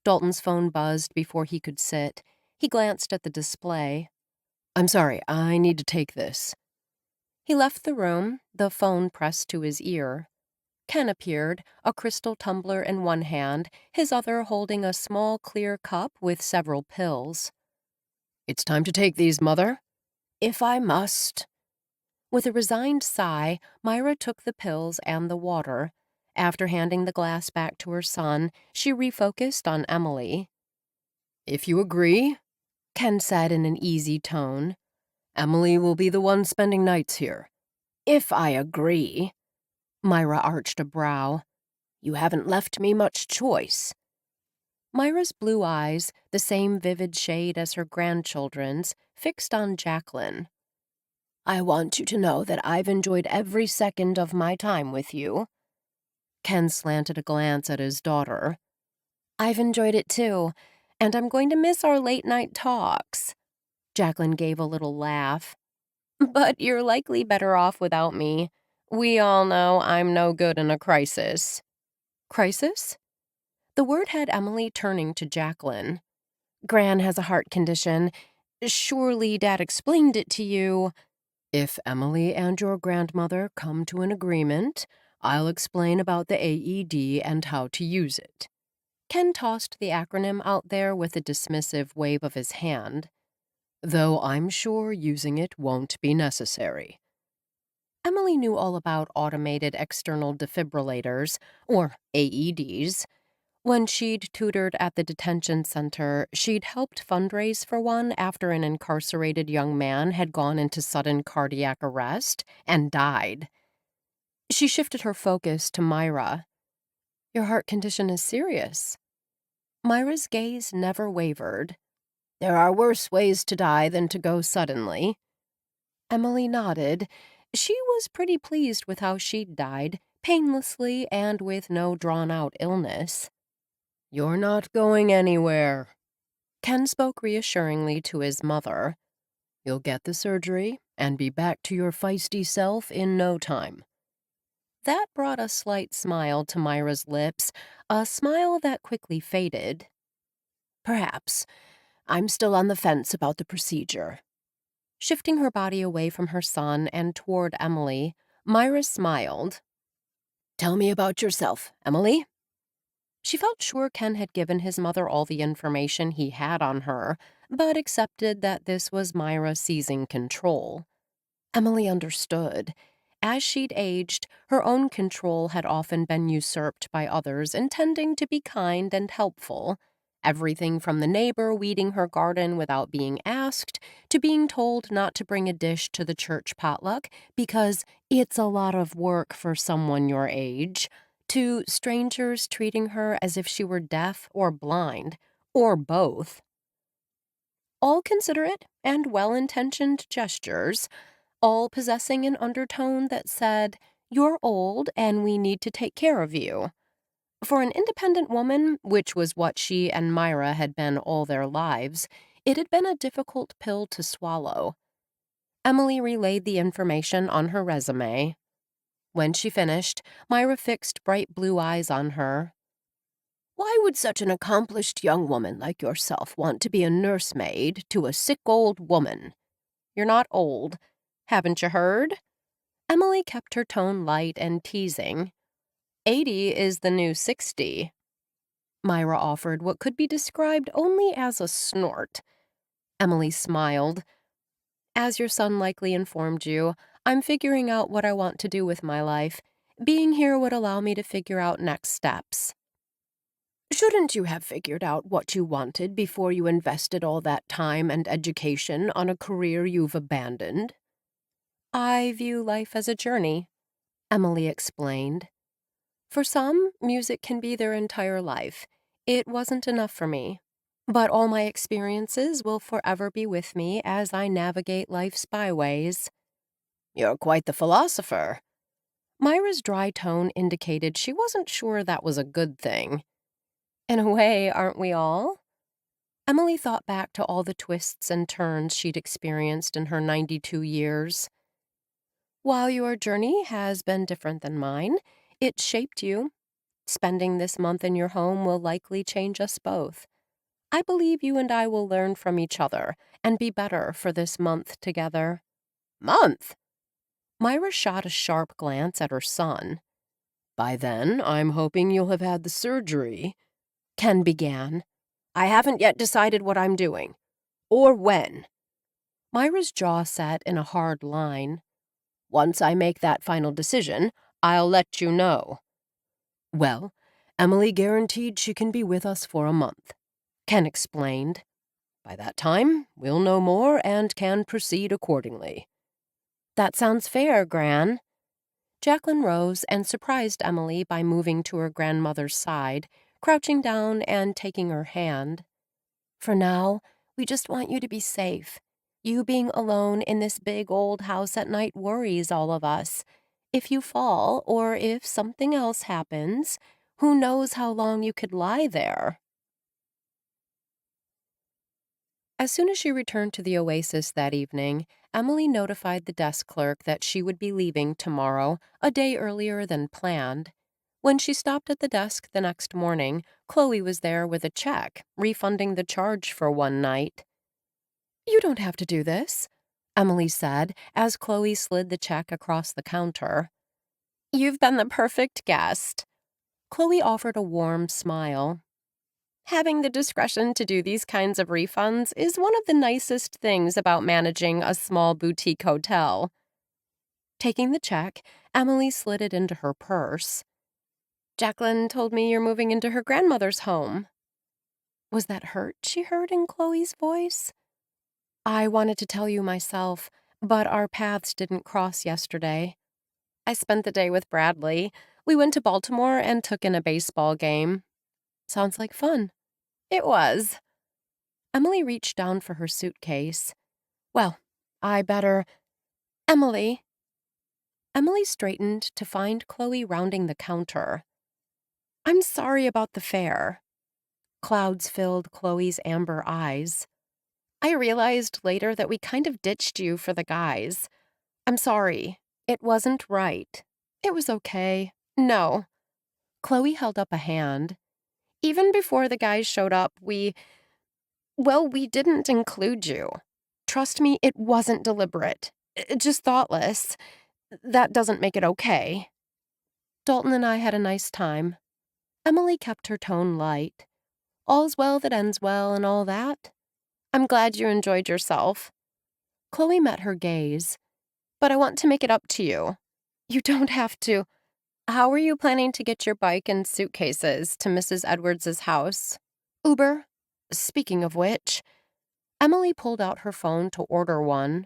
Dalton's phone buzzed before he could sit. He glanced at the display. I'm sorry, I need to take this. He left the room, the phone pressed to his ear. Ken appeared, a crystal tumbler in one hand, his other holding a small clear cup with several pills. It's time to take these, Mother. If I must. With a resigned sigh, Myra took the pills and the water. After handing the glass back to her son, she refocused on Emily. If you agree, Ken said in an easy tone, Emily will be the one spending nights here. If I agree. Myra arched a brow. You haven't left me much choice. Myra's blue eyes, the same vivid shade as her grandchildren's, fixed on Jacqueline. I want you to know that I've enjoyed every second of my time with you. Ken slanted a glance at his daughter. I've enjoyed it too, and I'm going to miss our late-night talks. Jacqueline gave a little laugh. But you're likely better off without me. We all know I'm no good in a crisis. Crisis? The word had Emily turning to Jacqueline. Gran has a heart condition. Surely Dad explained it to you. If Emily and your grandmother come to an agreement, I'll explain about the AED and how to use it. Ken tossed the acronym out there with a dismissive wave of his hand. Though I'm sure using it won't be necessary. Emily knew all about automated external defibrillators, or AEDs. When she'd tutored at the detention center, she'd helped fundraise for one after an incarcerated young man had gone into sudden cardiac arrest and died. She shifted her focus to Myra. "Your heart condition is serious." Myra's gaze never wavered. "There are worse ways to die than to go suddenly." Emily nodded. She was pretty pleased with how she'd died, painlessly and with no drawn-out illness. "You're not going anywhere," Ken spoke reassuringly to his mother. "You'll get the surgery and be back to your feisty self in no time." That brought a slight smile to Myra's lips, a smile that quickly faded. "Perhaps. I'm still on the fence about the procedure." Shifting her body away from her son and toward Emily, Myra smiled. "Tell me about yourself, Emily." She felt sure Ken had given his mother all the information he had on her, but accepted that this was Myra seizing control. Emily understood. As she'd aged, her own control had often been usurped by others intending to be kind and helpful. Everything from the neighbor weeding her garden without being asked to being told not to bring a dish to the church potluck because it's a lot of work for someone your age, to strangers treating her as if she were deaf or blind, or both. All considerate and well-intentioned gestures, all possessing an undertone that said, "You're old and we need to take care of you." For an independent woman, which was what she and Myra had been all their lives, it had been a difficult pill to swallow. Emily relayed the information on her resume. When she finished, Myra fixed bright blue eyes on her. "Why would such an accomplished young woman like yourself want to be a nursemaid to a sick old woman? You're not old. Haven't you heard?" Emily kept her tone light and teasing. 80 is the new 60. Myra offered what could be described only as a snort. Emily smiled. "As your son likely informed you, I'm figuring out what I want to do with my life. Being here would allow me to figure out next steps." "Shouldn't you have figured out what you wanted before you invested all that time and education on a career you've abandoned?" "I view life as a journey," Emily explained. "For some, music can be their entire life. It wasn't enough for me. But all my experiences will forever be with me as I navigate life's byways." "You're quite the philosopher." Myra's dry tone indicated she wasn't sure that was a good thing. "In a way, aren't we all?" Emily thought back to all the twists and turns she'd experienced in her 92 years. "While your journey has been different than mine, it shaped you. Spending this month in your home will likely change us both. I believe you and I will learn from each other and be better for this month together." "Month?" Myra shot a sharp glance at her son. "By then, I'm hoping you'll have had the surgery," Ken began. "I haven't yet decided what I'm doing. Or when." Myra's jaw set in a hard line. "Once I make that final decision, I'll let you know." "Well, Emily guaranteed she can be with us for a month," Ken explained. "By that time, we'll know more and can proceed accordingly." "That sounds fair, Gran." Jacqueline rose and surprised Emily by moving to her grandmother's side, crouching down and taking her hand. "For now, we just want you to be safe. You being alone in this big old house at night worries all of us. If you fall, or if something else happens, who knows how long you could lie there?" As soon as she returned to the oasis that evening, Emily notified the desk clerk that she would be leaving tomorrow, a day earlier than planned. When she stopped at the desk the next morning, Chloe was there with a check, refunding the charge for one night. "You don't have to do this," Emily said as Chloe slid the check across the counter. "You've been the perfect guest." Chloe offered a warm smile. "Having the discretion to do these kinds of refunds is one of the nicest things about managing a small boutique hotel." Taking the check, Emily slid it into her purse. Jacqueline told me you're moving into her grandmother's home. Was that hurt she heard in Chloe's voice? I wanted to tell you myself, but our paths didn't cross yesterday. I spent the day with Bradley. We went to Baltimore and took in a baseball game. Sounds like fun. It was. Emily reached down for her suitcase. Well, I better. Emily. Emily straightened to find Chloe rounding the counter. I'm sorry about the fare. Clouds filled Chloe's amber eyes. I realized later that we kind of ditched you for the guys. I'm sorry. It wasn't right. It was okay. No. Chloe held up a hand. Even before the guys showed up, we didn't include you. Trust me, it wasn't deliberate. Just thoughtless. That doesn't make it okay. Dalton and I had a nice time. Emily kept her tone light. All's well that ends well and all that. I'm glad you enjoyed yourself. Chloe met her gaze. But I want to make it up to you. You don't have to. How are you planning to get your bike and suitcases to Mrs. Edwards's house? Uber? Speaking of which, Emily pulled out her phone to order one.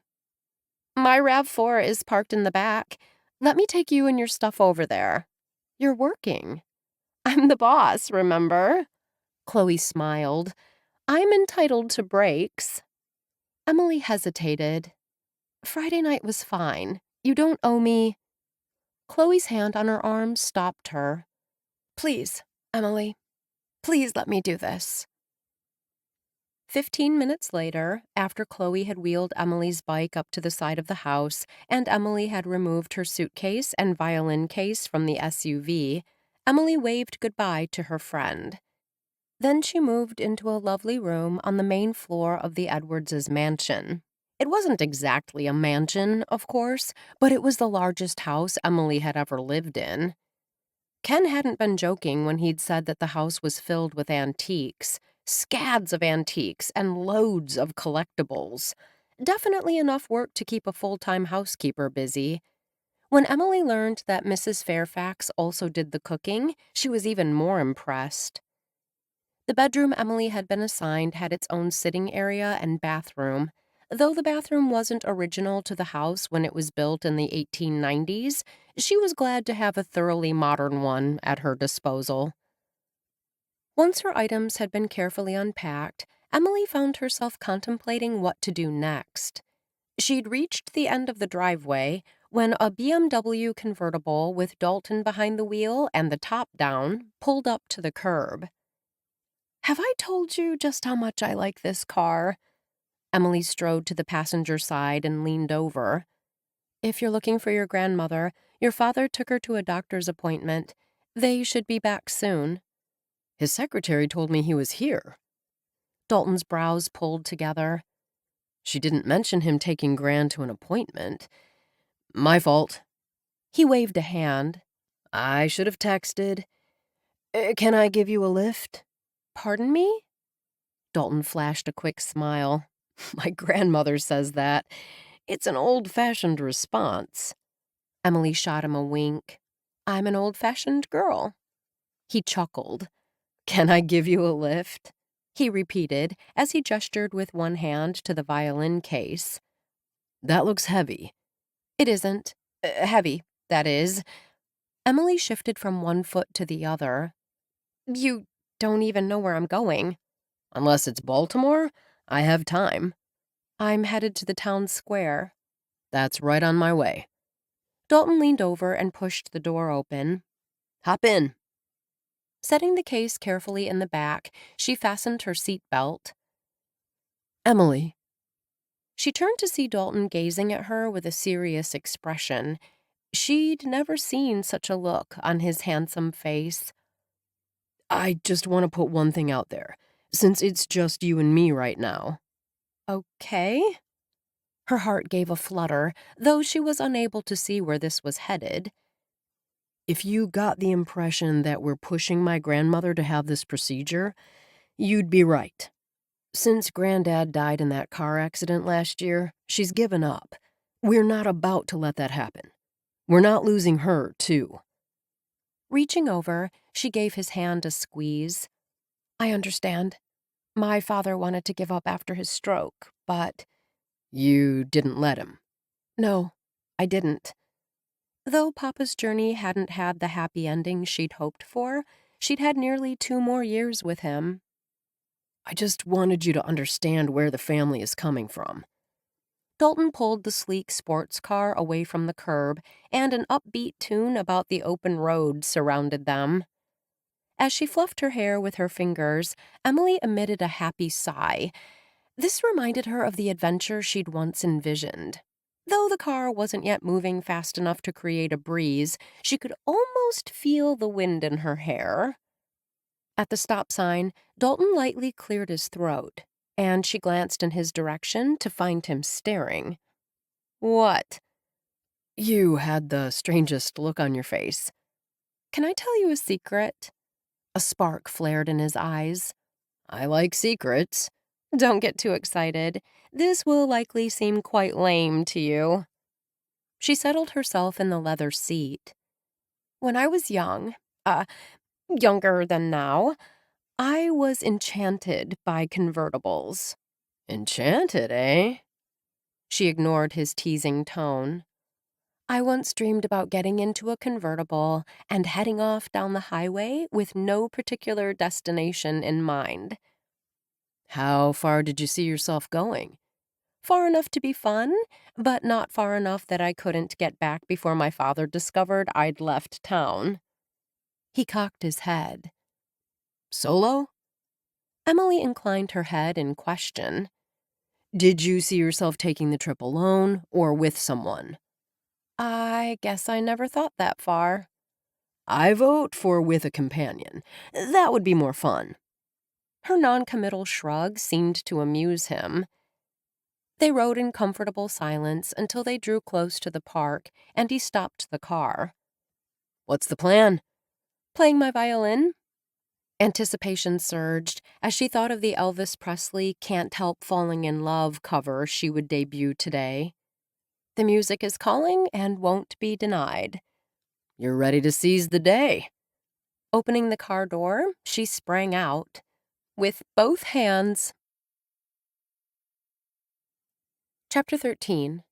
My RAV4 is parked in the back. Let me take you and your stuff over there. You're working. I'm the boss, remember? Chloe smiled. I'm entitled to breaks. Emily hesitated. Friday night was fine. You don't owe me. Chloe's hand on her arm stopped her. Please, Emily. Please let me do this. 15 minutes later, after Chloe had wheeled Emily's bike up to the side of the house and Emily had removed her suitcase and violin case from the SUV, Emily waved goodbye to her friend. Then she moved into a lovely room on the main floor of the Edwards' mansion. It wasn't exactly a mansion, of course, but it was the largest house Emily had ever lived in. Ken hadn't been joking when he'd said that the house was filled with antiques, scads of antiques, and loads of collectibles. Definitely enough work to keep a full-time housekeeper busy. When Emily learned that Mrs. Fairfax also did the cooking, she was even more impressed. The bedroom Emily had been assigned had its own sitting area and bathroom. Though the bathroom wasn't original to the house when it was built in the 1890s, she was glad to have a thoroughly modern one at her disposal. Once her items had been carefully unpacked, Emily found herself contemplating what to do next. She'd reached the end of the driveway when a BMW convertible with Dalton behind the wheel and the top down pulled up to the curb. Have I told you just how much I like this car? Emily strode to the passenger side and leaned over. If you're looking for your grandmother, your father took her to a doctor's appointment. They should be back soon. His secretary told me he was here. Dalton's brows pulled together. She didn't mention him taking Gran to an appointment. My fault. He waved a hand. I should have texted. Can I give you a lift? Pardon me? Dalton flashed a quick smile. My grandmother says that. It's an old-fashioned response. Emily shot him a wink. I'm an old-fashioned girl. He chuckled. Can I give you a lift? He repeated as he gestured with one hand to the violin case. That looks heavy. It isn't. Heavy, that is. Emily shifted from one foot to the other. You don't even know where I'm going. Unless it's Baltimore, I have time. I'm headed to the town square. That's right on my way. Dalton leaned over and pushed the door open. Hop in. Setting the case carefully in the back, she fastened her seat belt. Emily. She turned to see Dalton gazing at her with a serious expression. She'd never seen such a look on his handsome face. I just want to put one thing out there, since it's just you and me right now. Okay? Her heart gave a flutter, though she was unable to see where this was headed. If you got the impression that we're pushing my grandmother to have this procedure, you'd be right. Since Granddad died in that car accident last year, she's given up. We're not about to let that happen. We're not losing her, too. Reaching over, she gave his hand a squeeze. I understand. My father wanted to give up after his stroke, but— You didn't let him. No, I didn't. Though Papa's journey hadn't had the happy ending she'd hoped for, she'd had nearly 2 more years with him. I just wanted you to understand where the family is coming from. Dalton pulled the sleek sports car away from the curb, and an upbeat tune about the open road surrounded them. As she fluffed her hair with her fingers, Emily emitted a happy sigh. This reminded her of the adventure she'd once envisioned. Though the car wasn't yet moving fast enough to create a breeze, she could almost feel the wind in her hair. At the stop sign, Dalton lightly cleared his throat, and she glanced in his direction to find him staring. What? You had the strangest look on your face. Can I tell you a secret? A spark flared in his eyes. I like secrets. Don't get too excited. This will likely seem quite lame to you. She settled herself in the leather seat. When I was young, younger than now, I was enchanted by convertibles. Enchanted, eh? She ignored his teasing tone. I once dreamed about getting into a convertible and heading off down the highway with no particular destination in mind. How far did you see yourself going? Far enough to be fun, but not far enough that I couldn't get back before my father discovered I'd left town. He cocked his head. Solo? Emily inclined her head in question. Did you see yourself taking the trip alone or with someone? I guess I never thought that far. I vote for with a companion. That would be more fun. Her noncommittal shrug seemed to amuse him. They rode in comfortable silence until they drew close to the park, and he stopped the car. What's the plan? Playing my violin? Anticipation surged as she thought of the Elvis Presley Can't Help Falling in Love cover she would debut today. The music is calling and won't be denied. You're ready to seize the day. Opening the car door, she sprang out. With both hands. Chapter 13.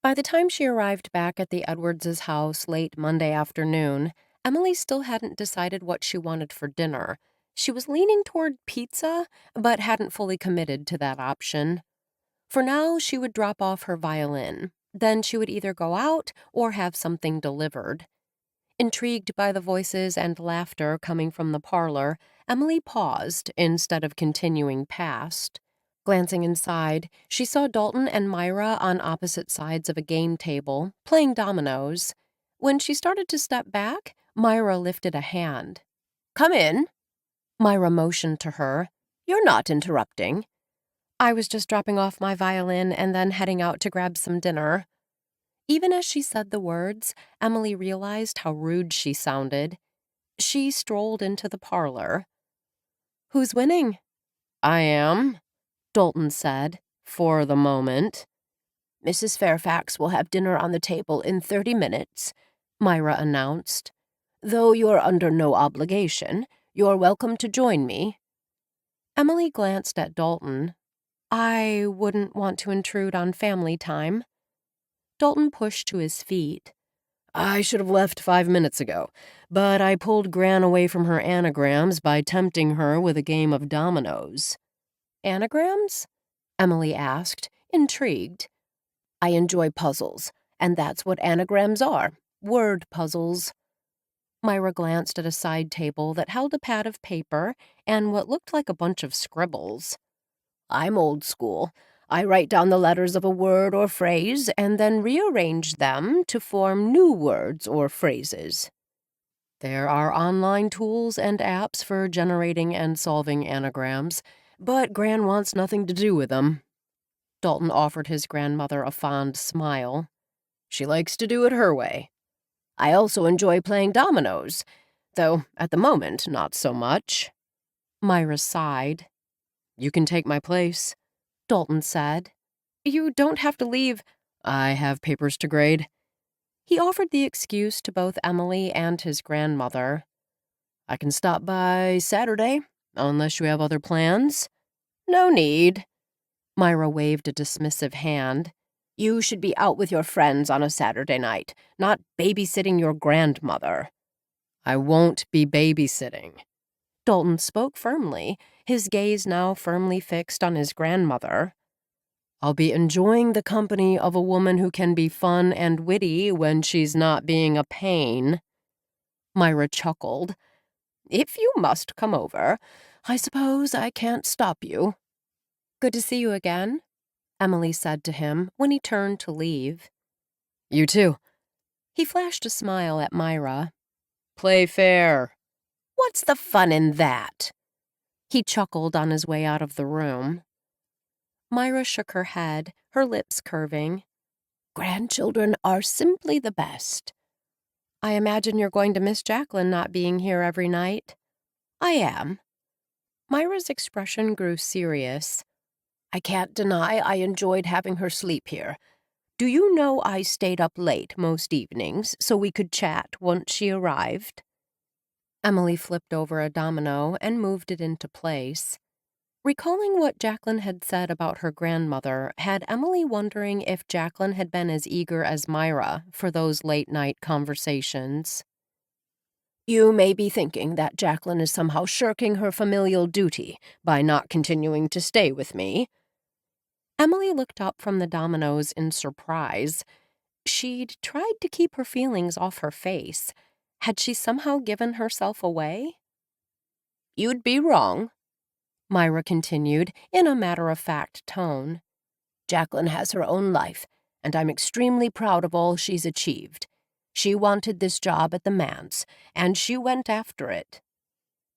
By the time she arrived back at the Edwards' house late Monday afternoon, Emily still hadn't decided what she wanted for dinner. She was leaning toward pizza, but hadn't fully committed to that option. For now, she would drop off her violin. Then she would either go out or have something delivered. Intrigued by the voices and laughter coming from the parlor, Emily paused instead of continuing past. Glancing inside, she saw Dalton and Myra on opposite sides of a game table, playing dominoes. When she started to step back, Myra lifted a hand. "Come in." Myra motioned to her. "You're not interrupting." "I was just dropping off my violin and then heading out to grab some dinner." Even as she said the words, Emily realized how rude she sounded. She strolled into the parlor. "Who's winning?" I am, Dalton said, for the moment. "Mrs. Fairfax will have dinner on the table in 30 minutes, Myra announced. "Though you're under no obligation, you're welcome to join me." Emily glanced at Dalton. "I wouldn't want to intrude on family time." Dalton pushed to his feet. I should have left 5 minutes ago, but I pulled Gran away from her anagrams by tempting her with a game of dominoes. "Anagrams?" Emily asked, intrigued. "I enjoy puzzles, and that's what anagrams are, word puzzles." Myra glanced at a side table that held a pad of paper and what looked like a bunch of scribbles. "I'm old school. I write down the letters of a word or phrase and then rearrange them to form new words or phrases." There are online tools and apps for generating and solving anagrams, but Gran wants nothing to do with them. Dalton offered his grandmother a fond smile. She likes to do it her way. "I also enjoy playing dominoes, though at the moment not so much." Myra sighed. You can take my place, Dalton said. "You don't have to leave." I have papers to grade. He offered the excuse to both Emily and his grandmother. I can stop by Saturday, unless you have other plans. No need. Myra waved a dismissive hand. You should be out with your friends on a Saturday night, not babysitting your grandmother. I won't be babysitting. Dalton spoke firmly, his gaze now firmly fixed on his grandmother. I'll be enjoying the company of a woman who can be fun and witty when she's not being a pain. Myra chuckled. If you must come over, I suppose I can't stop you. Good to see you again, Emily said to him when he turned to leave. You too. He flashed a smile at Myra. Play fair. What's the fun in that? He chuckled on his way out of the room. Myra shook her head, her lips curving. Grandchildren are simply the best. I imagine you're going to miss Jacqueline not being here every night. I am. Myra's expression grew serious. I can't deny I enjoyed having her sleep here. Do you know I stayed up late most evenings so we could chat once she arrived? Emily flipped over a domino and moved it into place. Recalling what Jacqueline had said about her grandmother had Emily wondering if Jacqueline had been as eager as Myra for those late-night conversations. You may be thinking that Jacqueline is somehow shirking her familial duty by not continuing to stay with me. Emily looked up from the dominoes in surprise. She'd tried to keep her feelings off her face. Had she somehow given herself away? You'd be wrong, Myra continued in a matter-of-fact tone. Jacqueline has her own life, and I'm extremely proud of all she's achieved. She wanted this job at the manse, and she went after it.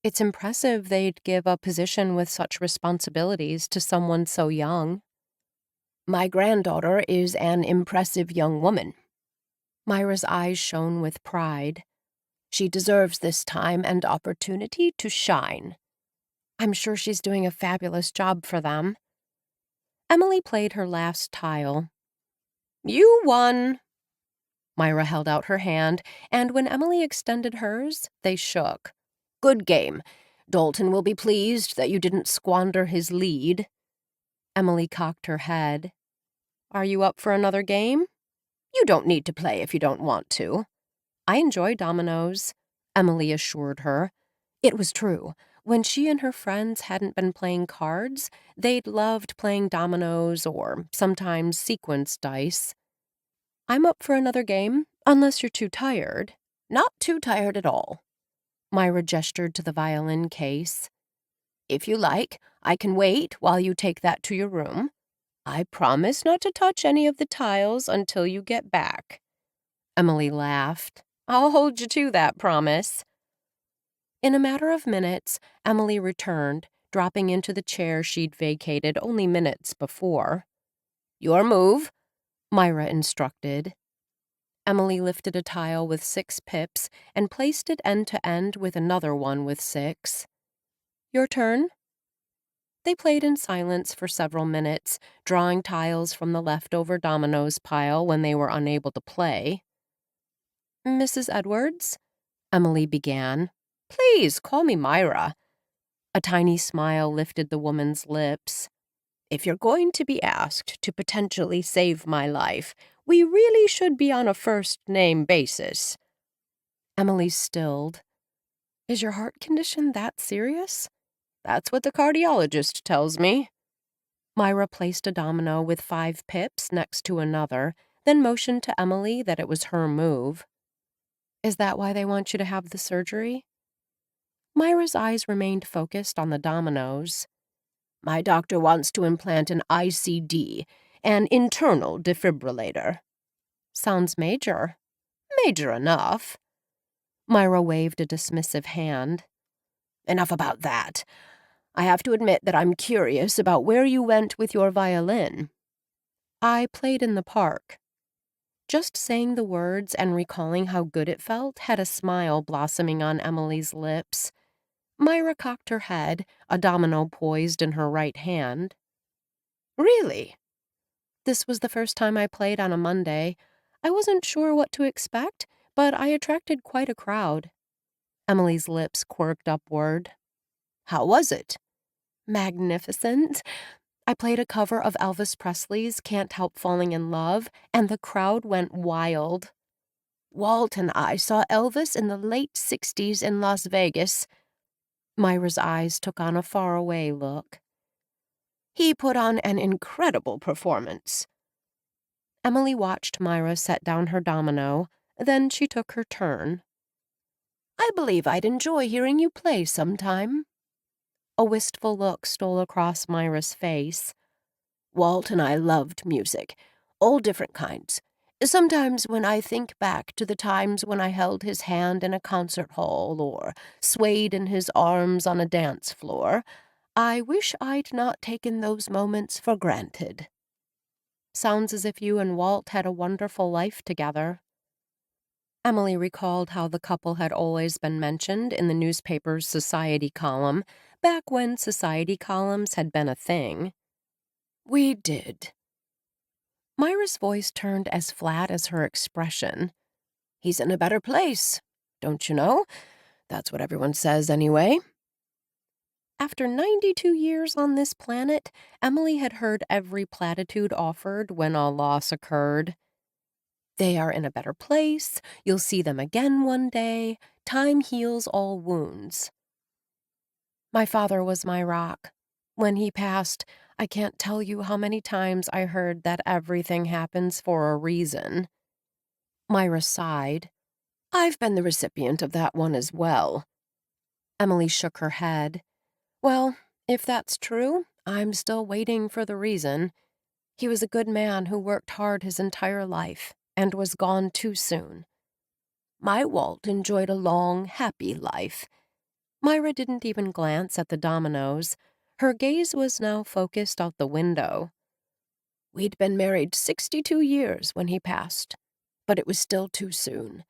It's impressive they'd give a position with such responsibilities to someone so young. My granddaughter is an impressive young woman. Myra's eyes shone with pride. She deserves this time and opportunity to shine. I'm sure she's doing a fabulous job for them. Emily played her last tile. You won. Myra held out her hand, and when Emily extended hers, they shook. Good game. Dalton will be pleased that you didn't squander his lead. Emily cocked her head. Are you up for another game? You don't need to play if you don't want to. I enjoy dominoes, Emily assured her. It was true. When she and her friends hadn't been playing cards, they'd loved playing dominoes or sometimes sequence dice. I'm up for another game, unless you're too tired. Not too tired at all. Myra gestured to the violin case. If you like, I can wait while you take that to your room. I promise not to touch any of the tiles until you get back. Emily laughed. I'll hold you to that promise. In a matter of minutes, Emily returned, dropping into the chair she'd vacated only minutes before. Your move, Myra instructed. Emily lifted a tile with 6 pips and placed it end to end with another one with 6. Your turn. They played in silence for several minutes, drawing tiles from the leftover dominoes pile when they were unable to play. Mrs. Edwards? Emily began. Please, call me Myra. A tiny smile lifted the woman's lips. If you're going to be asked to potentially save my life, we really should be on a first-name basis. Emily stilled. Is your heart condition that serious? That's what the cardiologist tells me. Myra placed a domino with 5 pips next to another, then motioned to Emily that it was her move. Is that why they want you to have the surgery? Myra's eyes remained focused on the dominoes. My doctor wants to implant an ICD, an internal defibrillator. Sounds major. Major enough. Myra waved a dismissive hand. Enough about that. I have to admit that I'm curious about where you went with your violin. I played in the park. Just saying the words and recalling how good it felt had a smile blossoming on Emily's lips. Myra cocked her head, a domino poised in her right hand. Really? This was the first time I played on a Monday. I wasn't sure what to expect, but I attracted quite a crowd. Emily's lips quirked upward. How was it? Magnificent. I played a cover of Elvis Presley's Can't Help Falling in Love, and the crowd went wild. Walt and I saw Elvis in the late 60s in Las Vegas. Myra's eyes took on a faraway look. He put on an incredible performance. Emily watched Myra set down her domino, then she took her turn. I believe I'd enjoy hearing you play sometime. A wistful look stole across Myra's face. Walt and I loved music, all different kinds. Sometimes when I think back to the times when I held his hand in a concert hall or swayed in his arms on a dance floor, I wish I'd not taken those moments for granted. Sounds as if you and Walt had a wonderful life together. Emily recalled how the couple had always been mentioned in the newspaper's society column, back when society columns had been a thing. We did. Myra's voice turned as flat as her expression. He's in a better place, don't you know? That's what everyone says anyway. After 92 years on this planet, Emily had heard every platitude offered when a loss occurred. They are in a better place, you'll see them again one day, time heals all wounds. My father was my rock. When he passed, I can't tell you how many times I heard that everything happens for a reason. Myra sighed. I've been the recipient of that one as well. Emily shook her head. Well, if that's true, I'm still waiting for the reason. He was a good man who worked hard his entire life and was gone too soon. My Walt enjoyed a long, happy life. Myra didn't even glance at the dominoes. Her gaze was now focused out the window. We'd been married 62 years when he passed, but it was still too soon.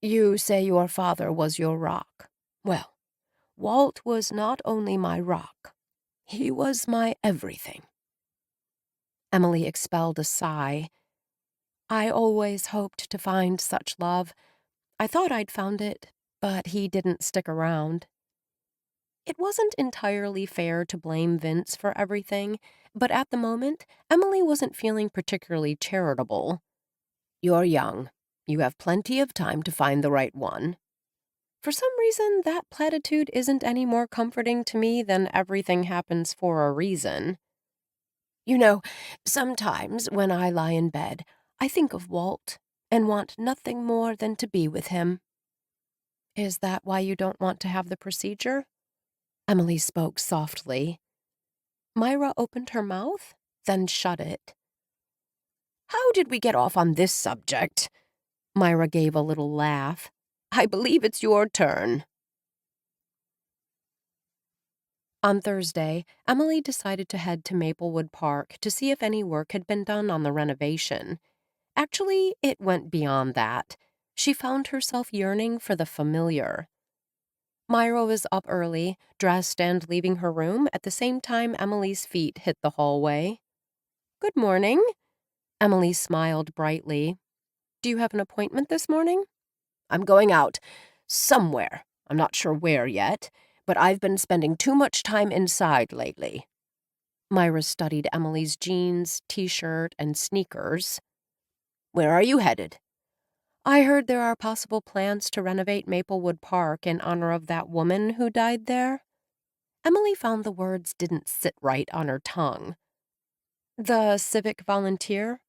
You say your father was your rock. Well, Walt was not only my rock, he was my everything. Emily expelled a sigh. I always hoped to find such love. I thought I'd found it, but he didn't stick around. It wasn't entirely fair to blame Vince for everything, but at the moment, Emily wasn't feeling particularly charitable. You're young. You have plenty of time to find the right one. For some reason, that platitude isn't any more comforting to me than everything happens for a reason. You know, sometimes when I lie in bed, I think of Walt and want nothing more than to be with him. Is that why you don't want to have the procedure? Emily spoke softly. Myra opened her mouth, then shut it. How did we get off on this subject? Myra gave a little laugh. I believe it's your turn. On Thursday, Emily decided to head to Maplewood Park to see if any work had been done on the renovation. Actually, it went beyond that. She found herself yearning for the familiar. Myra was up early, dressed and leaving her room at the same time Emily's feet hit the hallway. "Good morning." Emily smiled brightly. "Do you have an appointment this morning?" I'm going out. Somewhere. I'm not sure where yet, but I've been spending too much time inside lately. Myra studied Emily's jeans, t-shirt, and sneakers. Where are you headed? I heard there are possible plans to renovate Maplewood Park in honor of that woman who died there. Emily found the words didn't sit right on her tongue. The civic volunteer?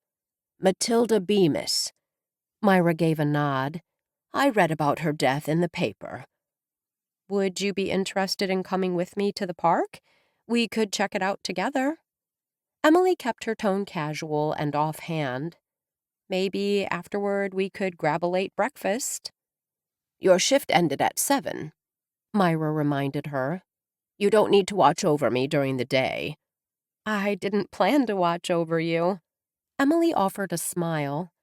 Matilda Bemis. Myra gave a nod. I read about her death in the paper. Would you be interested in coming with me to the park? We could check it out together. Emily kept her tone casual and offhand. Maybe afterward we could grab a late breakfast. Your shift ended at 7, Myra reminded her. You don't need to watch over me during the day. I didn't plan to watch over you. Emily offered a smile.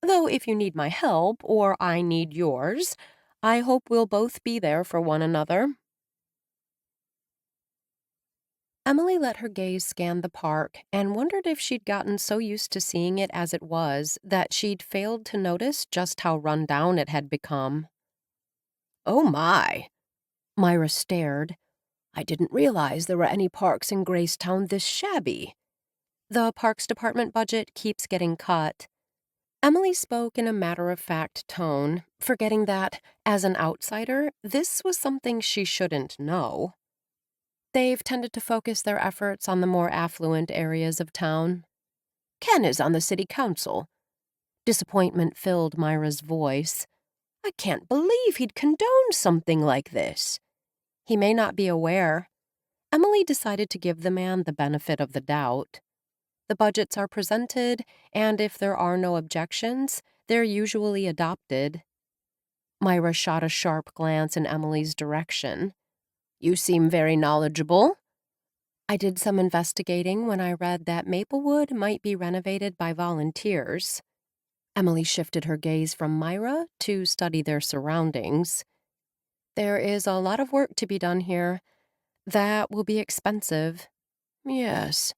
Though if you need my help, or I need yours, I hope we'll both be there for one another. Emily let her gaze scan the park and wondered if she'd gotten so used to seeing it as it was that she'd failed to notice just how run down it had become. Oh my! Myra stared. I didn't realize there were any parks in GraceTown this shabby. The Parks Department budget keeps getting cut. Emily spoke in a matter-of-fact tone, forgetting that, as an outsider, this was something she shouldn't know. They've tended to focus their efforts on the more affluent areas of town. Ken is on the city council. Disappointment filled Myra's voice. I can't believe he'd condone something like this. He may not be aware. Emily decided to give the man the benefit of the doubt. The budgets are presented, and if there are no objections, they're usually adopted. Myra shot a sharp glance in Emily's direction. You seem very knowledgeable. I did some investigating when I read that Maplewood might be renovated by volunteers. Emily shifted her gaze from Myra to study their surroundings. There is a lot of work to be done here. That will be expensive. Yes.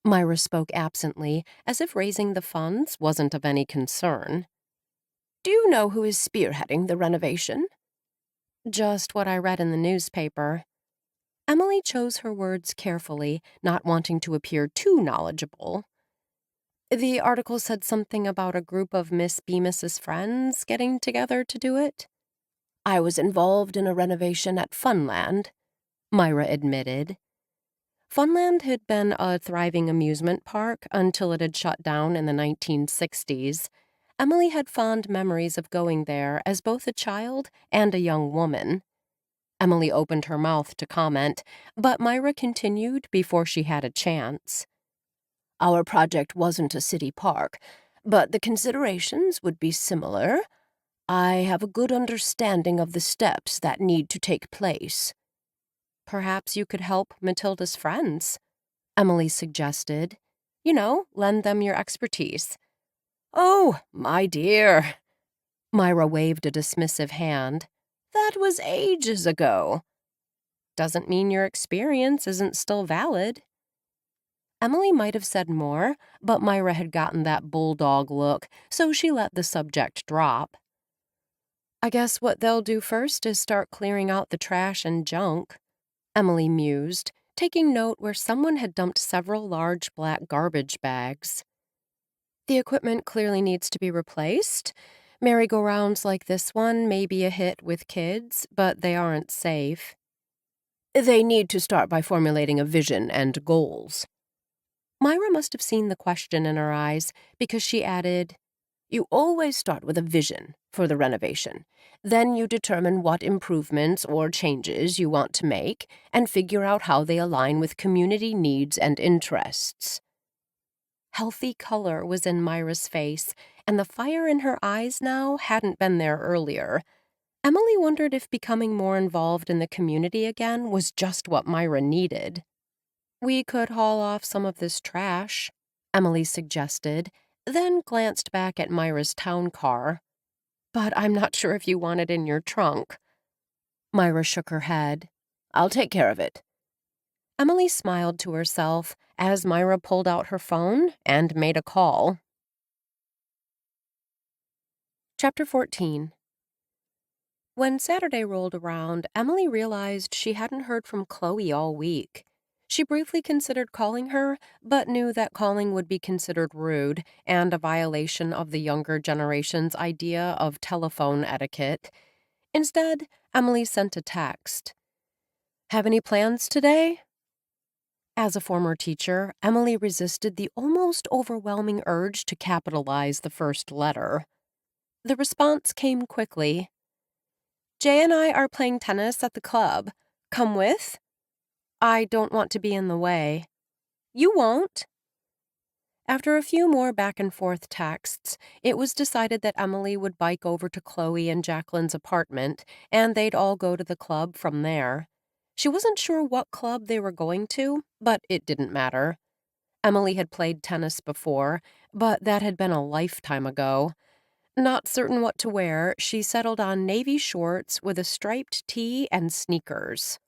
Myra spoke absently, as if raising the funds wasn't of any concern. Do you know who is spearheading the renovation? Just what I read in the newspaper. Emily chose her words carefully, not wanting to appear too knowledgeable. The article said something about a group of Miss Bemis's friends getting together to do it. I was involved in a renovation at Funland, Myra admitted. Funland had been a thriving amusement park until it had shut down in the 1960s. Emily had fond memories of going there as both a child and a young woman. Emily opened her mouth to comment, but Myra continued before she had a chance. Our project wasn't a city park, but the considerations would be similar. I have a good understanding of the steps that need to take place. Perhaps you could help Matilda's friends, Emily suggested. You know, lend them your expertise. Oh, my dear. Myra waved a dismissive hand. That was ages ago. Doesn't mean your experience isn't still valid. Emily might have said more, but Myra had gotten that bulldog look, so she let the subject drop. I guess what they'll do first is start clearing out the trash and junk, Emily mused, taking note where someone had dumped several large black garbage bags. The equipment clearly needs to be replaced. Merry-go-rounds like this one may be a hit with kids, but they aren't safe. They need to start by formulating a vision and goals. Myra must have seen the question in her eyes because she added, You always start with a vision for the renovation. Then you determine what improvements or changes you want to make and figure out how they align with community needs and interests. Healthy color was in Myra's face, and the fire in her eyes now hadn't been there earlier. Emily wondered if becoming more involved in the community again was just what Myra needed. We could haul off some of this trash, Emily suggested, then glanced back at Myra's town car. But I'm not sure if you want it in your trunk. Myra shook her head. I'll take care of it. Emily smiled to herself as Myra pulled out her phone and made a call. Chapter 14. When Saturday rolled around, Emily realized she hadn't heard from Chloe all week. She briefly considered calling her, but knew that calling would be considered rude and a violation of the younger generation's idea of telephone etiquette. Instead, Emily sent a text. Have any plans today? As a former teacher, Emily resisted the almost overwhelming urge to capitalize the first letter. The response came quickly. Jay and I are playing tennis at the club. Come with? I don't want to be in the way. You won't. After a few more back-and-forth texts, it was decided that Emily would bike over to Chloe and Jacqueline's apartment, and they'd all go to the club from there. She wasn't sure what club they were going to, but it didn't matter. Emily had played tennis before, but that had been a lifetime ago. Not certain what to wear, she settled on navy shorts with a striped tee and sneakers.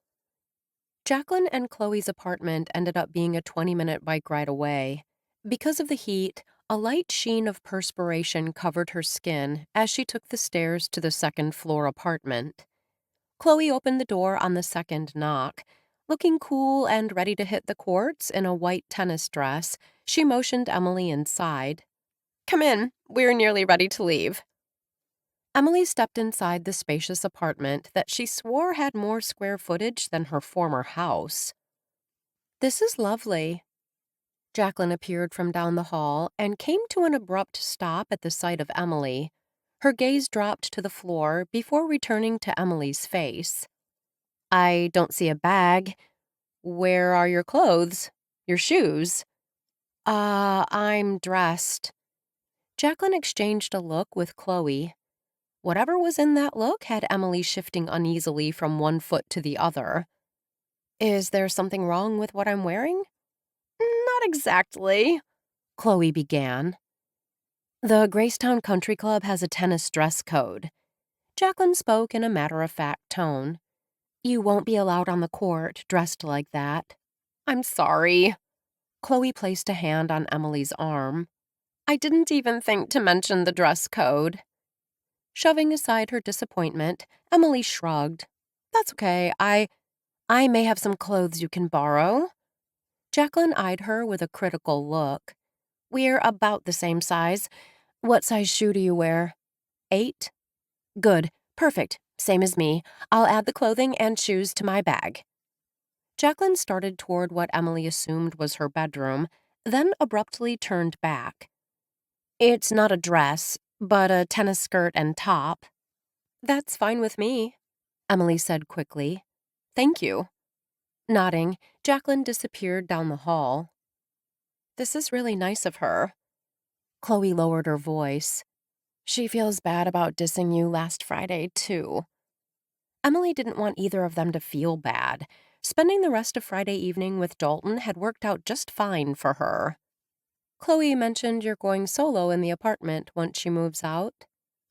Jacqueline and Chloe's apartment ended up being a 20-minute bike ride away. Because of the heat, a light sheen of perspiration covered her skin as she took the stairs to the second-floor apartment. Chloe opened the door on the second knock. Looking cool and ready to hit the courts in a white tennis dress, she motioned Emily inside. "Come in. We're nearly ready to leave." Emily stepped inside the spacious apartment that she swore had more square footage than her former house. "This is lovely." Jacqueline appeared from down the hall and came to an abrupt stop at the sight of Emily. Her gaze dropped to the floor before returning to Emily's face. "I don't see a bag. Where are your clothes? Your shoes?" I'm dressed." Jacqueline exchanged a look with Chloe. Whatever was in that look had Emily shifting uneasily from one foot to the other. "Is there something wrong with what I'm wearing?" "Not exactly," Chloe began. "The GraceTown Country Club has a tennis dress code." Jacqueline spoke in a matter-of-fact tone. "You won't be allowed on the court dressed like that." "I'm sorry." Chloe placed a hand on Emily's arm. "I didn't even think to mention the dress code." Shoving aside her disappointment, Emily shrugged. "That's okay. I may have some clothes you can borrow." Jacqueline eyed her with a critical look. "We're about the same size. What size shoe do you wear?" 8? "Good. Perfect. Same as me. I'll add the clothing and shoes to my bag." Jacqueline started toward what Emily assumed was her bedroom, then abruptly turned back. "It's not a dress, but a tennis skirt and top." "That's fine with me," Emily said quickly. "Thank you." Nodding, Jacqueline disappeared down the hall. "This is really nice of her." Chloe lowered her voice. "She feels bad about dissing you last Friday, too." Emily didn't want either of them to feel bad. Spending the rest of Friday evening with Dalton had worked out just fine for her. "Chloe mentioned you're going solo in the apartment once she moves out,"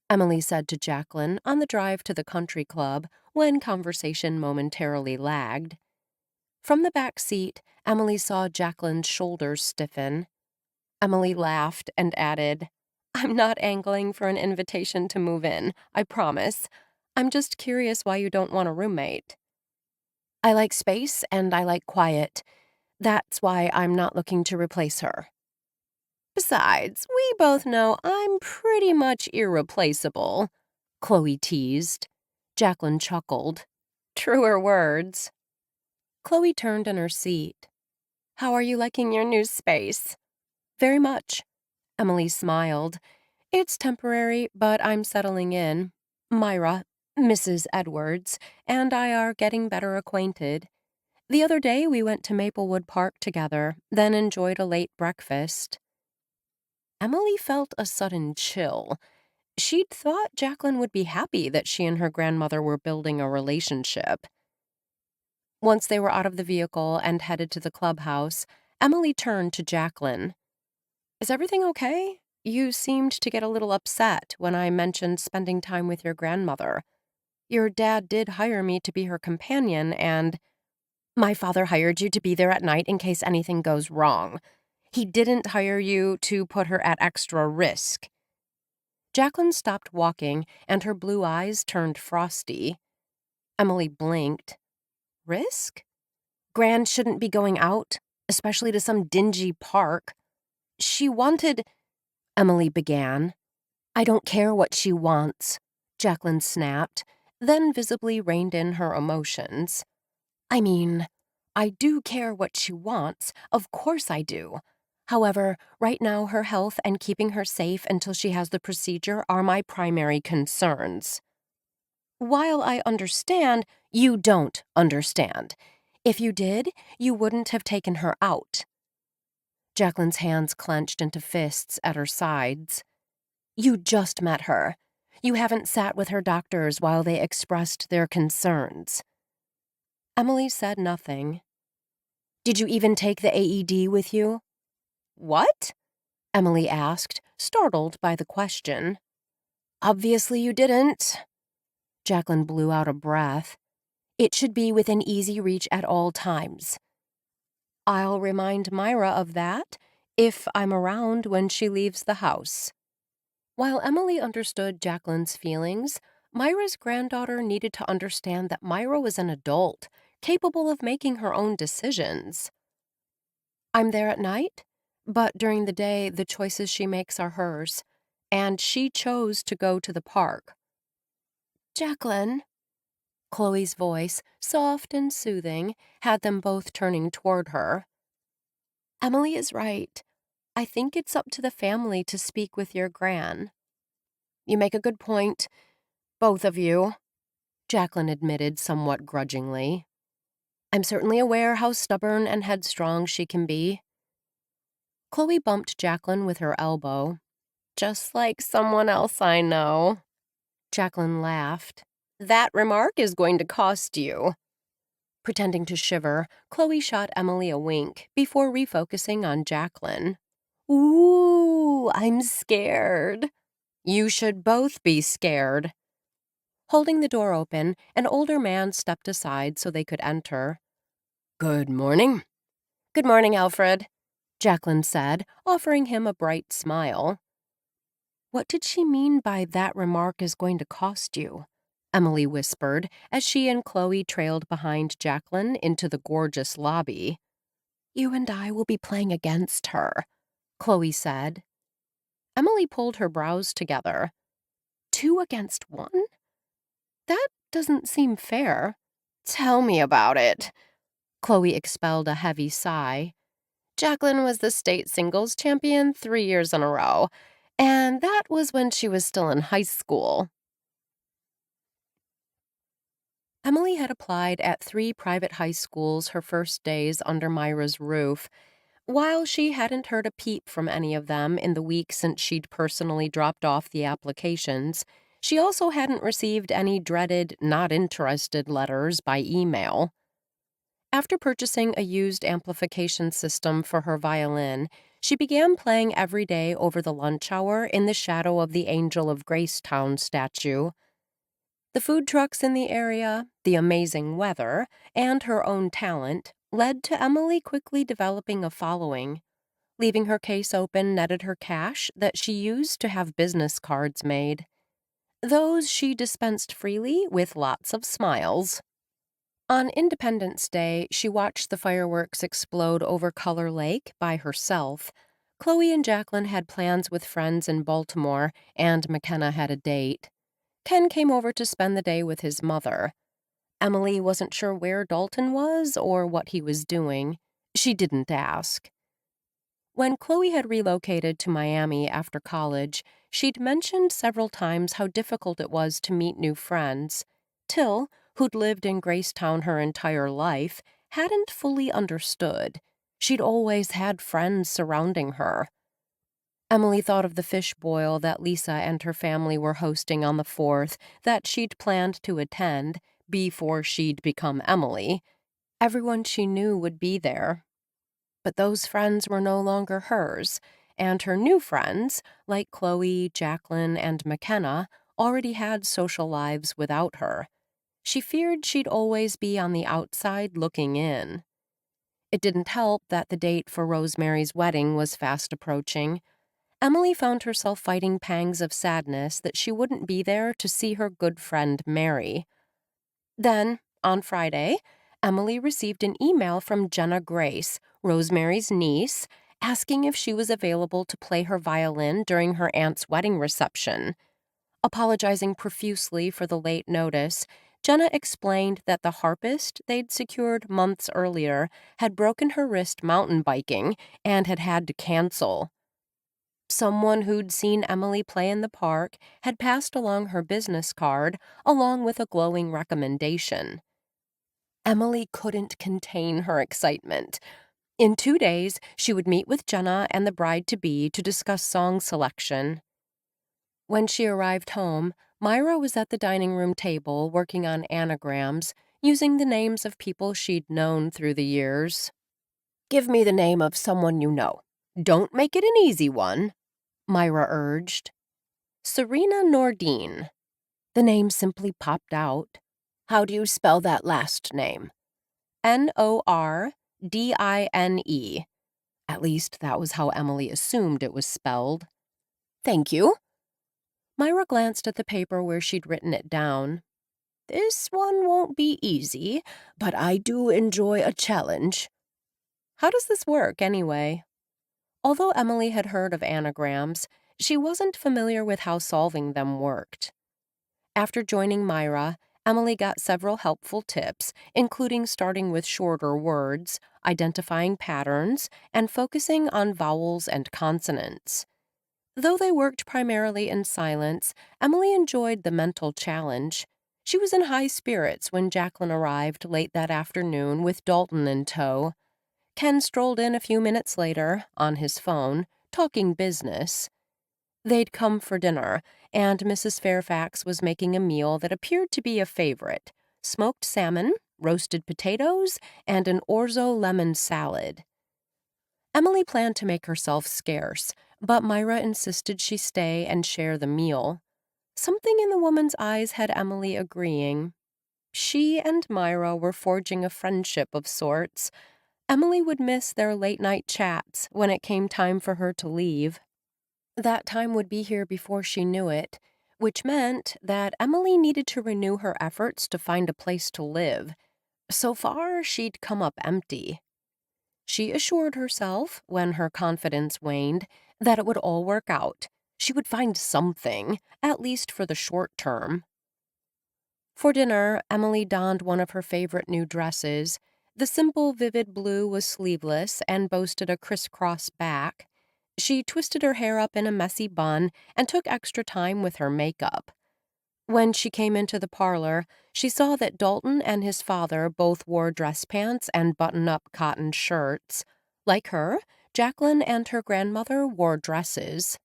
Emily said to Jacqueline on the drive to the country club when conversation momentarily lagged. From the back seat, Emily saw Jacqueline's shoulders stiffen. Emily laughed and added, "I'm not angling for an invitation to move in, I promise. I'm just curious why you don't want a roommate." "I like space and I like quiet. That's why I'm not looking to replace her." "Besides, we both know I'm pretty much irreplaceable," Chloe teased. Jacqueline chuckled. "Truer words." Chloe turned in her seat. "How are you liking your new space?" "Very much." Emily smiled. "It's temporary, but I'm settling in. Myra, Mrs. Edwards, and I are getting better acquainted. The other day we went to Maplewood Park together, then enjoyed a late breakfast." Emily felt a sudden chill. She'd thought Jacqueline would be happy that she and her grandmother were building a relationship. Once they were out of the vehicle and headed to the clubhouse, Emily turned to Jacqueline. "Is everything okay? You seemed to get a little upset when I mentioned spending time with your grandmother. Your dad did hire me to be her companion and—" "My father hired you to be there at night in case anything goes wrong. He didn't hire you to put her at extra risk." Jacqueline stopped walking and her blue eyes turned frosty. Emily blinked. "Risk? Gran shouldn't be going out, especially to some dingy park. She wanted—" Emily began. "I don't care what she wants," Jacqueline snapped, then visibly reined in her emotions. "I mean, I do care what she wants, of course I do. However, right now her health and keeping her safe until she has the procedure are my primary concerns." "While I understand, you don't understand. If you did, you wouldn't have taken her out." Jacqueline's hands clenched into fists at her sides. "You just met her. You haven't sat with her doctors while they expressed their concerns." Emily said nothing. "Did you even take the AED with you?" "What?" Emily asked, startled by the question. "Obviously you didn't." Jacqueline blew out a breath. It should be within easy reach at all times. I'll remind Myra of that if I'm around when she leaves the house. While Emily understood Jacqueline's feelings, Myra's granddaughter needed to understand that Myra was an adult, capable of making her own decisions. I'm there at night, but during the day, the choices she makes are hers, and she chose to go to the park. Jacqueline, Chloe's voice, soft and soothing, had them both turning toward her. Emily is right. I think it's up to the family to speak with your gran. You make a good point, both of you, Jacqueline admitted somewhat grudgingly. I'm certainly aware how stubborn and headstrong she can be. Chloe bumped Jacqueline with her elbow. Just like someone else I know. Jacqueline laughed. That remark is going to cost you. Pretending to shiver, Chloe shot Emily a wink before refocusing on Jacqueline. Ooh, I'm scared. You should both be scared. Holding the door open, an older man stepped aside so they could enter. Good morning. Good morning, Alfred, Jacqueline said, offering him a bright smile. What did she mean by that remark is going to cost you? Emily whispered as she and Chloe trailed behind Jacqueline into the gorgeous lobby. You and I will be playing against her, Chloe said. Emily pulled her brows together. 2 against 1? That doesn't seem fair. Tell me about it. Chloe expelled a heavy sigh. Jacqueline was the state singles champion 3 years in a row, and that was when she was still in high school. Emily had applied at 3 private high schools her first days under Myra's roof. While she hadn't heard a peep from any of them in the week since she'd personally dropped off the applications, she also hadn't received any dreaded not interested letters by email. After purchasing a used amplification system for her violin, she began playing every day over the lunch hour in the shadow of the Angel of GraceTown statue. The food trucks in the area, the amazing weather, and her own talent led to Emily quickly developing a following. Leaving her case open netted her cash that she used to have business cards made. Those she dispensed freely with lots of smiles. On Independence Day, she watched the fireworks explode over Color Lake by herself. Chloe and Jacqueline had plans with friends in Baltimore, and McKenna had a date. Ken came over to spend the day with his mother. Emily wasn't sure where Dalton was or what he was doing. She didn't ask. When Chloe had relocated to Miami after college, she'd mentioned several times how difficult it was to meet new friends. Till, who'd lived in GraceTown her entire life, hadn't fully understood. She'd always had friends surrounding her. Emily thought of the fish boil that Lisa and her family were hosting on the 4th that she'd planned to attend before she'd become Emily. Everyone she knew would be there. But those friends were no longer hers, and her new friends, like Chloe, Jacqueline, and McKenna, already had social lives without her. She feared she'd always be on the outside looking in. It didn't help that the date for Rosemary's wedding was fast approaching. Emily found herself fighting pangs of sadness that she wouldn't be there to see her good friend Mary. Then, on Friday, Emily received an email from Jenna Grace, Rosemary's niece, asking if she was available to play her violin during her aunt's wedding reception. Apologizing profusely for the late notice, Jenna explained that the harpist they'd secured months earlier had broken her wrist mountain biking and had had to cancel. Someone who'd seen Emily play in the park had passed along her business card, along with a glowing recommendation. Emily couldn't contain her excitement. In 2 days, she would meet with Jenna and the bride-to-be to discuss song selection. When she arrived home, Myra was at the dining room table working on anagrams, using the names of people she'd known through the years. Give me the name of someone you know. Don't make it an easy one, Myra urged. Serena Nordine. The name simply popped out. How do you spell that last name? Nordine. At least that was how Emily assumed it was spelled. Thank you. Myra glanced at the paper where she'd written it down. This one won't be easy, but I do enjoy a challenge. How does this work, anyway? Although Emily had heard of anagrams, she wasn't familiar with how solving them worked. After joining Myra, Emily got several helpful tips, including starting with shorter words, identifying patterns, and focusing on vowels and consonants. Though they worked primarily in silence, Emily enjoyed the mental challenge. She was in high spirits when Jacqueline arrived late that afternoon with Dalton in tow. Ken strolled in a few minutes later, on his phone, talking business. They'd come for dinner, and Mrs. Fairfax was making a meal that appeared to be a favorite: smoked salmon, roasted potatoes, and an orzo lemon salad. Emily planned to make herself scarce, but Myra insisted she stay and share the meal. Something in the woman's eyes had Emily agreeing. She and Myra were forging a friendship of sorts. Emily would miss their late-night chats when it came time for her to leave. That time would be here before she knew it, which meant that Emily needed to renew her efforts to find a place to live. So far, she'd come up empty. She assured herself, when her confidence waned, that it would all work out. She would find something, at least for the short term. For dinner, Emily donned one of her favorite new dresses. The simple, vivid blue was sleeveless and boasted a crisscross back. She twisted her hair up in a messy bun and took extra time with her makeup. When she came into the parlor, she saw that Dalton and his father both wore dress pants and button-up cotton shirts. Like her, Jacqueline and her grandmother wore dresses.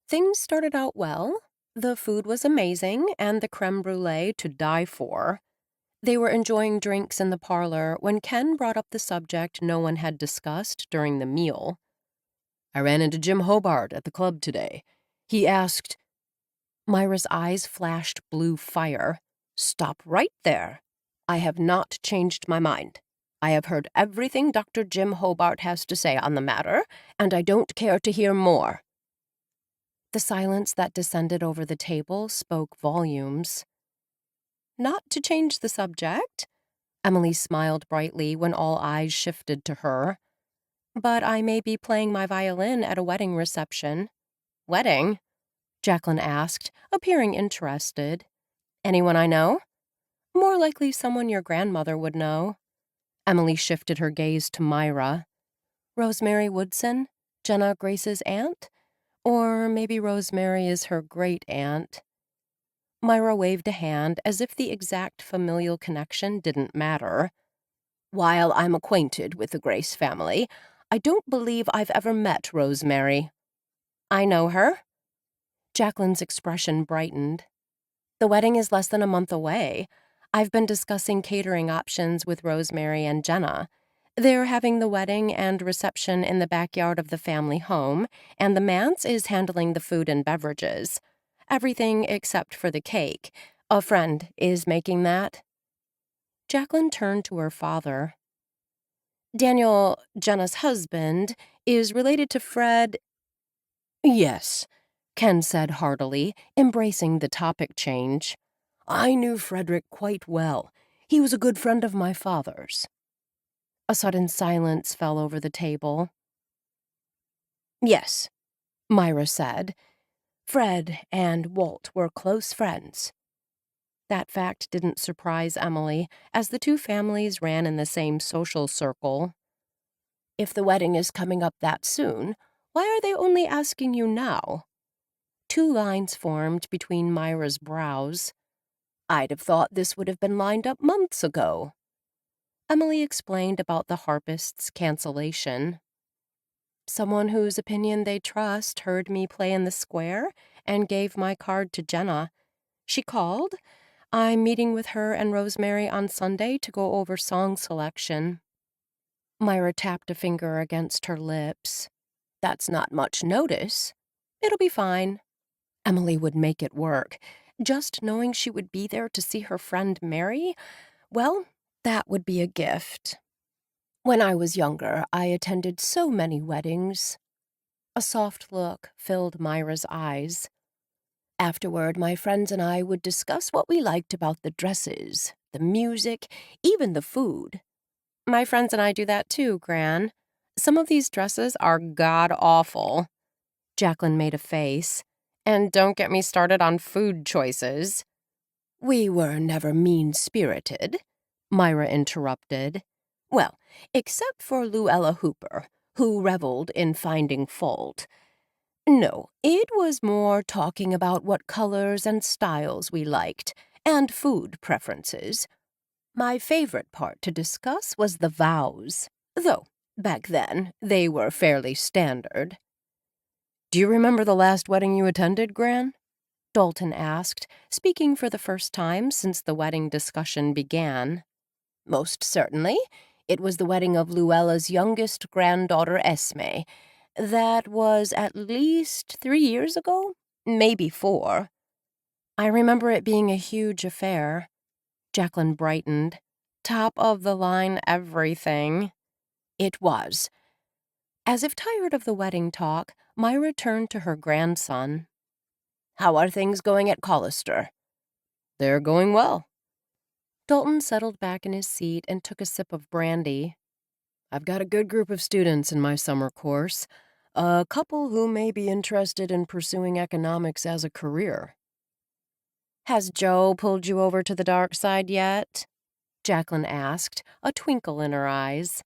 Things started out well. The food was amazing, and the creme brulee to die for. They were enjoying drinks in the parlor when Ken brought up the subject no one had discussed during the meal. I ran into Jim Hobart at the club today. He asked— Myra's eyes flashed blue fire. Stop right there. I have not changed my mind. I have heard everything Dr. Jim Hobart has to say on the matter, and I don't care to hear more. The silence that descended over the table spoke volumes. Not to change the subject, Emily smiled brightly when all eyes shifted to her. But I may be playing my violin at a wedding reception. Wedding? Jacqueline asked, appearing interested. Anyone I know? More likely someone your grandmother would know. Emily shifted her gaze to Myra. Rosemary Woodson? Jenna Grace's aunt? Or maybe Rosemary is her great-aunt. Myra waved a hand as if the exact familial connection didn't matter. While I'm acquainted with the Grace family, I don't believe I've ever met Rosemary. I know her. Jacqueline's expression brightened. The wedding is less than a month away. I've been discussing catering options with Rosemary and Jenna. They're having the wedding and reception in the backyard of the family home, and the manse is handling the food and beverages. Everything except for the cake. A friend is making that. Jacqueline turned to her father. Daniel, Jenna's husband, is related to Fred. Yes, Ken said heartily, embracing the topic change. I knew Frederick quite well. He was a good friend of my father's. A sudden silence fell over the table. Yes, Myra said. Fred and Walt were close friends. That fact didn't surprise Emily, as the two families ran in the same social circle. If the wedding is coming up that soon, why are they only asking you now? Two lines formed between Myra's brows. I'd have thought this would have been lined up months ago. Emily explained about the harpist's cancellation. Someone whose opinion they trust heard me play in the square and gave my card to Jenna. She called. I'm meeting with her and Rosemary on Sunday to go over song selection. Myra tapped a finger against her lips. That's not much notice. It'll be fine. Emily would make it work. Just knowing she would be there to see her friend marry, well, that would be a gift. When I was younger, I attended so many weddings. A soft look filled Myra's eyes. Afterward, my friends and I would discuss what we liked about the dresses, the music, even the food. My friends and I do that too, Gran. Some of these dresses are god-awful. Jacqueline made a face. And don't get me started on food choices. We were never mean-spirited, Myra interrupted. Well, except for Luella Hooper, who reveled in finding fault. No, it was more talking about what colors and styles we liked, and food preferences. My favorite part to discuss was the vows, though, back then, they were fairly standard. Do you remember the last wedding you attended, Gran? Dalton asked, speaking for the first time since the wedding discussion began. Most certainly. It was the wedding of Luella's youngest granddaughter, Esme. That was at least 3 years ago, maybe 4. I remember it being a huge affair. Jacqueline brightened. Top of the line everything. It was. As if tired of the wedding talk, Myra turned to her grandson. How are things going at Collister? They're going well. Dalton settled back in his seat and took a sip of brandy. I've got a good group of students in my summer course, a couple who may be interested in pursuing economics as a career. Has Joe pulled you over to the dark side yet? Jacqueline asked, a twinkle in her eyes.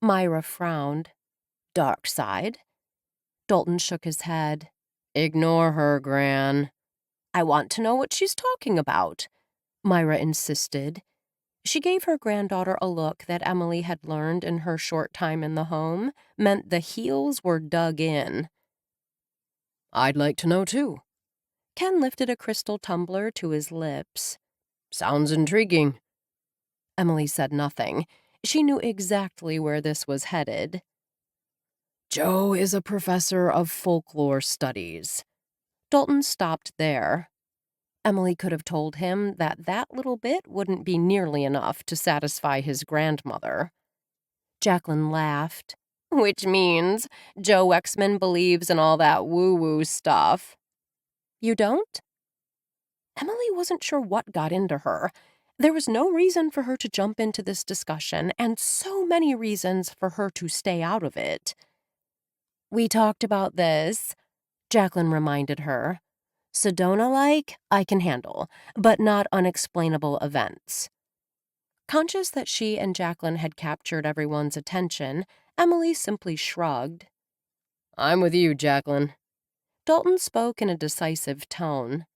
Myra frowned. Dark side? Dalton shook his head. Ignore her, Gran. I want to know what she's talking about, Myra insisted. She gave her granddaughter a look that Emily had learned in her short time in the home meant the heels were dug in. I'd like to know, too. Ken lifted a crystal tumbler to his lips. Sounds intriguing. Emily said nothing. She knew exactly where this was headed. Joe is a professor of folklore studies. Dalton stopped there. Emily could have told him that that little bit wouldn't be nearly enough to satisfy his grandmother. Jacqueline laughed. Which means Joe Wexman believes in all that woo-woo stuff. You don't? Emily wasn't sure what got into her. There was no reason for her to jump into this discussion, and so many reasons for her to stay out of it. We talked about this, Jacqueline reminded her. Sedona-like, I can handle, but not unexplainable events. Conscious that she and Jacqueline had captured everyone's attention, Emily simply shrugged. I'm with you, Jacqueline. Dalton spoke in a decisive tone.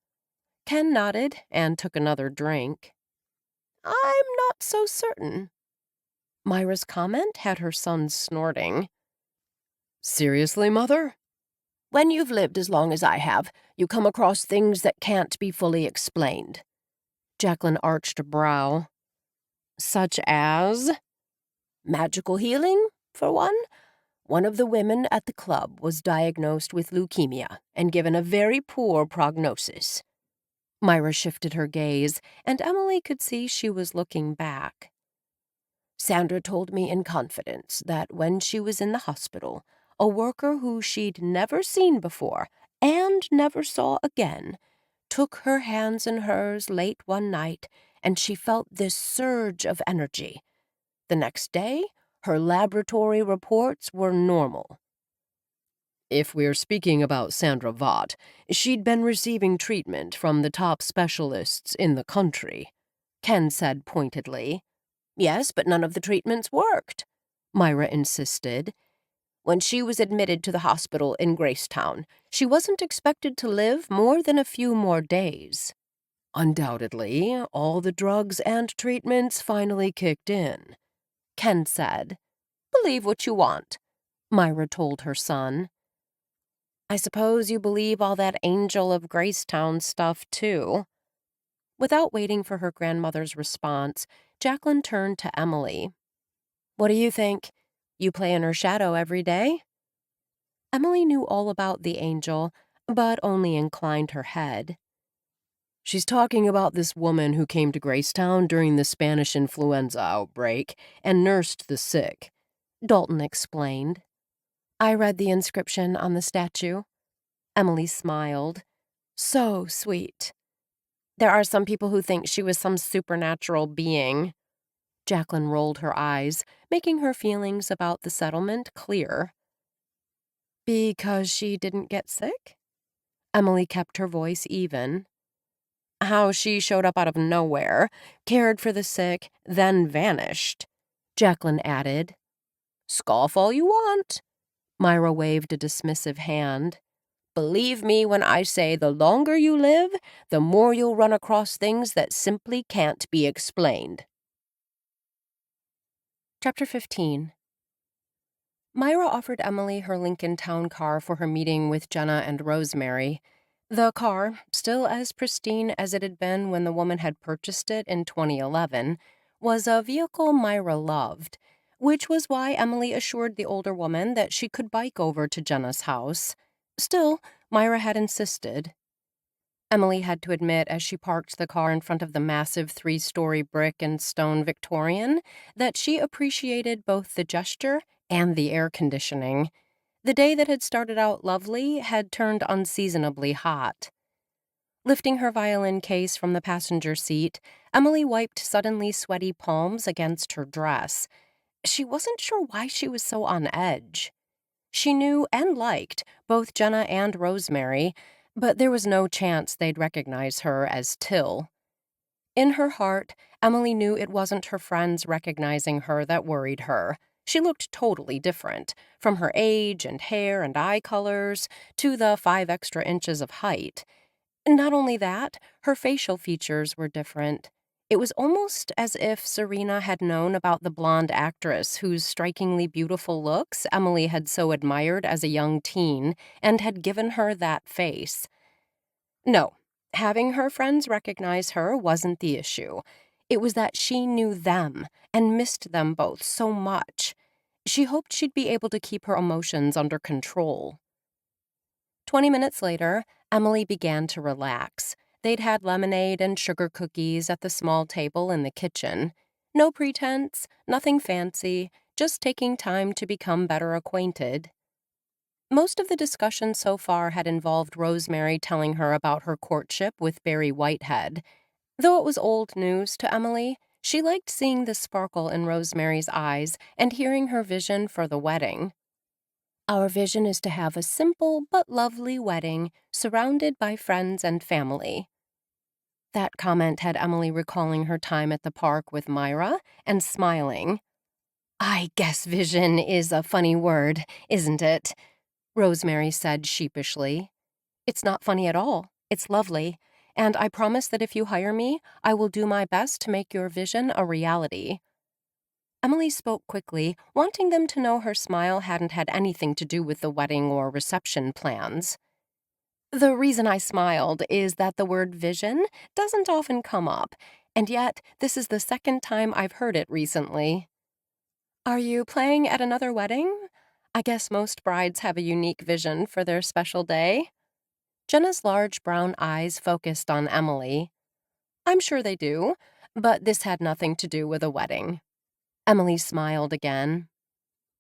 Ken nodded and took another drink. I'm not so certain. Myra's comment had her son snorting. Seriously, Mother? When you've lived as long as I have, you come across things that can't be fully explained. Jacqueline arched a brow. Such as? Magical healing, for one. One of the women at the club was diagnosed with leukemia and given a very poor prognosis. Myra shifted her gaze, and Emily could see she was looking back. Sandra told me in confidence that when she was in the hospital, a worker who she'd never seen before and never saw again took her hands in hers late one night, and she felt this surge of energy. The next day, her laboratory reports were normal. If we're speaking about Sandra Vaught, she'd been receiving treatment from the top specialists in the country, Ken said pointedly. Yes, but none of the treatments worked, Myra insisted. When she was admitted to the hospital in GraceTown, she wasn't expected to live more than a few more days. Undoubtedly, all the drugs and treatments finally kicked in, Ken said. Believe what you want, Myra told her son. I suppose you believe all that Angel of Gracetown stuff, too. Without waiting for her grandmother's response, Jacqueline turned to Emily. What do you think? You play in her shadow every day? Emily knew all about the angel, but only inclined her head. She's talking about this woman who came to GraceTown during the Spanish influenza outbreak and nursed the sick," Dalton explained. I read the inscription on the statue. Emily smiled. So sweet. There are some people who think she was some supernatural being. Jacqueline rolled her eyes, making her feelings about the settlement clear. Because she didn't get sick? Emily kept her voice even. How she showed up out of nowhere, cared for the sick, then vanished, Jacqueline added. Scoff all you want. Myra waved a dismissive hand. Believe me when I say the longer you live, the more you'll run across things that simply can't be explained. Chapter 15. Myra offered Emily her Lincoln Town car for her meeting with Jenna and Rosemary. The car, still as pristine as it had been when the woman had purchased it in 2011, was a vehicle Myra loved, which was why Emily assured the older woman that she could bike over to Jenna's house. Still, Myra had insisted. Emily had to admit as she parked the car in front of the massive 3-story brick and stone Victorian that she appreciated both the gesture and the air conditioning. The day that had started out lovely had turned unseasonably hot. Lifting her violin case from the passenger seat, Emily wiped suddenly sweaty palms against her dress. She wasn't sure why she was so on edge. She knew and liked both Jenna and Rosemary, but there was no chance they'd recognize her as Till. In her heart, Emily knew it wasn't her friends recognizing her that worried her. She looked totally different, from her age and hair and eye colors to the 5 extra inches of height. Not only that, her facial features were different. It was almost as if Serena had known about the blonde actress whose strikingly beautiful looks Emily had so admired as a young teen and had given her that face. No, having her friends recognize her wasn't the issue. It was that she knew them and missed them both so much. She hoped she'd be able to keep her emotions under control. 20 minutes later, Emily began to relax. They'd had lemonade and sugar cookies at the small table in the kitchen. No pretense, nothing fancy, just taking time to become better acquainted. Most of the discussion so far had involved Rosemary telling her about her courtship with Barry Whitehead. Though it was old news to Emily, she liked seeing the sparkle in Rosemary's eyes and hearing her vision for the wedding. Our vision is to have a simple but lovely wedding surrounded by friends and family. That comment had Emily recalling her time at the park with Myra and smiling. I guess vision is a funny word, isn't it? Rosemary said sheepishly. It's not funny at all. It's lovely. And I promise that if you hire me, I will do my best to make your vision a reality. Emily spoke quickly, wanting them to know her smile hadn't had anything to do with the wedding or reception plans. The reason I smiled is that the word vision doesn't often come up, and yet this is the second time I've heard it recently. Are you playing at another wedding? I guess most brides have a unique vision for their special day. Jenna's large brown eyes focused on Emily. I'm sure they do, but this had nothing to do with a wedding. Emily smiled again.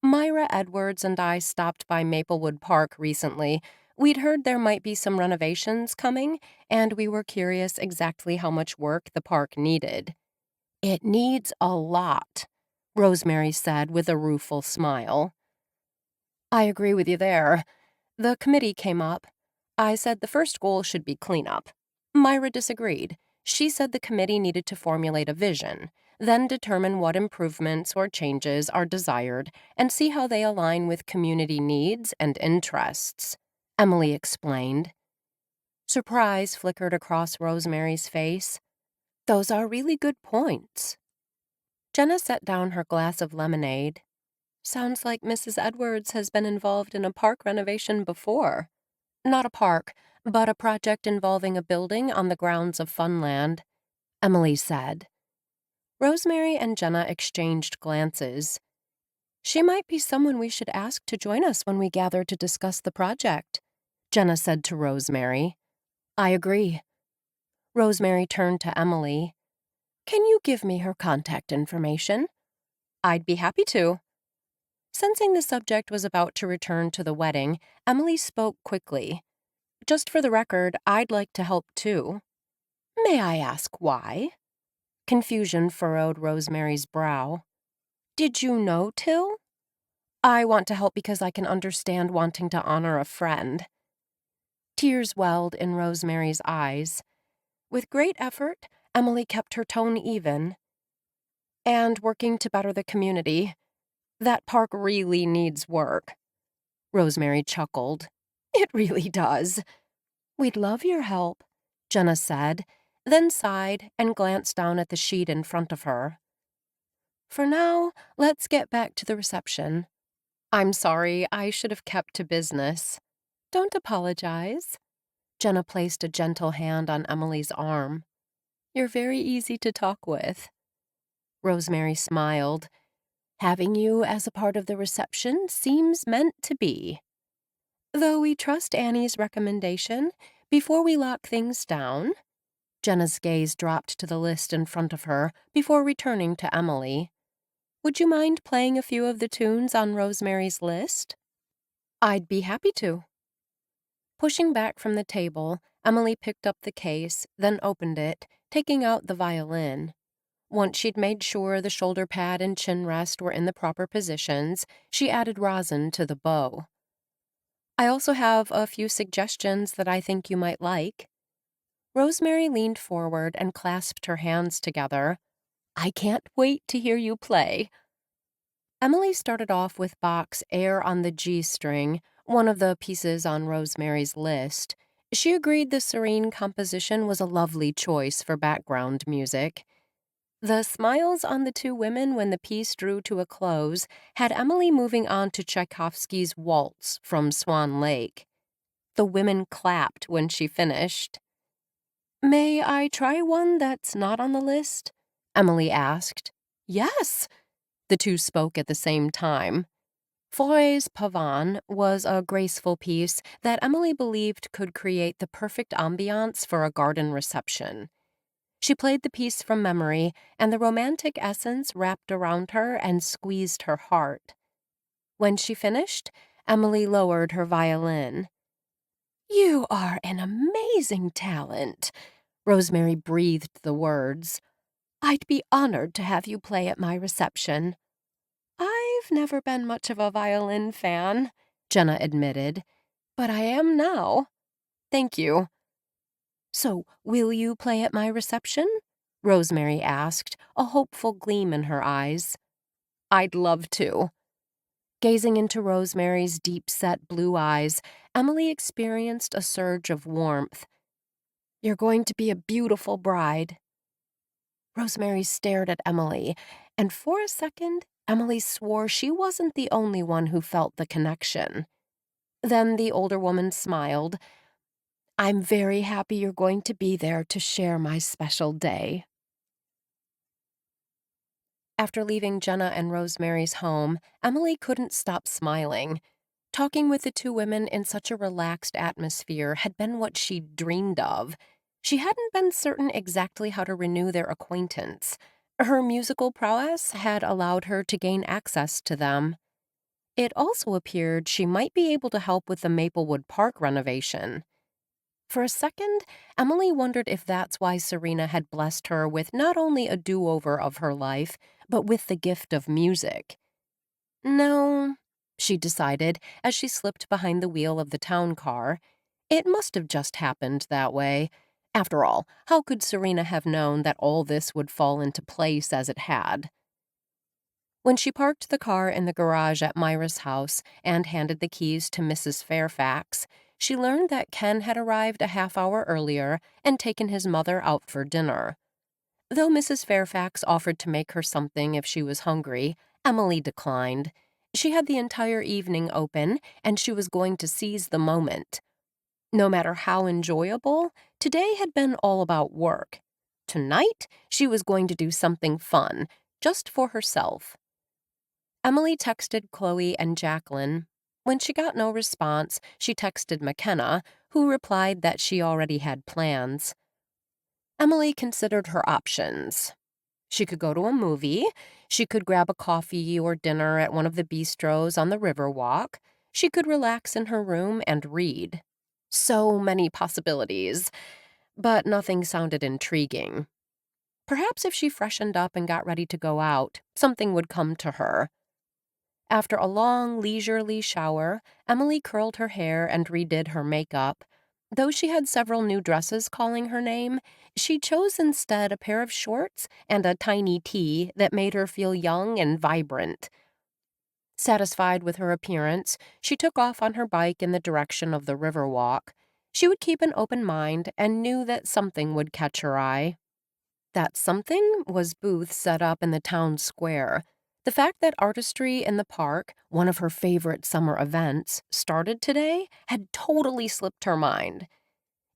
Myra Edwards and I stopped by Maplewood Park recently. We'd heard there might be some renovations coming, and we were curious exactly how much work the park needed. It needs a lot, Rosemary said with a rueful smile. I agree with you there. The committee came up. I said the first goal should be cleanup. Myra disagreed. She said the committee needed to formulate a vision, then determine what improvements or changes are desired and see how they align with community needs and interests. Emily explained. Surprise flickered across Rosemary's face. Those are really good points. Jenna set down her glass of lemonade. Sounds like Mrs. Edwards has been involved in a park renovation before. Not a park, but a project involving a building on the grounds of Funland, Emily said. Rosemary and Jenna exchanged glances. She might be someone we should ask to join us when we gather to discuss the project, Jenna said to Rosemary. I agree. Rosemary turned to Emily. "Can you give me her contact information?" "I'd be happy to." Sensing the subject was about to return to the wedding, Emily spoke quickly. "Just for the record, I'd like to help too." "May I ask why?" Confusion furrowed Rosemary's brow. "Did you know Till?" "I want to help because I can understand wanting to honor a friend." Tears welled in Rosemary's eyes. With great effort, Emily kept her tone even. "And working to better the community. That park really needs work." Rosemary chuckled. "It really does." "We'd love your help," Jenna said, then sighed and glanced down at the sheet in front of her. "For now, let's get back to the reception." "I'm sorry, I should have kept to business." "Don't apologize." Jenna placed a gentle hand on Emily's arm. "You're very easy to talk with." Rosemary smiled. "Having you as a part of the reception seems meant to be." "Though we trust Annie's recommendation, before we lock things down." Jenna's gaze dropped to the list in front of her before returning to Emily. "Would you mind playing a few of the tunes on Rosemary's list?" "I'd be happy to." Pushing back from the table, Emily picked up the case, then opened it, taking out the violin. Once she'd made sure the shoulder pad and chin rest were in the proper positions, she added rosin to the bow. "I also have a few suggestions that I think you might like." Rosemary leaned forward and clasped her hands together. "I can't wait to hear you play." Emily started off with Bach's Air on the G string, one of the pieces on Rosemary's list. She agreed the serene composition was a lovely choice for background music. The smiles on the two women when the piece drew to a close had Emily moving on to Tchaikovsky's Waltz from Swan Lake. The women clapped when she finished. "May I try one that's not on the list?" Emily asked. "Yes!" The two spoke at the same time. Fauré's Pavane was a graceful piece that Emily believed could create the perfect ambiance for a garden reception. She played the piece from memory, and the romantic essence wrapped around her and squeezed her heart. When she finished, Emily lowered her violin. "You are an amazing talent," Rosemary breathed the words. "I'd be honored to have you play at my reception." "I've never been much of a violin fan," Jenna admitted, "but I am now." "Thank you." "So, will you play at my reception?" Rosemary asked, a hopeful gleam in her eyes. "I'd love to." Gazing into Rosemary's deep-set blue eyes, Emily experienced a surge of warmth. "You're going to be a beautiful bride." Rosemary stared at Emily, and for a second, Emily swore she wasn't the only one who felt the connection. Then the older woman smiled. "I'm very happy you're going to be there to share my special day." After leaving Jenna and Rosemary's home, Emily couldn't stop smiling. Talking with the two women in such a relaxed atmosphere had been what she'd dreamed of. She hadn't been certain exactly how to renew their acquaintance. Her musical prowess had allowed her to gain access to them. It also appeared she might be able to help with the Maplewood Park renovation. For a second, Emily wondered if that's why Serena had blessed her with not only a do-over of her life, but with the gift of music. No, she decided as she slipped behind the wheel of the town car. It must have just happened that way. After all, how could Serena have known that all this would fall into place as it had? When she parked the car in the garage at Myra's house and handed the keys to Mrs. Fairfax, she learned that Ken had arrived a half-hour earlier and taken his mother out for dinner. Though Mrs. Fairfax offered to make her something if she was hungry, Emily declined. She had the entire evening open, and she was going to seize the moment. No matter how enjoyable, today had been all about work. Tonight, she was going to do something fun, just for herself. Emily texted Chloe and Jacqueline. When she got no response, she texted McKenna, who replied that she already had plans. Emily considered her options. She could go to a movie, she could grab a coffee or dinner at one of the bistros on the Riverwalk, she could relax in her room and read. So many possibilities, but nothing sounded intriguing. Perhaps if she freshened up and got ready to go out, something would come to her. After a long, leisurely shower, Emily curled her hair and redid her makeup. Though she had several new dresses calling her name, she chose instead a pair of shorts and a tiny tee that made her feel young and vibrant. Satisfied with her appearance, she took off on her bike in the direction of the Riverwalk. She would keep an open mind and knew that something would catch her eye. That something was booths set up in the town square. The fact that artistry in the park, one of her favorite summer events, started today had totally slipped her mind.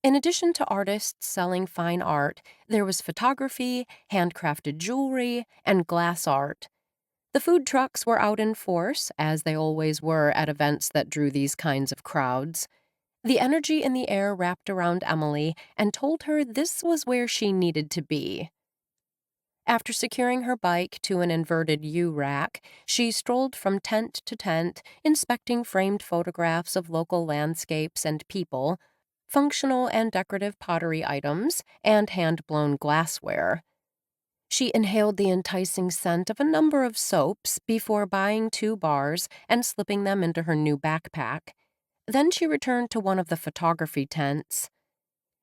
In addition to artists selling fine art, there was photography, handcrafted jewelry, and glass art. The food trucks were out in force, as they always were at events that drew these kinds of crowds. The energy in the air wrapped around Emily and told her this was where she needed to be. After securing her bike to an inverted U-rack, she strolled from tent to tent, inspecting framed photographs of local landscapes and people, functional and decorative pottery items, and hand-blown glassware. She inhaled the enticing scent of a number of soaps before buying 2 bars and slipping them into her new backpack. Then she returned to one of the photography tents.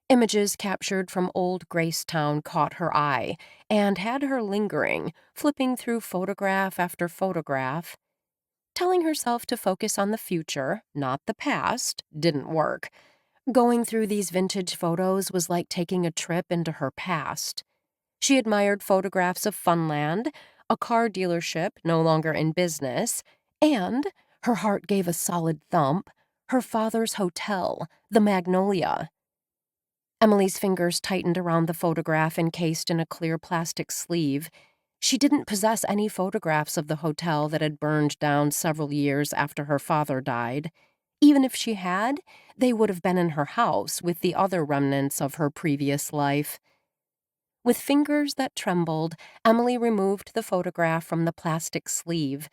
Images captured from old GraceTown caught her eye and had her lingering, flipping through photograph after photograph. Telling herself to focus on the future, not the past, didn't work. Going through these vintage photos was like taking a trip into her past. She admired photographs of Funland, a car dealership no longer in business, and, her heart gave a solid thump, her father's hotel, the Magnolia. Emily's fingers tightened around the photograph encased in a clear plastic sleeve. She didn't possess any photographs of the hotel that had burned down several years after her father died. Even if she had, they would have been in her house with the other remnants of her previous life. With fingers that trembled, Emily removed the photograph from the plastic sleeve.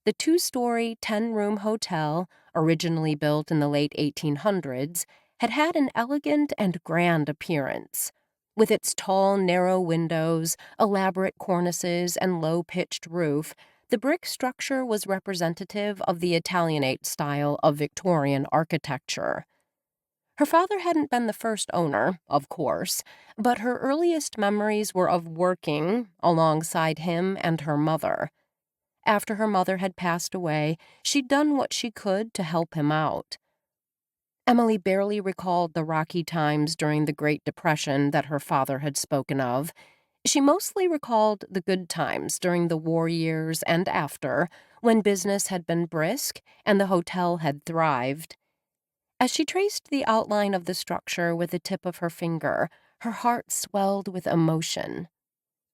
The 2-story, 10-room hotel, originally built in the late 1800s, had had an elegant and grand appearance. With its tall, narrow windows, elaborate cornices, and low-pitched roof, the brick structure was representative of the Italianate style of Victorian architecture. Her father hadn't been the first owner, of course, but her earliest memories were of working alongside him and her mother. After her mother had passed away, she'd done what she could to help him out. Emily barely recalled the rocky times during the Great Depression that her father had spoken of. She mostly recalled the good times during the war years and after, when business had been brisk and the hotel had thrived. As she traced the outline of the structure with the tip of her finger, her heart swelled with emotion.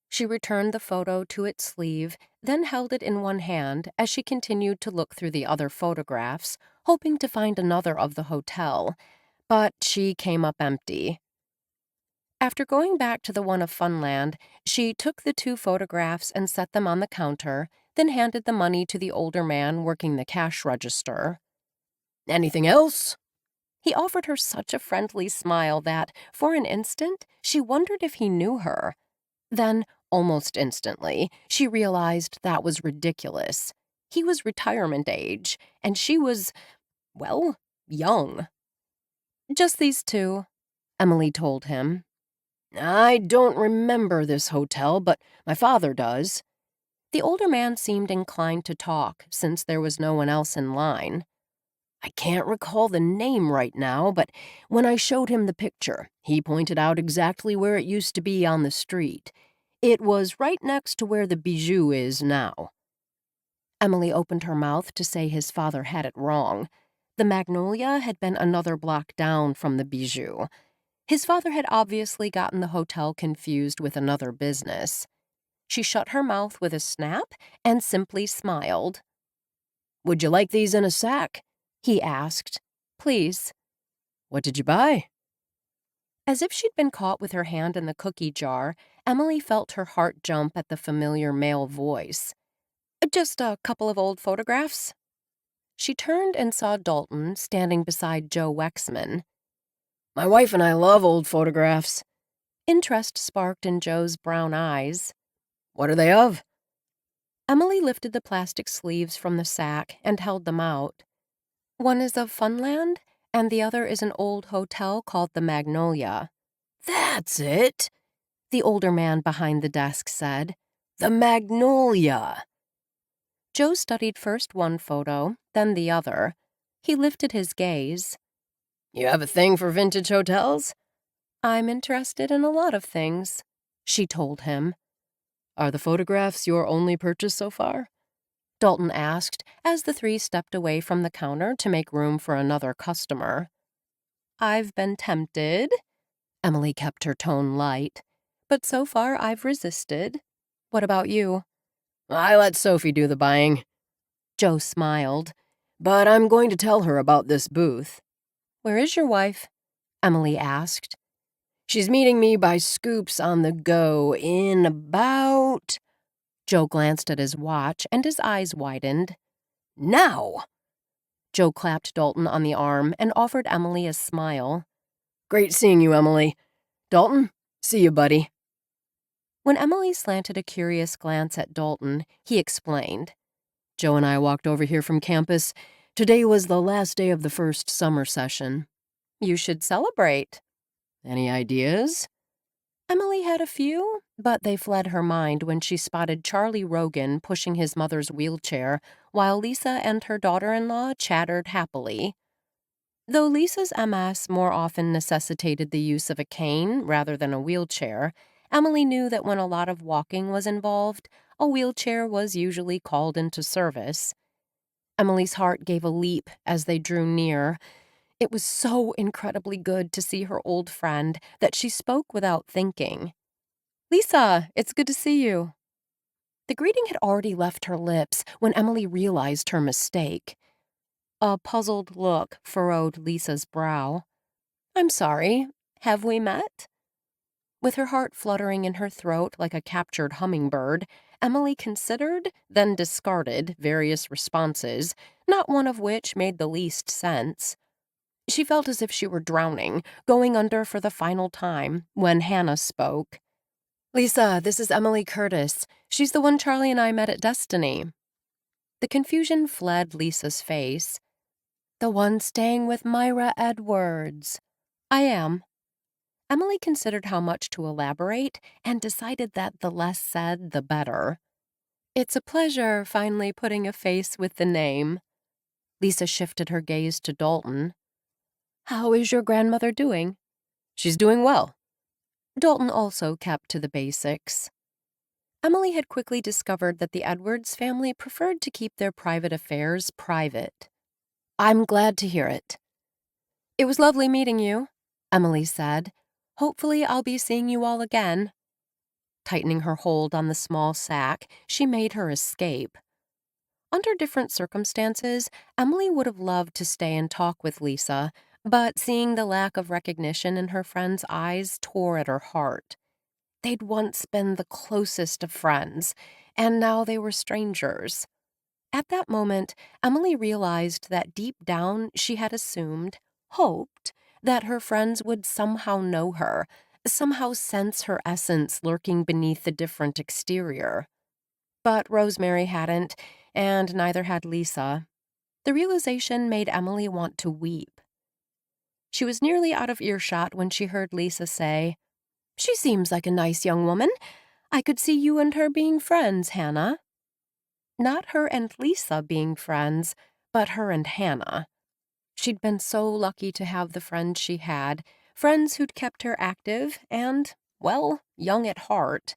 She returned the photo to its sleeve, then held it in one hand as she continued to look through the other photographs, hoping to find another of the hotel, but she came up empty. After going back to the one of Funland, she took the 2 photographs and set them on the counter, then handed the money to the older man working the cash register. "Anything else?" He offered her such a friendly smile that, for an instant, she wondered if he knew her. Then, almost instantly, she realized that was ridiculous. He was retirement age, and she was, well, young. "Just these 2," Emily told him. "I don't remember this hotel, but my father does." The older man seemed inclined to talk, since there was no one else in line. "I can't recall the name right now, but when I showed him the picture, he pointed out exactly where it used to be on the street. It was right next to where the bijou is now." Emily opened her mouth to say his father had it wrong. The Magnolia had been another block down from the bijou. His father had obviously gotten the hotel confused with another business. She shut her mouth with a snap and simply smiled. "Would you like these in a sack?" he asked. "Please." "What did you buy?" As if she'd been caught with her hand in the cookie jar, Emily felt her heart jump at the familiar male voice. Just a couple of old photographs. She turned and saw Dalton standing beside Joe Wexman. My wife and I love old photographs. Interest sparked in Joe's brown eyes. What are they of? Emily lifted the plastic sleeves from the sack and held them out. One is of Funland, and the other is an old hotel called the Magnolia. That's it, The older man behind the desk said. the Magnolia. Joe studied first one photo, then the other. He lifted his gaze. You have a thing for vintage hotels? I'm interested in a lot of things, she told him. Are the photographs your only purchase so far? Dalton asked as the three stepped away from the counter to make room for another customer. I've been tempted. Emily kept her tone light. But so far I've resisted. What about you? I let Sophie do the buying. Joe smiled. But I'm going to tell her about this booth. Where is your wife? Emily asked. She's meeting me by scoops on the go in about... Joe glanced at his watch and his eyes widened. Now! Joe clapped Dalton on the arm and offered Emily a smile. Great seeing you, Emily. Dalton, see you, buddy. When Emily slanted a curious glance at Dalton, he explained. Joe and I walked over here from campus. Today was the last day of the first summer session. You should celebrate. Any ideas? Emily had a few, but they fled her mind when she spotted Charlie Rogan pushing his mother's wheelchair while Lisa and her daughter-in-law chattered happily. Though Lisa's MS more often necessitated the use of a cane rather than a wheelchair, Emily knew that when a lot of walking was involved, a wheelchair was usually called into service. Emily's heart gave a leap as they drew near. It was so incredibly good to see her old friend that she spoke without thinking. Lisa, it's good to see you. The greeting had already left her lips when Emily realized her mistake. A puzzled look furrowed Lisa's brow. I'm sorry, have we met? With her heart fluttering in her throat like a captured hummingbird, Emily considered, then discarded various responses, not one of which made the least sense. She felt as if she were drowning, going under for the final time, when Hannah spoke. Lisa, this is Emily Curtis. She's the one Charlie and I met at Destiny. The confusion fled Lisa's face. The one staying with Myra Edwards. I am. Emily considered how much to elaborate and decided that the less said, the better. It's a pleasure finally putting a face with the name. Lisa shifted her gaze to Dalton. How is your grandmother doing? She's doing well. Dalton also kept to the basics. Emily had quickly discovered that the Edwards family preferred to keep their private affairs private. I'm glad to hear it. It was lovely meeting you, Emily said. Hopefully I'll be seeing you all again. Tightening her hold on the small sack, she made her escape. Under different circumstances, Emily would have loved to stay and talk with Lisa, but seeing the lack of recognition in her friend's eyes tore at her heart. They'd once been the closest of friends, and now they were strangers. At that moment, Emily realized that deep down she had assumed, hoped, that her friends would somehow know her, somehow sense her essence lurking beneath the different exterior. But Rosemary hadn't, and neither had Lisa. The realization made Emily want to weep. She was nearly out of earshot when she heard Lisa say, She seems like a nice young woman. I could see you and her being friends, Hannah. Not her and Lisa being friends, but her and Hannah. She'd been so lucky to have the friends she had, friends who'd kept her active and, well, young at heart.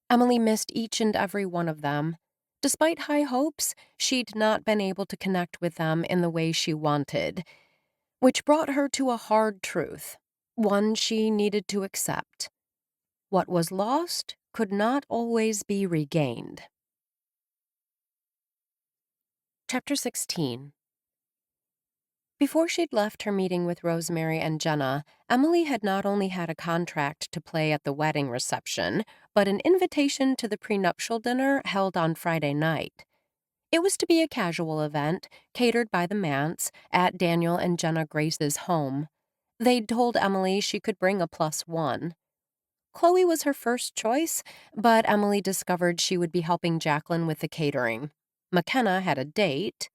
Emily missed each and every one of them. Despite high hopes, she'd not been able to connect with them in the way she wanted, which brought her to a hard truth, one she needed to accept. What was lost could not always be regained. Chapter 16. Before she'd left her meeting with Rosemary and Jenna, Emily had not only had a contract to play at the wedding reception, but an invitation to the prenuptial dinner held on Friday night. It was to be a casual event, catered by the Mants, at Daniel and Jenna Grace's home. They'd told Emily she could bring a +1. Chloe was her first choice, but Emily discovered she would be helping Jacqueline with the catering. McKenna had a date.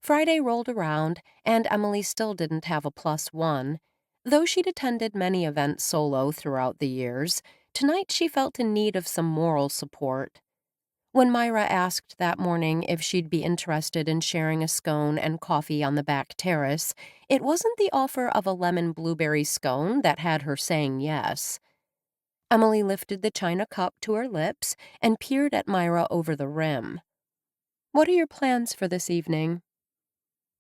Friday rolled around, and Emily still didn't have a +1. Though she'd attended many events solo throughout the years, tonight she felt in need of some moral support. When Myra asked that morning if she'd be interested in sharing a scone and coffee on the back terrace, it wasn't the offer of a lemon blueberry scone that had her saying yes. Emily lifted the china cup to her lips and peered at Myra over the rim. "What are your plans for this evening?"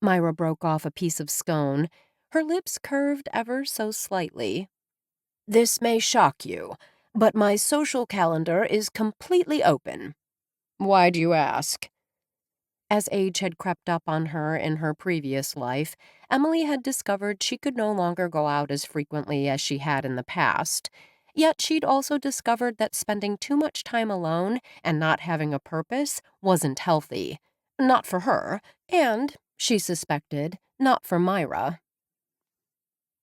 Myra broke off a piece of scone. Her lips curved ever so slightly. "This may shock you, but my social calendar is completely open." "Why do you ask?" As age had crept up on her in her previous life, Emily had discovered she could no longer go out as frequently as she had in the past. Yet she'd also discovered that spending too much time alone and not having a purpose wasn't healthy. Not for her, and, she suspected, not for Myra.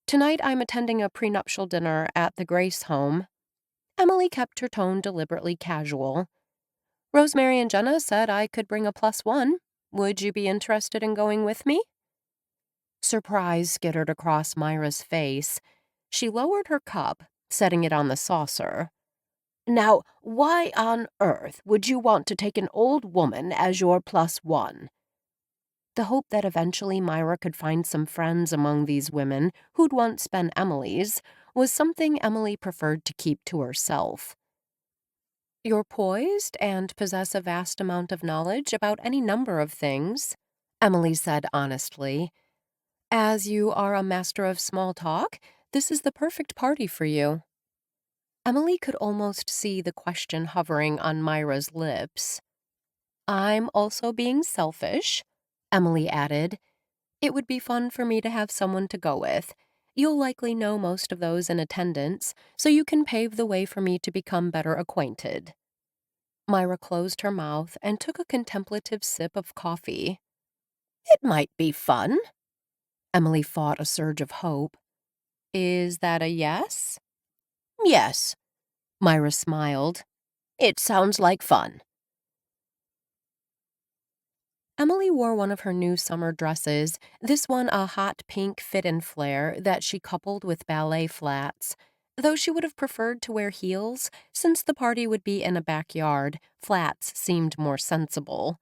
"Tonight I'm attending a prenuptial dinner at the Grace home." Emily kept her tone deliberately casual. "Rosemary and Jenna said I could bring a +1. Would you be interested in going with me?" Surprise skittered across Myra's face. She lowered her cup, setting it on the saucer. "Now, why on earth would you want to take an old woman as your +1? The hope that eventually Myra could find some friends among these women who'd once been Emily's was something Emily preferred to keep to herself. "You're poised and possess a vast amount of knowledge about any number of things," Emily said honestly. "As you are a master of small talk, this is the perfect party for you." Emily could almost see the question hovering on Myra's lips. "I'm also being selfish," Emily added. "It would be fun for me to have someone to go with. You'll likely know most of those in attendance, so you can pave the way for me to become better acquainted." Myra closed her mouth and took a contemplative sip of coffee. "It might be fun." Emily fought a surge of hope. "Is that a yes?" "Yes," Myra smiled. "It sounds like fun." Emily wore one of her new summer dresses, this one a hot pink fit and flare that she coupled with ballet flats. Though she would have preferred to wear heels, since the party would be in a backyard, flats seemed more sensible.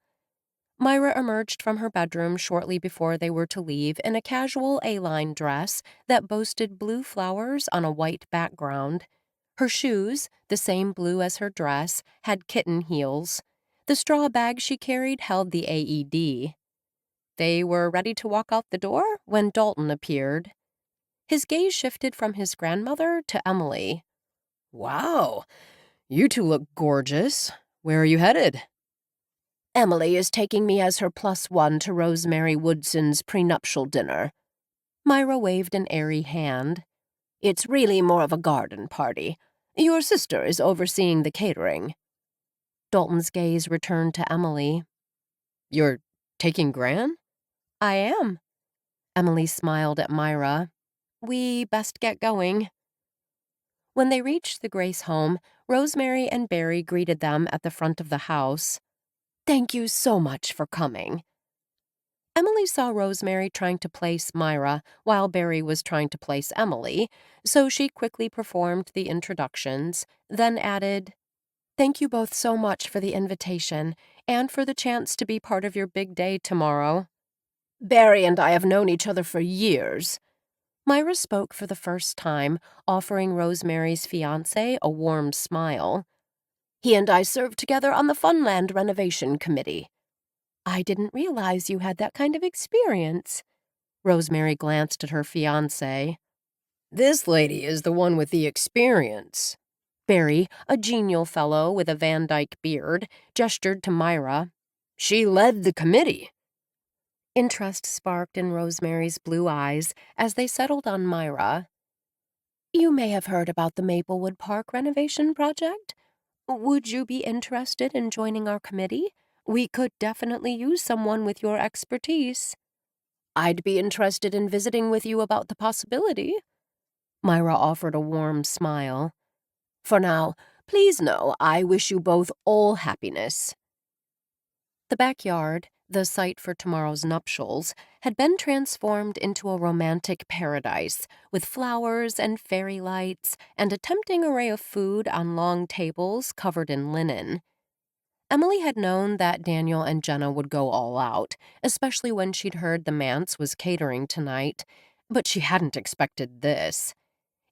Myra emerged from her bedroom shortly before they were to leave in a casual A-line dress that boasted blue flowers on a white background. Her shoes, the same blue as her dress, had kitten heels. The straw bag she carried held the AED. They were ready to walk out the door when Dalton appeared. His gaze shifted from his grandmother to Emily. "Wow, you two look gorgeous. Where are you headed?" "Emily is taking me as her +1 to Rosemary Woodson's prenuptial dinner." Myra waved an airy hand. "It's really more of a garden party. Your sister is overseeing the catering." Dalton's gaze returned to Emily. "You're taking Gran?" "I am." Emily smiled at Myra. "We best get going." When they reached the Grace home, Rosemary and Barry greeted them at the front of the house. "Thank you so much for coming." Emily saw Rosemary trying to place Myra while Barry was trying to place Emily, so she quickly performed the introductions, then added, "Thank you both so much for the invitation and for the chance to be part of your big day tomorrow." "Barry and I have known each other for years." Myra spoke for the first time, offering Rosemary's fiancé a warm smile. "He and I served together on the Funland renovation committee." "I didn't realize you had that kind of experience." Rosemary glanced at her fiancé. "This lady is the one with the experience." Barry, a genial fellow with a Van Dyke beard, gestured to Myra. "She led the committee." Interest sparked in Rosemary's blue eyes as they settled on Myra. You may have heard about the Maplewood Park renovation project. Would you be interested in joining our committee? We could definitely use someone with your expertise. I'd be interested in visiting with you about the possibility. Myra offered a warm smile. For now, please know I wish you both all happiness. The backyard, the site for tomorrow's nuptials, had been transformed into a romantic paradise, with flowers and fairy lights and a tempting array of food on long tables covered in linen. Emily had known that Daniel and Jenna would go all out, especially when she'd heard the manse was catering tonight, but she hadn't expected this.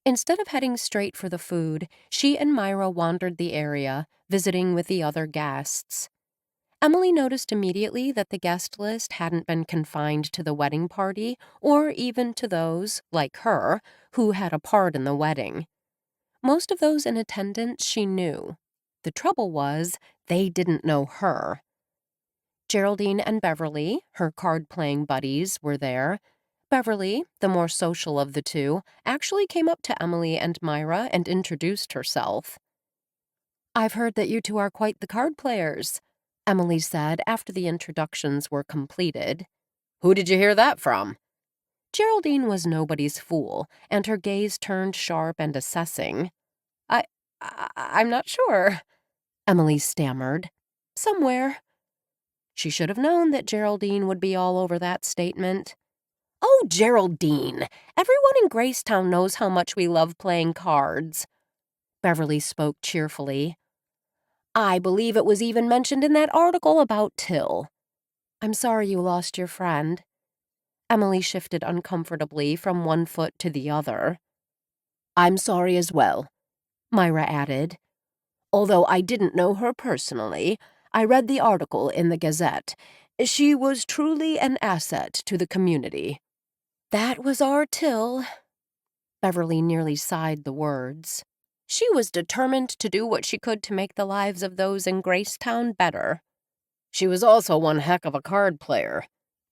Instead of heading straight for the food, she and Myra wandered the area, visiting with the other guests. Emily noticed immediately that the guest list hadn't been confined to the wedding party or even to those, like her, who had a part in the wedding. Most of those in attendance she knew. The trouble was, they didn't know her. Geraldine and Beverly, her card-playing buddies, were there. Beverly, the more social of the two, actually came up to Emily and Myra and introduced herself. "I've heard that you two are quite the card players," Emily said after the introductions were completed. "Who did you hear that from?" Geraldine was nobody's fool, and her gaze turned sharp and assessing. I'm not sure," Emily stammered. "Somewhere." She should have known that Geraldine would be all over that statement. "Oh, Geraldine! Everyone in GraceTown knows how much we love playing cards." Beverly spoke cheerfully. "I believe it was even mentioned in that article about Till." "I'm sorry you lost your friend." Emily shifted uncomfortably from one foot to the other. "I'm sorry as well," Myra added. "Although I didn't know her personally, I read the article in the Gazette. She was truly an asset to the community." "That was our Till." Beverly nearly sighed the words. "She was determined to do what she could to make the lives of those in GraceTown better." "She was also one heck of a card player,"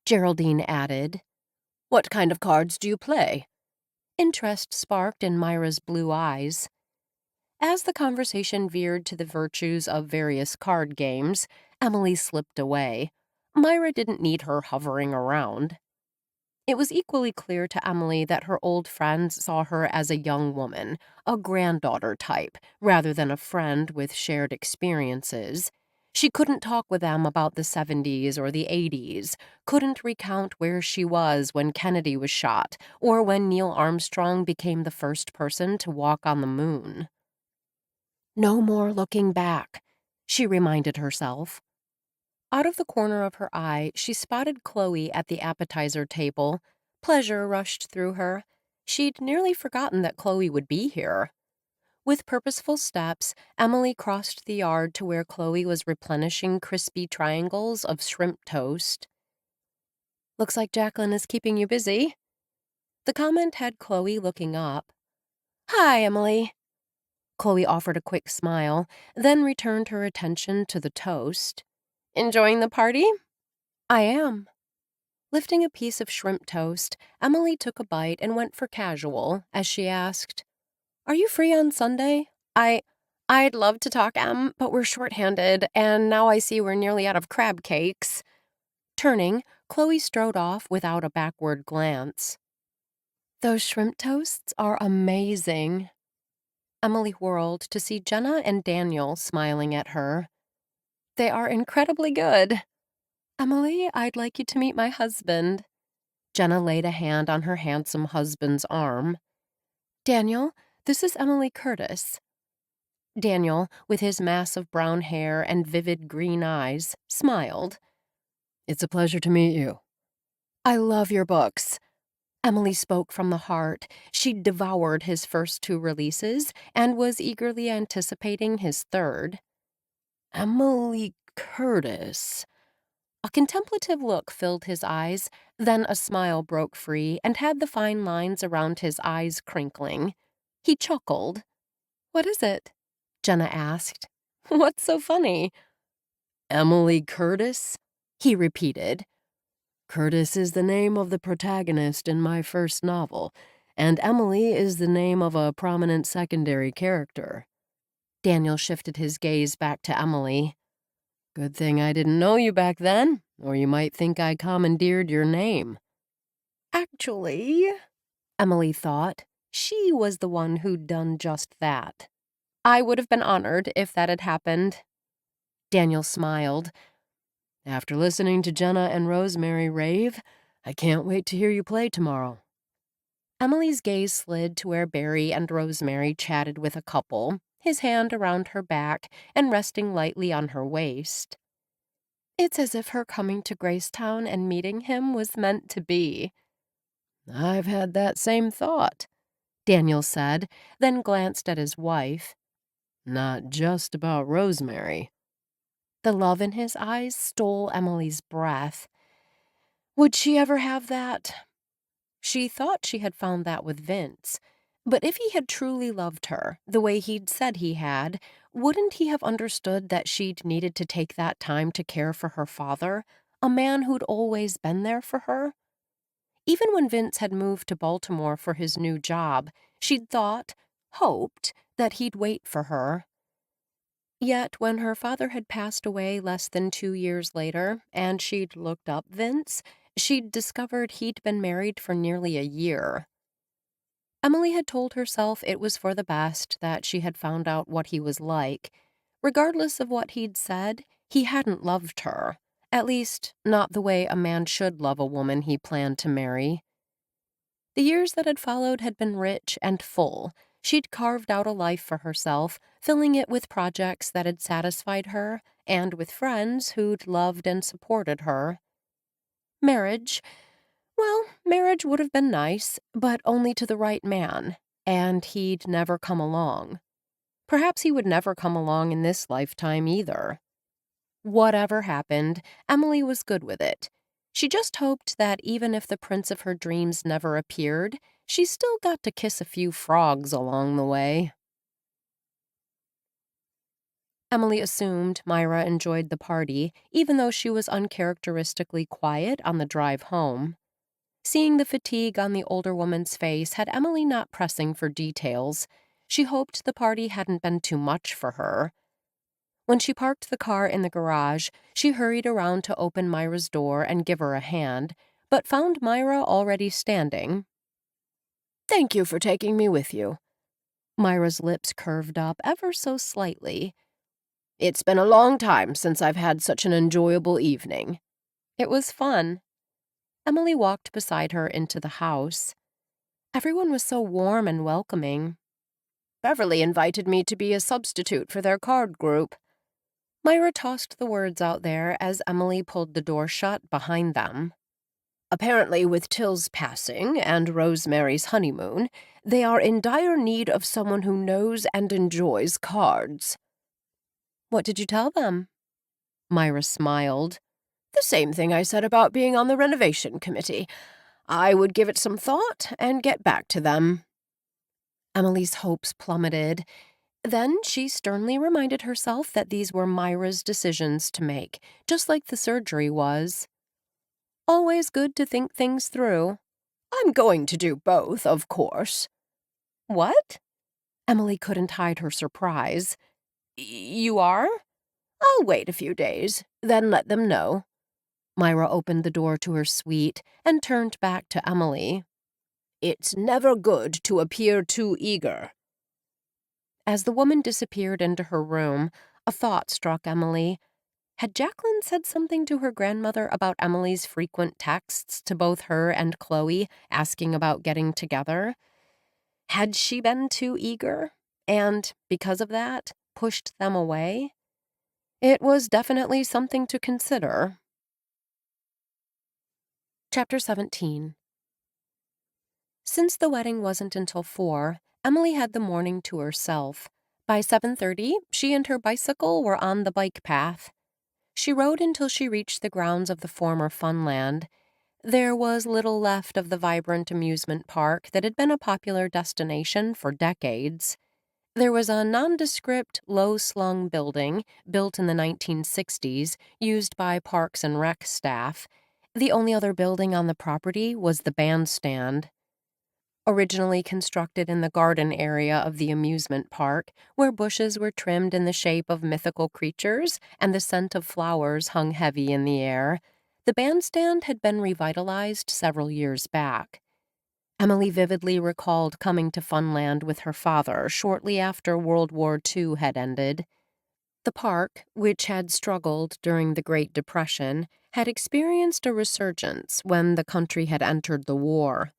Geraldine added. "What kind of cards do you play?" Interest sparked in Myra's blue eyes. As the conversation veered to the virtues of various card games, Emily slipped away. Myra didn't need her hovering around. It was equally clear to Emily that her old friends saw her as a young woman, a granddaughter type, rather than a friend with shared experiences. She couldn't talk with them about the 70s or the 80s, couldn't recount where she was when Kennedy was shot or when Neil Armstrong became the first person to walk on the moon. "No more looking back," she reminded herself. Out of the corner of her eye, she spotted Chloe at the appetizer table. Pleasure rushed through her. She'd nearly forgotten that Chloe would be here. With purposeful steps, Emily crossed the yard to where Chloe was replenishing crispy triangles of shrimp toast. "Looks like Jacqueline is keeping you busy." The comment had Chloe looking up. "Hi, Emily." Chloe offered a quick smile, then returned her attention to the toast. "Enjoying the party?" "I am." Lifting a piece of shrimp toast, Emily took a bite and went for casual as she asked, "Are you free on Sunday? I'd love to talk, Em, but we're short-handed, and now I see we're nearly out of crab cakes." Turning, Chloe strode off without a backward glance. "Those shrimp toasts are amazing." Emily whirled to see Jenna and Daniel smiling at her. "They are incredibly good." "Emily, I'd like you to meet my husband." Jenna laid a hand on her handsome husband's arm. "Daniel, this is Emily Curtis." Daniel, with his mass of brown hair and vivid green eyes, smiled. "It's a pleasure to meet you." "I love your books." Emily spoke from the heart. She'd devoured his first two releases and was eagerly anticipating his third. "Emily Curtis." A contemplative look filled his eyes, then a smile broke free and had the fine lines around his eyes crinkling. He chuckled. "What is it?" Jenna asked. "What's so funny?" "Emily Curtis?" he repeated. Curtis is the name of the protagonist in my first novel, and Emily is the name of a prominent secondary character. Daniel shifted his gaze back to Emily. Good thing I didn't know you back then, or you might think I commandeered your name. Actually, Emily thought, she was the one who'd done just that. I would have been honored if that had happened. Daniel smiled. After listening to Jenna and Rosemary rave, I can't wait to hear you play tomorrow. Emily's gaze slid to where Barry and Rosemary chatted with a couple, his hand around her back and resting lightly on her waist. It's as if her coming to GraceTown and meeting him was meant to be. I've had that same thought, Daniel said, then glanced at his wife. Not just about Rosemary. The love in his eyes stole Emily's breath. Would she ever have that? She thought she had found that with Vince. But if he had truly loved her, the way he'd said he had, wouldn't he have understood that she'd needed to take that time to care for her father, a man who'd always been there for her? Even when Vince had moved to Baltimore for his new job, she'd hoped, that he'd wait for her. Yet when her father had passed away less than 2 years later, and she'd looked up Vince, she'd discovered he'd been married for nearly a year. Emily had told herself it was for the best that she had found out what he was like. Regardless of what he'd said, he hadn't loved her. At least, not the way a man should love a woman he planned to marry. The years that had followed had been rich and full. She'd carved out a life for herself, filling it with projects that had satisfied her, and with friends who'd loved and supported her. Marriage would have been nice, but only to the right man, and he'd never come along. Perhaps he would never come along in this lifetime either. Whatever happened, Emily was good with it. She just hoped that even if the prince of her dreams never appeared, she still got to kiss a few frogs along the way. Emily assumed Myra enjoyed the party, even though she was uncharacteristically quiet on the drive home. Seeing the fatigue on the older woman's face had Emily not pressing for details. She hoped the party hadn't been too much for her. When she parked the car in the garage, she hurried around to open Myra's door and give her a hand, but found Myra already standing. Thank you for taking me with you. Myra's lips curved up ever so slightly. It's been a long time since I've had such an enjoyable evening. It was fun. Emily walked beside her into the house. Everyone was so warm and welcoming. Beverly invited me to be a substitute for their card group. Myra tossed the words out there as Emily pulled the door shut behind them. Apparently, with Till's passing and Rosemary's honeymoon, they are in dire need of someone who knows and enjoys cards. What did you tell them? Myra smiled. The same thing I said about being on the renovation committee. I would give it some thought and get back to them. Emily's hopes plummeted. Then she sternly reminded herself that these were Myra's decisions to make, just like the surgery was. Always good to think things through. I'm going to do both, of course. What? Emily couldn't hide her surprise. You are? I'll wait a few days, then let them know. Myra opened the door to her suite and turned back to Emily. It's never good to appear too eager. As the woman disappeared into her room, a thought struck Emily. Had Jacqueline said something to her grandmother about Emily's frequent texts to both her and Chloe asking about getting together? Had she been too eager and, because of that, pushed them away? It was definitely something to consider. Chapter 17. Since the wedding wasn't until 4, Emily had the morning to herself. By 7:30, she and her bicycle were on the bike path. She rode until she reached the grounds of the former Funland. There was little left of the vibrant amusement park that had been a popular destination for decades. There was a nondescript, low-slung building built in the 1960s, used by Parks and Rec staff, The only other building on the property was the bandstand. Originally constructed in the garden area of the amusement park, where bushes were trimmed in the shape of mythical creatures and the scent of flowers hung heavy in the air, the bandstand had been revitalized several years back. Emily vividly recalled coming to Funland with her father shortly after World War II had ended. The park, which had struggled during the Great Depression, had experienced a resurgence when the country had entered the war.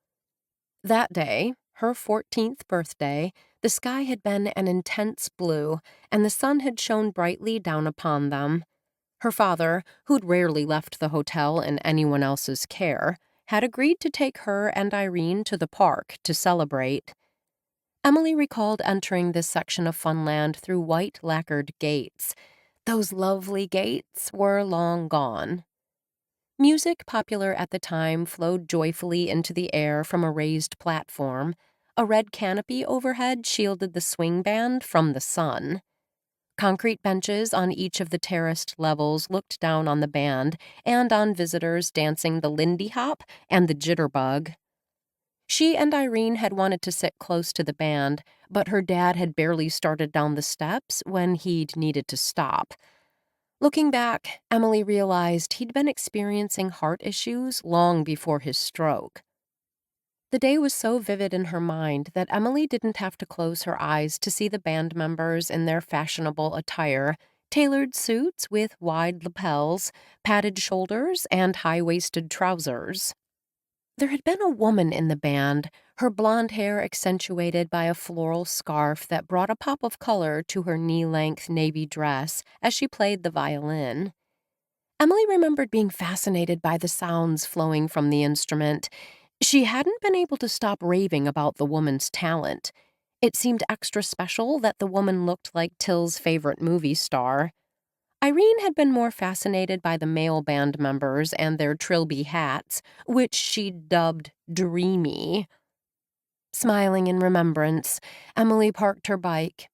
That day, her 14th birthday, the sky had been an intense blue, and the sun had shone brightly down upon them. Her father, who'd rarely left the hotel in anyone else's care, had agreed to take her and Irene to the park to celebrate. Emily recalled entering this section of Funland through white lacquered gates. Those lovely gates were long gone. Music popular at the time flowed joyfully into the air from a raised platform. A red canopy overhead shielded the swing band from the sun. Concrete benches on each of the terraced levels looked down on the band and on visitors dancing the Lindy Hop and the Jitterbug. She and Irene had wanted to sit close to the band, but her dad had barely started down the steps when he'd needed to stop. Looking back, Emily realized he'd been experiencing heart issues long before his stroke. The day was so vivid in her mind that Emily didn't have to close her eyes to see the band members in their fashionable attire, tailored suits with wide lapels, padded shoulders, and high-waisted trousers. There had been a woman in the band, her blonde hair accentuated by a floral scarf that brought a pop of color to her knee-length navy dress as she played the violin. Emily remembered being fascinated by the sounds flowing from the instrument. She hadn't been able to stop raving about the woman's talent. It seemed extra special that the woman looked like Till's favorite movie star. Irene had been more fascinated by the male band members and their trilby hats, which she dubbed dreamy. Smiling in remembrance, Emily parked her bike.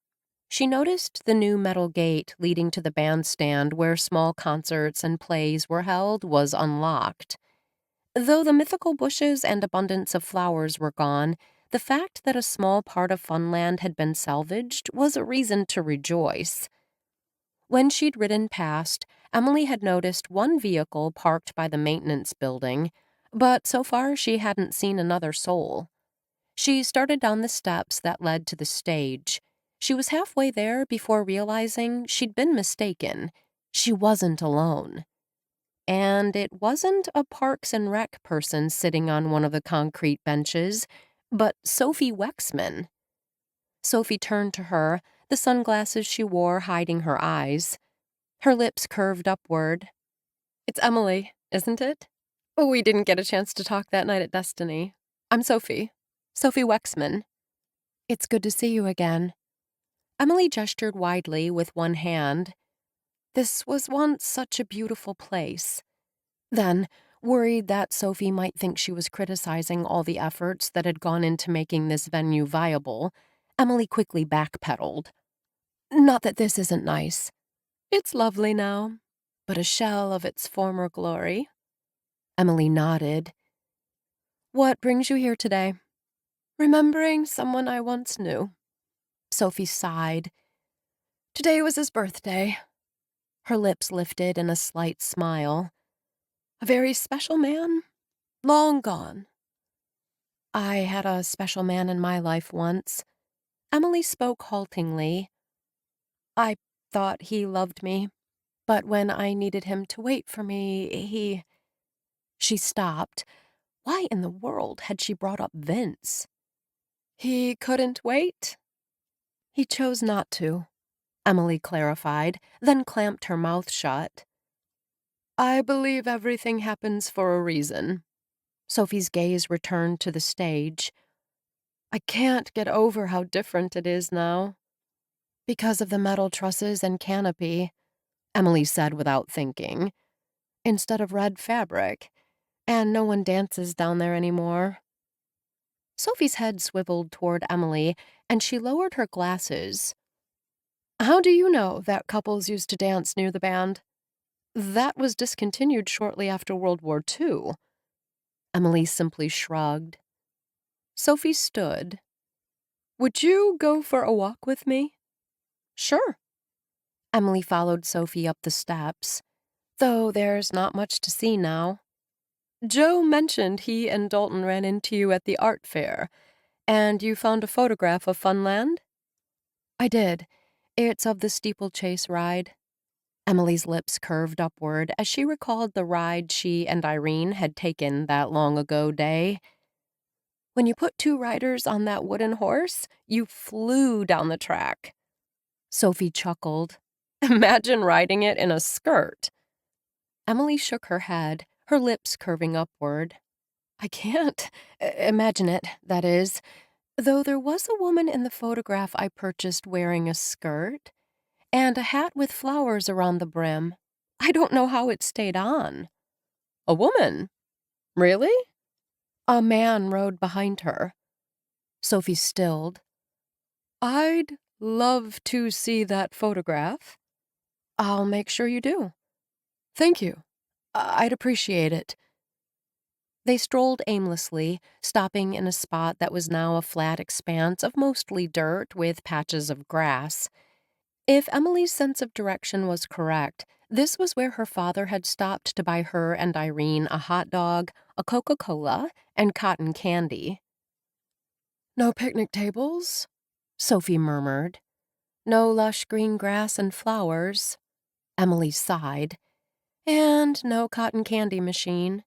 She noticed the new metal gate leading to the bandstand where small concerts and plays were held was unlocked. Though the mythical bushes and abundance of flowers were gone, the fact that a small part of Funland had been salvaged was a reason to rejoice. When she'd ridden past, Emily had noticed one vehicle parked by the maintenance building, but so far she hadn't seen another soul. She started down the steps that led to the stage. She was halfway there before realizing she'd been mistaken. She wasn't alone. And it wasn't a Parks and Rec person sitting on one of the concrete benches, but Sophie Wexman. Sophie turned to her, the sunglasses she wore hiding her eyes. Her lips curved upward. "It's Emily, isn't it? Oh, we didn't get a chance to talk that night at Destiny. I'm Sophie. Sophie Wexman. It's good to see you again." Emily gestured widely with one hand. This was once such a beautiful place. Then, worried that Sophie might think she was criticizing all the efforts that had gone into making this venue viable, Emily quickly backpedaled. "Not that this isn't nice. It's lovely now, but a shell of its former glory." Emily nodded. "What brings you here today?" "Remembering someone I once knew." Sophie sighed. "Today was his birthday." Her lips lifted in a slight smile. "A very special man, long gone." "I had a special man in my life once." Emily spoke haltingly. "I thought he loved me, but when I needed him to wait for me, he—" She stopped. Why in the world had she brought up Vince? "He couldn't wait?" "He chose not to," Emily clarified, then clamped her mouth shut. "I believe everything happens for a reason." Sophie's gaze returned to the stage. "I can't get over how different it is now." "Because of the metal trusses and canopy," Emily said without thinking. "Instead of red fabric. And no one dances down there anymore." Sophie's head swiveled toward Emily, and she lowered her glasses. "How do you know that couples used to dance near the band?" That was discontinued shortly after World War II. Emily simply shrugged. Sophie stood. Would you go for a walk with me? Sure. Emily followed Sophie up the steps, though there's not much to see now. Joe mentioned he and Dalton ran into you at the art fair, and you found a photograph of Funland? I did. It's of the steeplechase ride. Emily's lips curved upward as she recalled the ride she and Irene had taken that long ago day. When you put two riders on that wooden horse, you flew down the track. Sophie chuckled. Imagine riding it in a skirt. Emily shook her head, her lips curving upward. I can't imagine it, that is. Though there was a woman in the photograph I purchased wearing a skirt and a hat with flowers around the brim. I don't know how it stayed on. A woman? Really? A man rode behind her. Sophie stilled. I'd love to see that photograph. I'll make sure you do. Thank you. I'd appreciate it. They strolled aimlessly, stopping in a spot that was now a flat expanse of mostly dirt with patches of grass. If Emily's sense of direction was correct, this was where her father had stopped to buy her and Irene a hot dog, a Coca-Cola, and cotton candy. No picnic tables? Sophie murmured. No lush green grass and flowers. Emily sighed. And no cotton candy machine.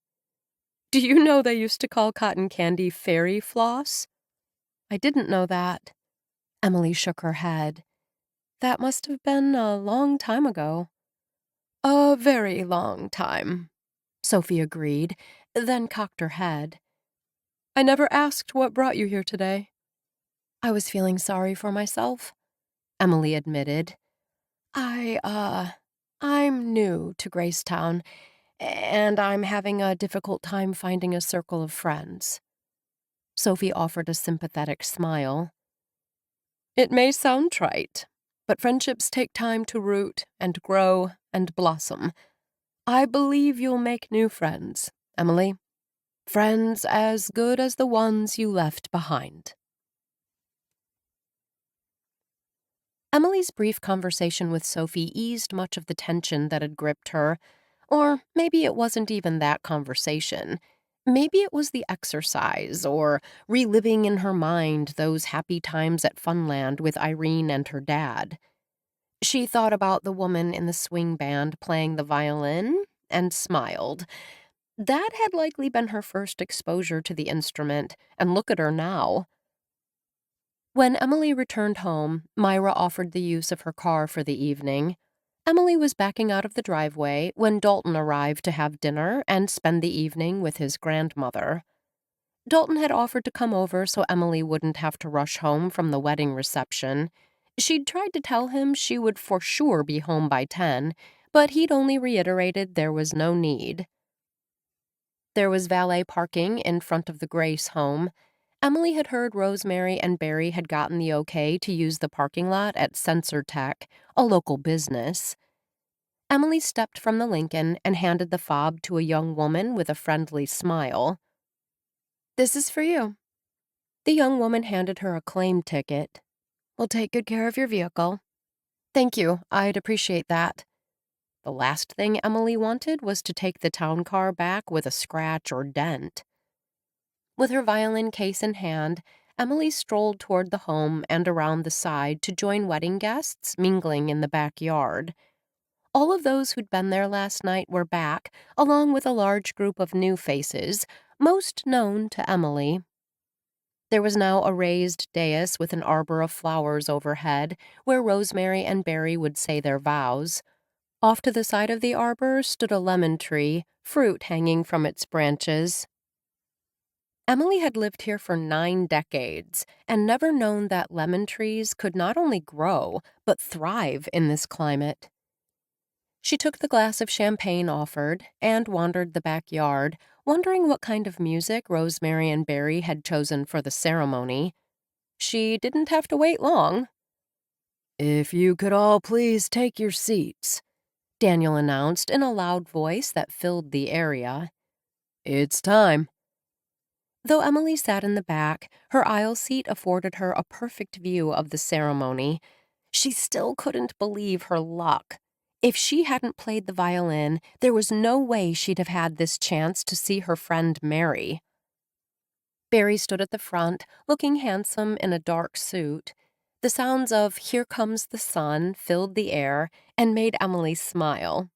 Do you know they used to call cotton candy fairy floss? I didn't know that. Emily shook her head. That must have been a long time ago. A very long time, Sophie agreed, then cocked her head. I never asked what brought you here today. I was feeling sorry for myself, Emily admitted. I'm new to GraceTown, and I'm having a difficult time finding a circle of friends. Sophie offered a sympathetic smile. It may sound trite, but friendships take time to root and grow and blossom. I believe you'll make new friends, Emily. Friends as good as the ones you left behind. Emily's brief conversation with Sophie eased much of the tension that had gripped her. Or maybe it wasn't even that conversation. Maybe it was the exercise, or reliving in her mind those happy times at Funland with Irene and her dad. She thought about the woman in the swing band playing the violin and smiled. That had likely been her first exposure to the instrument, and look at her now. When Emily returned home, Myra offered the use of her car for the evening. Emily was backing out of the driveway when Dalton arrived to have dinner and spend the evening with his grandmother. Dalton had offered to come over so Emily wouldn't have to rush home from the wedding reception. She'd tried to tell him she would for sure be home by 10, but he'd only reiterated there was no need. There was valet parking in front of the Grace home. Emily had heard Rosemary and Barry had gotten the okay to use the parking lot at Sensor Tech, a local business. Emily stepped from the Lincoln and handed the fob to a young woman with a friendly smile. This is for you. The young woman handed her a claim ticket. We'll take good care of your vehicle. Thank you, I'd appreciate that. The last thing Emily wanted was to take the town car back with a scratch or dent. With her violin case in hand, Emily strolled toward the home and around the side to join wedding guests mingling in the backyard. All of those who'd been there last night were back, along with a large group of new faces, most known to Emily. There was now a raised dais with an arbor of flowers overhead, where Rosemary and Barry would say their vows. Off to the side of the arbor stood a lemon tree, fruit hanging from its branches. Emily had lived here for 9 decades and never known that lemon trees could not only grow, but thrive in this climate. She took the glass of champagne offered and wandered the backyard, wondering what kind of music Rosemary and Barry had chosen for the ceremony. She didn't have to wait long. If you could all please take your seats, Daniel announced in a loud voice that filled the area. "It's time." Though Emily sat in the back, her aisle seat afforded her a perfect view of the ceremony. She still couldn't believe her luck. If she hadn't played the violin, there was no way she'd have had this chance to see her friend marry. Barry stood at the front, looking handsome in a dark suit. The sounds of "Here Comes the Sun" filled the air and made Emily smile.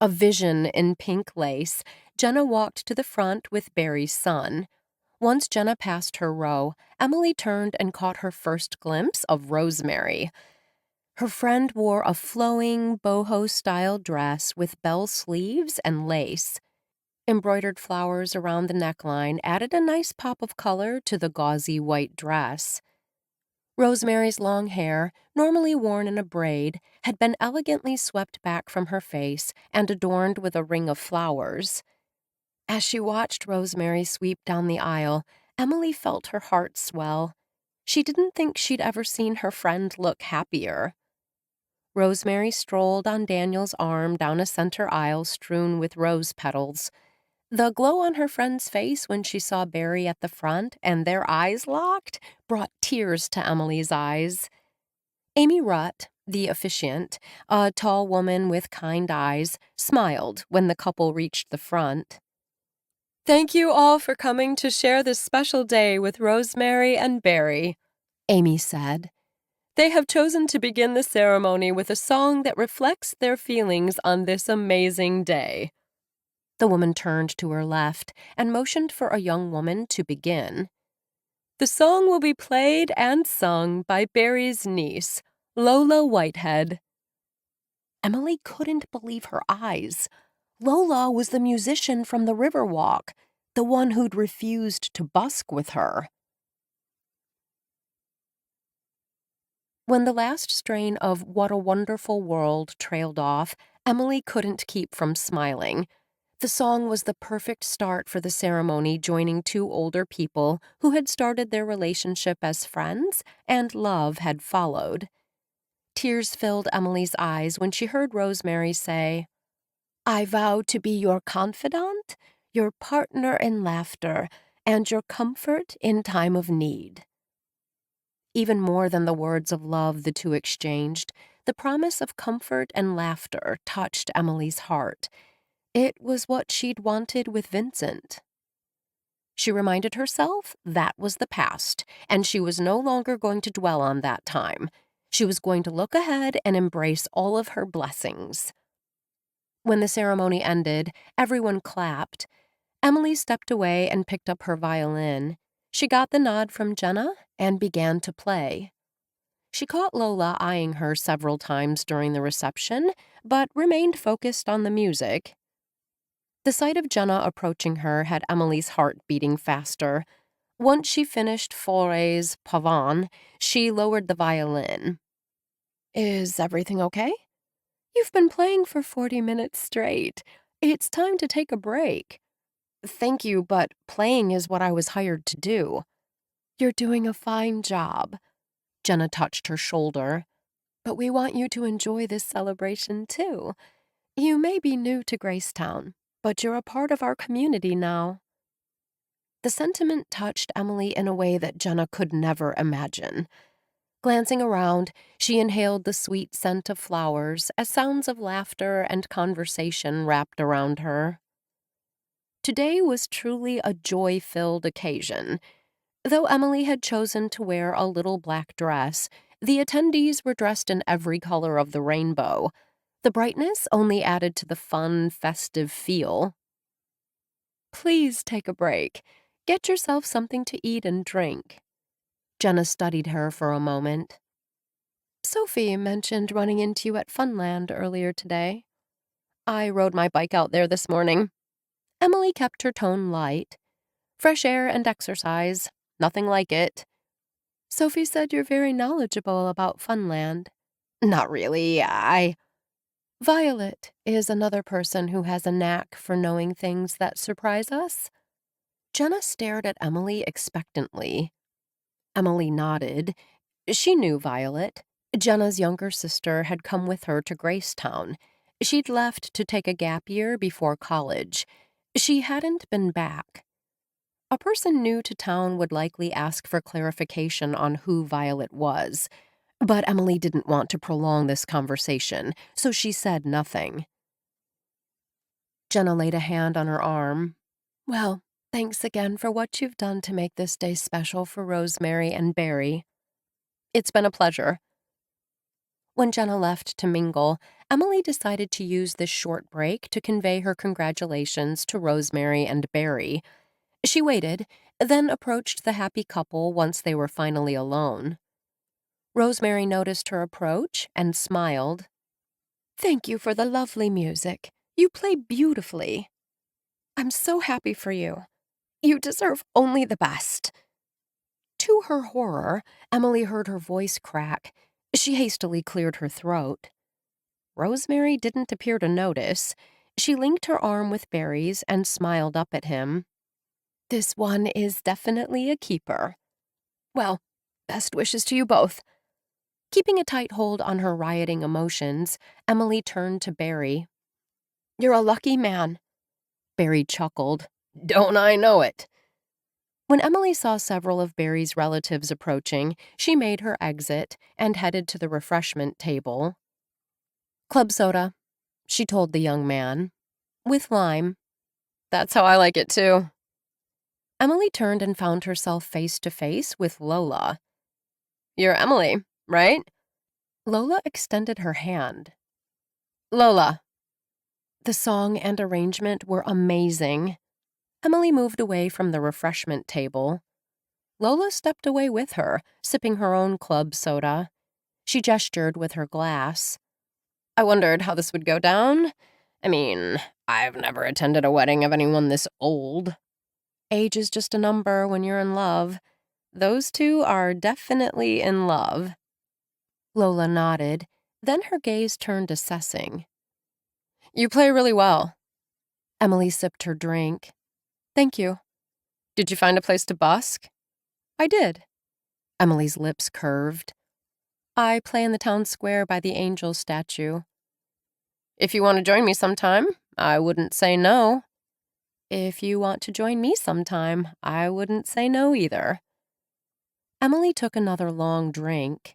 A vision in pink lace, Jenna walked to the front with Barry's son. Once Jenna passed her row, Emily turned and caught her first glimpse of Rosemary. Her friend wore a flowing, boho-style dress with bell sleeves and lace. Embroidered flowers around the neckline added a nice pop of color to the gauzy white dress. Rosemary's long hair, normally worn in a braid, had been elegantly swept back from her face and adorned with a ring of flowers. As she watched Rosemary sweep down the aisle, Emily felt her heart swell. She didn't think she'd ever seen her friend look happier. Rosemary strolled on Daniel's arm down a center aisle strewn with rose petals. The glow on her friend's face when she saw Barry at the front and their eyes locked brought tears to Emily's eyes. Amy Rutt, the officiant, a tall woman with kind eyes, smiled when the couple reached the front. "Thank you all for coming to share this special day with Rosemary and Barry," Amy said. "They have chosen to begin the ceremony with a song that reflects their feelings on this amazing day." The woman turned to her left and motioned for a young woman to begin. "The song will be played and sung by Barry's niece, Lola Whitehead." Emily couldn't believe her eyes. Lola was the musician from the Riverwalk, the one who'd refused to busk with her. When the last strain of "What a Wonderful World" trailed off, Emily couldn't keep from smiling. The song was the perfect start for the ceremony, joining two older people who had started their relationship as friends, and love had followed. Tears filled Emily's eyes when she heard Rosemary say, "I vow to be your confidant, your partner in laughter, and your comfort in time of need." Even more than the words of love the two exchanged, the promise of comfort and laughter touched Emily's heart. It was what she'd wanted with Vincent. She reminded herself that was the past, and she was no longer going to dwell on that time. She was going to look ahead and embrace all of her blessings. When the ceremony ended, everyone clapped. Emily stepped away and picked up her violin. She got the nod from Jenna and began to play. She caught Lola eyeing her several times during the reception, but remained focused on the music. The sight of Jenna approaching her had Emily's heart beating faster. Once she finished Fauré's Pavane, she lowered the violin. "Is everything okay? You've been playing for 40 minutes straight. It's time to take a break." "Thank you, but playing is what I was hired to do." "You're doing a fine job." Jenna touched her shoulder. "But we want you to enjoy this celebration, too. You may be new to GraceTown, but you're a part of our community now." The sentiment touched Emily in a way that Jenna could never imagine. Glancing around, she inhaled the sweet scent of flowers as sounds of laughter and conversation wrapped around her. Today was truly a joy-filled occasion. Though Emily had chosen to wear a little black dress, the attendees were dressed in every color of the rainbow. The brightness only added to the fun, festive feel. "Please take a break. Get yourself something to eat and drink." Jenna studied her for a moment. "Sophie mentioned running into you at Funland earlier today." "I rode my bike out there this morning." Emily kept her tone light. "Fresh air and exercise. Nothing like it." "Sophie said you're very knowledgeable about Funland." "Not really. Violet is another person who has a knack for knowing things that surprise us." Jenna stared at Emily expectantly. Emily nodded. She knew Violet. Jenna's younger sister had come with her to GraceTown. She'd left to take a gap year before college. She hadn't been back. A person new to town would likely ask for clarification on who Violet was, but Emily didn't want to prolong this conversation, so she said nothing. Jenna laid a hand on her arm. Well, thanks again for what you've done to make this day special for Rosemary and Barry. It's been a pleasure. When Jenna left to mingle, Emily decided to use this short break to convey her congratulations to Rosemary and Barry. She waited, then approached the happy couple once they were finally alone. Rosemary noticed her approach and smiled. Thank you for the lovely music. You play beautifully. I'm so happy for you. You deserve only the best. To her horror, Emily heard her voice crack. She hastily cleared her throat. Rosemary didn't appear to notice. She linked her arm with Barry's and smiled up at him. This one is definitely a keeper. Well, best wishes to you both. Keeping a tight hold on her rioting emotions, Emily turned to Barry. You're a lucky man. Barry chuckled. Don't I know it? When Emily saw several of Barry's relatives approaching, she made her exit and headed to the refreshment table. Club soda, she told the young man. With lime. That's how I like it, too. Emily turned and found herself face to face with Lola. You're Emily, right? Lola extended her hand. Lola. The song and arrangement were amazing. Emily moved away from the refreshment table. Lola stepped away with her, sipping her own club soda. She gestured with her glass. I wondered how this would go down. I mean, I've never attended a wedding of anyone this old. Age is just a number when you're in love. Those two are definitely in love. Lola nodded, then her gaze turned assessing. You play really well. Emily sipped her drink. Thank you. Did you find a place to busk? I did. Emily's lips curved. I play in the town square by the angel statue. If you want to join me sometime, I wouldn't say no. If you want to join me sometime, I wouldn't say no either. Emily took another long drink.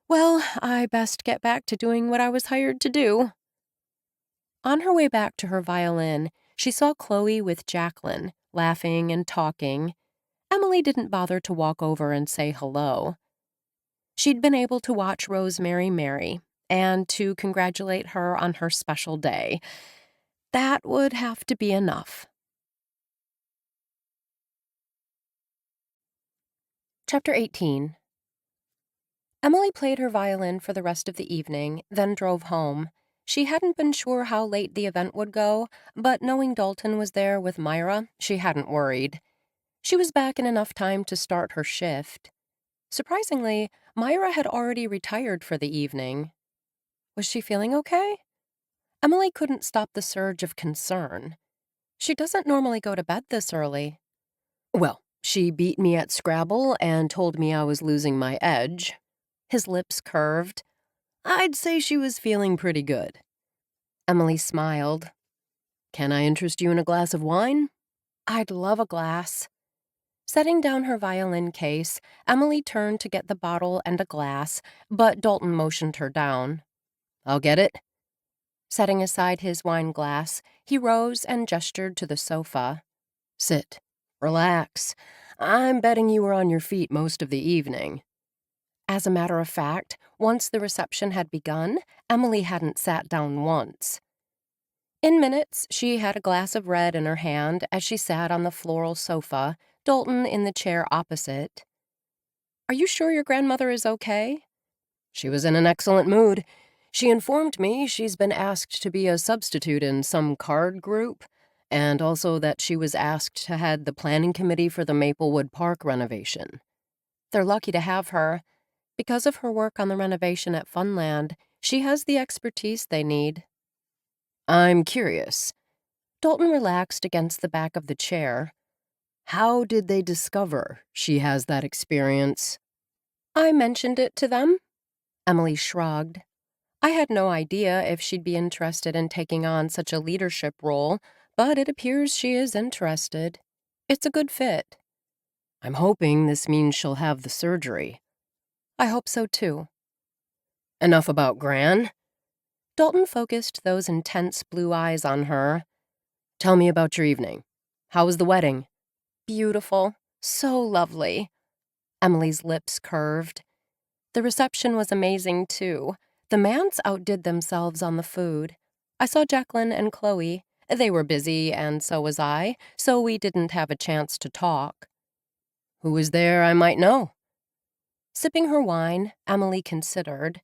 Well, I best get back to doing what I was hired to do. On her way back to her violin, she saw Chloe with Jacqueline, laughing and talking. Emily didn't bother to walk over and say hello. She'd been able to watch Rosemary marry, and to congratulate her on her special day. That would have to be enough. Chapter 18. Emily played her violin for the rest of the evening, then drove home. She hadn't been sure how late the event would go, but knowing Dalton was there with Myra, she hadn't worried. She was back in enough time to start her shift. Surprisingly, Myra had already retired for the evening. Was she feeling okay? Emily couldn't stop the surge of concern. She doesn't normally go to bed this early. Well, she beat me at Scrabble and told me I was losing my edge. His lips curved. I'd say she was feeling pretty good. Emily smiled. Can I interest you in a glass of wine? I'd love a glass. Setting down her violin case, Emily turned to get the bottle and a glass, but Dalton motioned her down. I'll get it. Setting aside his wine glass, he rose and gestured to the sofa. Sit. Relax. I'm betting you were on your feet most of the evening. As a matter of fact, once the reception had begun, Emily hadn't sat down once. In minutes, she had a glass of red in her hand as she sat on the floral sofa, Dalton in the chair opposite. Are you sure your grandmother is okay? She was in an excellent mood. She informed me she's been asked to be a substitute in some card group, and also that she was asked to head the planning committee for the Maplewood Park renovation. They're lucky to have her. Because of her work on the renovation at Funland, she has the expertise they need. I'm curious. Dalton relaxed against the back of the chair. How did they discover she has that experience? I mentioned it to them. Emily shrugged. I had no idea if she'd be interested in taking on such a leadership role, but it appears she is interested. It's a good fit. I'm hoping this means she'll have the surgery. I hope so too. Enough about Gran. Dalton focused those intense blue eyes on her. Tell me about your evening. How was the wedding? Beautiful. So lovely. Emily's lips curved. The reception was amazing, too. The Mants outdid themselves on the food. I saw Jacqueline and Chloe. They were busy, and so was I, so we didn't have a chance to talk. Who was there I might know? Sipping her wine, Emily considered.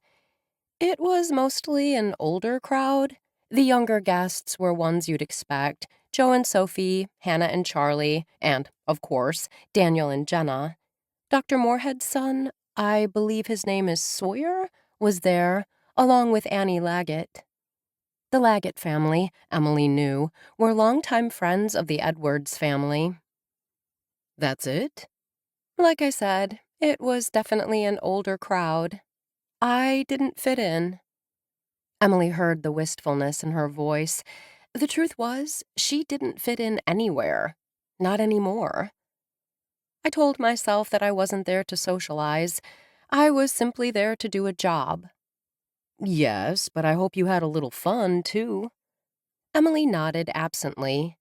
It was mostly an older crowd. The younger guests were ones you'd expect: Joe and Sophie, Hannah and Charlie, and, of course, Daniel and Jenna. Dr. Moorhead's son, I believe his name is Sawyer, was there, along with Annie Laggett. The Laggett family, Emily knew, were longtime friends of the Edwards family. That's it? Like I said, it was definitely an older crowd. I didn't fit in. Emily heard the wistfulness in her voice. The truth was, she didn't fit in anywhere. Not anymore. I told myself that I wasn't there to socialize. I was simply there to do a job. Yes, but I hope you had a little fun, too. Emily nodded absently.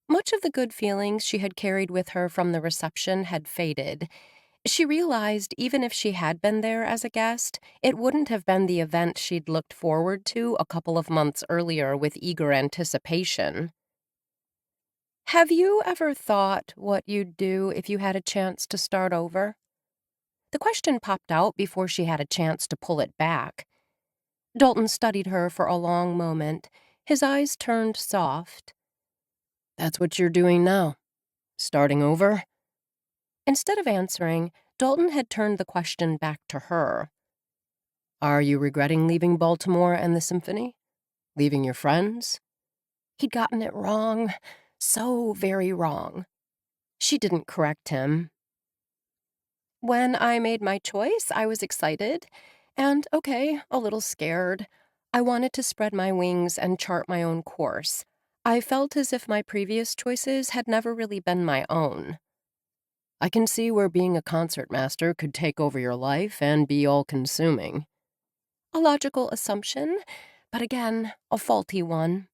Much of the good feelings she had carried with her from the reception had faded. She realized even if she had been there as a guest, it wouldn't have been the event she'd looked forward to a couple of months earlier with eager anticipation. Have you ever thought what you'd do if you had a chance to start over? The question popped out before she had a chance to pull it back. Dalton studied her for a long moment. His eyes turned soft. That's what you're doing now? Starting over? Instead of answering, Dalton had turned the question back to her. Are you regretting leaving Baltimore and the symphony? Leaving your friends? He'd gotten it wrong. So very wrong. She didn't correct him. When I made my choice, I was excited and, okay, a little scared. I wanted to spread my wings and chart my own course. I felt as if my previous choices had never really been my own. I can see where being a concertmaster could take over your life and be all-consuming. A logical assumption, but again, a faulty one.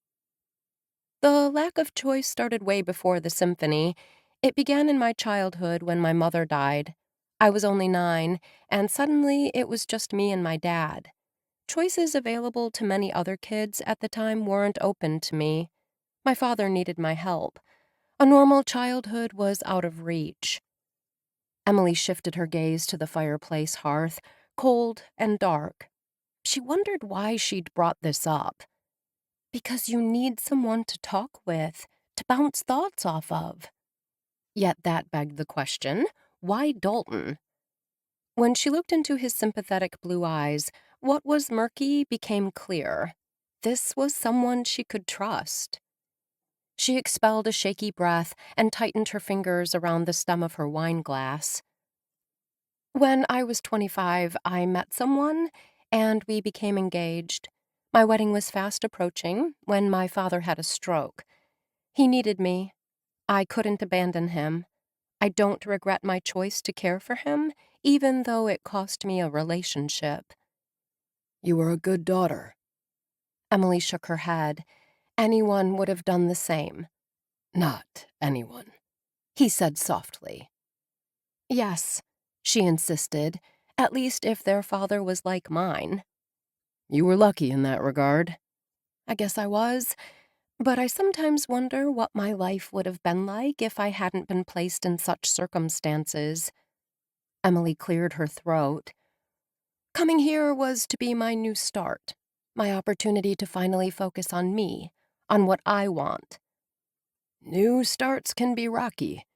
The lack of choice started way before the symphony. It began in my childhood when my mother died. I was only 9, and suddenly it was just me and my dad. Choices available to many other kids at the time weren't open to me. My father needed my help. A normal childhood was out of reach. Emily shifted her gaze to the fireplace hearth, cold and dark. She wondered why she'd brought this up. Because you need someone to talk with, to bounce thoughts off of. Yet that begged the question, why Dalton? When she looked into his sympathetic blue eyes, what was murky became clear. This was someone she could trust. She expelled a shaky breath and tightened her fingers around the stem of her wine glass. When I was 25, I met someone, and we became engaged. My wedding was fast approaching when my father had a stroke. He needed me. I couldn't abandon him. I don't regret my choice to care for him, even though it cost me a relationship. You were a good daughter. Emily shook her head. Anyone would have done the same. Not anyone, He said softly. Yes, she insisted, at least if their father was like mine. You were lucky in that regard. I guess I was, but I sometimes wonder what my life would have been like if I hadn't been placed in such circumstances. Emily cleared her throat. Coming here was to be my new start, my opportunity to finally focus on me, on what I want. New starts can be rocky.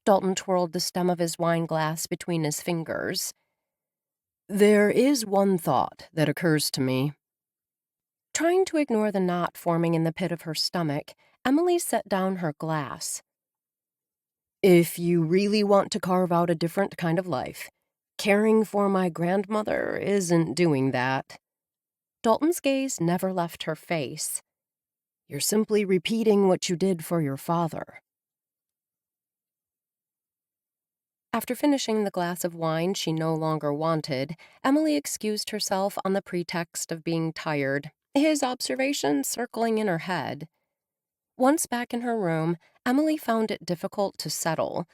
Dalton twirled the stem of his wine glass between his fingers. There is one thought that occurs to me. Trying to ignore the knot forming in the pit of her stomach, Emily set down her glass. If you really want to carve out a different kind of life, caring for my grandmother isn't doing that. Dalton's gaze never left her face. "You're simply repeating what you did for your father." After finishing the glass of wine she no longer wanted, Emily excused herself on the pretext of being tired, his observations circling in her head. Once back in her room, Emily found it difficult to settle.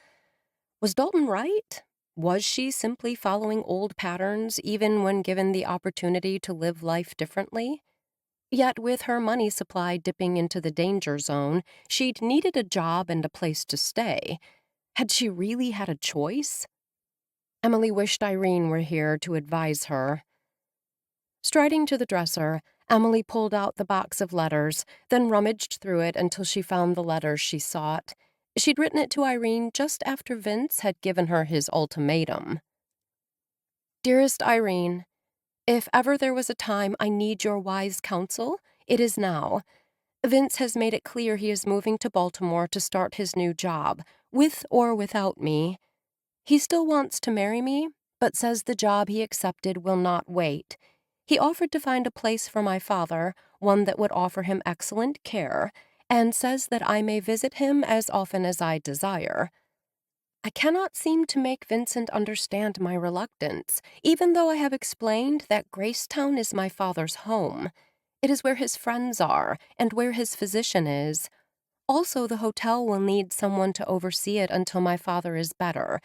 Was Dalton right? Was she simply following old patterns even when given the opportunity to live life differently? Yet with her money supply dipping into the danger zone, she'd needed a job and a place to stay. Had she really had a choice? Emily wished Irene were here to advise her. Striding to the dresser, Emily pulled out the box of letters, then rummaged through it until she found the letters she sought. She'd written it to Irene just after Vince had given her his ultimatum. Dearest Irene, if ever there was a time I need your wise counsel, it is now. Vince has made it clear he is moving to Baltimore to start his new job, with or without me. He still wants to marry me, but says the job he accepted will not wait. He offered to find a place for my father, one that would offer him excellent care, and says that I may visit him as often as I desire. I cannot seem to make Vincent understand my reluctance, even though I have explained that GraceTown is my father's home. It is where his friends are, and where his physician is. Also, the hotel will need someone to oversee it until my father is better,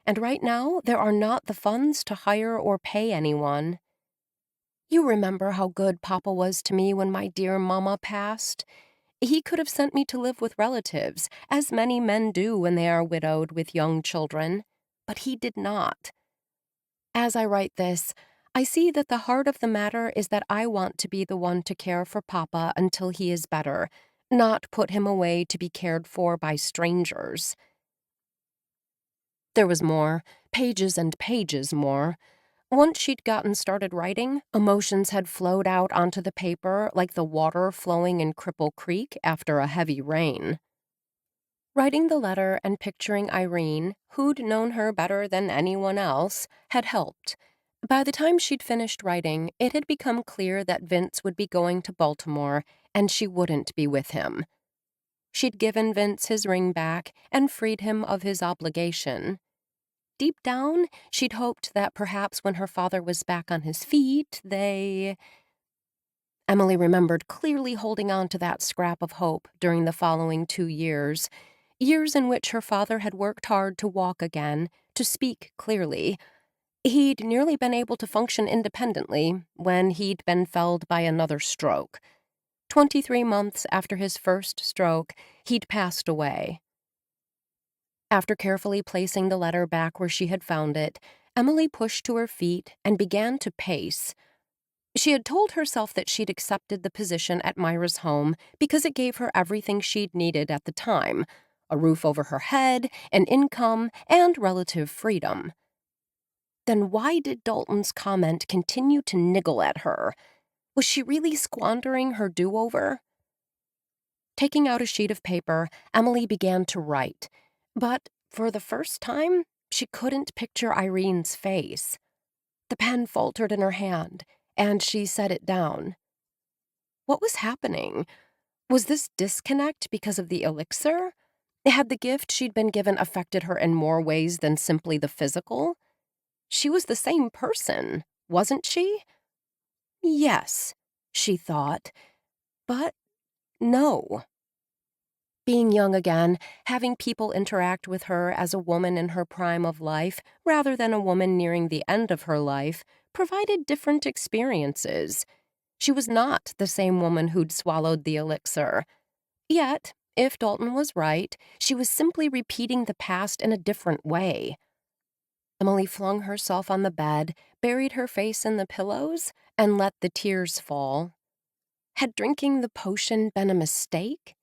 and right now there are not the funds to hire or pay anyone. You remember how good Papa was to me when my dear Mama passed? He could have sent me to live with relatives, as many men do when they are widowed with young children, but he did not. As I write this, I see that the heart of the matter is that I want to be the one to care for Papa until he is better, not put him away to be cared for by strangers. There was more, pages and pages more. Once she'd gotten started writing, emotions had flowed out onto the paper like the water flowing in Cripple Creek after a heavy rain. Writing the letter and picturing Irene, who'd known her better than anyone else, had helped. By the time she'd finished writing, it had become clear that Vince would be going to Baltimore, and she wouldn't be with him. She'd given Vince his ring back and freed him of his obligation. Deep down, she'd hoped that perhaps when her father was back on his feet, Emily remembered clearly holding on to that scrap of hope during the following 2 years, years in which her father had worked hard to walk again, to speak clearly. He'd nearly been able to function independently when he'd been felled by another stroke. 23 months after his first stroke, he'd passed away. After carefully placing the letter back where she had found it, Emily pushed to her feet and began to pace. She had told herself that she'd accepted the position at Myra's home because it gave her everything she'd needed at the time: a roof over her head, an income, and relative freedom. Then why did Dalton's comment continue to niggle at her? Was she really squandering her do-over? Taking out a sheet of paper, Emily began to write. But for the first time, she couldn't picture Irene's face. The pen faltered in her hand, and she set it down. What was happening? Was this disconnect because of the elixir? Had the gift she'd been given affected her in more ways than simply the physical? She was the same person, wasn't she? Yes, she thought, but no. Being young again, having people interact with her as a woman in her prime of life rather than a woman nearing the end of her life provided different experiences. She was not the same woman who'd swallowed the elixir. Yet, if Dalton was right, she was simply repeating the past in a different way. Emily flung herself on the bed, buried her face in the pillows, and let the tears fall. Had drinking the potion been a mistake?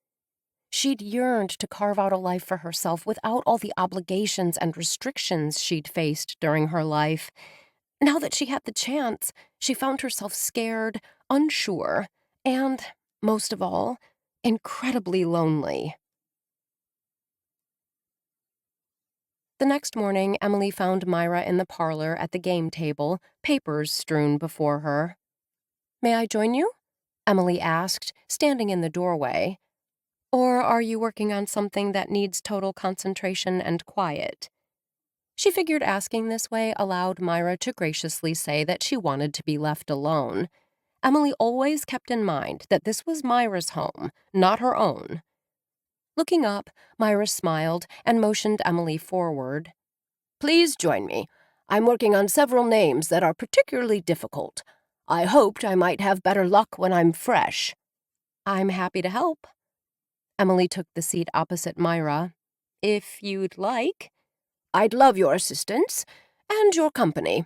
She'd yearned to carve out a life for herself without all the obligations and restrictions she'd faced during her life. Now that she had the chance, she found herself scared, unsure, and, most of all, incredibly lonely. The next morning, Emily found Myra in the parlor at the game table, papers strewn before her. May I join you? Emily asked, standing in the doorway. Or are you working on something that needs total concentration and quiet? She figured asking this way allowed Myra to graciously say that she wanted to be left alone. Emily always kept in mind that this was Myra's home, not her own. Looking up, Myra smiled and motioned Emily forward. Please join me. I'm working on several names that are particularly difficult. I hoped I might have better luck when I'm fresh. I'm happy to help. Emily took the seat opposite Myra. If you'd like. I'd love your assistance and your company.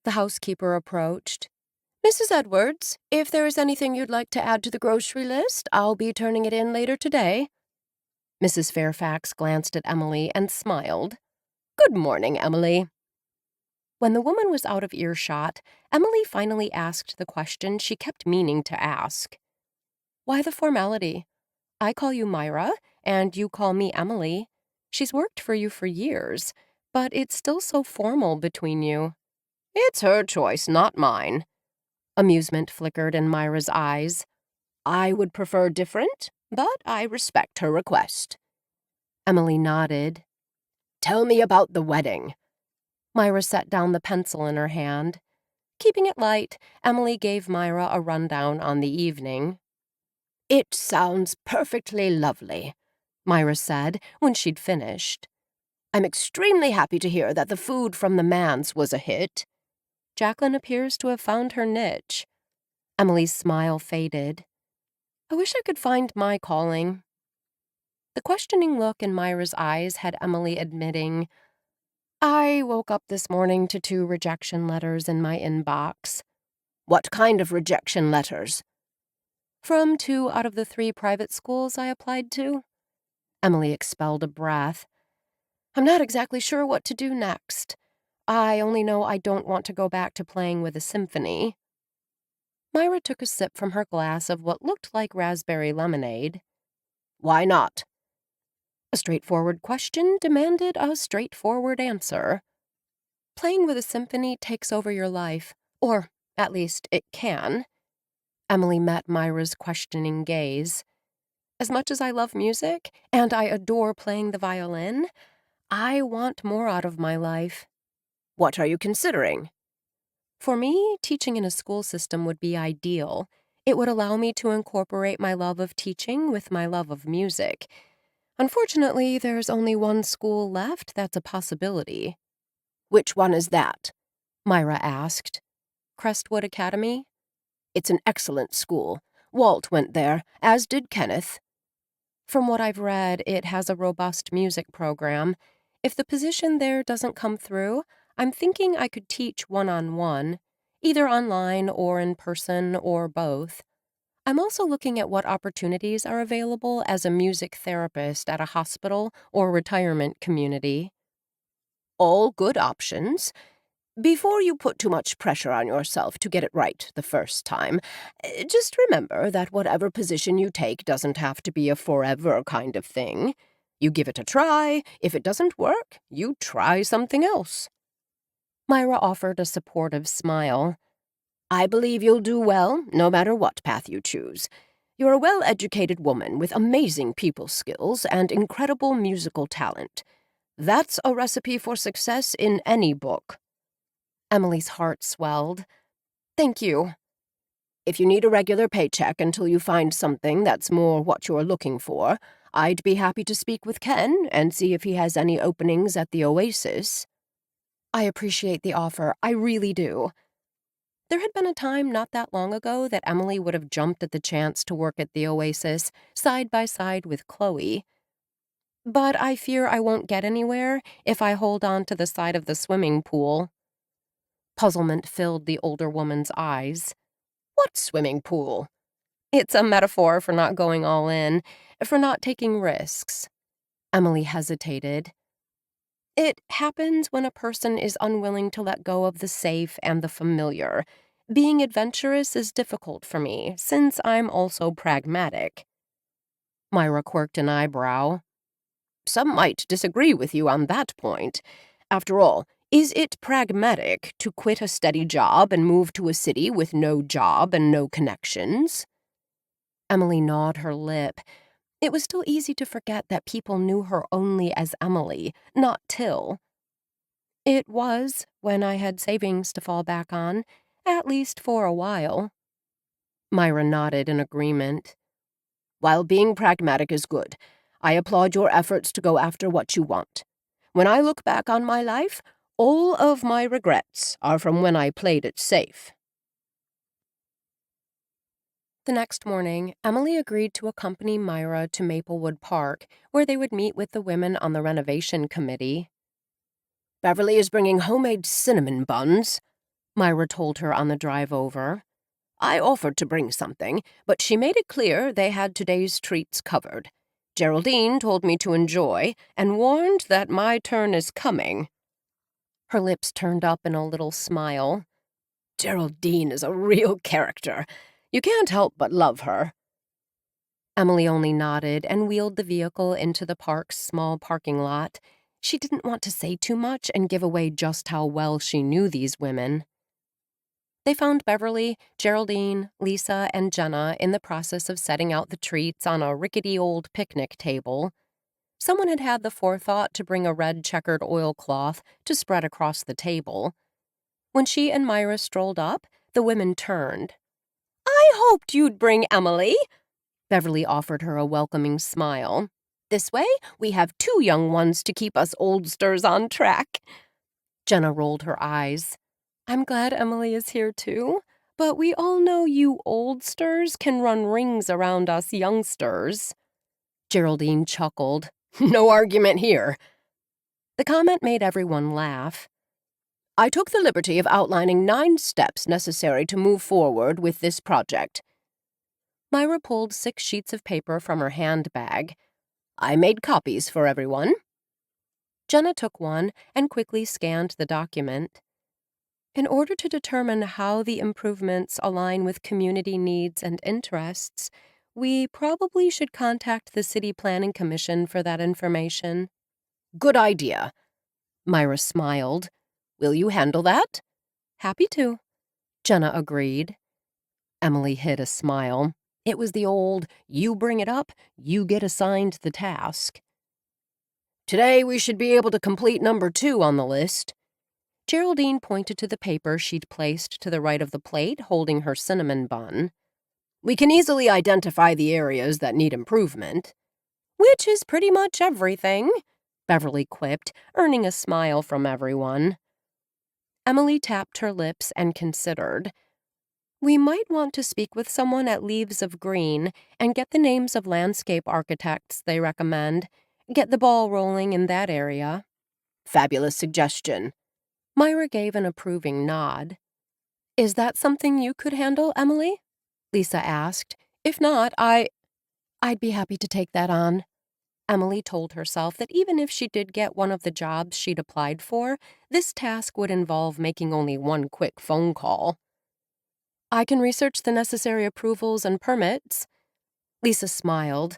The housekeeper approached. Mrs. Edwards, if there is anything you'd like to add to the grocery list, I'll be turning it in later today. Mrs. Fairfax glanced at Emily and smiled. Good morning, Emily. When the woman was out of earshot, Emily finally asked the question she kept meaning to ask. Why the formality? I call you Myra, and you call me Emily. She's worked for you for years, but it's still so formal between you. It's her choice, not mine. Amusement flickered in Myra's eyes. I would prefer different, but I respect her request. Emily nodded. Tell me about the wedding. Myra set down the pencil in her hand. Keeping it light, Emily gave Myra a rundown on the evening. It sounds perfectly lovely, Myra said when she'd finished. I'm extremely happy to hear that the food from the manse was a hit. Jacqueline appears to have found her niche. Emily's smile faded. I wish I could find my calling. The questioning look in Myra's eyes had Emily admitting, I woke up this morning to 2 rejection letters in my inbox. What kind of rejection letters? From 2 out of the 3 private schools I applied to. Emily expelled a breath. I'm not exactly sure what to do next. I only know I don't want to go back to playing with a symphony. Myra took a sip from her glass of what looked like raspberry lemonade. Why not? A straightforward question demanded a straightforward answer. Playing with a symphony takes over your life, or at least it can. Emily met Myra's questioning gaze. As much as I love music, and I adore playing the violin, I want more out of my life. What are you considering? For me, teaching in a school system would be ideal. It would allow me to incorporate my love of teaching with my love of music. Unfortunately, there's only one school left that's a possibility. Which one is that? Myra asked. Crestwood Academy? It's an excellent school. Walt went there, as did Kenneth. From what I've read, it has a robust music program. If the position there doesn't come through, I'm thinking I could teach one-on-one, either online or in person or both. I'm also looking at what opportunities are available as a music therapist at a hospital or retirement community. All good options. Before you put too much pressure on yourself to get it right the first time, just remember that whatever position you take doesn't have to be a forever kind of thing. You give it a try. If it doesn't work, you try something else. Myra offered a supportive smile. I believe you'll do well, no matter what path you choose. You're a well-educated woman with amazing people skills and incredible musical talent. That's a recipe for success in any book. Emily's heart swelled. Thank you. If you need a regular paycheck until you find something that's more what you're looking for, I'd be happy to speak with Ken and see if he has any openings at the Oasis. I appreciate the offer, I really do. There had been a time not that long ago that Emily would have jumped at the chance to work at the Oasis, side by side with Chloe. But I fear I won't get anywhere if I hold on to the side of the swimming pool. Puzzlement filled the older woman's eyes. What swimming pool? It's a metaphor for not going all in, for not taking risks. Emily hesitated. It happens when a person is unwilling to let go of the safe and the familiar. Being adventurous is difficult for me, since I'm also pragmatic. Myra quirked an eyebrow. Some might disagree with you on that point. After all, Is it pragmatic to quit a steady job and move to a city with no job and no connections? Emily gnawed her lip. It was still easy to forget that people knew her only as Emily, not Till. It was, when I had savings to fall back on, at least for a while. Myra nodded in agreement. While being pragmatic is good, I applaud your efforts to go after what you want. When I look back on my life, all of my regrets are from when I played it safe. The next morning, Emily agreed to accompany Myra to Maplewood Park, where they would meet with the women on the renovation committee. Beverly is bringing homemade cinnamon buns, Myra told her on the drive over. I offered to bring something, but she made it clear they had today's treats covered. Geraldine told me to enjoy and warned that my turn is coming. Her lips turned up in a little smile. Geraldine is a real character. You can't help but love her. Emily only nodded and wheeled the vehicle into the park's small parking lot. She didn't want to say too much and give away just how well she knew these women. They found Beverly, Geraldine, Lisa, and Jenna in the process of setting out the treats on a rickety old picnic table. Someone had had the forethought to bring a red checkered oilcloth to spread across the table. When she and Myra strolled up, the women turned. I hoped you'd bring Emily. Beverly offered her a welcoming smile. This way, we have 2 young ones to keep us oldsters on track. Jenna rolled her eyes. I'm glad Emily is here too, but we all know you oldsters can run rings around us youngsters. Geraldine chuckled. No argument here. The comment made everyone laugh. I took the liberty of outlining 9 steps necessary to move forward with this project. Myra pulled 6 sheets of paper from her handbag. I made copies for everyone. Jenna took one and quickly scanned the document. In order to determine how the improvements align with community needs and interests, we probably should contact the City Planning Commission for that information. Good idea. Myra smiled. Will you handle that? Happy to. Jenna agreed. Emily hid a smile. It was the old, you bring it up, you get assigned the task. Today we should be able to complete number 2 on the list. Geraldine pointed to the paper she'd placed to the right of the plate holding her cinnamon bun. We can easily identify the areas that need improvement. Which is pretty much everything, Beverly quipped, earning a smile from everyone. Emily tapped her lips and considered. We might want to speak with someone at Leaves of Green and get the names of landscape architects they recommend. Get the ball rolling in that area. Fabulous suggestion. Myra gave an approving nod. Is that something you could handle, Emily? Lisa asked. If not, I'd be happy to take that on. Emily told herself that even if she did get one of the jobs she'd applied for, this task would involve making only one quick phone call. I can research the necessary approvals and permits. Lisa smiled.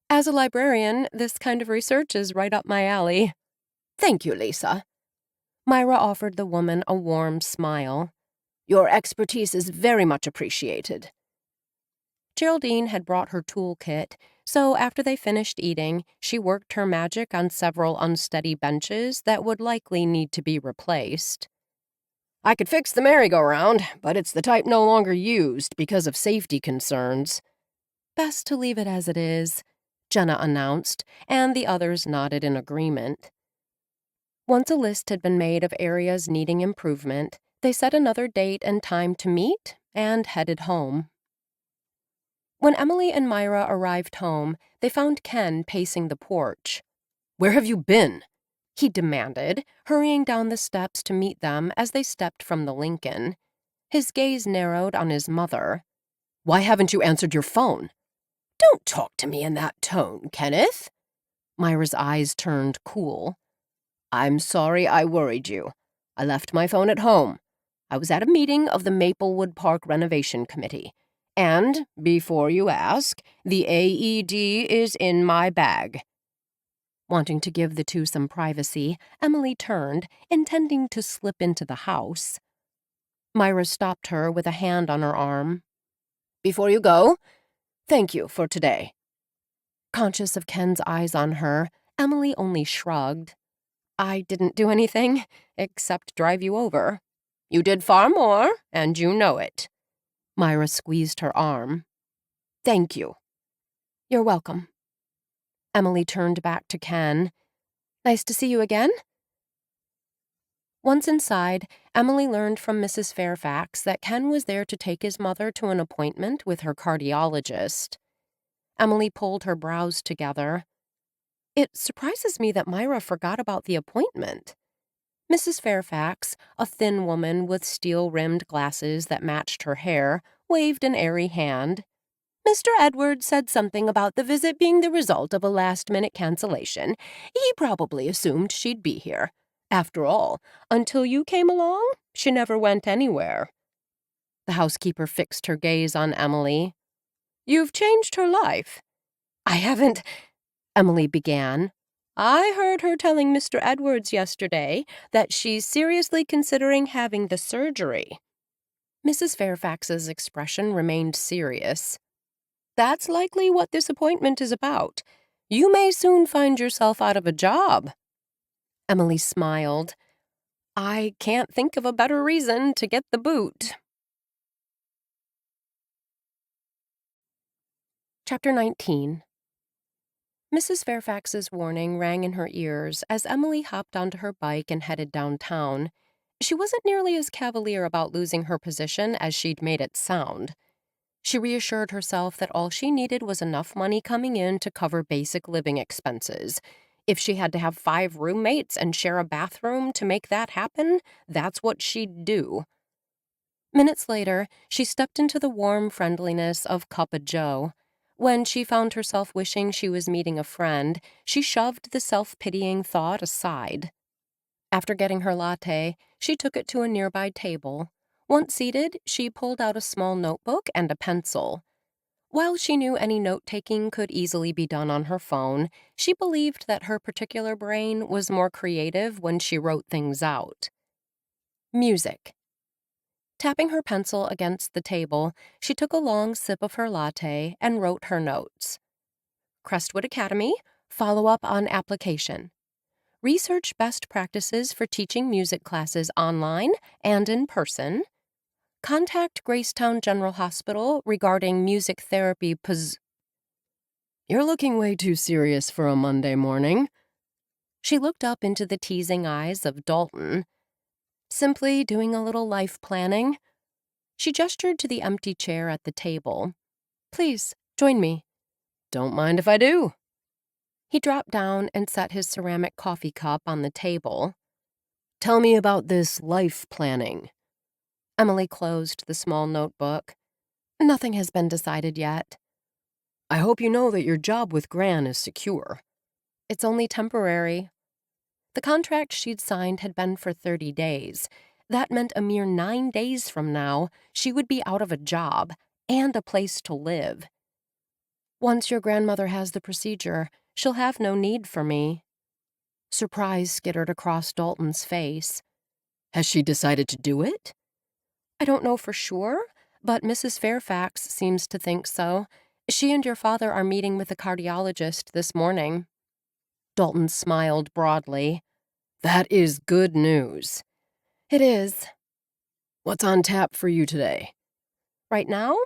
As a librarian, this kind of research is right up my alley. Thank you, Lisa. Myra offered the woman a warm smile. Your expertise is very much appreciated. Geraldine had brought her toolkit, so after they finished eating, she worked her magic on several unsteady benches that would likely need to be replaced. I could fix the merry-go-round, but it's the type no longer used because of safety concerns. Best to leave it as it is, Jenna announced, and the others nodded in agreement. Once a list had been made of areas needing improvement, they set another date and time to meet and headed home. When Emily and Myra arrived home, they found Ken pacing the porch. Where have you been? He demanded, hurrying down the steps to meet them as they stepped from the Lincoln. His gaze narrowed on his mother. Why haven't you answered your phone? Don't talk to me in that tone, Kenneth. Myra's eyes turned cool. I'm sorry I worried you. I left my phone at home. I was at a meeting of the Maplewood Park Renovation Committee. And, before you ask, the AED is in my bag. Wanting to give the two some privacy, Emily turned, intending to slip into the house. Myra stopped her with a hand on her arm. "Before you go, thank you for today." Conscious of Ken's eyes on her, Emily only shrugged. "I didn't do anything, except drive you over." "You did far more, and you know it." Myra squeezed her arm. "Thank you." "You're welcome." Emily turned back to Ken. "Nice to see you again." Once inside, Emily learned from Mrs. Fairfax that Ken was there to take his mother to an appointment with her cardiologist. Emily pulled her brows together. "It surprises me that Myra forgot about the appointment." Mrs. Fairfax, a thin woman with steel-rimmed glasses that matched her hair, waved an airy hand. "Mr. Edwards said something about the visit being the result of a last-minute cancellation. He probably assumed she'd be here. After all, until you came along, she never went anywhere." The housekeeper fixed her gaze on Emily. "You've changed her life." "I haven't," Emily began. "I heard her telling Mr. Edwards yesterday that she's seriously considering having the surgery." Mrs. Fairfax's expression remained serious. "That's likely what this appointment is about. You may soon find yourself out of a job." Emily smiled. "I can't think of a better reason to get the boot." Chapter 19. Mrs. Fairfax's warning rang in her ears as Emily hopped onto her bike and headed downtown. She wasn't nearly as cavalier about losing her position as she'd made it sound. She reassured herself that all she needed was enough money coming in to cover basic living expenses. If she had to have 5 roommates and share a bathroom to make that happen, that's what she'd do. Minutes later, she stepped into the warm friendliness of Cuppa Joe. When she found herself wishing she was meeting a friend, she shoved the self-pitying thought aside. After getting her latte, she took it to a nearby table. Once seated, she pulled out a small notebook and a pencil. While she knew any note-taking could easily be done on her phone, she believed that her particular brain was more creative when she wrote things out. Music. Tapping her pencil against the table, she took a long sip of her latte and wrote her notes. Crestwood Academy, follow-up on application. Research best practices for teaching music classes online and in person. Contact GraceTown General Hospital regarding music therapy You're looking way too serious for a Monday morning. She looked up into the teasing eyes of Dalton. Simply doing a little life planning. She gestured to the empty chair at the table. Please, join me. Don't mind if I do. He dropped down and set his ceramic coffee cup on the table. Tell me about this life planning. Emily closed the small notebook. Nothing has been decided yet. I hope you know that your job with Gran is secure. It's only temporary. The contract she'd signed had been for 30 days. That meant a mere 9 days from now, she would be out of a job and a place to live. Once your grandmother has the procedure, she'll have no need for me. Surprise skittered across Dalton's face. Has she decided to do it? I don't know for sure, but Mrs. Fairfax seems to think so. She and your father are meeting with a cardiologist this morning. Dalton smiled broadly. That is good news. It is. What's on tap for you today? Right now?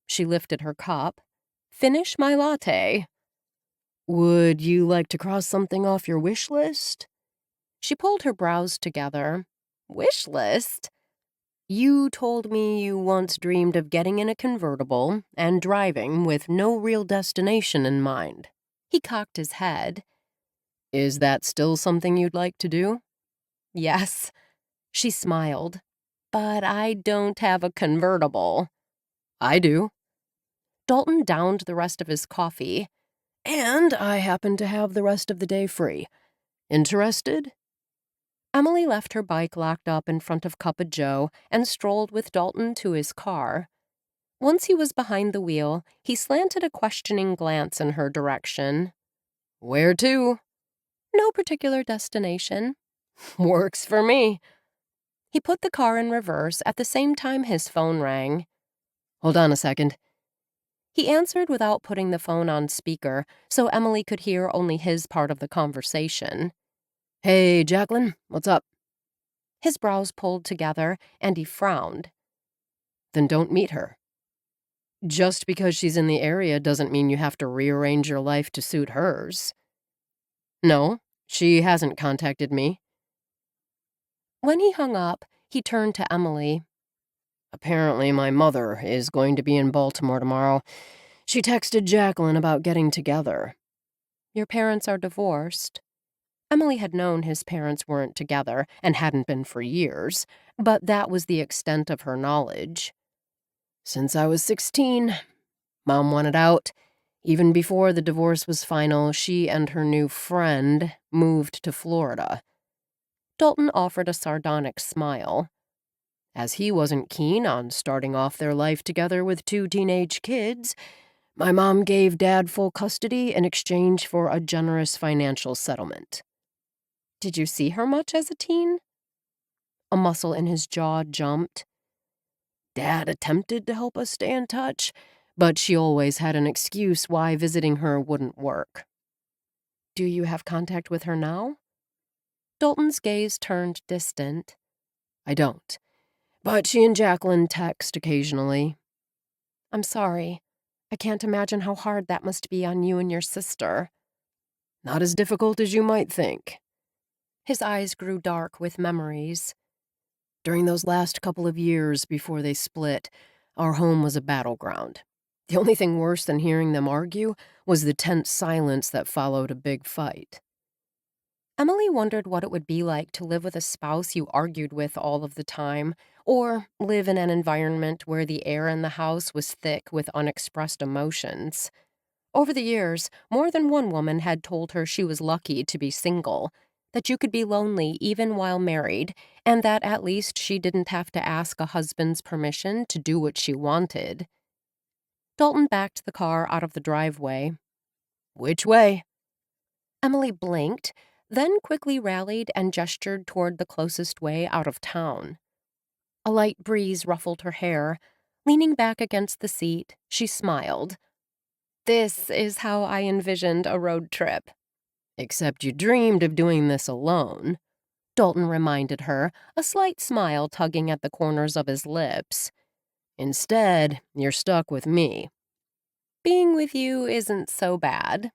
She lifted her cup. Finish my latte. Would you like to cross something off your wish list? She pulled her brows together. Wish list? You told me you once dreamed of getting in a convertible and driving with no real destination in mind. He cocked his head. Is that still something you'd like to do? Yes. She smiled. But I don't have a convertible. I do. Dalton downed the rest of his coffee. And I happen to have the rest of the day free. Interested? Emily left her bike locked up in front of Cuppa Joe and strolled with Dalton to his car. Once he was behind the wheel, he slanted a questioning glance in her direction. Where to? No particular destination. Works for me. He put the car in reverse at the same time his phone rang. Hold on a second. He answered without putting the phone on speaker, so Emily could hear only his part of the conversation. Hey, Jacqueline, what's up? His brows pulled together, and he frowned. Then don't meet her. Just because she's in the area doesn't mean you have to rearrange your life to suit hers. No, she hasn't contacted me. When he hung up, he turned to Emily. Apparently my mother is going to be in Baltimore tomorrow. She texted Jacqueline about getting together. Your parents are divorced. Emily had known his parents weren't together and hadn't been for years, but that was the extent of her knowledge. Since I was 16, Mom wanted out. Even before the divorce was final, she and her new friend moved to Florida. Dalton offered a sardonic smile. As he wasn't keen on starting off their life together with 2 teenage kids, my mom gave Dad full custody in exchange for a generous financial settlement. Did you see her much as a teen? A muscle in his jaw jumped. Dad attempted to help us stay in touch, but she always had an excuse why visiting her wouldn't work. Do you have contact with her now? Dalton's gaze turned distant. I don't, but she and Jacqueline text occasionally. I'm sorry. I can't imagine how hard that must be on you and your sister. Not as difficult as you might think. His eyes grew dark with memories. During those last couple of years before they split, our home was a battleground. The only thing worse than hearing them argue was the tense silence that followed a big fight. Emily wondered what it would be like to live with a spouse you argued with all of the time, or live in an environment where the air in the house was thick with unexpressed emotions. Over the years, more than one woman had told her she was lucky to be single, that you could be lonely even while married, and that at least she didn't have to ask a husband's permission to do what she wanted. Dalton backed the car out of the driveway. Which way? Emily blinked, then quickly rallied and gestured toward the closest way out of town. A light breeze ruffled her hair. Leaning back against the seat, she smiled. This is how I envisioned a road trip. Except you dreamed of doing this alone, Dalton reminded her, a slight smile tugging at the corners of his lips. Instead, you're stuck with me. Being with you isn't so bad.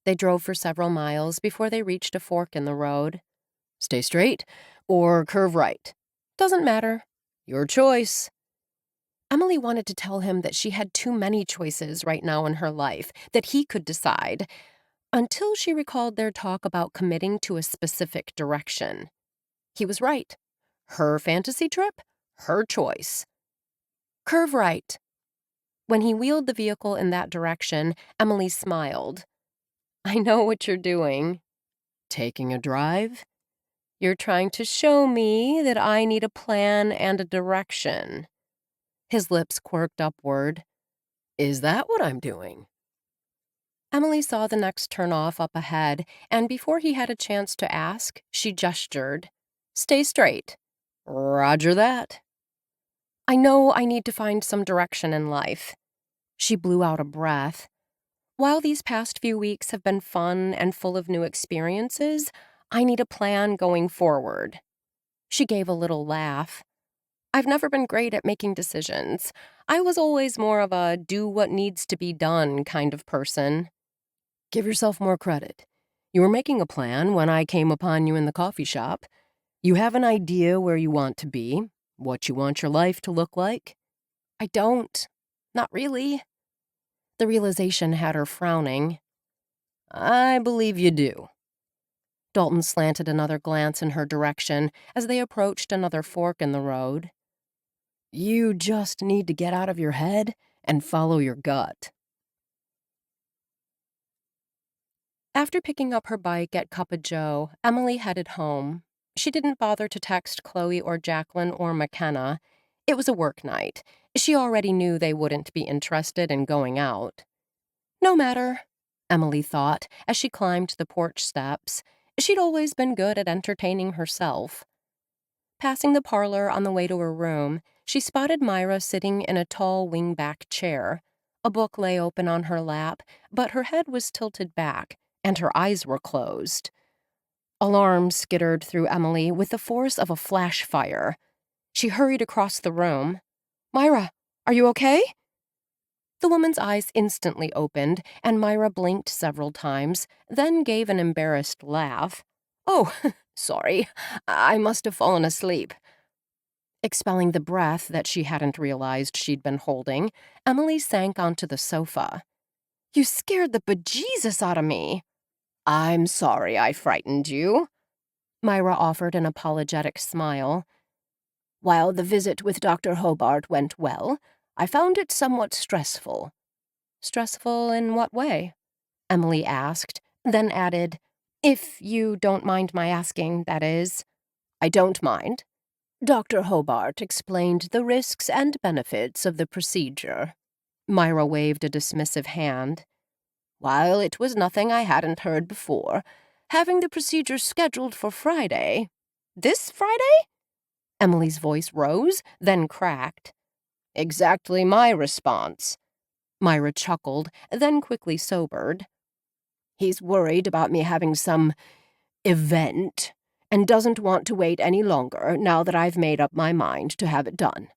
They drove for several miles before they reached a fork in the road. Stay straight or curve right? Doesn't matter. Your choice. Emily wanted to tell him that she had too many choices right now in her life, that he could decide, until she recalled their talk about committing to a specific direction. He was right. Her fantasy trip, her choice. Curve right. When he wheeled the vehicle in that direction, Emily smiled. I know what you're doing. Taking a drive? You're trying to show me that I need a plan and a direction. His lips quirked upward. Is that what I'm doing? Emily saw the next turnoff up ahead, and before he had a chance to ask, she gestured. Stay straight. Roger that. I know I need to find some direction in life. She blew out a breath. While these past few weeks have been fun and full of new experiences, I need a plan going forward. She gave a little laugh. I've never been great at making decisions. I was always more of a do what needs to be done kind of person. Give yourself more credit. You were making a plan when I came upon you in the coffee shop. You have an idea where you want to be, what you want your life to look like? I don't. Not really. The realization had her frowning. I believe you do. Dalton slanted another glance in her direction as they approached another fork in the road. You just need to get out of your head and follow your gut. After picking up her bike at Cup of Joe, Emily headed home. She didn't bother to text Chloe or Jacqueline or McKenna. It was a work night. She already knew they wouldn't be interested in going out. No matter. Emily thought as she climbed the porch steps. She'd always been good at entertaining herself. Passing the parlor on the way to her room, she spotted Myra sitting in a tall wingback chair. A book lay open on her lap, but her head was tilted back, and her eyes were closed. Alarm skittered through Emily with the force of a flash fire. She hurried across the room. "Myra, are you okay?" The woman's eyes instantly opened, and Myra blinked several times, then gave an embarrassed laugh. "Oh, sorry. I must have fallen asleep." Expelling the breath that she hadn't realized she'd been holding, Emily sank onto the sofa. "You scared the bejesus out of me." "I'm sorry I frightened you." Myra offered an apologetic smile. "While the visit with Dr. Hobart went well, I found it somewhat stressful." "Stressful in what way?" Emily asked, then added, "If you don't mind my asking, that is." "I don't mind." Dr. Hobart explained the risks and benefits of the procedure. Myra waved a dismissive hand. "While it was nothing I hadn't heard before, having the procedure scheduled for Friday—" "This Friday?" Emily's voice rose, then cracked. "Exactly my response." Myra chuckled, then quickly sobered. "He's worried about me having some event and doesn't want to wait any longer now that I've made up my mind to have it done.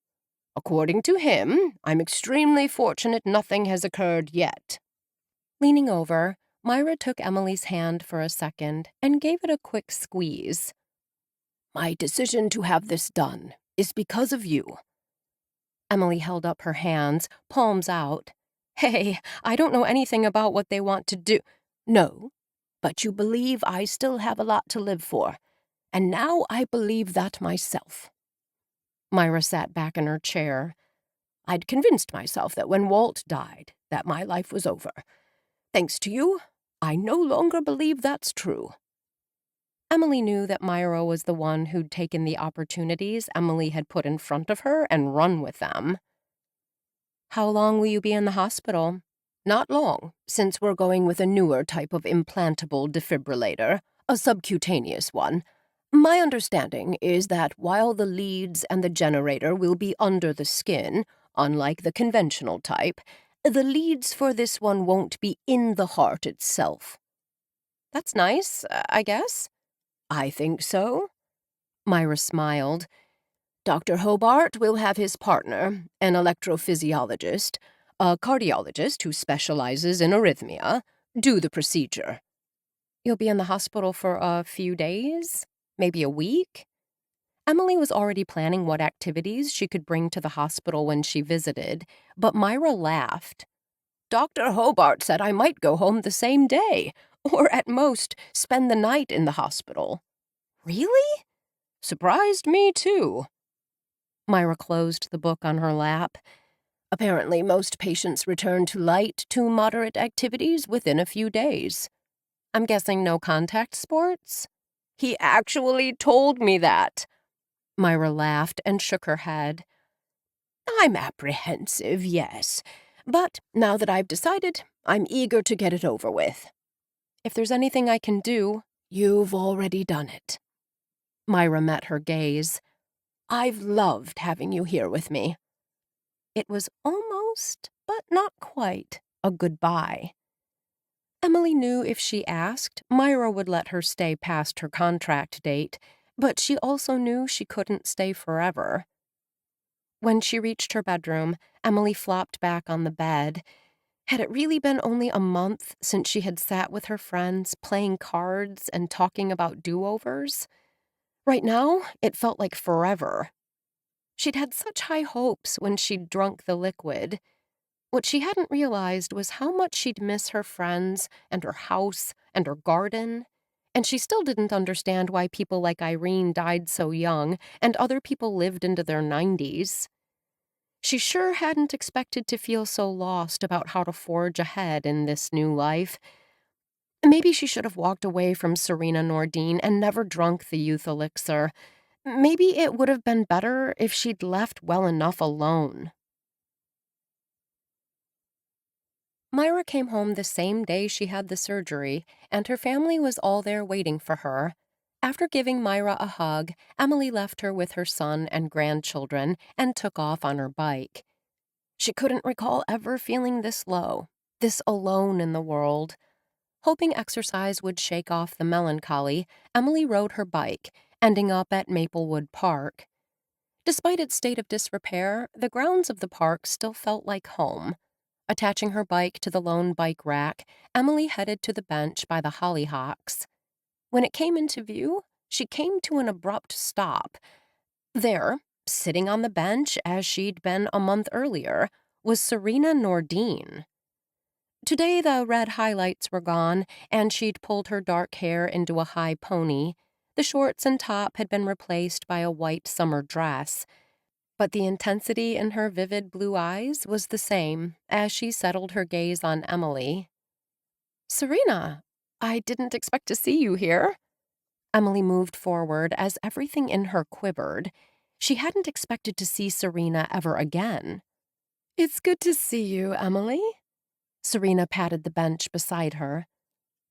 According to him, I'm extremely fortunate nothing has occurred yet." Leaning over, Myra took Emily's hand for a second and gave it a quick squeeze. "My decision to have this done is because of you." Emily held up her hands, palms out. "Hey, I don't know anything about what they want to do." "No, but you believe I still have a lot to live for, and now I believe that myself." Myra sat back in her chair. "I'd convinced myself that when Walt died, that my life was over. Thanks to you, I no longer believe that's true." Emily knew that Myra was the one who'd taken the opportunities Emily had put in front of her and run with them. "How long will you be in the hospital?" "Not long, since we're going with a newer type of implantable defibrillator, a subcutaneous one. My understanding is that while the leads and the generator will be under the skin, unlike the conventional type, the leads for this one won't be in the heart itself." "That's nice, I guess." "I think so." Myra smiled. "Dr. Hobart will have his partner, an electrophysiologist, a cardiologist who specializes in arrhythmia, do the procedure." "You'll be in the hospital for a few days? Maybe a week?" Emily was already planning what activities she could bring to the hospital when she visited, but Myra laughed. "Dr. Hobart said I might go home the same day, or at most spend the night in the hospital." "Really?" "Surprised me, too." Myra closed the book on her lap. "Apparently most patients return to light to moderate activities within a few days." "I'm guessing no contact sports?" "He actually told me that." Myra laughed and shook her head. "I'm apprehensive, yes. But now that I've decided, I'm eager to get it over with." "If there's anything I can do—" "You've already done it." Myra met her gaze. "I've loved having you here with me." It was almost, but not quite, a goodbye. Emily knew if she asked, Myra would let her stay past her contract date, but she also knew she couldn't stay forever. When she reached her bedroom, Emily flopped back on the bed. Had it really been only a month since she had sat with her friends, playing cards and talking about do-overs? Right now, it felt like forever. She'd had such high hopes when she'd drunk the liquid. What she hadn't realized was how much she'd miss her friends and her house and her garden. And she still didn't understand why people like Irene died so young and other people lived into their 90s. She sure hadn't expected to feel so lost about how to forge ahead in this new life. Maybe she should have walked away from Serena Nordine and never drunk the youth elixir. Maybe it would have been better if she'd left well enough alone. Myra came home the same day she had the surgery, and her family was all there waiting for her. After giving Myra a hug, Emily left her with her son and grandchildren and took off on her bike. She couldn't recall ever feeling this low, this alone in the world. Hoping exercise would shake off the melancholy, Emily rode her bike, ending up at Maplewood Park. Despite its state of disrepair, the grounds of the park still felt like home. Attaching her bike to the lone bike rack, Emily headed to the bench by the hollyhocks. When it came into view, she came to an abrupt stop. There, sitting on the bench as she'd been a month earlier, was Serena Nordine. Today the red highlights were gone, and she'd pulled her dark hair into a high pony. The shorts and top had been replaced by a white summer dress. But the intensity in her vivid blue eyes was the same as she settled her gaze on Emily. "Serena, I didn't expect to see you here." Emily moved forward as everything in her quivered. She hadn't expected to see Serena ever again. "It's good to see you, Emily." Serena patted the bench beside her.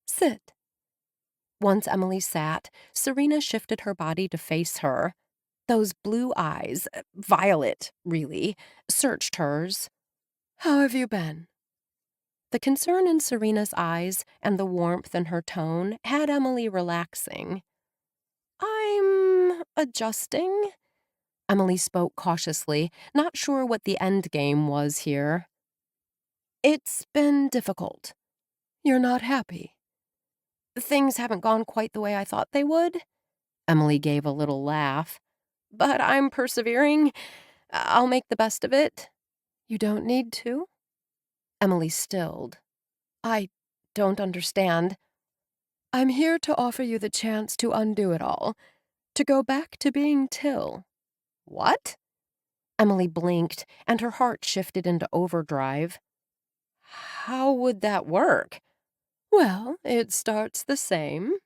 "Sit." Once Emily sat, Serena shifted her body to face her. Those blue eyes, violet, really, searched hers. "How have you been?" The concern in Serena's eyes and the warmth in her tone had Emily relaxing. "I'm adjusting." Emily spoke cautiously, not sure what the end game was here. "It's been difficult." "You're not happy?" "Things haven't gone quite the way I thought they would." Emily gave a little laugh. "But I'm persevering. I'll make the best of it." "You don't need to." Emily stilled. "I don't understand." "I'm here to offer you the chance to undo it all, to go back to being Till." "What?" Emily blinked, and her heart shifted into overdrive. "How would that work?" "Well, it starts the same."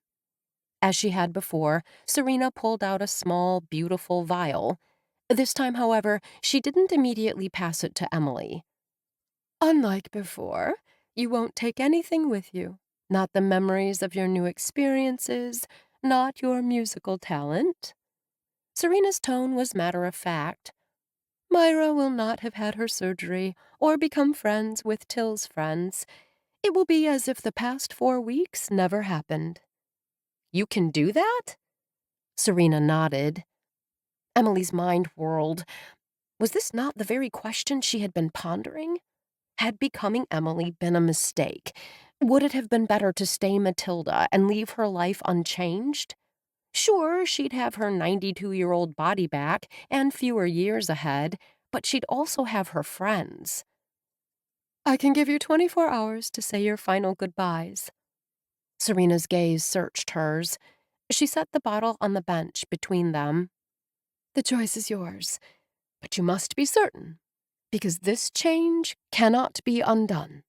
As she had before, Serena pulled out a small, beautiful vial. This time, however, she didn't immediately pass it to Emily. "Unlike before, you won't take anything with you. Not the memories of your new experiences, not your musical talent." Serena's tone was matter-of-fact. "Myra will not have had her surgery or become friends with Till's friends. It will be as if the past 4 weeks never happened." "You can do that?" Serena nodded. Emily's mind whirled. Was this not the very question she had been pondering? Had becoming Emily been a mistake? Would it have been better to stay Matilda and leave her life unchanged? Sure, she'd have her 92-year-old body back and fewer years ahead, but she'd also have her friends. "I can give you 24 hours to say your final goodbyes." Serena's gaze searched hers. She set the bottle on the bench between them. "The choice is yours, but you must be certain, because this change cannot be undone."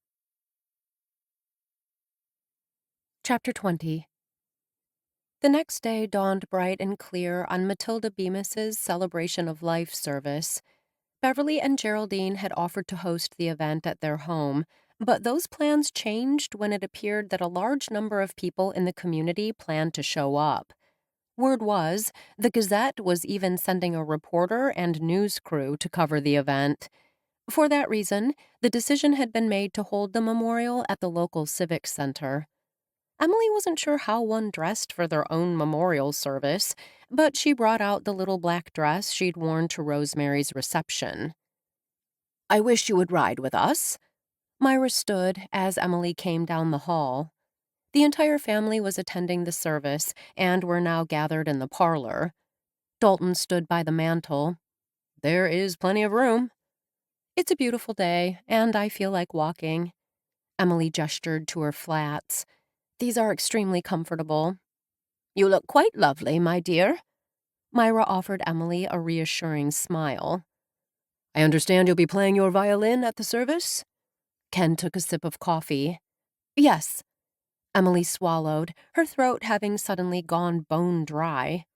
Chapter 20. The next day dawned bright and clear on Matilda Bemis's Celebration of Life service. Beverly and Geraldine had offered to host the event at their home, but those plans changed when it appeared that a large number of people in the community planned to show up. Word was, the Gazette was even sending a reporter and news crew to cover the event. For that reason, the decision had been made to hold the memorial at the local civic center. Emily wasn't sure how one dressed for their own memorial service, but she brought out the little black dress she'd worn to Rosemary's reception. "I wish you would ride with us." Myra stood as Emily came down the hall. The entire family was attending the service and were now gathered in the parlor. Dalton stood by the mantel. "There is plenty of room." "It's a beautiful day, and I feel like walking." Emily gestured to her flats. "These are extremely comfortable." "You look quite lovely, my dear." Myra offered Emily a reassuring smile. "I understand you'll be playing your violin at the service?" Ken took a sip of coffee. "Yes." Emily swallowed, her throat having suddenly gone bone dry.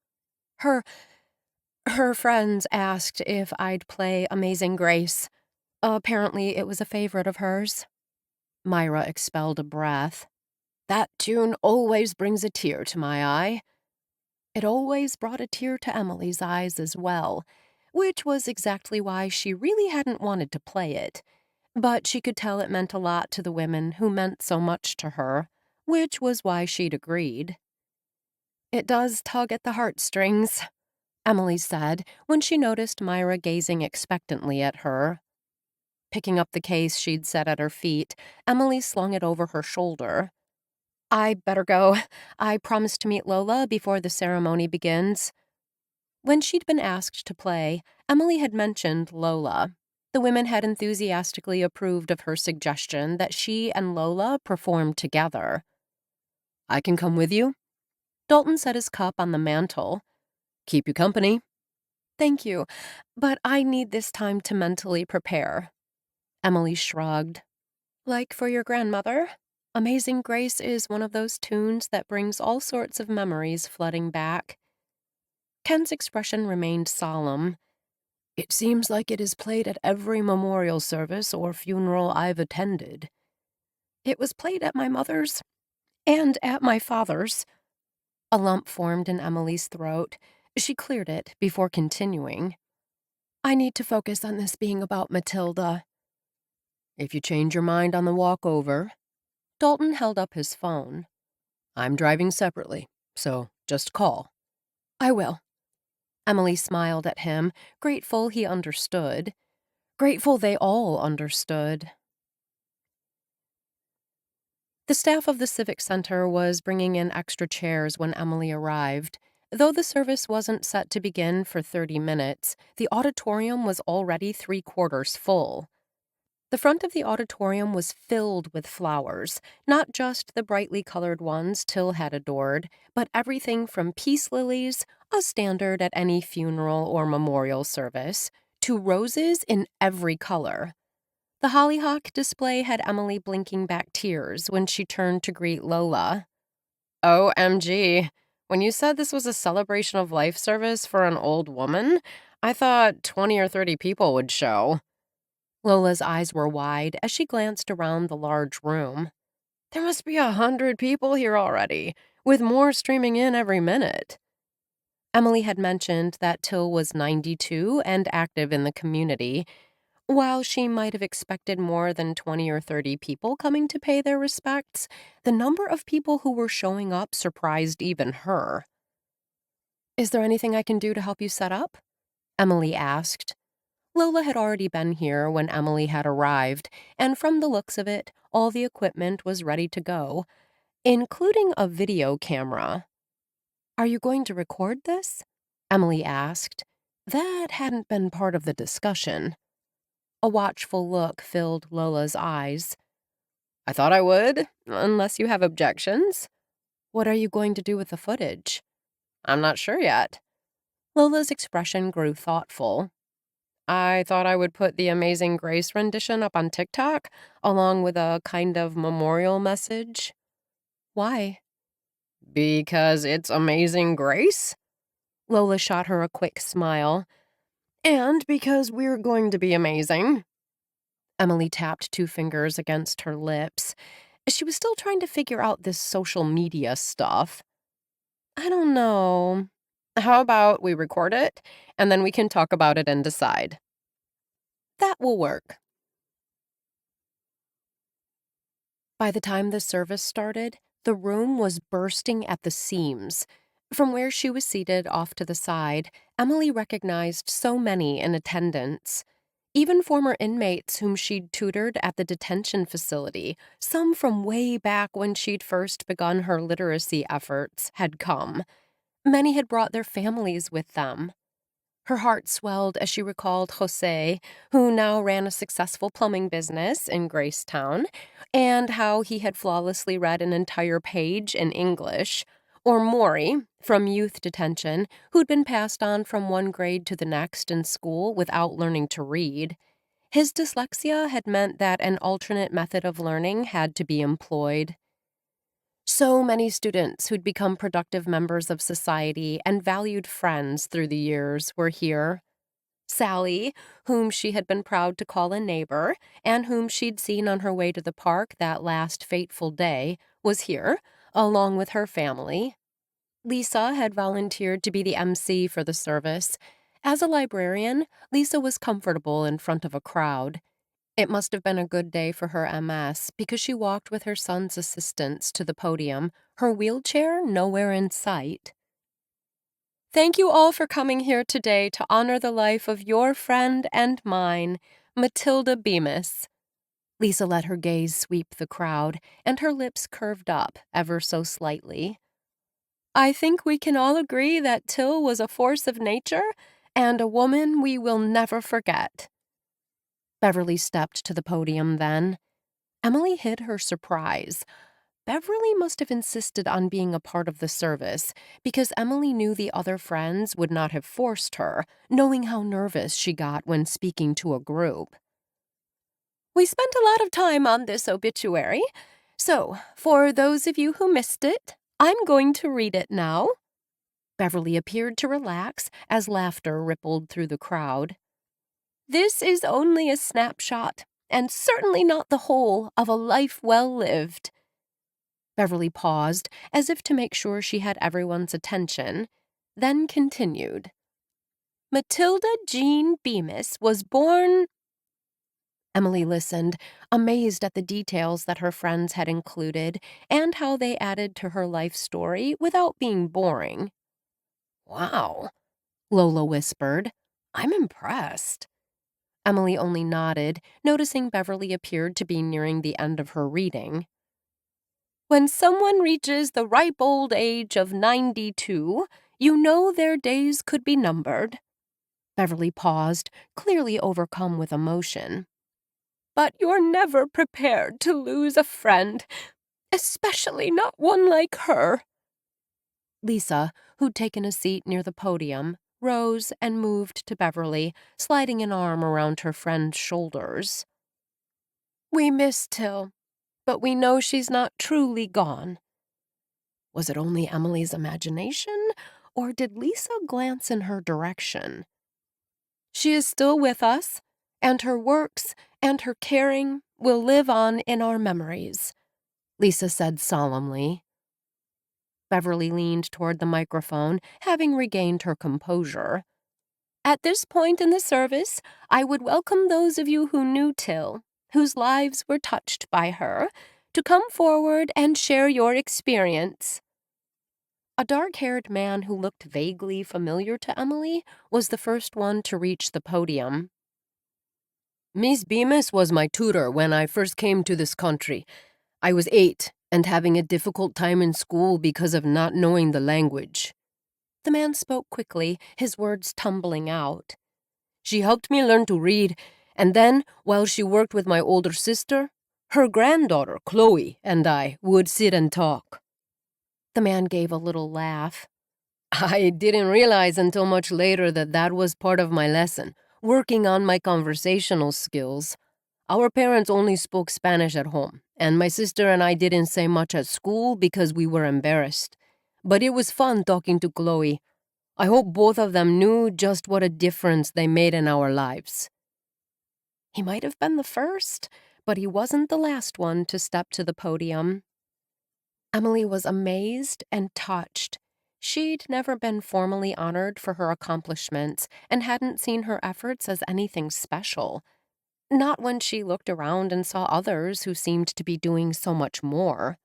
Her friends asked if I'd play Amazing Grace. Apparently it was a favorite of hers." Myra expelled a breath. That tune always brings a tear to my eye. It always brought a tear to Emily's eyes as well, which was exactly why she really hadn't wanted to play it. But she could tell it meant a lot to the women who meant so much to her, which was why she'd agreed. It does tug at the heartstrings, Emily said when she noticed Myra gazing expectantly at her. Picking up the case she'd set at her feet, Emily slung it over her shoulder. I better go. I promised to meet Lola before the ceremony begins. When she'd been asked to play, Emily had mentioned Lola. The women had enthusiastically approved of her suggestion that she and Lola perform together. I can come with you? Dalton set his cup on the mantel. Keep you company. Thank you, but I need this time to mentally prepare. Emily shrugged. Like for your grandmother? Amazing Grace is one of those tunes that brings all sorts of memories flooding back. Ken's expression remained solemn. It seems like it is played at every memorial service or funeral I've attended. It was played at my mother's and at my father's. A lump formed in Emily's throat. She cleared it before continuing. I need to focus on this being about Matilda. If you change your mind on the walk over. Dalton held up his phone. I'm driving separately, so just call. I will. Emily smiled at him, grateful he understood. Grateful they all understood. The staff of the Civic Center was bringing in extra chairs when Emily arrived. Though the service wasn't set to begin for 30 minutes, the auditorium was already 3/4 full. The front of the auditorium was filled with flowers, not just the brightly colored ones Till had adored, but everything from peace lilies, a standard at any funeral or memorial service, to roses in every color. The hollyhock display had Emily blinking back tears when she turned to greet Lola. OMG, when you said this was a celebration of life service for an old woman, I thought 20 or 30 people would show. Lola's eyes were wide as she glanced around the large room. There must be 100 people here already, with more streaming in every minute. Emily had mentioned that Till was 92 and active in the community. While she might have expected more than 20 or 30 people coming to pay their respects, the number of people who were showing up surprised even her. Is there anything I can do to help you set up? Emily asked. Lola had already been here when Emily had arrived, and from the looks of it, all the equipment was ready to go, including a video camera. Are you going to record this? Emily asked. That hadn't been part of the discussion. A watchful look filled Lola's eyes. I thought I would, unless you have objections. What are you going to do with the footage? I'm not sure yet. Lola's expression grew thoughtful. I thought I would put the Amazing Grace rendition up on TikTok, along with a kind of memorial message. Why? Because it's Amazing Grace? Lola shot her a quick smile. And because we're going to be amazing. Emily tapped 2 fingers against her lips. She was still trying to figure out this social media stuff. I don't know. How about we record it, and then we can talk about it and decide. That will work. By the time the service started, the room was bursting at the seams. From where she was seated off to the side, Emily recognized so many in attendance. Even former inmates whom she'd tutored at the detention facility, some from way back when she'd first begun her literacy efforts, had come. Many had brought their families with them. Her heart swelled as she recalled Jose, who now ran a successful plumbing business in GraceTown, and how he had flawlessly read an entire page in English, or Maury, from youth detention, who'd been passed on from one grade to the next in school without learning to read. His dyslexia had meant that an alternate method of learning had to be employed. So many students who'd become productive members of society and valued friends through the years were here. Sally, whom she had been proud to call a neighbor, and whom she'd seen on her way to the park that last fateful day, was here, along with her family. Lisa had volunteered to be the MC for the service. As a librarian, Lisa was comfortable in front of a crowd. It must have been a good day for her MS because she walked with her son's assistants to the podium, her wheelchair nowhere in sight. Thank you all for coming here today to honor the life of your friend and mine, Matilda Bemis. Lisa let her gaze sweep the crowd, and her lips curved up ever so slightly. I think we can all agree that Till was a force of nature and a woman we will never forget. Beverly stepped to the podium then. Emily hid her surprise. Beverly must have insisted on being a part of the service because Emily knew the other friends would not have forced her, knowing how nervous she got when speaking to a group. We spent a lot of time on this obituary, so for those of you who missed it, I'm going to read it now. Beverly appeared to relax as laughter rippled through the crowd. This is only a snapshot, and certainly not the whole of a life well lived. Beverly paused, as if to make sure she had everyone's attention, then continued. Matilda Jean Bemis was born... Emily listened, amazed at the details that her friends had included and how they added to her life story without being boring. Wow, Lola whispered. I'm impressed. Emily only nodded, noticing Beverly appeared to be nearing the end of her reading. When someone reaches the ripe old age of 92, you know their days could be numbered. Beverly paused, clearly overcome with emotion. But you're never prepared to lose a friend, especially not one like her. Lisa, who'd taken a seat near the podium, rose and moved to Beverly, sliding an arm around her friend's shoulders. We miss Till, but we know she's not truly gone. Was it only Emily's imagination, or did Lisa glance in her direction? She is still with us, and her works and her caring will live on in our memories, Lisa said solemnly. Beverly leaned toward the microphone, having regained her composure. At this point in the service, I would welcome those of you who knew Till, whose lives were touched by her, to come forward and share your experience. A dark-haired man who looked vaguely familiar to Emily was the first one to reach the podium. Miss Bemis was my tutor when I first came to this country. I was 8 and having a difficult time in school because of not knowing the language. The man spoke quickly, his words tumbling out. She helped me learn to read, and then, while she worked with my older sister, her granddaughter, Chloe, and I would sit and talk. The man gave a little laugh. I didn't realize until much later that that was part of my lesson, working on my conversational skills. Our parents only spoke Spanish at home, and my sister and I didn't say much at school because we were embarrassed. But it was fun talking to Chloe. I hope both of them knew just what a difference they made in our lives. He might have been the first, but he wasn't the last one to step to the podium. Emily was amazed and touched. She'd never been formally honored for her accomplishments and hadn't seen her efforts as anything special. Not when she looked around and saw others who seemed to be doing so much more.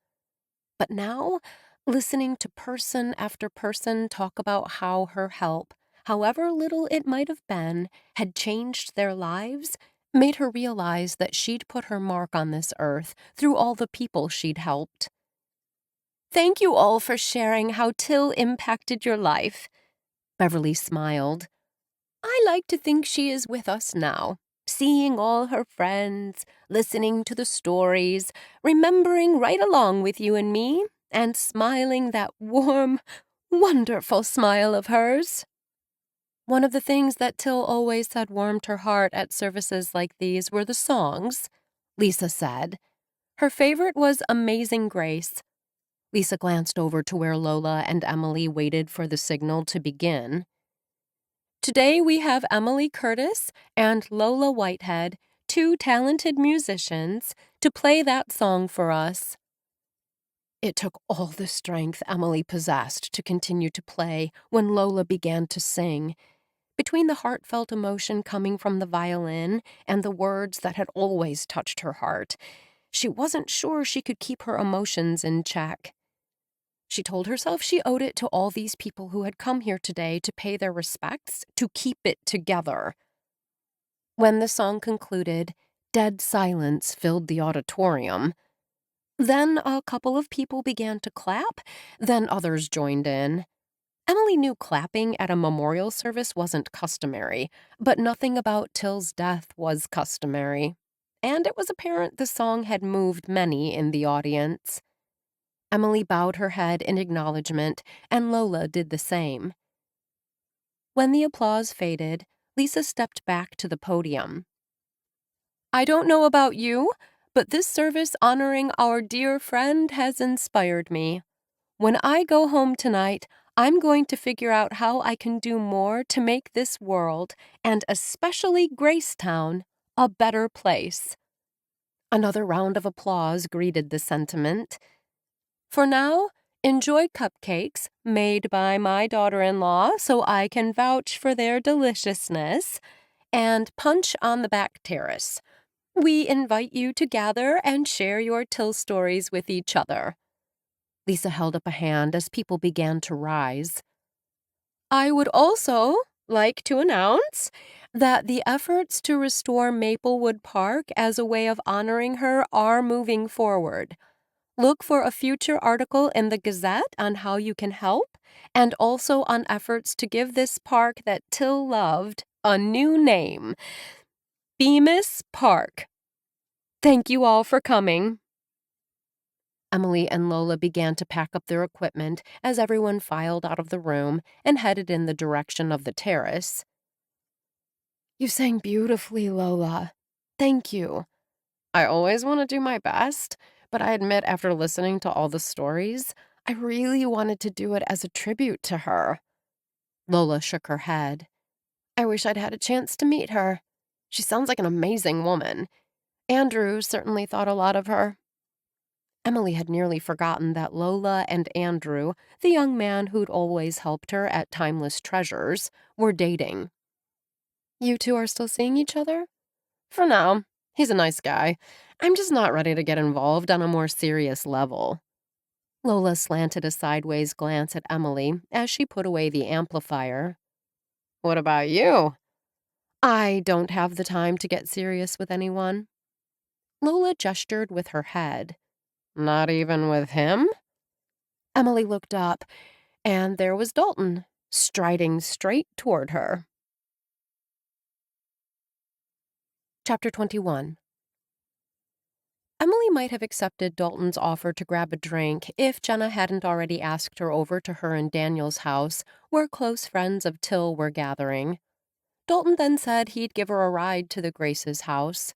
But now, listening to person after person talk about how her help, however little it might have been, had changed their lives, made her realize that she'd put her mark on this earth through all the people she'd helped. Thank you all for sharing how Till impacted your life. Beverly smiled. I like to think she is with us now, seeing all her friends, listening to the stories, remembering right along with you and me, and smiling that warm, wonderful smile of hers. One of the things that Till always said warmed her heart at services like these were the songs, Lisa said. Her favorite was Amazing Grace. Lisa glanced over to where Lola and Emily waited for the signal to begin. Today we have Emily Curtis and Lola Whitehead, two talented musicians, to play that song for us." It took all the strength Emily possessed to continue to play when Lola began to sing. Between the heartfelt emotion coming from the violin and the words that had always touched her heart, she wasn't sure she could keep her emotions in check. She told herself she owed it to all these people who had come here today to pay their respects to keep it together. When the song concluded, dead silence filled the auditorium. Then a couple of people began to clap, then others joined in. Emily knew clapping at a memorial service wasn't customary, but nothing about Till's death was customary. And it was apparent the song had moved many in the audience. Emily bowed her head in acknowledgement, and Lola did the same. When the applause faded, Lisa stepped back to the podium. "I don't know about you, but this service honoring our dear friend has inspired me. When I go home tonight, I'm going to figure out how I can do more to make this world, and especially GraceTown, a better place." Another round of applause greeted the sentiment. "For now, enjoy cupcakes made by my daughter-in-law so I can vouch for their deliciousness, and punch on the back terrace. We invite you to gather and share your Till stories with each other." Lisa held up a hand as people began to rise. "I would also like to announce that the efforts to restore Maplewood Park as a way of honoring her are moving forward. Look for a future article in the Gazette on how you can help, and also on efforts to give this park that Till loved a new name: Bemis Park. Thank you all for coming." Emily and Lola began to pack up their equipment as everyone filed out of the room and headed in the direction of the terrace. "You sang beautifully, Lola. Thank you. I always want to do my best, but I admit after listening to all the stories, I really wanted to do it as a tribute to her." Lola shook her head. "I wish I'd had a chance to meet her. She sounds like an amazing woman. Andrew certainly thought a lot of her." Emily had nearly forgotten that Lola and Andrew, the young man who'd always helped her at Timeless Treasures, were dating. "You two are still seeing each other?" "For now. He's a nice guy. I'm just not ready to get involved on a more serious level." Lola slanted a sideways glance at Emily as she put away the amplifier. "What about you?" "I don't have the time to get serious with anyone." Lola gestured with her head. "Not even with him?" Emily looked up, and there was Dalton, striding straight toward her. Chapter 21. Emily might have accepted Dalton's offer to grab a drink if Jenna hadn't already asked her over to her and Daniel's house, where close friends of Till were gathering. Dalton then said he'd give her a ride to the Graces' house.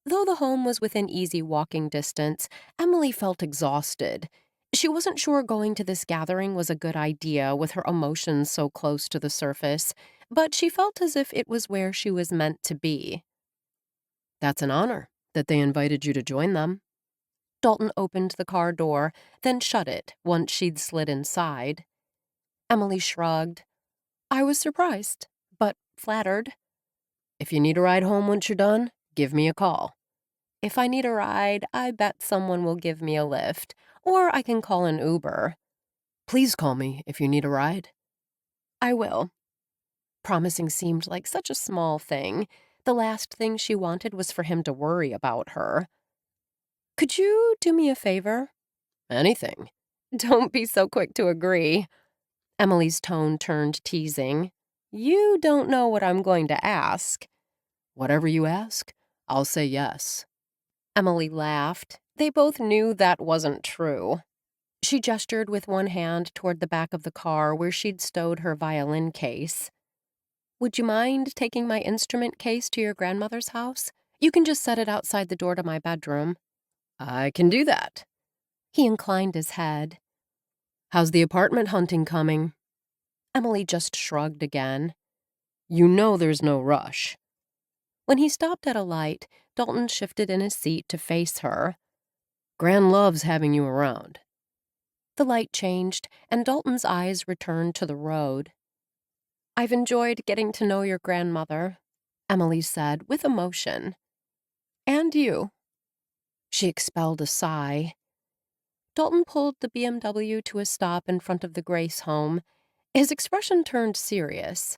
Though the home was within easy walking distance, Emily felt exhausted. She wasn't sure going to this gathering was a good idea with her emotions so close to the surface, but she felt as if it was where she was meant to be. "That's an honor, that they invited you to join them." Dalton opened the car door, then shut it once she'd slid inside. Emily shrugged. "I was surprised, but flattered." "If you need a ride home once you're done, give me a call." "If I need a ride, I bet someone will give me a lift, or I can call an Uber." "Please call me if you need a ride." "I will." Promising seemed like such a small thing. The last thing she wanted was for him to worry about her. "Could you do me a favor?" "Anything." "Don't be so quick to agree." Emily's tone turned teasing. "You don't know what I'm going to ask." "Whatever you ask, I'll say yes." Emily laughed. They both knew that wasn't true. She gestured with one hand toward the back of the car where she'd stowed her violin case. "Would you mind taking my instrument case to your grandmother's house? You can just set it outside the door to my bedroom." "I can do that." He inclined his head. "How's the apartment hunting coming?" Emily just shrugged again. You know there's no rush. When he stopped at a light, Dalton shifted in his seat to face her. Gran loves having you around. The light changed, and Dalton's eyes returned to the road. I've enjoyed getting to know your grandmother, Emily said with emotion. And you. She expelled a sigh. Dalton pulled the BMW to a stop in front of the Grace home. His expression turned serious.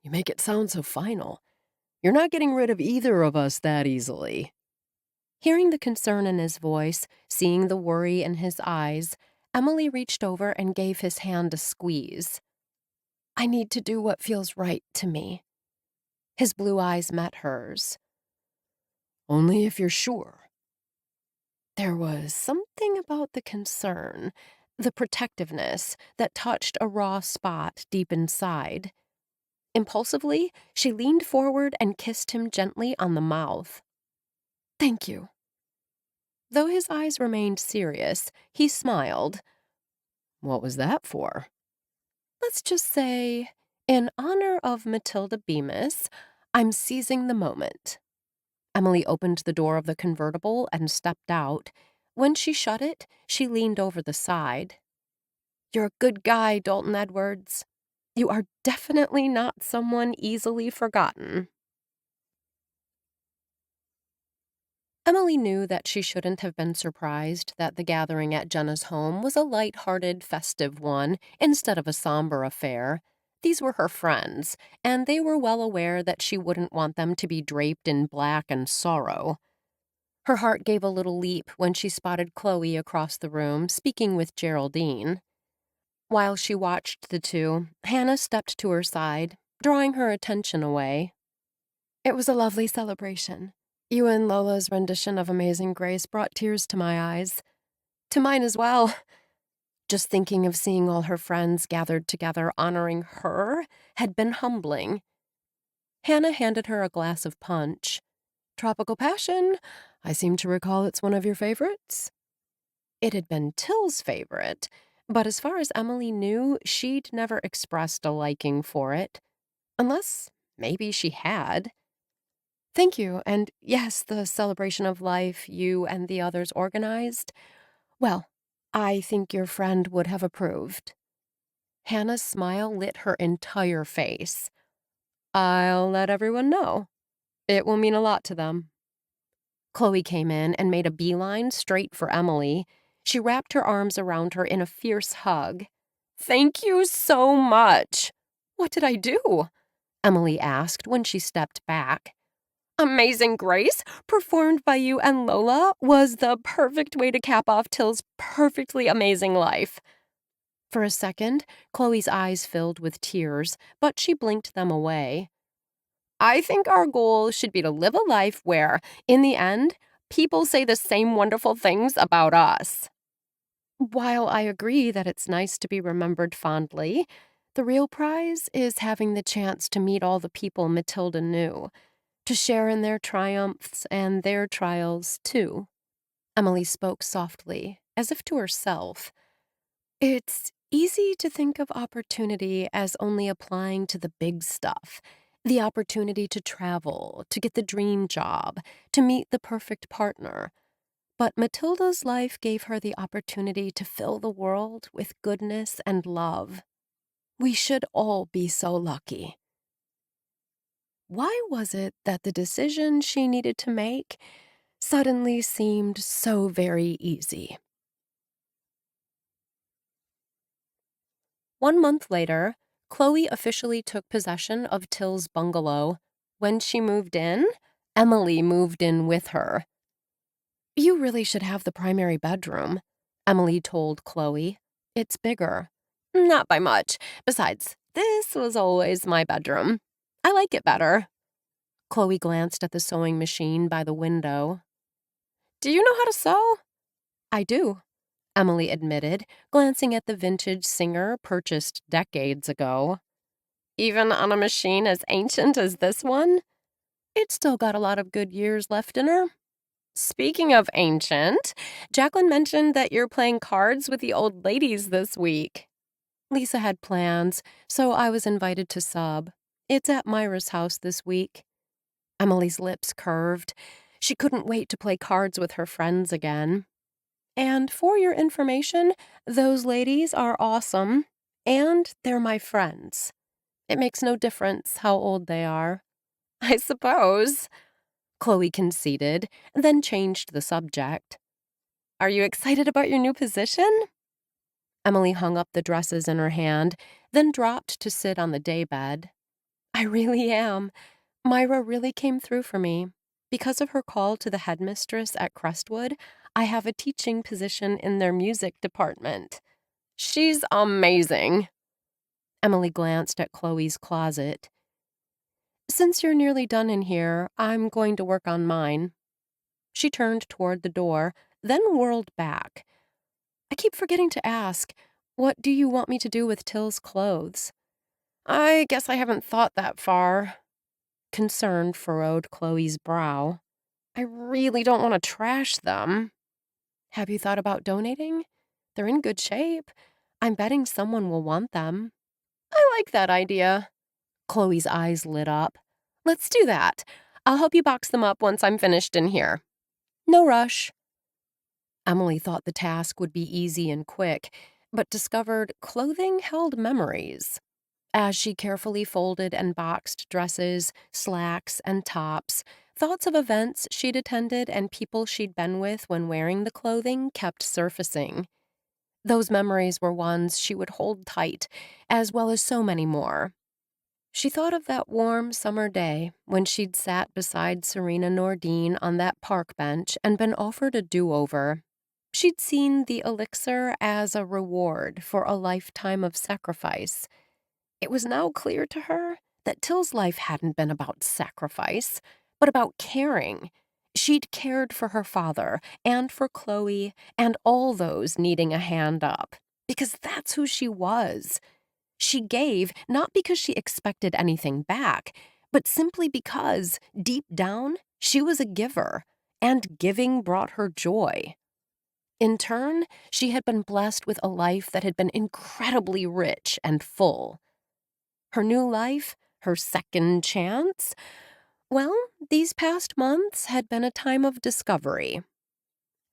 You make it sound so final. You're not getting rid of either of us that easily. Hearing the concern in his voice, seeing the worry in his eyes, Emily reached over and gave his hand a squeeze. I need to do what feels right to me. His blue eyes met hers. Only if you're sure. There was something about the concern, the protectiveness, that touched a raw spot deep inside. Impulsively, she leaned forward and kissed him gently on the mouth. Thank you. Though his eyes remained serious, he smiled. What was that for? Let's just say, in honor of Matilda Bemis, I'm seizing the moment. Emily opened the door of the convertible and stepped out. When she shut it, she leaned over the side. You're a good guy, Dalton Edwards. You are definitely not someone easily forgotten. Emily knew that she shouldn't have been surprised that the gathering at Jenna's home was a light-hearted, festive one instead of a somber affair. These were her friends, and they were well aware that she wouldn't want them to be draped in black and sorrow. Her heart gave a little leap when she spotted Chloe across the room speaking with Geraldine. While she watched the two, Hannah stepped to her side, drawing her attention away. It was a lovely celebration. You and Lola's rendition of Amazing Grace brought tears to my eyes. To mine as well. Just thinking of seeing all her friends gathered together honoring her had been humbling. Hannah handed her a glass of punch. Tropical Passion? I seem to recall it's one of your favorites. It had been Till's favorite, but as far as Emily knew, she'd never expressed a liking for it. Unless maybe she had. Thank you, and yes, the celebration of life you and the others organized. Well, I think your friend would have approved. Hannah's smile lit her entire face. I'll let everyone know. It will mean a lot to them. Chloe came in and made a beeline straight for Emily. She wrapped her arms around her in a fierce hug. Thank you so much. What did I do? Emily asked when she stepped back. Amazing Grace, performed by you and Lola, was the perfect way to cap off Till's perfectly amazing life. For a second, Chloe's eyes filled with tears, but she blinked them away. I think our goal should be to live a life where, in the end, people say the same wonderful things about us. While I agree that it's nice to be remembered fondly, the real prize is having the chance to meet all the people Matilda knew, to share in their triumphs and their trials, too. Emily spoke softly, as if to herself. It's easy to think of opportunity as only applying to the big stuff. The opportunity to travel, to get the dream job, to meet the perfect partner. But Matilda's life gave her the opportunity to fill the world with goodness and love. We should all be so lucky. Why was it that the decision she needed to make suddenly seemed so very easy? 1 month later, Chloe officially took possession of Till's bungalow. When she moved in, Emily moved in with her. You really should have the primary bedroom, Emily told Chloe. It's bigger. Not by much. Besides, this was always my bedroom. I like it better. Chloe glanced at the sewing machine by the window. Do you know how to sew? I do, Emily admitted, glancing at the vintage Singer purchased decades ago. Even on a machine as ancient as this one? It's still got a lot of good years left in her. Speaking of ancient, Jacqueline mentioned that you're playing cards with the old ladies this week. Lisa had plans, so I was invited to sub. It's at Myra's house this week. Emily's lips curved. She couldn't wait to play cards with her friends again. And for your information, those ladies are awesome, and they're my friends. It makes no difference how old they are. I suppose, Chloe conceded, then changed the subject. Are you excited about your new position? Emily hung up the dresses in her hand, then dropped to sit on the daybed. I really am. Myra really came through for me. Because of her call to the headmistress at Crestwood, I have a teaching position in their music department. She's amazing. Emily glanced at Chloe's closet. Since you're nearly done in here, I'm going to work on mine. She turned toward the door, then whirled back. I keep forgetting to ask, what do you want me to do with Till's clothes? I guess I haven't thought that far. Concern furrowed Chloe's brow. I really don't want to trash them. Have you thought about donating? They're in good shape. I'm betting someone will want them. I like that idea. Chloe's eyes lit up. Let's do that. I'll help you box them up once I'm finished in here. No rush. Emily thought the task would be easy and quick, but discovered clothing held memories. As she carefully folded and boxed dresses, slacks, and tops, thoughts of events she'd attended and people she'd been with when wearing the clothing kept surfacing. Those memories were ones she would hold tight, as well as so many more. She thought of that warm summer day when she'd sat beside Serena Nordine on that park bench and been offered a do-over. She'd seen the Elixir as a reward for a lifetime of sacrifice. It was now clear to her that Till's life hadn't been about sacrifice, but about caring. She'd cared for her father and for Chloe and all those needing a hand up, because that's who she was. She gave not because she expected anything back, but simply because, deep down, she was a giver, and giving brought her joy. In turn, she had been blessed with a life that had been incredibly rich and full. Her new life, her second chance? Well, these past months had been a time of discovery.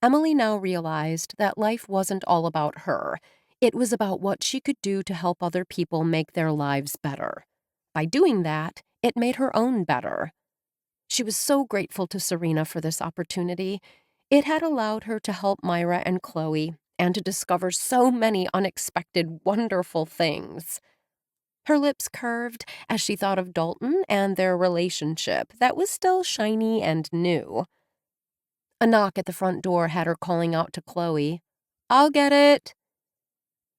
Emily now realized that life wasn't all about her. It was about what she could do to help other people make their lives better. By doing that, it made her own better. She was so grateful to Serena for this opportunity. It had allowed her to help Myra and Chloe and to discover so many unexpected, wonderful things. Her lips curved as she thought of Dalton and their relationship that was still shiny and new. A knock at the front door had her calling out to Chloe. I'll get it.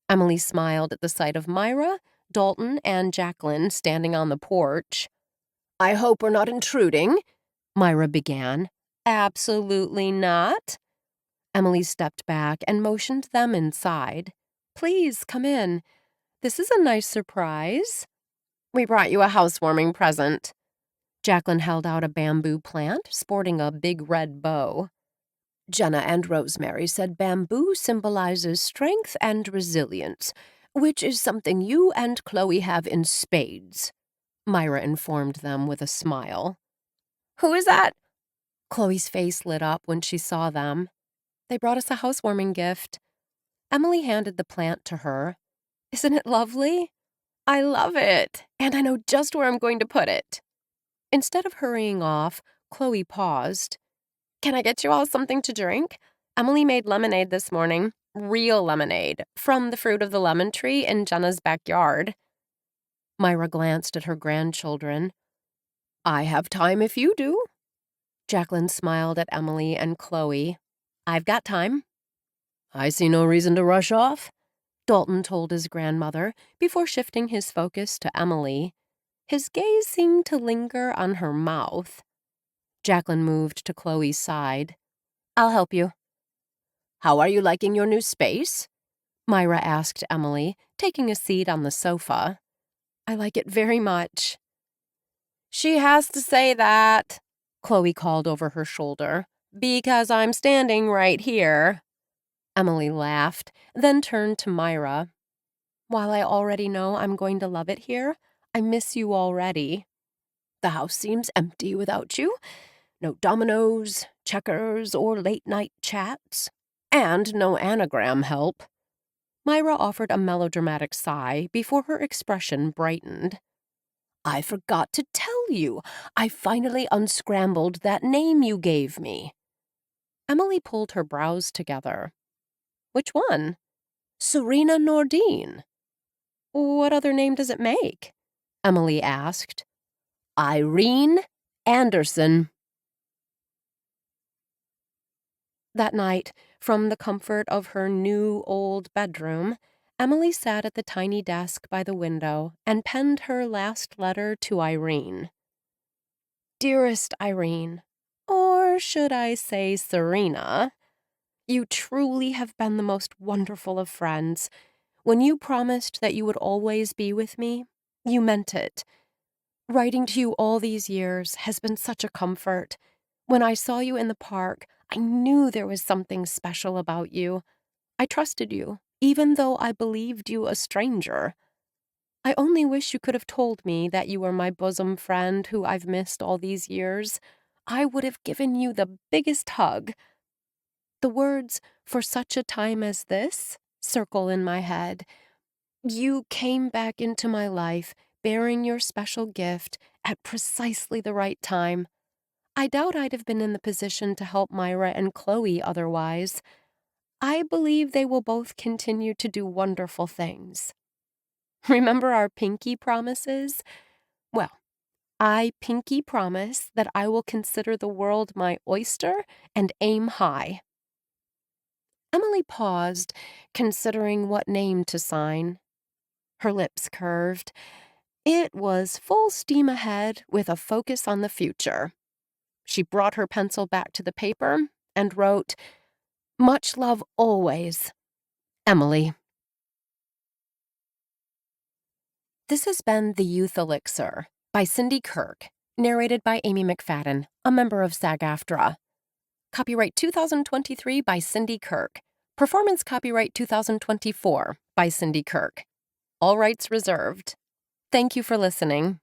Emily smiled at the sight of Myra, Dalton, and Jacqueline standing on the porch. I hope we're not intruding, Myra began. Absolutely not. Emily stepped back and motioned them inside. Please, come in. This is a nice surprise. We brought you a housewarming present. Jacqueline held out a bamboo plant sporting a big red bow. Jenna and Rosemary said bamboo symbolizes strength and resilience, which is something you and Chloe have in spades, Myra informed them with a smile. Who is that? Chloe's face lit up when she saw them. They brought us a housewarming gift. Emily handed the plant to her. Isn't it lovely? I love it, and I know just where I'm going to put it. Instead of hurrying off, Chloe paused. Can I get you all something to drink? Emily made lemonade this morning. Real lemonade, from the fruit of the lemon tree in Jenna's backyard. Myra glanced at her grandchildren. I have time if you do. Jacqueline smiled at Emily and Chloe. I've got time. I see no reason to rush off, Dalton told his grandmother before shifting his focus to Emily. His gaze seemed to linger on her mouth. Jacqueline moved to Chloe's side. I'll help you. How are you liking your new space? Myra asked Emily, taking a seat on the sofa. I like it very much. She has to say that, Chloe called over her shoulder, because I'm standing right here. Emily laughed, then turned to Myra. While I already know I'm going to love it here, I miss you already. The house seems empty without you. No dominoes, checkers, or late-night chats. And no anagram help. Myra offered a melodramatic sigh before her expression brightened. I forgot to tell you. I finally unscrambled that name you gave me. Emily pulled her brows together. Which one? Serena Nordine. What other name does it make? Emily asked. Irene Anderson. That night, from the comfort of her new old bedroom, Emily sat at the tiny desk by the window and penned her last letter to Irene. Dearest Irene, or should I say Serena, you truly have been the most wonderful of friends. When you promised that you would always be with me, you meant it. Writing to you all these years has been such a comfort. When I saw you in the park, I knew there was something special about you. I trusted you, even though I believed you a stranger. I only wish you could have told me that you were my bosom friend who I've missed all these years. I would have given you the biggest hug. The words, "for such a time as this," circle in my head. You came back into my life, bearing your special gift at precisely the right time. I doubt I'd have been in the position to help Myra and Chloe otherwise. I believe they will both continue to do wonderful things. Remember our pinky promises? Well, I pinky promise that I will consider the world my oyster and aim high. Emily paused, considering what name to sign. Her lips curved. It was full steam ahead with a focus on the future. She brought her pencil back to the paper and wrote, "Much love always, Emily." This has been The Youth Elixir by Cindy Kirk, narrated by Amy McFadden, a member of SAG-AFTRA. Copyright 2023 by Cindy Kirk. Performance copyright 2024 by Cindy Kirk. All rights reserved. Thank you for listening.